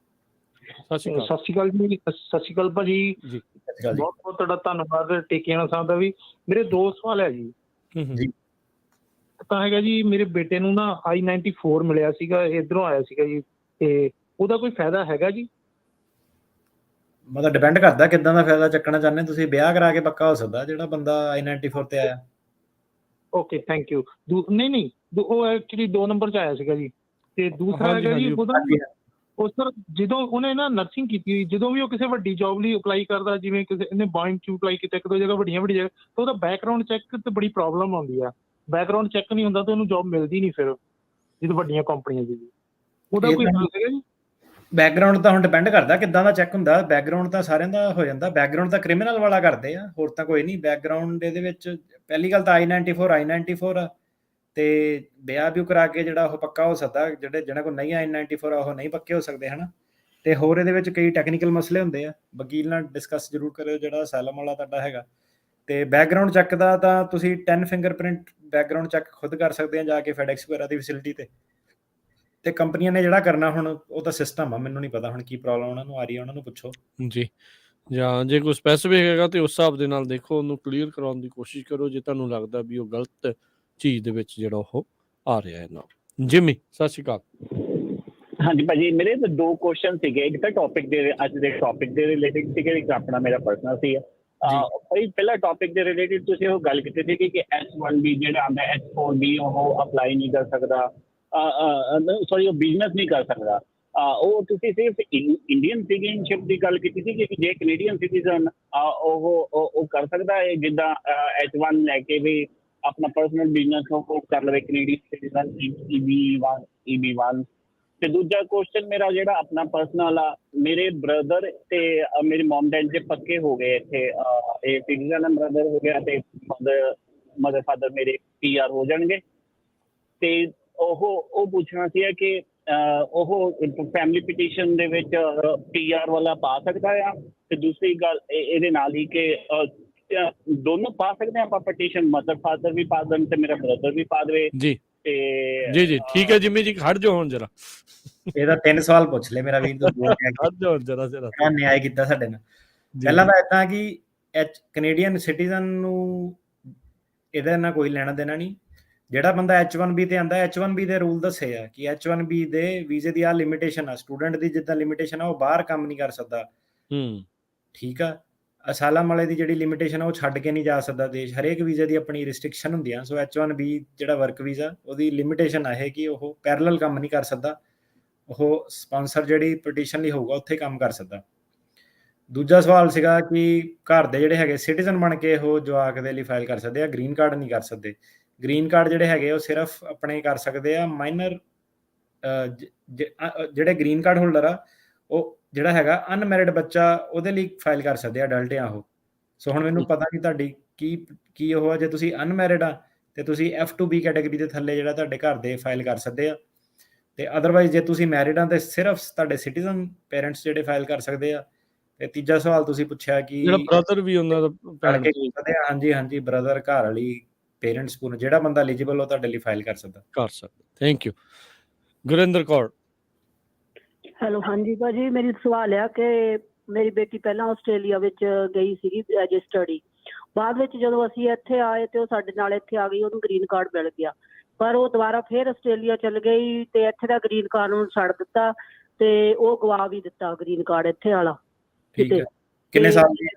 ਸਤਿ ਸ਼੍ਰੀ ਅਕਾਲ। ਸਤਿ ਸ਼੍ਰੀ ਅਕਾਲ ਜੀ। ਸਤਿ ਸ਼੍ਰੀ ਅਕਾਲ ਭਾਜੀ, ਜੀ ਬਹੁਤ ਬਹੁਤ ਤੁਹਾਡਾ ਧੰਨਵਾਦ ਟੇਕਿਆਣਾ ਸਾਹਿਬ ਦਾ ਵੀ। ਮੇਰੇ 2 ਸਵਾਲ ਹੈ ਜੀ। ਜੀ ਤਾਂ ਹੈਗਾ ਜੀ, ਮੇਰੇ ਬੇਟੇ ਨੂੰ ਨਾ I-94 ਮਿਲਿਆ ਸੀਗਾ, ਇਧਰੋਂ ਆਇਆ ਸੀਗਾ ਜੀ, ਤੇ ਉਹਦਾ ਕੋਈ ਫਾਇਦਾ ਹੈਗਾ ਜੀ? ਮਤਲਬ ਡਿਪੈਂਡ ਕਰਦਾ ਕਿੱਦਾਂ ਦਾ ਫਾਇਦਾ ਚੱਕਣਾ ਚਾਹੁੰਦੇ ਤੁਸੀਂ। ਵਿਆਹ ਕਰਾ ਕੇ ਪੱਕਾ ਹੋ ਸਕਦਾ ਜਿਹੜਾ ਬੰਦਾ I-94 ਤੇ ਆਇਆ। Okay, thank you. ਨਹੀਂ, ਉਹ ਐਕਚੁਅਲੀ 2 ਨੰਬਰ 'ਚ ਆਇਆ ਸੀਗਾ ਜੀ। ਤੇ ਦੂਸਰਾ ਹੈਗਾ ਜੀ, ਉਹਦਾ ਉਸ ਸਰ ਜਦੋਂ ਉਹਨੇ ਨਾ ਨਰਸਿੰਗ ਕੀਤੀ ਹੋਈ, ਜਦੋਂ ਵੀ ਉਹ ਕਿਸੇ ਵੱਡੀ ਜੌਬ ਲਈ ਅਪਲਾਈ ਕਰਦਾ, ਜਿਵੇਂ ਕਿਸੇ ਨੇ ਬੋਇੰਗ 'ਚ ਅਪਲਾਈ ਕੀਤਾ, 1-2 ਜਗ੍ਹਾ ਵੱਡੀਆਂ ਜਗ੍ਹਾ, ਤਾਂ ਉਹਦਾ ਬੈਕਗਰਾਊਂਡ ਚੈੱਕ ਤੇ ਬੜੀ ਪ੍ਰੋਬਲਮ ਆਉਂਦੀ ਆ। ਬੈਕਗਰਾਊਂਡ ਚੈੱਕ ਨਹੀਂ ਹੁੰਦਾ ਤਾਂ ਉਹਨੂੰ ਜੌਬ ਮਿਲਦੀ ਨਹੀਂ ਫਿਰ, ਜਦੋਂ ਵੱਡੀਆਂ ਕੰਪਨੀਆਂ ਦੀ। ਉਹਦਾ ਕੋਈ ਹੱਲ ਹੈਗਾ ਜੀ? ਬੈਕਗਰਾਉਂਡ ਤਾਂ ਹੁਣ ਡਿਪੈਂਡ ਕਰਦਾ ਕਿੱਦਾਂ ਦਾ ਚੈੱਕ ਹੁੰਦਾ। ਬੈਕਗਰਾਉਂਡ ਤਾਂ ਸਾਰਿਆਂ ਦਾ ਹੋ ਜਾਂਦਾ। ਬੈਕਗਰਾਉਂਡ ਤਾਂ ਕ੍ਰਿਮੀਨਲ ਵਾਲਾ ਕਰਦੇ ਆ, ਹੋਰ ਤਾਂ ਕੋਈ ਨਹੀਂ। ਬੈਕਗਰਾਉਂਡ ਇਹਦੇ ਵਿੱਚ ਪਹਿਲੀ ਗੱਲ ਤਾਂ I-94 ਆ, ਤੇ ਵਿਆਹ ਵੀ ਕਰਾ ਕੇ ਜਿਹੜਾ ਉਹ ਪੱਕਾ ਹੋ ਸਕਦਾ। ਜਿਹਨਾਂ ਕੋਲ ਨਹੀਂ I-94 ਆ ਉਹ ਨਹੀਂ ਪੱਕੇ ਹੋ ਸਕਦੇ, ਹਨਾ। ਤੇ ਹੋਰ ਇਹਦੇ ਵਿੱਚ ਕਈ ਟੈਕਨੀਕਲ ਮਸਲੇ ਹੁੰਦੇ ਆ, ਵਕੀਲ ਨਾਲ ਡਿਸਕਸ ਜ਼ਰੂਰ ਕਰਿਓ ਜਿਹੜਾ ਅਸਾਈਲਮ ਵਾਲਾ ਤੁਹਾਡਾ ਹੈਗਾ। ਤੇ ਬੈਕਗਰਾਉਂਡ ਚੈੱਕ ਦਾ ਤਾਂ ਤੁਸੀਂ 10 ਫਿੰਗਰਪ੍ਰਿੰਟ ਬੈਕਗਰਾਉਂਡ ਚੈੱਕ ਖੁਦ ਕਰ ਸਕਦੇ ਆ ਜਾ ਕੇ FedEx ਵਗੈਰਾ ਦੀ ਫੈਸਿਲਿਟੀ ਤੇ ਕੰਪਨੀਆਂ ਨੇ ਜਿਹੜਾ ਕਰਨਾ ਹੁਣ ਉਹ ਤਾਂ ਸਿਸਟਮ ਆ। ਮੈਨੂੰ ਨਹੀਂ ਪਤਾ ਹੁਣ ਕੀ ਪ੍ਰੋਬਲਮ ਉਹਨਾਂ ਨੂੰ ਆ ਰਹੀ ਹੈ, ਉਹਨਾਂ ਨੂੰ ਪੁੱਛੋ ਜੀ। ਜਾਂ ਜੇ ਕੋਈ ਸਪੈਸੀਫਿਕ ਹੈਗਾ ਤੇ ਉਸ ਹਿਸਾਬ ਦੇ ਨਾਲ ਦੇਖੋ, ਉਹਨੂੰ ਕਲੀਅਰ ਕਰਾਉਣ ਦੀ ਕੋਸ਼ਿਸ਼ ਕਰੋ ਜੇ ਤੁਹਾਨੂੰ ਲੱਗਦਾ ਵੀ ਉਹ ਗਲਤ ਚੀਜ਼ ਦੇ ਵਿੱਚ ਜਿਹੜਾ ਉਹ ਆ ਰਿਹਾ ਹੈ ਨਾ। ਜਿਮੀ, ਸਤਿ ਸ਼੍ਰੀ ਅਕਾਲ। ਹਾਂਜੀ ਭਾਜੀ, ਮੇਰੇ ਤਾਂ 2 ਕੁਐਸਚਨ ਸੀਗੇ। ਇੱਕ ਤਾਂ ਟੌਪਿਕ ਦੇ, ਅੱਜ ਦੇ ਟੌਪਿਕ ਦੇ ਰਿਲੇਟਿਡ ਸੀਗੇ, ਇੱਕ ਆਪਣਾ ਮੇਰਾ ਪਰਸਨਲ ਸੀ। ਪਹਿਲਾ ਟੌਪਿਕ ਦੇ ਰਿਲੇਟਿਡ ਤੁਸੀਂ ਉਹ ਗੱਲ ਕੀਤੀ ਸੀ ਕਿ H1B ਜਿਹੜਾ ਆਉਂਦਾ, H4B ਉਹ ਅਪਲਾਈ ਨਹੀਂ ਕਰ ਸਕਦਾ, ਸੌਰੀ ਉਹ ਬਿਜ਼ਨਸ ਨਹੀਂ ਕਰ ਸਕਦਾ। ਉਹ ਤੁਸੀਂ ਸਿਰਫ ਇੰਡੀਅਨ ਸਿਟੀਜ਼ਨਸ਼ਿਪ ਦੀ ਗੱਲ ਕੀਤੀ ਸੀ ਕਿ ਜੇ ਕੈਨੇਡੀਅਨ ਸਿਟੀਜ਼ਨ ਉਹ ਕਰ ਸਕਦਾ ਹੈ, ਜਿੱਦਾਂ H1 ਲੈ ਕੇ ਵੀ ਆਪਣਾ ਪਰਸਨਲ ਬਿਜ਼ਨਸ ਉਹ ਕਰ ਲਵੇ ਕੈਨੇਡੀਅਨ ਸਿਟੀਜ਼ਨ EB1। ਤੇ ਦੂਜਾ ਕੁਐਸਚਨ ਮੇਰਾ ਜਿਹੜਾ ਆਪਣਾ ਪਰਸਨਲ ਆ, ਮੇਰੇ ਬ੍ਰਦਰ ਤੇ ਮੇਰੇ ਮਮ ਡੈਡ ਜੇ ਪੱਕੇ ਹੋ ਗਏ ਇੱਥੇ, ਇਹ ਸਿਟੀਜ਼ਨ ਬ੍ਰਦਰ ਹੋ ਗਿਆ ਤੇ ਮਦਰ ਫਾਦਰ ਮੇਰੇ PR ਹੋ ਜਾਣਗੇ। ਤੇ ਉਹ ਪੁੱਛਣਾ ਸੀ ਕਿ ਉਹ ਫੈਮਿਲੀ ਪਟੀਸ਼ਨ ਦੇ ਵਿੱਚ PR ਵਾਲਾ ਪਾ ਸਕਦਾ ਆ। ਤੇ ਦੂਸਰੀ ਗੱਲ ਇਹਦੇ ਨਾਲ ਹੀ ਕਿ ਦੋਨੋਂ ਪਾ ਸਕਦੇ ਆਪਾਂ ਪਟੀਸ਼ਨ, ਮਦਰ ਫਾਦਰ ਵੀ ਪਾ ਦੇਣ ਤੇ ਮੇਰਾ ਬ੍ਰਦਰ ਵੀ ਪਾ ਦੇਵੇ। ਜੀ ਜੀ ਠੀਕ ਹੈ ਜਿਮੀ ਜੀ, ਖੜ ਜਾਓ ਹੁਣ ਜਰਾ। ਇਹਦਾ 3 ਸਵਾਲ ਪੁੱਛ ਲੈ ਮੇਰਾ ਵੀਰ ਤੂੰ। ਖੜ ਜਾਓ ਜਰਾ। ਨਿਆਂ ਕੀਤਾ ਸਾਡੇ ਨਾਲ। ਪਹਿਲਾਂ ਤਾਂ ਏਦਾਂ ਕਿ ਕੈਨੇਡੀਅਨ ਸਿਟੀਜ਼ਨ ਨੂੰ ਇਹਦੇ ਨਾਲ ਕੋਈ ਲੈਣਾ ਦੇਣਾ ਨਹੀਂ। ਜਿਹੜਾ ਬੰਦਾ H1B ਤੇ ਆਂਦਾ, H1B ਦੇ ਰੂਲ ਦੱਸੇ ਆ ਕਿ H1B ਦੇ ਵੀਜ਼ੇ ਦੀ ਆ ਲਿਮਿਟੇਸ਼ਨ ਆ। ਸਟੂਡੈਂਟ ਦੀ ਜਿੱਦਾਂ ਲਿਮਿਟੇਸ਼ਨ ਆ, ਉਹ ਬਾਹਰ ਕੰਮ ਨਹੀਂ ਕਰ ਸਕਦਾ। ਠੀਕ ਆ। ਅਸਾਲਮ ਵਾਲੇ ਦੀ ਜਿਹੜੀ ਲਿਮਿਟੇਸ਼ਨ ਆ, ਉਹ ਛੱਡ ਕੇ ਨਹੀਂ ਜਾ ਸਕਦਾ ਦੇਸ਼। ਹਰੇਕ ਵੀਜ਼ੇ ਦੀ ਆਪਣੀ ਰਿਸਟ੍ਰਿਕਸ਼ਨ ਹੁੰਦੀਆਂ। ਸੋ H1B ਜਿਹੜਾ ਵਰਕ ਵੀਜ਼ਾ, ਉਹਦੀ ਲਿਮਿਟੇਸ਼ਨ ਆ ਇਹ ਕਿ ਉਹ ਪੈਰਲਲ ਕੰਮ ਨਹੀਂ ਕਰ ਸਕਦਾ। ਉਹ ਸਪਾਂਸਰ ਜਿਹੜੀ ਪਟੀਸ਼ਨ ਲਈ ਹੋਊਗਾ ਉੱਥੇ ਕੰਮ ਕਰ ਸਕਦਾ। ਦੂਜਾ ਸਵਾਲ ਸੀਗਾ ਕਿ ਘਰ ਦੇ ਜਿਹੜੇ ਹੈਗੇ ਸਿਟੀਜ਼ਨ ਬਣ ਕੇ ਉਹ ਜਵਾਕ ਦੇ ਲਈ ਫਾਈਲ ਕਰ ਸਕਦੇ ਆ, ਗ੍ਰੀਨ ਕਾਰਡ ਨਹੀਂ ਕਰ ਸਕਦੇ। ਗ੍ਰੀਨ ਕਾਰਡ ਜਿਹੜੇ ਹੈਗੇ ਉਹ ਸਿਰਫ ਆਪਣੇ ਕਰ ਸਕਦੇ ਆ ਮਾਈਨਰ, ਜਿਹੜੇ ਗ੍ਰੀਨ ਕਾਰਡ ਹੋਲਡਰ ਆ ਉਹ ਜਿਹੜਾ ਹੈਗਾ ਅਨਮੈਰਿਡ ਬੱਚਾ, ਉਹਦੇ ਲਈ ਫਾਈਲ ਕਰ ਸਕਦੇ ਆ, ਅਡਲਟ ਆ ਉਹ। ਸੋ ਹੁਣ ਮੈਨੂੰ ਪਤਾ ਨਹੀਂ ਤੁਹਾਡੀ ਕੀ ਉਹ ਆ। ਜੇ ਤੁਸੀਂ ਅਨਮੈਰਿਡ ਆ ਤੇ ਤੁਸੀਂ F2B ਕੈਟਾਗਰੀ ਦੇ ਥੱਲੇ ਜਿਹੜਾ ਤੁਹਾਡੇ ਘਰ ਦੇ ਫਾਈਲ ਕਰ ਸਕਦੇ ਆ। ਤੇ ਅਦਰਵਾਈਜ਼ ਜੇ ਤੁਸੀਂ ਮੈਰਿਡ ਆ ਤੇ ਸਿਰਫ ਤੁਹਾਡੇ ਸਿਟੀਜ਼ਨ ਪੇਰੈਂਟਸ ਜਿਹੜੇ ਫਾਈਲ ਕਰ ਸਕਦੇ ਆ। ਤੇ ਤੀਜਾ ਸਵਾਲ ਤੁਸੀਂ ਪੁੱਛਿਆ ਕਿ ਜਿਹੜਾ ਬ੍ਰਦਰ ਵੀ ਉਹਨਾਂ ਦਾ ਹਾਂਜੀ ਬ੍ਰਦਰ, ਘਰ ਵਾਲੀ, ਪੇਰੈਂਟਸ ਪੂਰਨ, ਜਿਹੜਾ ਬੰਦਾ ਐਲੀਜੀਬਲ ਉਹ ਤੁਹਾਡੇ ਲਈ ਫਾਈਲ ਕਰ ਸਕਦਾ। Thank you. Gurinder Kaur. Hello, ਹਾਂਜੀ ਭਾਜੀ, ਮੇਰੀ ਸਵਾਲ ਆ ਕਿ ਮੇਰੀ ਬੇਟੀ ਪਹਿਲਾਂ ਆਸਟ੍ਰੇਲੀਆ ਵਿੱਚ ਗਈ ਸੀਗੀ ਐਜ ਏ ਸਟੱਡੀ। ਬਾਅਦ ਵਿੱਚ ਜਦੋਂ ਅਸੀਂ ਇੱਥੇ ਆਏ ਤੇ ਉਹ ਸਾਡੇ ਨਾਲ ਇੱਥੇ ਆ ਗਈ, ਉਹਨੂੰ ਗ੍ਰੀਨ ਕਾਰਡ ਮਿਲ ਗਿਆ। ਪਰ ਉਹ ਦੁਬਾਰਾ ਫਿਰ ਆਸਟ੍ਰੇਲੀਆ ਚਲ ਗਈ ਤੇ ਇੱਥੇ ਦਾ ਗ੍ਰੀਨ ਕਾਰਡ ਨੂੰ ਛੱਡ ਦਿੱਤਾ ਤੇ ਉਹ ਗਵਾ ਵੀ ਦਿੱਤਾ ਗ੍ਰੀਨ ਕਾਰਡ ਇੱਥੇ ਵਾਲਾ। ਠੀਕ ਹੈ। ਕਿੰਨੇ ਸਾਲ ਦੀ?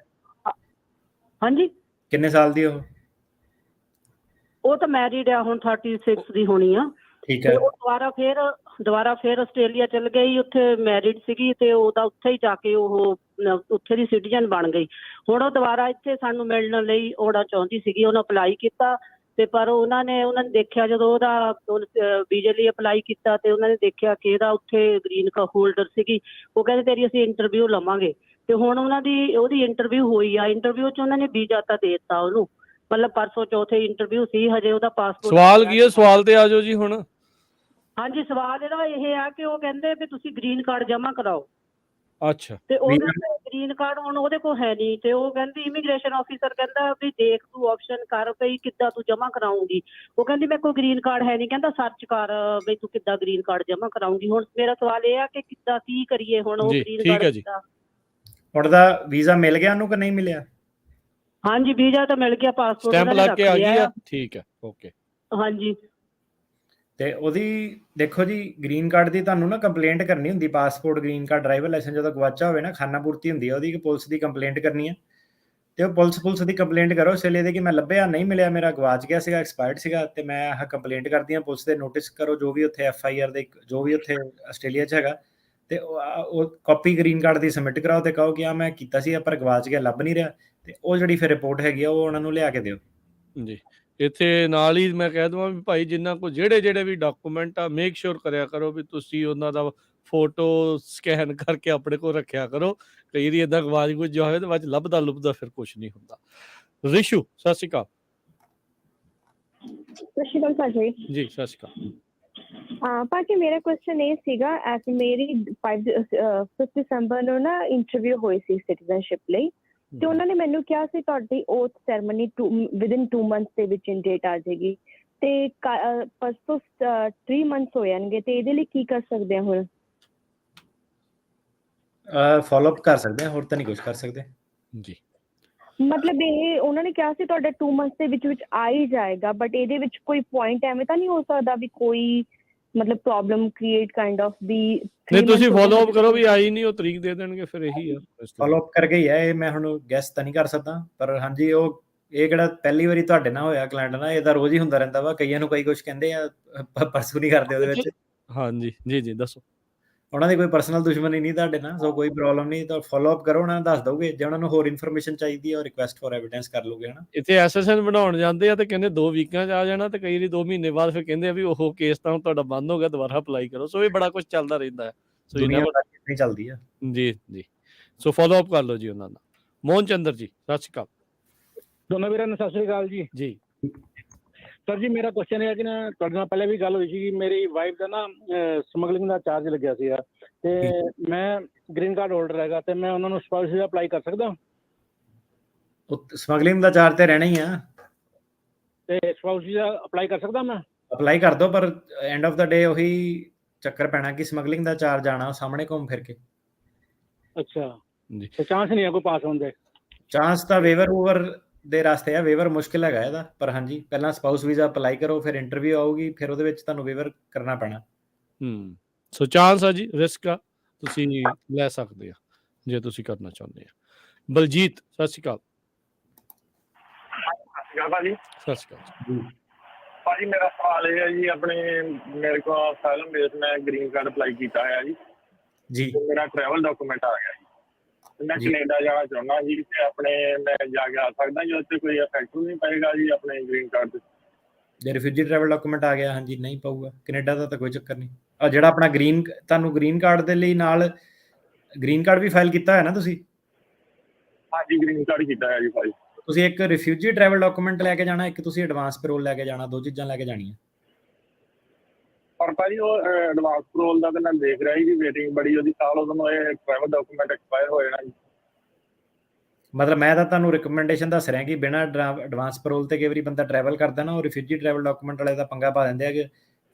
ਹਾਂਜੀ, ਕਿੰਨੇ ਸਾਲ ਦੀ ਉਹ ਤਾਂ ਮੈਰਿਡ ਆ, ਹੁਣ 36 ਦੀ ਹੋਣੀ ਆ। ਠੀਕ ਤੇ ਹੈ। ਉਹ ਦੁਬਾਰਾ ਫਿਰ ਆਸਟ੍ਰੇਲੀਆ ਚਲ ਗਈ, ਉੱਥੇ ਮੈਰਿਡ ਸੀਗੀ ਤੇ ਉਹਦਾ ਉੱਥੇ ਹੀ ਜਾ ਕੇ ਉਹ ਉੱਥੇ ਦੀ ਸਿਟੀਜ਼ਨ ਬਣ ਗਈ। ਹੁਣ ਉਹ ਦੁਬਾਰਾ ਇੱਥੇ ਸਾਨੂੰ ਮਿਲਣ ਲਈ ਆਉਣਾ ਚਾਹੁੰਦੀ ਸੀਗੀ, ਉਹਨੇ ਅਪਲਾਈ ਕੀਤਾ ਤੇ ਪਰ ਉਹਨਾਂ ਨੇ ਦੇਖਿਆ, ਜਦੋਂ ਉਹਦਾ ਵੀਜ਼ੇ ਲਈ ਅਪਲਾਈ ਕੀਤਾ ਤੇ ਉਹਨਾਂ ਨੇ ਦੇਖਿਆ ਕਿ ਇਹਦਾ ਉੱਥੇ ਗ੍ਰੀਨ ਕਾਰਡ ਹੋਲਡਰ ਸੀਗੀ। ਉਹ ਕਹਿੰਦੇ ਤੇਰੀ ਅਸੀਂ ਇੰਟਰਵਿਊ ਲਵਾਂਗੇ, ਤੇ ਹੁਣ ਉਹਦੀ ਇੰਟਰਵਿਊ ਹੋਈ ਆ। ਇੰਟਰਵਿਊ 'ਚ ਉਹਨਾਂ ਨੇ ਵੀਜ਼ਾ ਤਾਂ ਦੇ ਦਿੱਤਾ ਉਹਨੂੰ, ਮਤਲਬ ਪਰਸੋਂ ਚੌਥੇ ਇੰਟਰਵਿਊ ਸੀ, ਹਜੇ ਉਹਦਾ ਪਾਸਪੋਰਟ। ਸਵਾਲ ਕੀ ਹੈ? ਸਵਾਲ ਤੇ ਆ ਜਾਓ ਜੀ ਹੁਣ। ਹਾਂਜੀ, ਸਵਾਲ ਇਹਦਾ ਇਹ ਆ ਕਿ ਉਹ ਕਹਿੰਦੇ ਵੀ ਤੁਸੀਂ ਗ੍ਰੀਨ ਕਾਰਡ ਜਮ੍ਹਾਂ ਕਰਾਓ, ਅੱਛਾ। ਤੇ ਉਹਦਾ ਗ੍ਰੀਨ ਕਾਰਡ ਹੁਣ ਉਹਦੇ ਕੋਲ ਹੈ ਨਹੀਂ। ਤੇ ਉਹ ਕਹਿੰਦੀ ਇਮੀਗ੍ਰੇਸ਼ਨ ਆਫੀਸਰ ਕਹਿੰਦਾ ਵੀ ਦੇਖ ਤੂੰ ਆਪਸ਼ਨ ਕਰ ਬਈ ਕਿੱਦਾਂ ਤੂੰ ਜਮ੍ਹਾਂ ਕਰਾਉਂਗੀ। ਉਹ ਕਹਿੰਦੀ ਮੇਰੇ ਕੋਲ ਗ੍ਰੀਨ ਕਾਰਡ ਹੈ ਨਹੀਂ। ਕਹਿੰਦਾ ਸਰਚ ਕਰ ਬਈ ਤੂੰ ਕਿੱਦਾਂ ਗ੍ਰੀਨ ਕਾਰਡ ਜਮ੍ਹਾਂ ਕਰਾਉਂਗੀ। ਹੁਣ ਮੇਰਾ ਸਵਾਲ ਇਹ ਆ ਕਿ ਕਿੱਦਾਂ ਕੀ ਕਰੀਏ ਹੁਣ? ਉਹ ਗ੍ਰੀਨ ਕਾਰਡ ਕਿੱਦਾਂ? ਹੁਣ ਦਾ ਵੀਜ਼ਾ ਮਿਲ ਗਿਆ ਉਹਨੂੰ ਕਿ ਨਹੀਂ ਮਿਲਿਆ? ਹਾਂਜੀ, ਵੀਜ਼ਾ ਤਾਂ ਮਿਲ ਗਿਆ, ਪਾਸਪੋਰਟ ਸਟੈਂਪ ਲੱਗ ਕੇ ਆ ਗਈ ਆ। ਠੀਕ ਹੈ, ਓਕੇ। ਹਾਂਜੀ, ਤੇ ਉਹਦੀ ਦੇਖੋ ਜੀ, ਗ੍ਰੀਨ ਕਾਰਡ ਦੀ ਤੁਹਾਨੂੰ ਨਾ ਕੰਪਲੇਂਟ ਕਰਨੀ ਹੁੰਦੀ। Passport, green card, driver licence ਜਦੋਂ ਗਵਾਚਾ ਹੋਵੇ ਨਾ, ਖਾਨਾ ਪੂਰਤੀ ਹੁੰਦੀ ਹੈ ਉਹਦੀ, ਕਿ ਪੁਲਿਸ ਦੀ ਕੰਪਲੇਂਟ ਕਰਨੀ ਹੈ। ਤੇ ਉਹ ਪੁਲਿਸ ਦੀ ਕੰਪਲੇਂਟ ਕਰੋ ਇਸ ਵੇਲੇ ਦੇ ਕਿ ਮੈਂ ਲੱਭਿਆ ਨਹੀਂ ਮਿਲਿਆ, ਮੇਰਾ ਗਵਾਚ ਗਿਆ ਸੀਗਾ, ਐਕਸਪਾਇਰਡ ਸੀਗਾ, ਤੇ ਮੈਂ ਆਹ ਕੰਪਲੇਂਟ ਕਰਦੀ ਹਾਂ। ਪੁਲਿਸ ਦੇ ਨੋਟਿਸ ਕਰੋ ਜੋ ਵੀ ਉੱਥੇ FIR ਦੇ ਜੋ ਵੀ ਉੱਥੇ ਆਸਟ੍ਰੇਲੀਆ 'ਚ ਹੈਗਾ, ਤੇ ਉਹ ਕਾਪੀ ਗ੍ਰੀਨ ਕਾਰਡ ਦੀ ਸਬਮਿਟ ਕਰਾਓ ਤੇ ਕਹੋ ਕਿ ਆ ਮੈਂ ਕੀਤਾ ਸੀ ਪਰ ਗਵਾਚ ਗਿਆ, ਲੱਭ ਨਹੀਂ ਰਿਹਾ। ਤੇ ਉਹ ਜਿਹੜੀ ਫਿਰ ਰਿਪੋਰਟ ਹੈਗੀ ਆ ਉਹ ਉਹਨਾਂ ਨੂੰ ਲਿਆ ਕੇ ਦਿਓ ਜੀ। ਇੱਥੇ ਨਾਲ ਹੀ ਮੈਂ ਕਹਿ ਦਵਾਂ ਵੀ ਭਾਈ ਜਿਨ੍ਹਾਂ ਕੋਲ ਜਿਹੜੇ ਵੀ ਡਾਕੂਮੈਂਟ ਆ, ਮੇਕ ਸ਼ੋਰ ਕਰਿਆ ਕਰੋ ਵੀ ਤੁਸੀਂ ਉਹਨਾਂ ਦਾ ਫੋਟੋ ਸਕੈਨ ਕਰਕੇ ਆਪਣੇ ਕੋਲ ਰੱਖਿਆ ਕਰੋ। ਕਈ ਵਾਰੀ ਏਦਾਂ ਗਵਾਚ ਗੁੱਜ ਹੋਵੇ ਤੇ ਬਾਅਦ 'ਚ ਲੱਭਦਾ ਫਿਰ ਕੁਛ ਨਹੀਂ ਹੁੰਦਾ। ਰਿਸ਼ੂ, ਸਤਿ ਸ਼੍ਰੀ ਅਕਾਲ। ਸਤਿ ਸ਼੍ਰੀ ਅਕਾਲ ਭਾਜੀ। ਜੀ ਸਤਿ ਸ਼੍ਰੀ ਅਕਾਲ। ਭਾਜੀ ਮੇਰਾ ਕੁਐਸਚਨ ਇਹ ਸੀਗਾ, ਮੇਰੀ 5 ਦਸੰਬਰ ਨੂੰ ਨਾ ਇੰਟਰਵਿਊ ਹੋਈ ਸੀ ਸਿਟੀਜ਼ਨਸ਼ਿਪ ਲਈ, ਤੇ ਉਹਨਾਂ ਨੇ ਮੈਨੂੰ ਕਿਹਾ ਸੀ ਤੁਹਾਡੀ ਓਥ ਸੈਰੇਮਨੀ ਵਿਦਿਨ 2 ਮੰਥਸ ਦੇ ਵਿੱਚ ਇਨ ਡੇਟ ਆ ਜਾਏਗੀ, ਤੇ ਪਰਸੋਂ 3 ਮੰਥਸ ਹੋ ਜਾਣਗੇ, ਤੇ ਇਹਦੇ ਲਈ ਕੀ ਕਰ ਸਕਦੇ ਹਾਂ ਹੁਣ? ਫੋਲੋ ਅਪ ਕਰ ਸਕਦੇ ਹਾਂ, ਹੋਰ ਤਾਂ ਨਹੀਂ ਕੁਝ ਕਰ ਸਕਦੇ ਜੀ। ਮਤਲਬ ਇਹ ਉਹਨਾਂ ਨੇ ਕਿਹਾ ਸੀ ਤੁਹਾਡਾ 2 ਮੰਥਸ ਦੇ ਵਿੱਚ ਆ ਹੀ ਜਾਏਗਾ, ਬਟ ਇਹਦੇ ਵਿੱਚ ਕੋਈ ਪੁਆਇੰਟ ਐਵੇਂ ਤਾਂ ਨਹੀਂ ਹੋ ਸਕਦਾ ਵੀ ਕੋਈ ਮਤਲਬ ਪ੍ਰੋਬਲਮ ਕ੍ਰੀਏਟ ਕਾਈਂਡ ਆਫ ਵੀ? ਨਹੀਂ, ਤੁਸੀਂ ਫੋਲੋ ਅਪ ਕਰੋ ਵੀ ਆਈ ਨਹੀਂ, ਉਹ ਤਰੀਕ ਦੇ ਦੇਣਗੇ, ਫਿਰ ਇਹੀ ਆ। ਫੋਲੋ ਅਪ ਕਰਕੇ ਹੀ ਹੈ ਇਹ, ਮੈਂ ਹੁਣ ਗੈਸ ਤਾਂ ਨਹੀਂ ਕਰ ਸਕਦਾ, ਪਰ ਹਾਂਜੀ ਉਹ ਇਹ ਕਿਹੜਾ ਪਹਿਲੀ ਵਾਰੀ ਤੁਹਾਡੇ ਨਾਲ ਹੋਇਆ ਕਲਾਇੰਟ ਨਾਲ, ਇਹ ਤਾਂ ਰੋਜ਼ ਹੀ ਹੁੰਦਾ ਰਹਿੰਦਾ ਵਾ। ਕਈਆਂ ਨੂੰ ਕਈ ਕੁਝ ਕਹਿੰਦੇ ਆ, ਪਰਸੂ ਨਹੀਂ ਕਰਦੇ ਉਹਦੇ ਵਿੱਚ। ਹਾਂਜੀ ਜੀ ਦੱਸੋ। ਉਹਨਾਂ ਦੀ ਕੋਈ ਪਰਸਨਲ ਦੁਸ਼ਮਣੀ ਨਹੀਂ ਤੁਹਾਡੇ ਨਾਲ, ਸੋ ਕੋਈ ਪ੍ਰੋਬਲਮ ਨਹੀਂ। ਤਾਂ ਫੋਲੋ ਅਪ ਕਰੋ, ਉਹਨਾਂ ਨੂੰ ਦੱਸ ਦੋਗੇ। ਜੇ ਉਹਨਾਂ ਨੂੰ ਹੋਰ ਇਨਫੋਰਮੇਸ਼ਨ ਚਾਹੀਦੀ ਹੈ ਉਹ ਰਿਕੁਐਸਟ ਫॉर ਐਵੀਡੈਂਸ ਕਰ ਲੋਗੇ ਹਨਾ। ਇੱਥੇ ਐਸਐਸਐਨ ਬਣਾਉਣ ਜਾਂਦੇ ਆ ਤੇ ਕਹਿੰਦੇ 2 ਵੀਕਾਂ 'ਚ ਆ ਜਾਣਾ, ਤੇ ਕਈ ਵਾਰੀ 2 ਮਹੀਨੇ ਬਾਅਦ ਫਿਰ ਕਹਿੰਦੇ ਆ ਵੀ ਉਹ ਕੇਸ ਤਾਂ ਤੁਹਾਡਾ ਬੰਦ ਹੋ ਗਿਆ, ਦੁਬਾਰਾ ਅਪਲਾਈ ਕਰੋ। ਸੋ ਇਹ ਬੜਾ ਕੁਝ ਚੱਲਦਾ ਰਹਿੰਦਾ ਹੈ। ਸੋ ਦੁਨੀਆ ਨਹੀਂ ਚੱਲਦੀ ਆ ਜੀ। ਸੋ ਫੋਲੋ ਅਪ ਕਰ ਲਓ ਜੀ ਉਹਨਾਂ ਨਾਲ। ਮੋਹਨ ਚੰਦਰ ਜੀ, ਸਤਿ ਸ਼੍ਰੀ ਅਕਾਲ। ਦੋਨੋਂ ਵੀਰਾਂ ਨੂੰ ਸਤਿ ਸ਼੍ਰੀ ਅਕਾਲ ਜੀ। ਜੀ ਸਰ ਜੀ, ਮੇਰਾ ਕੁਐਸਚਨ ਹੈ ਕਿ ਨਾ ਤੁਹਾਡੇ ਨਾਲ ਪਹਿਲੇ ਵੀ ਗੱਲ ਹੋਈ ਸੀ, ਮੇਰੀ ਵਾਈਫ ਦਾ ਨਾ ਸਮਗਲਿੰਗ ਦਾ ਚਾਰਜ ਲੱਗਿਆ ਸੀਗਾ, ਤੇ ਮੈਂ ਗ੍ਰੀਨ ਕਾਰਡ ਹੋਲਡਰ ਹੈਗਾ, ਤੇ ਮੈਂ ਉਹਨਾਂ ਨੂੰ ਸਪਾਊਸ ਵੀਜ਼ਾ ਅਪਲਾਈ ਕਰ ਸਕਦਾ? ਸਮਗਲਿੰਗ ਦਾ ਚਾਰਜ ਤੇ ਰਹਿਣਾ ਹੀ ਆ, ਤੇ ਸਪਾਊਸ ਵੀਜ਼ਾ ਅਪਲਾਈ ਕਰ ਸਕਦਾ ਮੈਂ? ਅਪਲਾਈ ਕਰ ਦੋ, ਪਰ ਐਂਡ ਆਫ ਦਾ ਡੇ ਉਹੀ ਚੱਕਰ ਪੈਣਾ ਕਿ ਸਮਗਲਿੰਗ ਦਾ ਚਾਰਜ ਆਣਾ ਸਾਹਮਣੇ ਘੁੰਮ ਫਿਰ ਕੇ। ਅੱਛਾ ਜੀ, ਤੇ ਚਾਂਸ ਨਹੀਂ ਹੈ ਕੋਈ ਪਾਸ ਹੋਣ ਦੇ? ਚਾਂਸ ਤਾਂ ਵੇਵਰ ਦੇ ਰਸਤੇ ਆ, ਵੇਵਰ ਮੁਸ਼ਕਿਲ ਹੈਗਾ ਇਹਦਾ। ਪਰ ਹਾਂਜੀ, ਪਹਿਲਾਂ ਸਪਾਊਸ ਵੀਜ਼ਾ ਅਪਲਾਈ ਕਰੋ, ਫਿਰ ਇੰਟਰਵਿਊ ਆਊਗੀ, ਫਿਰ ਉਹਦੇ ਵਿੱਚ ਤੁਹਾਨੂੰ ਵੇਵਰ ਕਰਨਾ ਪੈਣਾ। ਸੋ ਚਾਂਸ ਆ ਜੀ, ਰਿਸਕ ਆ, ਤੁਸੀਂ ਲੈ ਸਕਦੇ ਆ ਜੇ ਤੁਸੀਂ ਕਰਨਾ ਚਾਹੁੰਦੇ ਆ। ਬਲਜੀਤ, ਸਤਿ ਸ਼੍ਰੀ ਅਕਾਲ। ਭਾਜੀ ਸਤਿ ਸ਼੍ਰੀ ਅਕਾਲ ਭਾਜੀ, ਮੇਰਾ ਸਵਾਲ ਇਹ ਹੈ ਜੀ, ਮੇਰੇ ਕੋਲ ਅਸਾਈਲਮ ਬੇਸ ਮੈਂ ਗ੍ਰੀਨ ਕਾਰਡ ਅਪਲਾਈ ਕੀਤਾ ਹੋਇਆ ਜੀ, ਮੇਰਾ ਟਰੈਵਲ ਡਾਕੂਮੈਂਟ ਆ ਗਿਆ ਜੀ, ਮੈਂ ਕੈਨੇਡਾ ਜਾਣਾ ਚਾਹੁੰਦਾ ਜੀ, ਤੇ ਮੈਂ ਜਾ ਕੇ ਆ ਸਕਦਾ ਜੀ? ਉੱਥੇ ਕੋਈ ਇਫੈਕਟ ਨਹੀਂ ਪਏਗਾ ਜੀ ਆਪਣੇ ਗ੍ਰੀਨ ਕਾਰਡ ਤੇ? ਜੇ ਰਿਫਿਊਜੀ ਟਰੈਵਲ ਡਾਕੂਮੈਂਟ ਆ ਗਿਆ, ਹਾਂਜੀ ਨਹੀਂ ਪਊਗਾ। ਕੈਨੇਡਾ ਦਾ ਤਾਂ ਕੋਈ ਚੱਕਰ ਨਹੀਂ। ਆ ਜਿਹੜਾ ਆਪਣਾ ਤੁਹਾਨੂੰ ਗ੍ਰੀਨ ਕਾਰਡ ਦੇ ਲਈ ਨਾਲ ਗ੍ਰੀਨ ਕਾਰਡ ਵੀ ਫਾਈਲ ਕੀਤਾ ਹੈ ਨਾ ਤੁਸੀਂ? ਹਾਂਜੀ, ਗ੍ਰੀਨ ਕਾਰਡ ਕੀਤਾ ਹੈ ਜੀ ਭਾਈ। ਤੁਸੀਂ ਇੱਕ ਰਿਫਿਊਜੀ ਟਰੈਵਲ ਡਾਕੂਮੈਂਟ ਲੈ ਕੇ ਜਾਣਾ, ਇੱਕ ਤੁਸੀਂ ਐਡਵਾਂਸ ਪੈਰੋਲ ਲੈ ਕੇ ਜਾਣਾ, 2 ਚੀਜ਼ਾਂ ਲੈ ਕੇ ਜਾਣੀਆਂ। ਪਰ ਭਾਜੀ ਉਹ ਐਡਵਾਂਸ ਪੈਰੋਲ ਦਾ ਤਾਂ ਮੈਂ ਦੇਖ ਰਿਹਾ ਜੀ, ਵੇਟਿੰਗ ਬੜੀ ਉਹਦੀ, ਸਾਲ ਉਹਨੂੰ ਇਹ ਟਰੈਵਲ ਡਾਕੂਮੈਂਟ ਐਕਸਪਾਇਰ ਹੋ ਜਾਣਾ ਜੀ। ਮਤਲਬ ਮੈਂ ਤਾਂ ਤੁਹਾਨੂੰ ਰਿਕਮੈਂਡੇਸ਼ਨ ਦੱਸ ਰਿਹਾ ਕਿ ਬਿਨਾਂ ਐਡਵਾਂਸ ਪੈਰੋਲ ਤੇ ਕਈ ਵਾਰੀ ਬੰਦਾ ਟਰੈਵਲ ਕਰਦਾ ਨਾ, ਉਹ ਰਿਫਿਊਜੀ ਟਰੈਵਲ ਡਾਕੂਮੈਂਟ ਵਾਲੇ ਦਾ ਪੰਗਾ ਪਾ ਦਿੰਦੇ ਆ ਕਿ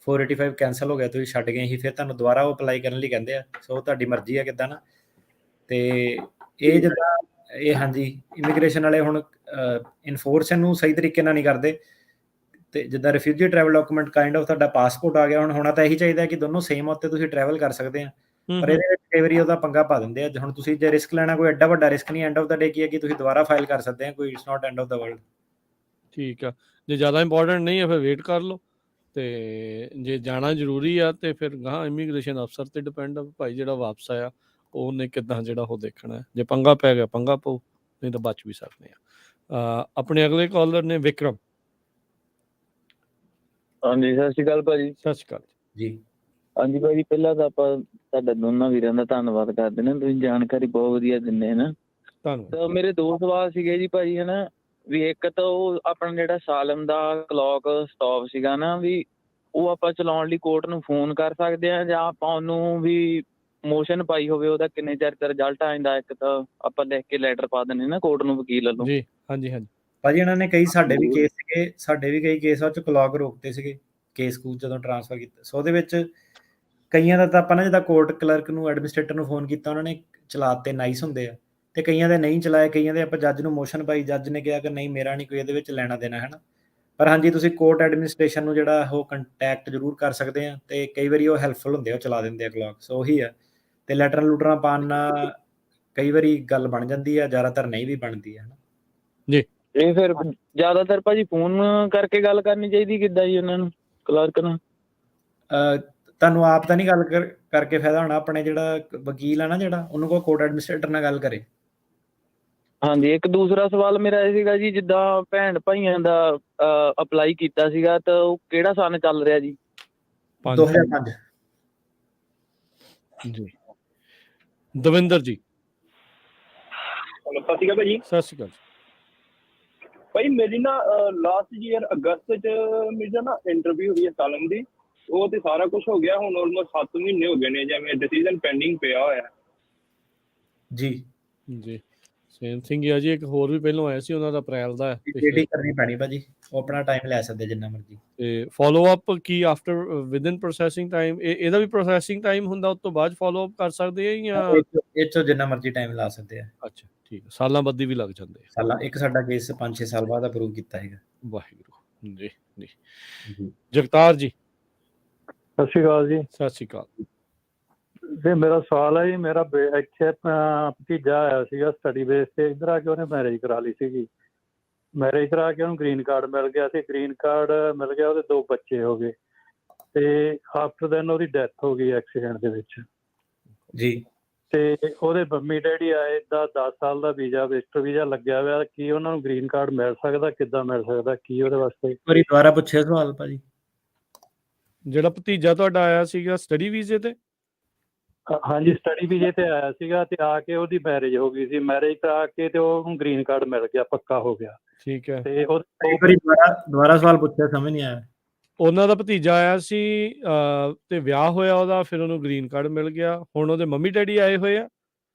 485 ਕੈਂਸਲ ਹੋ ਗਿਆ, ਤੁਸੀਂ ਛੱਡ ਗਏ ਸੀ, ਫਿਰ ਤੁਹਾਨੂੰ ਦੁਬਾਰਾ ਉਹ ਅਪਲਾਈ ਕਰਨ ਲਈ ਕਹਿੰਦੇ ਆ। ਸੋ ਤੁਹਾਡੀ ਮਰਜ਼ੀ ਆ ਕਿੱਦਾਂ ਨਾ। ਤੇ ਇਹ ਜਿੱਦਾਂ ਇਹ ਹਾਂਜੀ, ਇਮੀਗ੍ਰੇਸ਼ਨ ਵਾਲੇ ਹੁਣ ਇਨਫੋਰਸ ਇਹਨੂੰ ਸਹੀ ਤਰੀਕੇ ਨਾਲ ਨਹੀਂ ਕਰਦੇ। ਤੇ ਜਿੱਦਾਂ refugee travel document kind of ਤੁਹਾਡਾ ਪਾਸਪੋਰਟ ਆ ਗਿਆ, ਹੁਣ ਹੋਣਾ ਤਾਂ ਇਹੀ ਚਾਹੀਦਾ ਕਿ ਦੋਨੋਂ ਸੇਮ ਉੱਤੇ ਤੁਸੀਂ ਟਰੈਵਲ ਕਰ ਸਕਦੇ ਆ, ਪਰ ਇਹਦੇ ਵਿੱਚ ਕਈ ਵਾਰੀ ਉਹਦਾ ਪੰਗਾ ਪਾ ਦਿੰਦੇ ਆ। ਹੁਣ ਤੁਸੀਂ ਜੇ ਰਿਸਕ ਲੈਣਾ, ਕੋਈ ਐਡਾ ਵੱਡਾ ਰਿਸਕ ਨਹੀਂ, ਐਂਡ ਆਫ ਦਾ ਡੇ ਕੀ ਹੈ ਕਿ ਤੁਸੀਂ ਦੁਬਾਰਾ ਫਾਈਲ ਕਰ ਸਕਦੇ ਆ, ਕੋਈ it's not end of the world. ਠੀਕ ਆ, ਜੇ ਜ਼ਿਆਦਾ ਇੰਪੋਰਟੈਂਟ ਨਹੀਂ ਹੈ ਫਿਰ ਵੇਟ ਕਰ ਲਓ, ਤੇ ਜੇ ਜਾਣਾ ਜ਼ਰੂਰੀ ਆ ਤੇ ਫਿਰ ਗਾਹਾਂ ਇਮੀਗ੍ਰੇਸ਼ਨ ਅਫਸਰ ਤੇ ਡਿਪੈਂਡ ਆ ਵੀ ਭਾਈ ਜਿਹੜਾ ਵਾਪਸ ਆਇਆ ਉਹਨੇ ਕਿੱਦਾਂ ਜਿਹੜਾ ਉਹ ਦੇਖਣਾ ਹੈ। ਜੇ ਪੰਗਾ ਪੈ ਗਿਆ ਪੰਗਾ ਪਊ, ਨਹੀਂ ਤਾਂ ਬਚ ਵੀ ਸਕਦੇ ਆ। ਆਪਣੇ ਅਗਲੇ ਕਾਲਰ ਨੇ ਵਿਕਰਮ। ਹਾਂਜੀ, ਸਤਿ ਸ਼੍ਰੀ ਅਕਾਲ ਭਾਜੀ। ਸਤਿ ਸ਼੍ਰੀ ਅਕਾਲ ਜੀ। ਹਾਂਜੀ ਭਾਜੀ, ਪਹਿਲਾਂ ਤਾਂ ਆਪਾਂ ਤੁਹਾਡਾ ਦੋਨਾਂ ਵੀਰਾਂ ਦਾ ਧੰਨਵਾਦ ਕਰਦੇ ਨੇ, ਤੁਸੀਂ ਜਾਣਕਾਰੀ ਬਹੁਤ ਵਧੀਆ ਦਿੰਦੇ ਹਨਾ। ਧੰਨਵਾਦ। ਤਾਂ ਮੇਰੇ ਦੋ ਸਵਾਲ ਸੀਗੇ ਜੀ ਭਾਜੀ ਹਨਾ, ਵੀ ਇੱਕ ਤਾਂ ਉਹ ਆਪਣਾ ਜਿਹੜਾ ਸਾਲਮ ਦਾ ਕਲੌਕ ਸਟਾਪ ਸੀਗਾ ਨਾ, ਵੀ ਉਹ ਆਪਾਂ ਚਲਾਉਣ ਲਈ ਕੋਰਟ ਨੂੰ ਫੋਨ ਕਰ ਸਕਦੇ ਆ, ਜਾਂ ਆਪਾਂ ਉਹਨੂੰ ਵੀ ਮੋਸ਼ਨ ਪਾਈ ਹੋਵੇ ਉਹਦਾ ਕਿੰਨੇ ਚਿਰ ਤੇ ਰਿਜ਼ਲਟ ਆ ਜਾਂਦਾ, ਇੱਕ ਤਾਂ ਆਪਾਂ ਲਿਖ ਕੇ ਲੈਟਰ ਪਾ ਦਿੰਦੇ ਨਾ ਕੋਰਟ ਨੂੰ ਵਕੀਲ ਵੱਲੋਂ। ਜੀ ਹਾਂਜੀ ਹਾਂਜੀ ਭਾਜੀ ਇਹਨਾਂ ਨੇ ਕਈ ਸਾਡੇ ਵੀ ਕੇਸ ਸੀਗੇ, ਸਾਡੇ ਵੀ ਕਈ ਕੇਸ ਆ ਉਹ 'ਚ ਕਲੌਕ ਰੋਕਤੇ ਸੀਗੇ ਕੇਸ ਕੂਸ ਜਦੋਂ ਟ੍ਰਾਂਸਫਰ ਕੀਤਾ। ਸੋ ਉਹਦੇ ਵਿੱਚ ਕਈਆਂ ਦਾ ਤਾਂ ਆਪਾਂ ਨਾ ਜਿੱਦਾਂ ਕੋਰਟ ਕਲਰਕ ਨੂੰ ਐਡਮਿਨਿਸਟ੍ਰੇਟਰ ਨੂੰ ਫੋਨ ਕੀਤਾ ਉਹਨਾਂ ਨੇ ਚਲਾਤੇ ਨਾਈਸ ਹੁੰਦੇ ਆ, ਤੇ ਕਈਆਂ ਦੇ ਨਹੀਂ ਚਲਾਏ, ਕਈਆਂ ਦੇ ਆਪਾਂ ਜੱਜ ਨੂੰ ਮੋਸ਼ਨ ਪਾਈ, ਜੱਜ ਨੇ ਕਿਹਾ ਕਿ ਨਹੀਂ ਮੇਰਾ ਨਹੀਂ ਕੋਈ ਇਹਦੇ ਵਿੱਚ ਲੈਣਾ ਦੇਣਾ ਹੈ ਨਾ। ਪਰ ਹਾਂਜੀ ਤੁਸੀਂ ਕੋਰਟ ਐਡਮਿਨਿਸਟ੍ਰੇਸ਼ਨ ਨੂੰ ਜਿਹੜਾ ਉਹ ਕੰਟੈਕਟ ਜ਼ਰੂਰ ਕਰ ਸਕਦੇ ਆ, ਤੇ ਕਈ ਵਾਰੀ ਉਹ ਹੈਲਪਫੁਲ ਹੁੰਦੇ ਆ, ਉਹ ਚਲਾ ਦਿੰਦੇ ਆ ਕਲੌਕ। ਸੋ ਉਹੀ ਆ, ਤੇ ਲੈਟਰਾਂ ਲੂਟਰਾਂ ਪਾਉਣ ਨਾਲ ਕਈ ਵਾਰੀ ਗੱਲ ਬਣ ਜਾਂਦੀ ਆ, ਜ਼ਿਆਦਾਤਰ ਨਹੀਂ ਵੀ ਬਣਦੀ ਹੈ ਨਾ ਜੀ। ਇਹ ਫਿਰ ਜ਼ਿਆਦਾਤਰ ਭਾਜੀ ਫੋਨ ਕਰਕੇ ਗੱਲ ਕਰਨੀ ਚਾਹੀਦੀ ਕਿੱਦਾਂ ਜੀ ਉਹਨਾਂ ਨੂੰ, ਕਲਰਕ ਨੂੰ? ਤੁਹਾਨੂੰ ਆਪ ਤਾਂ ਨਹੀਂ ਗੱਲ ਕਰਕੇ ਫਾਇਦਾ ਹੋਣਾ, ਆਪਣੇ ਜਿਹੜਾ ਵਕੀਲ ਆ ਨਾ ਜਿਹੜਾ, ਉਹਨੂੰ ਕੋ ਕੋਰਟ ਐਡਮਿਨਿਸਟ੍ਰੇਟਰ ਨਾਲ ਗੱਲ ਕਰੇ। ਹਾਂਜੀ, ਇੱਕ ਦੂਸਰਾ ਸਵਾਲ ਮੇਰਾ ਇਹ ਸੀਗਾ ਜੀ, ਜਿੱਦਾਂ ਭੈਣ ਭਾਈਆਂ ਦਾ ਅਪਲਾਈ ਕੀਤਾ ਸੀਗਾ ਤਾਂ ਉਹ ਕਿਹੜਾ ਸਨ ਚੱਲ ਰਿਹਾ ਜੀ? 2005 ਜੀ। ਦਵਿੰਦਰ ਜੀ। ਸਤਿ ਸ਼੍ਰੀ ਅਕਾਲ ਭਾਜੀ। ਸਤਿ ਸ਼੍ਰੀ ਅਕਾਲ ਭਾਈ ਮੇਰੀ ਨਾ ਲਾਸਟ ਈਅਰ ਅਗਸਤ 'ਚ ਮੇਰੀ ਨਾ ਇੰਟਰਵਿਊ ਹੋਈ ਹੈ ਸਾਲਮ ਦੀ, ਉਹ ਤੇ ਸਾਰਾ ਕੁਝ ਹੋ ਗਿਆ, ਹੁਣ ਆਲਮੋਸਟ 7 ਮਹੀਨੇ ਹੋ ਗਏ ਨੇ ਜਿਵੇਂ ਡਿਸੀਜਨ ਪੈਂਡਿੰਗ ਪਿਆ ਹੋਇਆ। ਜੀ ਜੀ ਸੇਮ ਥਿੰਗ ਹੀ ਆ ਜੀ। ਇੱਕ ਹੋਰ ਵੀ ਪਹਿਲਾਂ ਆਇਆ ਸੀ ਉਹਨਾਂ ਦਾ ਅਪ੍ਰੈਲ ਦਾ ਡੇਟ ਕਰਨੀ ਪੈਣੀ ਭਾਜੀ, ਉਹ ਆਪਣਾ ਟਾਈਮ ਲੈ ਸਕਦੇ ਜਿੰਨਾ ਮਰਜ਼ੀ। ਤੇ ਫੋਲੋ ਅਪ ਕੀ ਆਫਟਰ ਵਿਦਿਨ ਪ੍ਰੋਸੈਸਿੰਗ ਟਾਈਮ, ਇਹਦਾ ਵੀ ਪ੍ਰੋਸੈਸਿੰਗ ਟਾਈਮ ਹੁੰਦਾ, ਉਸ ਤੋਂ ਬਾਅਦ ਫੋਲੋ ਅਪ ਕਰ ਸਕਦੇ ਆ ਜਾਂ ਇਹ 'ਚੋਂ ਜਿੰਨਾ ਮਰਜ਼ੀ ਟਾਈਮ ਲਾ ਸਕਦੇ ਆ। ਅੱਛਾ ਠੀਕ ਹੈ, ਸਾਲਾਂ ਬੱਧੀ ਵੀ ਲੱਗ ਜਾਂਦੇ ਆ। ਸਾਲਾਂ, ਇੱਕ ਸਾਡਾ ਕੇਸ 5-6 ਸਾਲ ਬਾਅਦ ਅਪਰੂਵ ਕੀਤਾ ਹੈਗਾ। ਵਾਹਿਗੁਰੂ ਜੀ ਜੀ। ਜਗਤਾਰ ਜੀ। ਸਤਿ ਸ਼੍ਰੀ ਅਕਾਲ ਜੀ। ਸਤਿ ਸ਼੍ਰੀ ਅਕਾਲ ਜੀ। ਮੇਰਾ ਸਵਾਲ ਹੈ ਜੀ, ਮੇਰਾ ਇੱਥੇ ਭਤੀਜਾ ਆਇਆ ਸੀਗਾ ਸਟੱਡੀ ਬੇਸ ਤੇ, ਇੱਧਰ ਆ ਕੇ ਉਹਨੇ ਮੈਰਿਜ ਕਰਾ ਲਈ ਸੀਗੀ। ਮੈਰਿਜ ਕਰਾ ਕੇ ਉਹਨੂੰ ਗ੍ਰੀਨ ਕਾਰਡ ਮਿਲ ਗਿਆ ਸੀ, ਗ੍ਰੀਨ ਕਾਰਡ ਮਿਲ ਗਿਆ, ਉਹਦੇ 2 ਬੱਚੇ ਹੋ ਗਏ, ਤੇ ਆਫਟਰ ਦੈਨ ਉਹਦੀ ਡੈਥ ਹੋ ਗਈ ਐਕਸੀਡੈਂਟ ਦੇ ਵਿੱਚ ਜੀ। ਤੇ ਉਹਦੇ ਮੰਮੀ ਡੈਡੀ ਆਏ ਦਾ 10 ਸਾਲ ਦਾ ਵੀਜ਼ਾ, ਵਿਜ਼ਟਰ ਵੀਜ਼ਾ ਲੱਗਿਆ ਹੋਇਆ, ਕੀ ਉਹਨਾਂ ਨੂੰ ਗ੍ਰੀਨ ਕਾਰਡ ਮਿਲ ਸਕਦਾ, ਕਿੱਦਾਂ ਮਿਲ ਸਕਦਾ, ਕੀ ਉਹਦੇ ਵਾਸਤੇ? ਇੱਕ ਵਾਰੀ ਦੁਬਾਰਾ ਪੁੱਛਿਆ ਸਵਾਲ ਭਾਜੀ। ਜਿਹੜਾ ਭਤੀਜਾ ਤੁਹਾਡਾ ਆਇਆ ਸੀਗਾ ਸਟੱਡੀ ਵੀਜ਼ੇ ਤੇ? ਹਾਂਜੀ, ਸਟੱਡੀ ਵੀਜ਼ੇ ਤੇ ਆਇਆ ਸੀਗਾ, ਤੇ ਆ ਕੇ ਉਹਦੀ ਮੈਰਿਜ ਹੋ ਗਈ ਸੀ, ਮੈਰਿਜ ਕਰਾ ਕੇ ਤੇ ਉਹਨੂੰ ਗ੍ਰੀਨ ਕਾਰਡ ਮਿਲ ਗਿਆ, ਪੱਕਾ ਹੋ ਗਿਆ। ਠੀਕ ਹੈ। ਤੇ ਉਹ ਇੱਕ ਵਾਰੀ ਦੁਬਾਰਾ ਸਵਾਲ ਪੁੱਛਿਆ, ਸਮਝ ਨਹੀਂ ਆਇਆ। ਉਹਨਾਂ ਦਾ ਭਤੀਜਾ ਆਇਆ ਸੀ ਤੇ ਵਿਆਹ ਹੋਇਆ ਉਹਦਾ, ਫਿਰ ਉਹਨੂੰ ਗ੍ਰੀਨ ਕਾਰਡ ਮਿਲ ਗਿਆ, ਹੁਣ ਉਹਦੇ ਮੰਮੀ ਡੈਡੀ ਆਏ ਹੋਏ ਆ?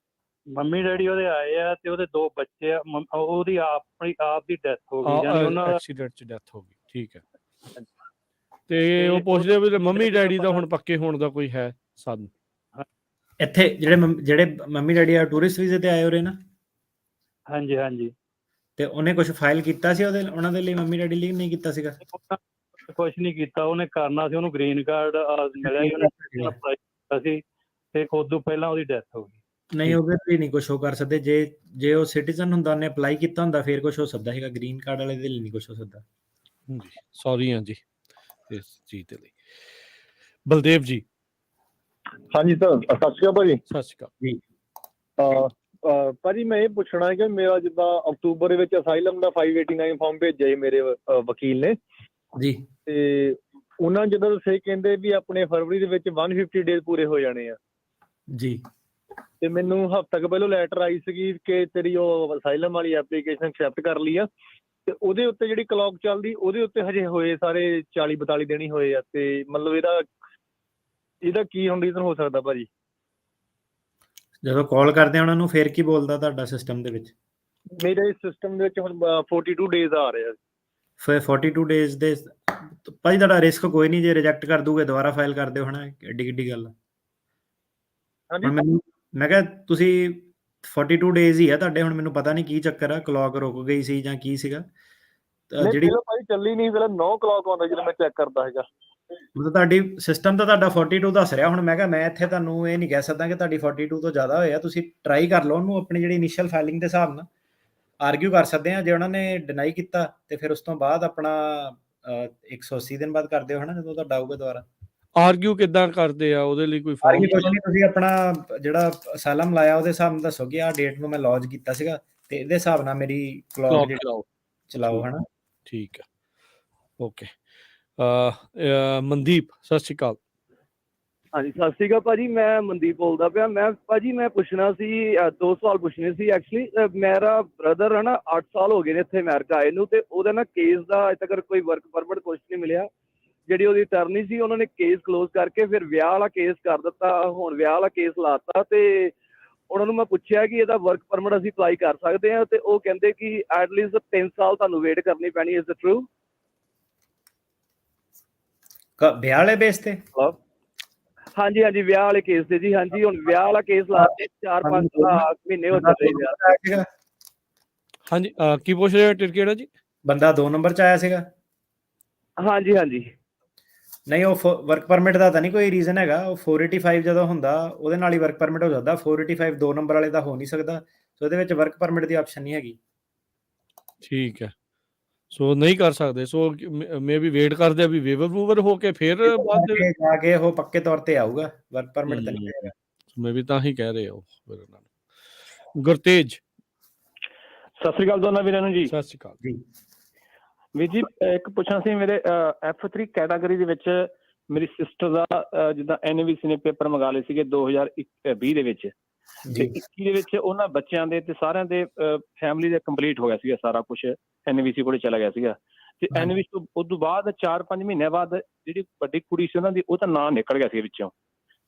ਮੰਮੀ ਡੈਡੀ ਉਹਦੇ ਆਏ ਆ, ਤੇ ਉਹਦੇ 2 ਬੱਚੇ ਆ, ਉਹਦੀ ਆਪ ਦੀ ਡੈਥ ਹੋ ਗਈ, ਯਾਨੀ ਉਹਨਾਂ ਦਾ ਐਕਸੀਡੈਂਟ 'ਚ ਡੈਥ ਹੋ ਗਈ। ਠੀਕ ਹੈ। ਤੇ ਉਹ ਪੁੱਛਦੇ ਵੀ ਮੰਮੀ ਡੈਡੀ ਦਾ ਹੁਣ ਪੱਕੇ ਹੋਣ ਦਾ ਕੋਈ ਹੈ ਸਾਧਨ? ਇੱਥੇ ਜਿਹੜੇ ਮੰਮੀ ਡੈਡੀ ਆ ਟੂਰਿਸਟ ਵੀਜ਼ੇ ਤੇ ਆਏ ਹੋਰੇ ਨਾ? ਹਾਂਜੀ ਹਾਂਜੀ। ਤੇ ਉਹਨੇ ਕੁਝ ਫਾਈਲ ਕੀਤਾ ਸੀ ਉਹਨਾਂ ਦੇ ਲਈ, ਮੰਮੀ ਡੈਡੀ ਲਈ ਨਹੀਂ ਕੀਤਾ ਸੀਗਾ? ਕੁਝ ਨਹੀਂ ਕੀਤਾ, ਉਹਨੇ ਕਰਨਾ ਸੀ, ਉਹਨੂੰ ਗ੍ਰੀਨ ਕਾਰਡ ਮਿਲਿਆ ਸੀ, ਉਹਨੇ ਅਪਲਾਈ ਕੀਤਾ ਸੀ, ਤੇ ਉਦੋਂ ਪਹਿਲਾਂ ਉਹਦੀ ਡੈਥ ਹੋ ਗਈ। ਨਹੀਂ, ਉਹਦੇ ਲਈ ਨਹੀਂ ਕੁਝ ਹੋ ਕਰ ਸਕਦੇ। ਜੇ ਉਹ ਸਿਟੀਜ਼ਨ ਹੁੰਦਾ, ਉਹਨੇ ਅਪਲਾਈ ਕੀਤਾ ਹੁੰਦਾ, ਫਿਰ ਕੁਝ ਹੋ ਸਕਦਾ ਹੈਗਾ। ਗ੍ਰੀਨ ਕਾਰਡ ਵਾਲੇ ਦੇ ਲਈ ਨਹੀਂ ਕੁਝ ਹੋ ਸਕਦਾ। ਜੀ ਸੌਰੀ ਹਾਂ ਜੀ ਇਸ ਚੀਜ਼ ਦੇ ਲਈ। ਬਲਦੇਵ ਜੀ। ਹਾਂਜੀ ਸਰ, ਸਤਿ ਸ਼੍ਰੀ ਅਕਾਲ ਭਾਜੀ। ਸਤਿ ਸ਼੍ਰੀ ਅਕਾਲ ਜੀ। ਭਾਜੀ ਮੈਂ ਇਹ ਪੁੱਛਣਾ ਹੈ ਕਿ ਮੇਰਾ ਜਿੱਦਾਂ ਅਕਤੂਬਰ ਦੇ ਵਿੱਚ ਅਸਾਈਲਮ ਦਾ 589 ਫਾਰਮ ਭੇਜਿਆ ਜੀ ਮੇਰੇ ਵਕੀਲ ਨੇ ਜੀ, ਤੇ ਉਹਨਾਂ ਜਦੋਂ ਦੱਸੇ ਕਹਿੰਦੇ ਵੀ ਆਪਣੇ ਫਰਵਰੀ ਦੇ ਵਿੱਚ 150 ਡੇਜ਼ ਪੂਰੇ ਹੋ ਜਾਣੇ ਆ ਜੀ। ਤੇ ਮੈਨੂੰ ਹਫ਼ਤਾ ਕੁ ਪਹਿਲਾਂ ਲੈਟਰ ਆਈ ਸੀਗੀ ਕਿ ਤੇਰੀ ਉਹ ਅਸਾਈਲਮ ਵਾਲੀ ਐਪਲੀਕੇਸ਼ਨ ਐਕਸੈਪਟ ਕਰ ਲਈ ਆ, ਤੇ ਉਹਦੇ ਉੱਤੇ ਜਿਹੜੀ ਕਲੌਕ ਚੱਲਦੀ ਉਹਦੇ ਉੱਤੇ ਹਜੇ ਹੋਏ ਸਾਰੇ 40-42 ਦਿਨ ਹੀ ਹੋਏ ਆ, ਤੇ ਮਤਲਬ ਇਹਦਾ ਕੀ ਹੁਣ ਰੀਜ਼ਨ ਹੋ ਸਕਦਾ ਭਾਜੀ? ਜਦੋਂ ਕਾਲ ਕਰਦੇ ਆ ਉਹਨਾਂ ਨੂੰ, ਫਿਰ ਕੀ ਬੋਲਦਾ ਤੁਹਾਡਾ ਸਿਸਟਮ ਦੇ ਵਿੱਚ? ਮੇਰੇ ਸਿਸਟਮ ਦੇ ਵਿੱਚ ਹੁਣ 42 ਡੇਜ਼ ਆ ਰਹੇ ਆ। ਫਿਰ 42 ਡੇਜ਼ ਦੇ ਭਾਜੀ ਤੁਹਾਡਾ ਰਿਸਕ ਕੋਈ ਨਹੀਂ, ਜੇ ਰਿਜੈਕਟ ਕਰ ਦੂਗੇ ਦੁਬਾਰਾ ਫਾਈਲ ਕਰ ਦਿਓ, ਹਨਾ? ਐਡੀ ਕਿੱਡੀ ਗੱਲ। ਹੁਣ ਮੈਂ ਕਿਹਾ ਤੁਸੀਂ 42 ਡੇਜ਼ ਹੀ ਆ ਤੁਹਾਡੇ, ਹੁਣ ਮੈਨੂੰ ਪਤਾ ਨਹੀਂ ਕੀ ਚੱਕਰ ਆ, ਕਲੌਕ ਰੁਕ ਗਈ ਸੀ ਜਾਂ ਕੀ ਸੀਗਾ ਜਿਹੜੀ ਭਾਜੀ ਚੱਲੀ ਨਹੀਂ, ਪਹਿਲਾਂ 9 ਕਲੌਕ ਆਉਂਦਾ ਜਦੋਂ ਮੈਂ ਚੈੱਕ ਕਰਦਾ ਹੈਗਾ। ਮਤਲਬ ਤੁਹਾਡੀ ਸਿਸਟਮ ਤਾਂ ਤੁਹਾਡਾ 42 ਦੱਸ ਰਿਹਾ। ਹੁਣ ਮੈਂ ਕਿਹਾ ਮੈਂ ਇੱਥੇ ਤੁਹਾਨੂੰ ਇਹ ਨਹੀਂ ਕਹਿ ਸਕਦਾ ਕਿ ਤੁਹਾਡੀ 42 ਤੋਂ ਜ਼ਿਆਦਾ ਹੋਇਆ। ਤੁਸੀਂ ਟਰਾਈ ਕਰ ਲਓ ਉਹਨੂੰ, ਆਪਣੀ ਜਿਹੜੀ ਇਨੀਸ਼ੀਅਲ ਫਾਈਲਿੰਗ ਦੇ ਹਿਸਾਬ ਨਾਲ ਆਰਗਿਊ ਕਰ ਸਕਦੇ ਆ। ਜੇ ਉਹਨਾਂ ਨੇ ਡਿਨਾਈ ਕੀਤਾ ਤੇ ਫਿਰ ਉਸ ਤੋਂ ਬਾਅਦ ਆਪਣਾ 180 ਦਿਨ ਬਾਅਦ ਕਰਦੇ ਹੋ ਹਨਾ, ਜਦੋਂ ਤੁਹਾਡਾ ਆਊਗਾ ਦੁਬਾਰਾ। ਆਰਗਿਊ ਕਿੱਦਾਂ ਕਰਦੇ ਆ ਉਹਦੇ ਲਈ ਕੋਈ ਆਰਗਿਊ ਫਾਰਮ? ਕੁਛ ਨਹੀਂ, ਤੁਸੀਂ ਆਪਣਾ ਜਿਹੜਾ ਅਸਾਈਲਮ ਲਾਇਆ ਉਹਦੇ ਹਿਸਾਬ ਨਾਲ ਦੱਸੋ ਕਿ ਆਹ ਡੇਟ ਨੂੰ ਮੈਂ ਲੌਜ ਕੀਤਾ ਸੀਗਾ ਤੇ ਇਹਦੇ ਹਿਸਾਬ ਨਾਲ ਮੇਰੀ ਕਲੌਕ ਕਲੌਕ ਜਿਹੜੀ ਚਲਾਓ ਹਨਾ। ਠੀਕ ਹੈ, ਓਕੇ। ਮਨਦੀਪ, ਸਤਿ ਸ਼੍ਰੀ ਅਕਾਲ। ਹਾਂਜੀ, ਸਤਿ ਸ਼੍ਰੀ ਅਕਾਲ ਭਾਜੀ। ਮੈਂ ਮਨਦੀਪ ਬੋਲਦਾ ਪਿਆ। ਮੈਂ ਪੁੱਛਣਾ ਸੀ, 2 ਸਵਾਲ ਪੁੱਛਣੇ ਸੀ ਐਕਚੁਅਲੀ। ਮੇਰਾ ਬ੍ਰਦਰ ਹੈ ਨਾ, 8 ਸਾਲ ਹੋ ਗਏ ਨੇ ਇੱਥੇ ਅਮਰੀਕਾ ਆਏ ਨੂੰ, ਤੇ ਉਹਦਾ ਨਾ ਕੇਸ ਦਾ ਅਜੇ ਤੱਕ ਕੋਈ ਵਰਕ ਪਰਮਿਟ ਕੁਛ ਨਹੀਂ ਮਿਲਿਆ। ਜਿਹੜੀ ਉਹਦੀ ਅਟਰਨੀ ਸੀ ਉਹਨਾਂ ਨੇ ਕੇਸ ਕਲੋਜ਼ ਕਰਕੇ ਫਿਰ ਵਿਆਹ ਵਾਲਾ ਕੇਸ ਕਰ ਦਿੱਤਾ। ਹੁਣ ਵਿਆਹ ਵਾਲਾ ਕੇਸ ਲਾਤਾ ਤੇ ਉਹਨਾਂ ਨੂੰ ਮੈਂ ਪੁੱਛਿਆ ਕਿ ਇਹਦਾ ਵਰਕ ਪਰਮਿਟ ਅਸੀਂ ਅਪਲਾਈ ਕਰ ਸਕਦੇ ਹਾਂ, ਤੇ ਉਹ ਕਹਿੰਦੇ ਕਿ ਐਟਲੀਸਟ 3 ਸਾਲ ਤੁਹਾਨੂੰ ਵੇਟ ਕਰਨੀ ਪੈਣੀ। Is it true? ਵਿਆਹ ਵਾਲੇ ਬੇਸ ਤੇ? ਹਾਂਜੀ ਹਾਂਜੀ, ਵਿਆਹ ਵਾਲੇ ਕੇਸ ਤੇ ਜੀ। ਹਾਂਜੀ, ਹੁਣ ਵਿਆਹ ਵਾਲਾ ਕੇਸ ਲਾਤੇ 4-5 ਮਹੀਨੇ ਹੋ ਚੱਲੇ ਵਿਆਹ। ਹਾਂਜੀ, ਕੀ ਪੁੱਛ ਰਹੇ ਹੋ ਕਿਹੜਾ ਜੀ? ਬੰਦਾ 2 ਨੰਬਰ 'ਚ ਆਇਆ ਸੀਗਾ। ਹਾਂਜੀ ਹਾਂਜੀ। ਨਹੀਂ, ਉਹ ਵਰਕ ਪਰਮਿਟ ਦਾ ਤਾਂ ਨਹੀਂ ਕੋਈ ਰੀਜ਼ਨ ਹੈਗਾ। ਉਹ 485 ਜਦੋਂ ਹੁੰਦਾ ਉਹਦੇ ਨਾਲ ਹੀ ਵਰਕ ਪਰਮਿਟ ਹੋ ਜਾਂਦਾ। 485 2 ਨੰਬਰ ਵਾਲੇ ਦਾ ਹੋ ਨਹੀਂ ਸਕਦਾ, ਸੋ ਇਹਦੇ ਵਿੱਚ ਵਰਕ ਪਰਮਿਟ ਦੀ ਆਪਸ਼ਨ ਨਹੀਂ ਹੈਗੀ। ਠੀਕ ਹੈ, ਸੋ ਨਹੀਂ ਕਰ ਸਕਦੇ। ਸੋ ਮੇ ਵੀ ਵੇਟ ਕਰਦੇ ਆ ਵੀ ਵੇਵਰ ਵੂਵਰ ਹੋ ਕੇ ਫਿਰ ਬਾਅਦ ਜਾ ਕੇ ਉਹ ਪੱਕੇ ਤੌਰ ਤੇ ਆਊਗਾ, ਵਰਕ ਪਰਮਿਟ ਤਾਂ ਨਹੀਂ ਆਏਗਾ। ਮੈਂ ਵੀ ਤਾਂ ਹੀ ਕਹਿ ਰਹੇ ਹੋ ਫਿਰ ਉਹਨਾਂ ਨੂੰ। ਗੁਰਤੇਜ, ਸਤਿ ਸ੍ਰੀ ਅਕਾਲ ਦੋਨਾਂ ਵੀਰਾਂ ਨੂੰ ਜੀ। ਸਤਿ ਸ਼੍ਰੀ ਅਕਾਲ ਜੀ। ਵੀਰ ਜੀ, ਇੱਕ ਪੁੱਛਣਾ ਸੀ, ਮੇਰੇ F3 ਕੈਟਾਗਰੀ ਦੇ ਵਿੱਚ ਮੇਰੀ ਸਿਸਟਰ ਦਾ ਜਿੱਦਾਂ NVC ਨੇ ਪੇਪਰ ਮੰਗਾ ਲਏ ਸੀਗੇ 2020 ਦੇ ਵਿੱਚ, ਤੇ 21 ਦੇ ਵਿੱਚ ਉਹਨਾਂ ਬੱਚਿਆਂ ਦੇ ਤੇ ਸਾਰਿਆਂ ਦੇ ਫੈਮਿਲੀ ਦੇ ਕੰਪਲੀਟ ਹੋ ਗਿਆ ਸੀਗਾ ਸਾਰਾ ਕੁਝ। NVC ਕੋਲੇ ਚਲਾ ਗਿਆ ਸੀਗਾ, ਤੇ NVC ਤੋਂ ਉਸ ਤੋਂ ਬਾਅਦ 4-5 ਮਹੀਨਿਆਂ ਬਾਅਦ ਜਿਹੜੀ ਵੱਡੀ ਕੁੜੀ ਸੀ ਉਹਨਾਂ ਦੀ, ਉਹ ਤਾਂ ਨਾਂ ਨਿਕਲ ਗਿਆ ਸੀ ਵਿੱਚੋਂ,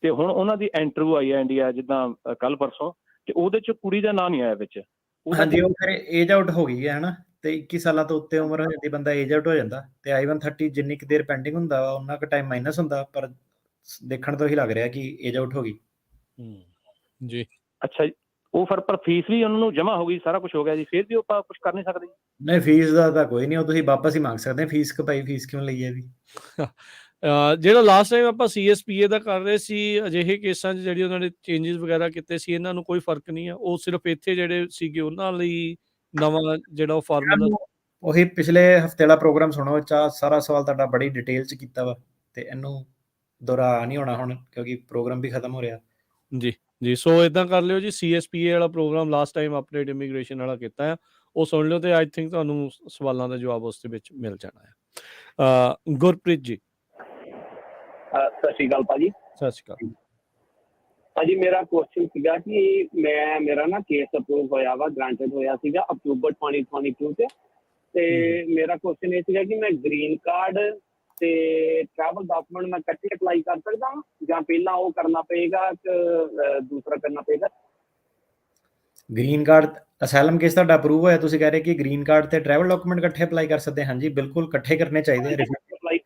ਤੇ ਹੁਣ ਉਹਨਾਂ ਦੀ ਇੰਟਰਵਿਊ ਆਈ ਹੈ ਇੰਡੀਆ ਜਿੱਦਾਂ ਕੱਲ ਪਰਸੋਂ, ਤੇ ਉਹਦੇ ਚ ਕੁੜੀ ਦਾ ਨਾਂ ਨਹੀਂ ਆਇਆ ਵਿੱਚ। ਹਾਂਜੀ, ਉਹ ਫਿਰ ਏਜ ਆਊਟ ਹੋ ਗਈ ਹੈ ਹਨਾ, ਤੇ 21 ਸਾਲਾਂ ਤੋਂ ਉੱਤੇ ਉਮਰ ਹੋ ਜਾਂਦੀ, ਬੰਦਾ ਏਜ ਆਊਟ ਹੋ ਜਾਂਦਾ। ਤੇ I-130 ਜਿੰਨੀ ਕੁ ਦੇਰ ਪੈਂਡਿੰਗ ਹੁੰਦਾ ਵਾ ਉਹਨਾਂ ਕੁ ਟਾਈਮ ਮਾਈਨਸ ਹੁੰਦਾ, ਪਰ ਦੇਖਣ ਤੋਂ ਹੀ ਲੱਗ ਰਿਹਾ ਕਿ ਏਜ ਆਊਟ ਹੋ ਗਈ। ਜੀ, ਅੱਛਾ ਜੀ। ਉਹ ਪਰ ਫੀਸ ਵੀ ਉਹਨਾਂ ਨੂੰ ਜਮ੍ਹਾਂ ਹੋ ਗਈ, ਸਾਰਾ ਕੁਝ ਹੋ ਗਿਆ ਜੀ, ਫਿਰ ਵੀ ਆਪਾਂ ਕੁਝ ਕਰ ਨਹੀਂ ਸਕਦੇ? ਨਹੀਂ, ਫੀਸ ਦਾ ਤਾਂ ਕੋਈ ਨਹੀਂ, ਉਹ ਤੁਸੀਂ ਵਾਪਸ ਹੀ ਮੰਗ ਸਕਦੇ ਆ। ਫੀਸ ਭਾਈ, ਫੀਸ ਕਿਉਂ ਲਈ ਹੈ ਵੀ? ਜਿਹੜਾ ਲਾਸਟ ਟਾਈਮ ਆਪਾਂ CSPA ਦਾ ਕਰ ਰਹੇ ਸੀ, ਅਜਿਹੇ ਕੇਸਾਂ 'ਚ ਜਿਹੜੀ ਉਹਨਾਂ ਨੇ ਚੇਂਜਸ ਵਗੈਰਾ ਕੀਤੇ ਸੀ, ਇਹਨਾਂ ਨੂੰ ਕੋਈ ਫਰਕ ਨਹੀਂ ਆ। ਉਹ ਸਿਰਫ ਇੱਥੇ ਜਿਹੜੇ ਸੀਗੇ ਉਹਨਾਂ ਲਈ ਨਵਾਂ ਜਿਹੜਾ ਉਹ ਫਾਰਮੂਲਾ। ਉਹੀ ਪਿਛਲੇ ਹਫਤੇ ਵਾਲਾ ਪ੍ਰੋਗਰਾਮ ਸੁਣੋ, ਸਾਰਾ ਸਵਾਲ ਤੁਹਾਡਾ ਬੜੀ ਡਿਟੇਲ 'ਚ ਕੀਤਾ ਵਾ, ਤੇ ਇਹਨੂੰ ਦੁਹਰਾ ਨਹੀਂ ਹੋਣਾ ਹੁਣ, ਕਿਉਂਕਿ ਪ੍ਰੋਗਰਾਮ ਵੀ ਖਤਮ ਹੋ ਰਿਹਾ। ਜੀ ਜੀ, ਸੋ ਇਦਾਂ ਕਰ ਲਿਓ ਜੀ, CSPA ਵਾਲਾ programme last time update immigration ਵਾਲਾ ਕੀਤਾ ਆ, ਉਹ ਸੁਣ ਲਿਓ, ਤੇ ਆਈ ਥਿੰਕ ਤੁਹਾਨੂੰ ਸਵਾਲਾਂ ਦਾ ਜਵਾਬ ਉਸ ਦੇ ਵਿੱਚ ਮਿਲ ਜਾਣਾ ਹੈ। ਗੁਰਪ੍ਰੀਤ ਜੀ, ਸਤਿ ਸ਼੍ਰੀ ਅਕਾਲ ਭਾਜੀ। ਸਤਿ ਸ਼੍ਰੀ ਅਕਾਲ ਭਾਜੀ, ਮੇਰਾ ਕੁਐਸਚਨ ਸੀਗਾ ਕਿ ਮੇਰਾ ਨਾ ਕੇਸ ਅਪਰੂਵ ਹੋਇਆ ਵਾ, ਗ੍ਰਾਂਟਡ ਹੋਇਆ ਸੀਗਾ ਅਕਤੂਬਰ 2022 'ਚ, ਤੇ ਮੇਰਾ ਕੁਐਸਚਨ ਇਹ ਸੀਗਾ ਕਿ ਮੈਂ ਗ੍ਰੀਨ ਕਾਰਡ ਤੇ ਟਰੈਵਲ ਡਾਕੂਮੈਂਟ ਮੈਂ ਇਕੱਠੇ ਅਪਲਾਈ ਕਰ ਸਕਦਾ ਹਾਂ, ਜਾਂ ਪਹਿਲਾਂ ਉਹ ਕਰਨਾ ਪਏਗਾ ਕਿ ਦੂਸਰਾ ਕਰਨਾ ਪਏਗਾ? ਗ੍ਰੀਨ ਕਾਰਡ ਅਸਾਈਲਮ ਕੇਸ ਤੁਹਾਡਾ ਅਪਰੂਵ ਹੋਇਆ, ਤੁਸੀਂ ਕਹਿ ਰਹੇ ਕਿ ਗ੍ਰੀਨ ਕਾਰਡ ਤੇ ਟਰੈਵਲ ਡਾਕੂਮੈਂਟ ਇਕੱਠੇ ਅਪਲਾਈ ਕਰ ਸਕਦੇ? ਹਾਂਜੀ, ਬਿਲਕੁਲ ਇਕੱਠੇ ਕਰਨੇ ਚਾਹੀਦੇ ਆ।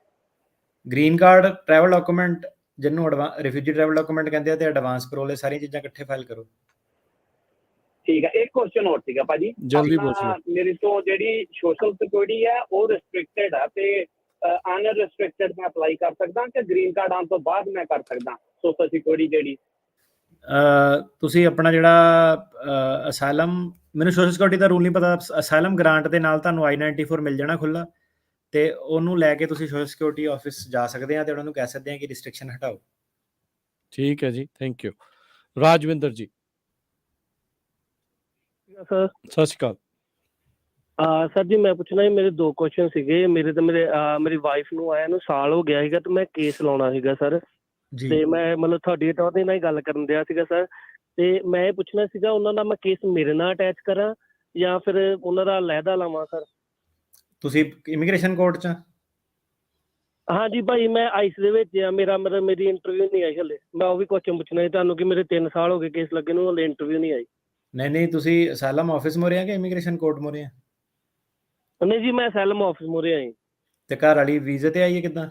ਗ੍ਰੀਨ ਕਾਰਡ, ਟਰੈਵਲ ਡਾਕੂਮੈਂਟ, ਜਿਹਨੂੰ ਰਿਫਿਊਜੀ ਟਰੈਵਲ ਡਾਕੂਮੈਂਟ ਕਹਿੰਦੇ ਆ, ਤੇ ਐਡਵਾਂਸ ਪਰੋਲ, ਸਾਰੀਆਂ ਚੀਜ਼ਾਂ ਇਕੱਠੇ ਫਾਈਲ ਕਰੋ। ਠੀਕ ਹੈ। ਇੱਕ ਕੁਐਸਚਨ ਹੋਰ ਸੀਗਾ ਭਾਜੀ, ਜਲਦੀ ਪੁੱਛ ਲਓ। ਮੇਰੀ ਤੋਂ ਜਿਹੜੀ ਸੋਸ਼ਲ ਸਿਕਿਉਰਿਟੀ ਹੈ ਉਹ ਰਿਸਟ੍ਰਿਕਟਡ ਆ, ਤੇ ਅਨਰਿਸਟ੍ਰਿਕਟਡ ਮੈਂ ਅਪਲਾਈ ਕਰ ਸਕਦਾ ਕਿ ਗ੍ਰੀਨ ਕਾਰਡ ਆਉਣ ਤੋਂ ਬਾਅਦ ਮੈਂ ਕਰ ਸਕਦਾ ਸੋਸ਼ਲ ਸਿਕਿਉਰਿਟੀ ਜਿਹੜੀ? ਤੁਸੀਂ ਆਪਣਾ ਜਿਹੜਾ ਅਸਾਈਲਮ, ਮੈਨੂੰ ਸੋਸ਼ਲ ਸਿਕਿਉਰਿਟੀ ਦਾ ਰੂਲ ਨਹੀਂ ਪਤਾ। ਅਸਾਈਲਮ ਗ੍ਰਾਂਟ ਦੇ ਨਾਲ ਤੁਹਾਨੂੰ I-94 ਮਿਲ ਜਾਣਾ ਖੁੱਲਾ, ਤੇ ਉਹਨੂੰ ਲੈ ਕੇ ਤੁਸੀਂ ਸੋਸ਼ਲ ਸਿਕਿਉਰਿਟੀ ਆਫਿਸ ਜਾ ਸਕਦੇ ਆ, ਤੇ ਉਹਨਾਂ ਨੂੰ ਕਹਿ ਸਕਦੇ ਆ ਕਿ ਰਿਸਟ੍ਰਿਕਸ਼ਨ ਹਟਾਓ। ਠੀਕ ਹੈ ਜੀ, ਥੈਂਕ ਯੂ। ਰਾਜਵਿੰਦਰ ਜੀ, ਸਰ ਸਤਿ ਸ਼੍ਰੀ ਅਕਾਲ। ਸਰ ਜੀ, ਮੈਂ ਪੁੱਛਣਾ ਸੀ, ਮੇਰੇ 2 ਕੁਐਸਚਨ ਸੀਗੇ। ਮੇਰੀ ਵਾਈਫ ਨੂੰ ਆਇਆ ਨੂੰ ਸਾਲ ਹੋ ਗਿਆ ਸੀਗਾ, ਤੇ ਮੈਂ ਕੇਸ ਲਾਉਣਾ ਸੀਗਾ ਸਰ, ਤੇ ਮੈਂ ਮਤਲਬ ਤੁਹਾਡੀ ਅਟਾਰਨੀ ਨਾਲ ਹੀ ਗੱਲ ਕਰਨ ਦਿਆ ਸੀਗਾ ਸਰ, ਤੇ ਮੈਂ ਇਹ ਪੁੱਛਣਾ ਸੀਗਾ ਉਹਨਾਂ ਦਾ ਮੈਂ ਕੇਸ ਮੇਰੇ ਨਾਲ ਅਟੈਚ ਕਰਾਂ ਜਾਂ ਫਿਰ ਉਹਨਾਂ ਦਾ ਅਲੱਗਾ ਲਾਵਾਂ ਸਰ? ਤੁਸੀਂ ਇਮੀਗ੍ਰੇਸ਼ਨ ਕੋਰਟ 'ਚ? ਹਾਂਜੀ ਭਾਈ, ਮੈਂ ਆਈਸ ਦੇ ਵਿੱਚ ਆ। ਮੇਰੀ ਇੰਟਰਵਿਊ ਨਹੀਂ ਆਈ ਹਲੇ। ਮੈਂ ਉਹ ਵੀ ਕੁਐਸਚਨ ਪੁੱਛਣਾ ਸੀ ਤੁਹਾਨੂੰ ਕਿ ਮੇਰੇ 3 ਸਾਲ ਹੋ ਗਏ ਕੇਸ ਲੱਗੇ ਨੂੰ, ਹਲੇ ਇੰਟਰਵਿਊ ਨਹੀਂ ਆਈ। ਨਹੀਂ, ਤੁਸੀਂ ਅਸਾਈਲਮ ਆਫਿਸ ਮੋਰੇ ਆ ਕਿ ਇਮੀਗ੍ਰੇਸ਼ਨ ਕੋਰਟ ਮੋਰੇ ਆ? ਨਹੀਂ ਜੀ, ਮੈਂ ਅਸਾਈਲਮ ਆਫਿਸ ਮੋਰੇ ਆਈ। ਤੇ ਘਰ ਵਾਲੀ ਵੀਜ਼ੇ ਤੇ ਆਈ ਹੈ ਕਿੱਦਾਂ?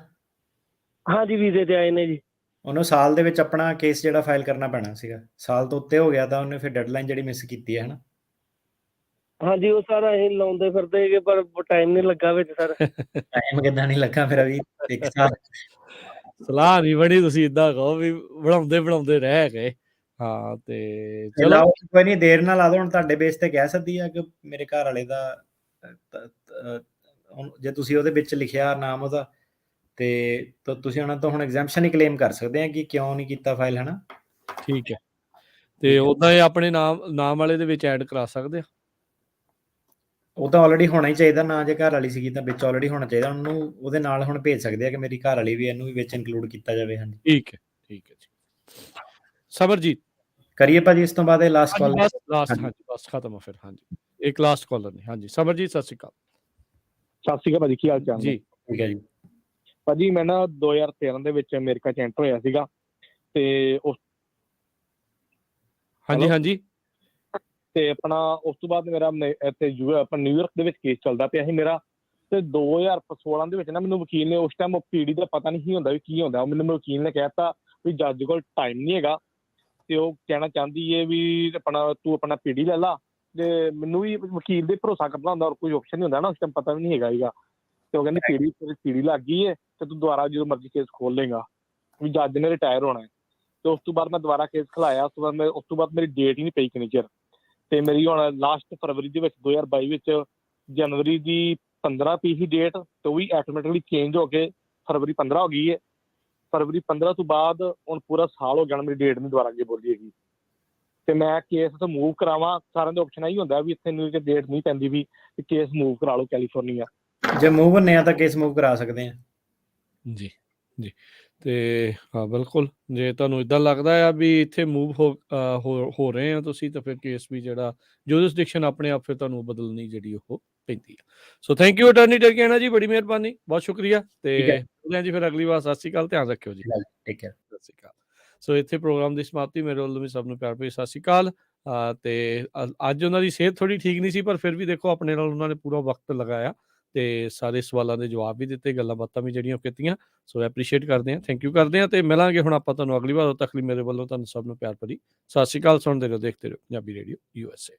ਹਾਂਜੀ, ਵੀਜ਼ੇ ਤੇ ਆਏ ਨੇ ਜੀ। ਉਹਨੂੰ ਸਾਲ ਦੇ ਵਿੱਚ ਆਪਣਾ ਕੇਸ ਜਿਹੜਾ ਫਾਈਲ ਕਰਨਾ ਪੈਣਾ ਸੀਗਾ। ਸਾਲ ਤੋਂ ਉੱਤੇ ਹੋ ਗਿਆ ਤਾਂ ਉਹਨੇ ਫਿਰ ਡੈਡਲਾਈਨ ਜਿਹੜੀ ਮਿਸ ਕੀਤੀ ਹੈ ਹਨਾ। ਹਾਂਜੀ, ਉਹ ਸਾਰਾ ਅਸੀਂ ਲਾਉਂਦੇ ਫਿਰਦੇ ਹੈਗੇ, ਪਰ ਟਾਈਮ ਨਹੀਂ ਲੱਗਾ ਵਿੱਚ ਸਰ। ਟਾਈਮ ਕਿੱਦਾਂ ਨਹੀਂ ਲੱਗਾ ਫਿਰ ਵੀ? 1 ਸਾਲ ਸਲਾਹ ਨਹੀਂ ਬਣੀ, ਤੁਸੀਂ ਇਦਾਂ ਕਹੋ ਵੀ ਬਣਾਉਂਦੇ ਰਹਿ ਗਏ। ਹਾਂ, ਤੇ ਚਲੋ ਕੋਈ ਨਹੀਂ, ਦੇਰ ਨਾਲ ਲਾ ਦੋ। ਹੁਣ ਤੁਹਾਡੇ ਬੇਸ ਤੇ ਕਹਿ ਸਕਦੀ ਆ ਕਿ ਮੇਰੇ ਘਰ ਵਾਲੇ ਦਾ ਜੇ ਤੁਸੀਂ ਉਹਦੇ ਵਿੱਚ ਲਿਖਿਆ ਨਾਮ ਉਹਦਾ ਤੇ ਤੁਸੀਂ ਉਹਨਾਂ ਤੋਂ ਹੁਣ ਐਗਜ਼ੈਂਪਸ਼ਨ ਹੀ ਕਲੇਮ ਕਰ ਸਕਦੇ ਆ ਕਿ ਕਿਉਂ ਨਹੀਂ ਕੀਤਾ ਫਾਈਲ, ਹੈ ਨਾ। ਠੀਕ ਹੈ, ਤੇ ਉਦਾਂ ਇਹ ਆਪਣੇ ਨਾਮ ਵਾਲੇ ਦੇ ਵਿੱਚ ਐਡ ਕਰਾ ਸਕਦੇ ਆ। ਉਹ ਤਾਂ ਆਲਰੇਡੀ ਹੋਣਾ ਹੀ ਚਾਹੀਦਾ ਨਾ, ਜੇ ਘਰ ਵਾਲੀ ਸੀਗੀ ਤਾਂ ਵਿੱਚ ਆਲਰੇਡੀ ਹੋਣਾ ਚਾਹੀਦਾ। ਉਹਨੂੰ ਉਹਦੇ ਨਾਲ ਹੁਣ ਭੇਜ ਸਕਦੇ ਆ ਕਿ ਮੇਰੀ ਘਰ ਵਾਲੀ ਵੀ, ਇਹਨੂੰ ਵੀ ਵਿੱਚ ਇਨਕਲੂਡ ਕੀਤਾ ਜਾਵੇ। ਹਾਂਜੀ ਠੀਕ ਹੈ ਜੀ। ਸਬਰਜੀਤ ਕਰੀਏ ਭਾਜੀ, ਇਸ ਤੋਂ ਬਾਅਦ ਇਹ ਲਾਸਟ ਕਾਲ। ਹਾਂਜੀ ਬਸ ਖਤਮ ਆ ਫਿਰ। ਹਾਂਜੀ ਇੱਕ ਲਾਸਟ ਕਾਲਰ ਨੇ। ਹਾਂਜੀ ਸਬਰਜੀਤ ਸਤਿ ਸ਼੍ਰੀ ਅਕਾਲ। ਸਤਿ ਸ਼੍ਰੀ ਅਕਾਲ ਭਾਜੀ, ਕੀ ਹਾਲ ਚਾਲ ਜੀ? ਠੀਕ ਹੈ ਜੀ ਭਾਜੀ, ਮੈਂ ਨਾ 2013 ਦੇ ਵਿੱਚ ਅਮਰੀਕਾ 'ਚ ਐਂਟਰ ਹੋਇਆ ਸੀਗਾ ਤੇ ਉਸ ਹਾਂਜੀ ਤੇ ਆਪਣਾ ਉਸ ਤੋਂ ਬਾਅਦ ਮੇਰਾ ਇੱਥੇ ਆਪਣਾ ਨਿਊਯਾਰਕ ਦੇ ਵਿੱਚ ਕੇਸ ਚੱਲਦਾ ਪਿਆ ਸੀ ਮੇਰਾ, ਤੇ 2016 ਦੇ ਵਿੱਚ ਨਾ ਮੈਨੂੰ ਵਕੀਲ ਨੇ, ਉਸ ਟਾਈਮ ਉਹ ਪੀਡੀ ਦਾ ਪਤਾ ਨਹੀਂ ਸੀ ਹੁੰਦਾ ਵੀ ਕੀ ਹੁੰਦਾ, ਮੈਨੂੰ ਵਕੀਲ ਨੇ ਕਹਿਤਾ ਵੀ ਜੱਜ ਕੋਲ ਟਾਈਮ ਨਹੀਂ ਹੈਗਾ ਤੇ ਉਹ ਕਹਿਣਾ ਚਾਹੁੰਦੀ ਹੈ ਵੀ ਤੂੰ ਆਪਣਾ ਪੀਡੀ ਲੈ ਲਾ। ਤੇ ਮੈਨੂੰ ਵੀ ਵਕੀਲ ਦੇ ਭਰੋਸਾ ਕਰਨਾ ਹੁੰਦਾ, ਔਰ ਕੋਈ ਆਪਸ਼ਨ ਨਹੀਂ ਹੁੰਦਾ ਨਾ, ਉਸ ਟਾਈਮ ਪਤਾ ਵੀ ਨਹੀਂ ਹੈਗਾ ਸੀਗਾ। ਤੇ ਉਹ ਕਹਿੰਦੇ ਪੀੜੀ ਲੱਗ ਗਈ ਹੈ ਤੇ ਤੂੰ ਦੁਬਾਰਾ ਜਦੋਂ ਮਰਜ਼ੀ ਕੇਸ ਖੋਲ ਲੇਗਾ, ਵੀ ਜੱਜ ਨੇ ਰਿਟਾਇਰ ਹੋਣਾ ਹੈ। ਤੇ ਉਸ ਤੋਂ ਬਾਅਦ ਮੈਂ ਦੁਬਾਰਾ ਕੇਸ ਖਿਲਾਇਆ। ਉਸ ਤੋਂ ਬਾਅਦ ਮੇਰੀ ਡੇਟ ਹੀ ਨਹੀਂ ਪਈ ਕਿੰਨੀ ਚਿਰ, ਤੇ ਮੇਰੀ ਹੁਣ ਲਾਸਟ ਫਰਵਰੀ ਦੇ ਵਿੱਚ 2022 ਵਿੱਚ ਜਨਵਰੀ ਦੀ 15 ਪਈ ਸੀ ਡੇਟ, ਤੇ ਉਹ ਵੀ ਆਟੋਮੈਟਿਕਲੀ ਚੇਂਜ ਹੋ ਕੇ ਫਰਵਰੀ 15 ਹੋ ਗਈ ਹੈ। ਫਰਵਰੀ 15 ਤੋਂ ਬਾਅਦ ਹੁਣ ਪੂਰਾ ਸਾਲ ਹੋ ਗਿਆ ਮੇਰੀ ਡੇਟ ਨਹੀਂ ਦੁਬਾਰਾ ਅੱਗੇ ਬੋਲੀ ਹੈਗੀ। ਤੇ ਮੈਂ ਕੇਸ ਤੋਂ ਮੂਵ ਕਰਾਵਾਂ, ਸਾਰਿਆਂ ਦੇ ਆਪਸ਼ਨ ਇਹੀ ਹੁੰਦਾ ਵੀ ਇੱਥੇ ਨੂੰ ਡੇਟ ਨਹੀਂ ਪੈਂਦੀ ਵੀ ਕੇਸ ਮੂਵ ਕਰਾ ਲਓ ਕੈਲੀਫੋਰਨੀਆ। ਜੇ ਮੂਵ ਹੁੰਨੇ ਆ ਤਾਂ ਕੇਸ ਮੂਵ ਕਰਾ ਸਕਦੇ ਆ। ਜੀ ਤੇ ਹਾਂ ਬਿਲਕੁਲ, ਜੇ ਤੁਹਾਨੂੰ ਇਦਾਂ ਲੱਗਦਾ ਆ ਵੀ ਇੱਥੇ ਮੂਵ ਹੋ ਰਹੇ ਆ ਤੁਸੀਂ, ਤਾਂ ਫਿਰ ਕੇਸ ਵੀ ਜਿਹੜਾ ਜੁਰਿਸਡਿਕਸ਼ਨ ਆਪਣੇ ਆਪ ਫਿਰ ਤੁਹਾਨੂੰ ਬਦਲਣੀ ਜਿਹੜੀ ਉਹ ਪੈਂਦੀ ਆ। ਸੋ ਥੈਂਕ ਯੂ ਅਟਾਰਨੀ ਟਰਕੀਆਣਾ ਜੀ, ਬੜੀ ਮਿਹਰਬਾਨੀ, ਬਹੁਤ ਸ਼ੁਕਰੀਆ। ਤੇ ਮਿਲਦੇ ਜੀ ਫਿਰ ਅਗਲੀ ਵਾਰ। ਸਤਿ ਸ਼੍ਰੀ ਅਕਾਲ, ਧਿਆਨ ਰੱਖਿਓ ਜੀ। ਠੀਕ ਹੈ, ਸਤਿ ਸ਼੍ਰੀ ਅਕਾਲ। ਸੋ ਇੱਥੇ ਪ੍ਰੋਗਰਾਮ ਦੀ ਸਮਾਪਤੀ। ਮੇਰੇ ਵੱਲੋਂ ਵੀ ਸਭ ਨੂੰ ਪਿਆਰ ਭਰੀ ਸਤਿ ਸ਼੍ਰੀ ਅਕਾਲ। ਤੇ ਅੱਜ ਉਹਨਾਂ ਦੀ ਸਿਹਤ ਥੋੜੀ ਠੀਕ ਨਹੀਂ ਸੀ, ਪਰ ਫਿਰ ਵੀ ਦੇਖੋ ਆਪਣੇ ਨਾਲ ਉਹਨਾਂ ਨੇ ਪੂਰਾ ਵਕਤ ਲਗਾਇਆ ਤੇ ਸਾਰੇ ਸਵਾਲਾਂ ਦੇ ਜਵਾਬ ਵੀ ਦਿੱਤੇ, ਗੱਲਾਂ ਬਾਤਾਂ ਵੀ ਜਿਹੜੀਆਂ ਕੀਤੀਆਂ। ਸੋ ਐਪਰੀਸ਼ੀਏਟ ਕਰਦੇ ਹਾਂ, ਥੈਂਕ ਯੂ ਕਰਦੇ ਹਾਂ, ਤੇ ਮਿਲਾਂਗੇ ਹੁਣ ਆਪਾਂ ਤੁਹਾਨੂੰ ਅਗਲੀ ਵਾਰ। ਉਦੋਂ ਤੱਕ ਲਈ ਮੇਰੇ ਵੱਲੋਂ ਤੁਹਾਨੂੰ ਸਭ ਨੂੰ ਪਿਆਰ ਭਰੀ ਸਤਿ ਸ਼੍ਰੀ ਅਕਾਲ। ਸੁਣਦੇ ਰਹੋ, ਦੇਖਦੇ ਰਹੋ ਪੰਜਾਬੀ ਰੇਡੀਓ USA।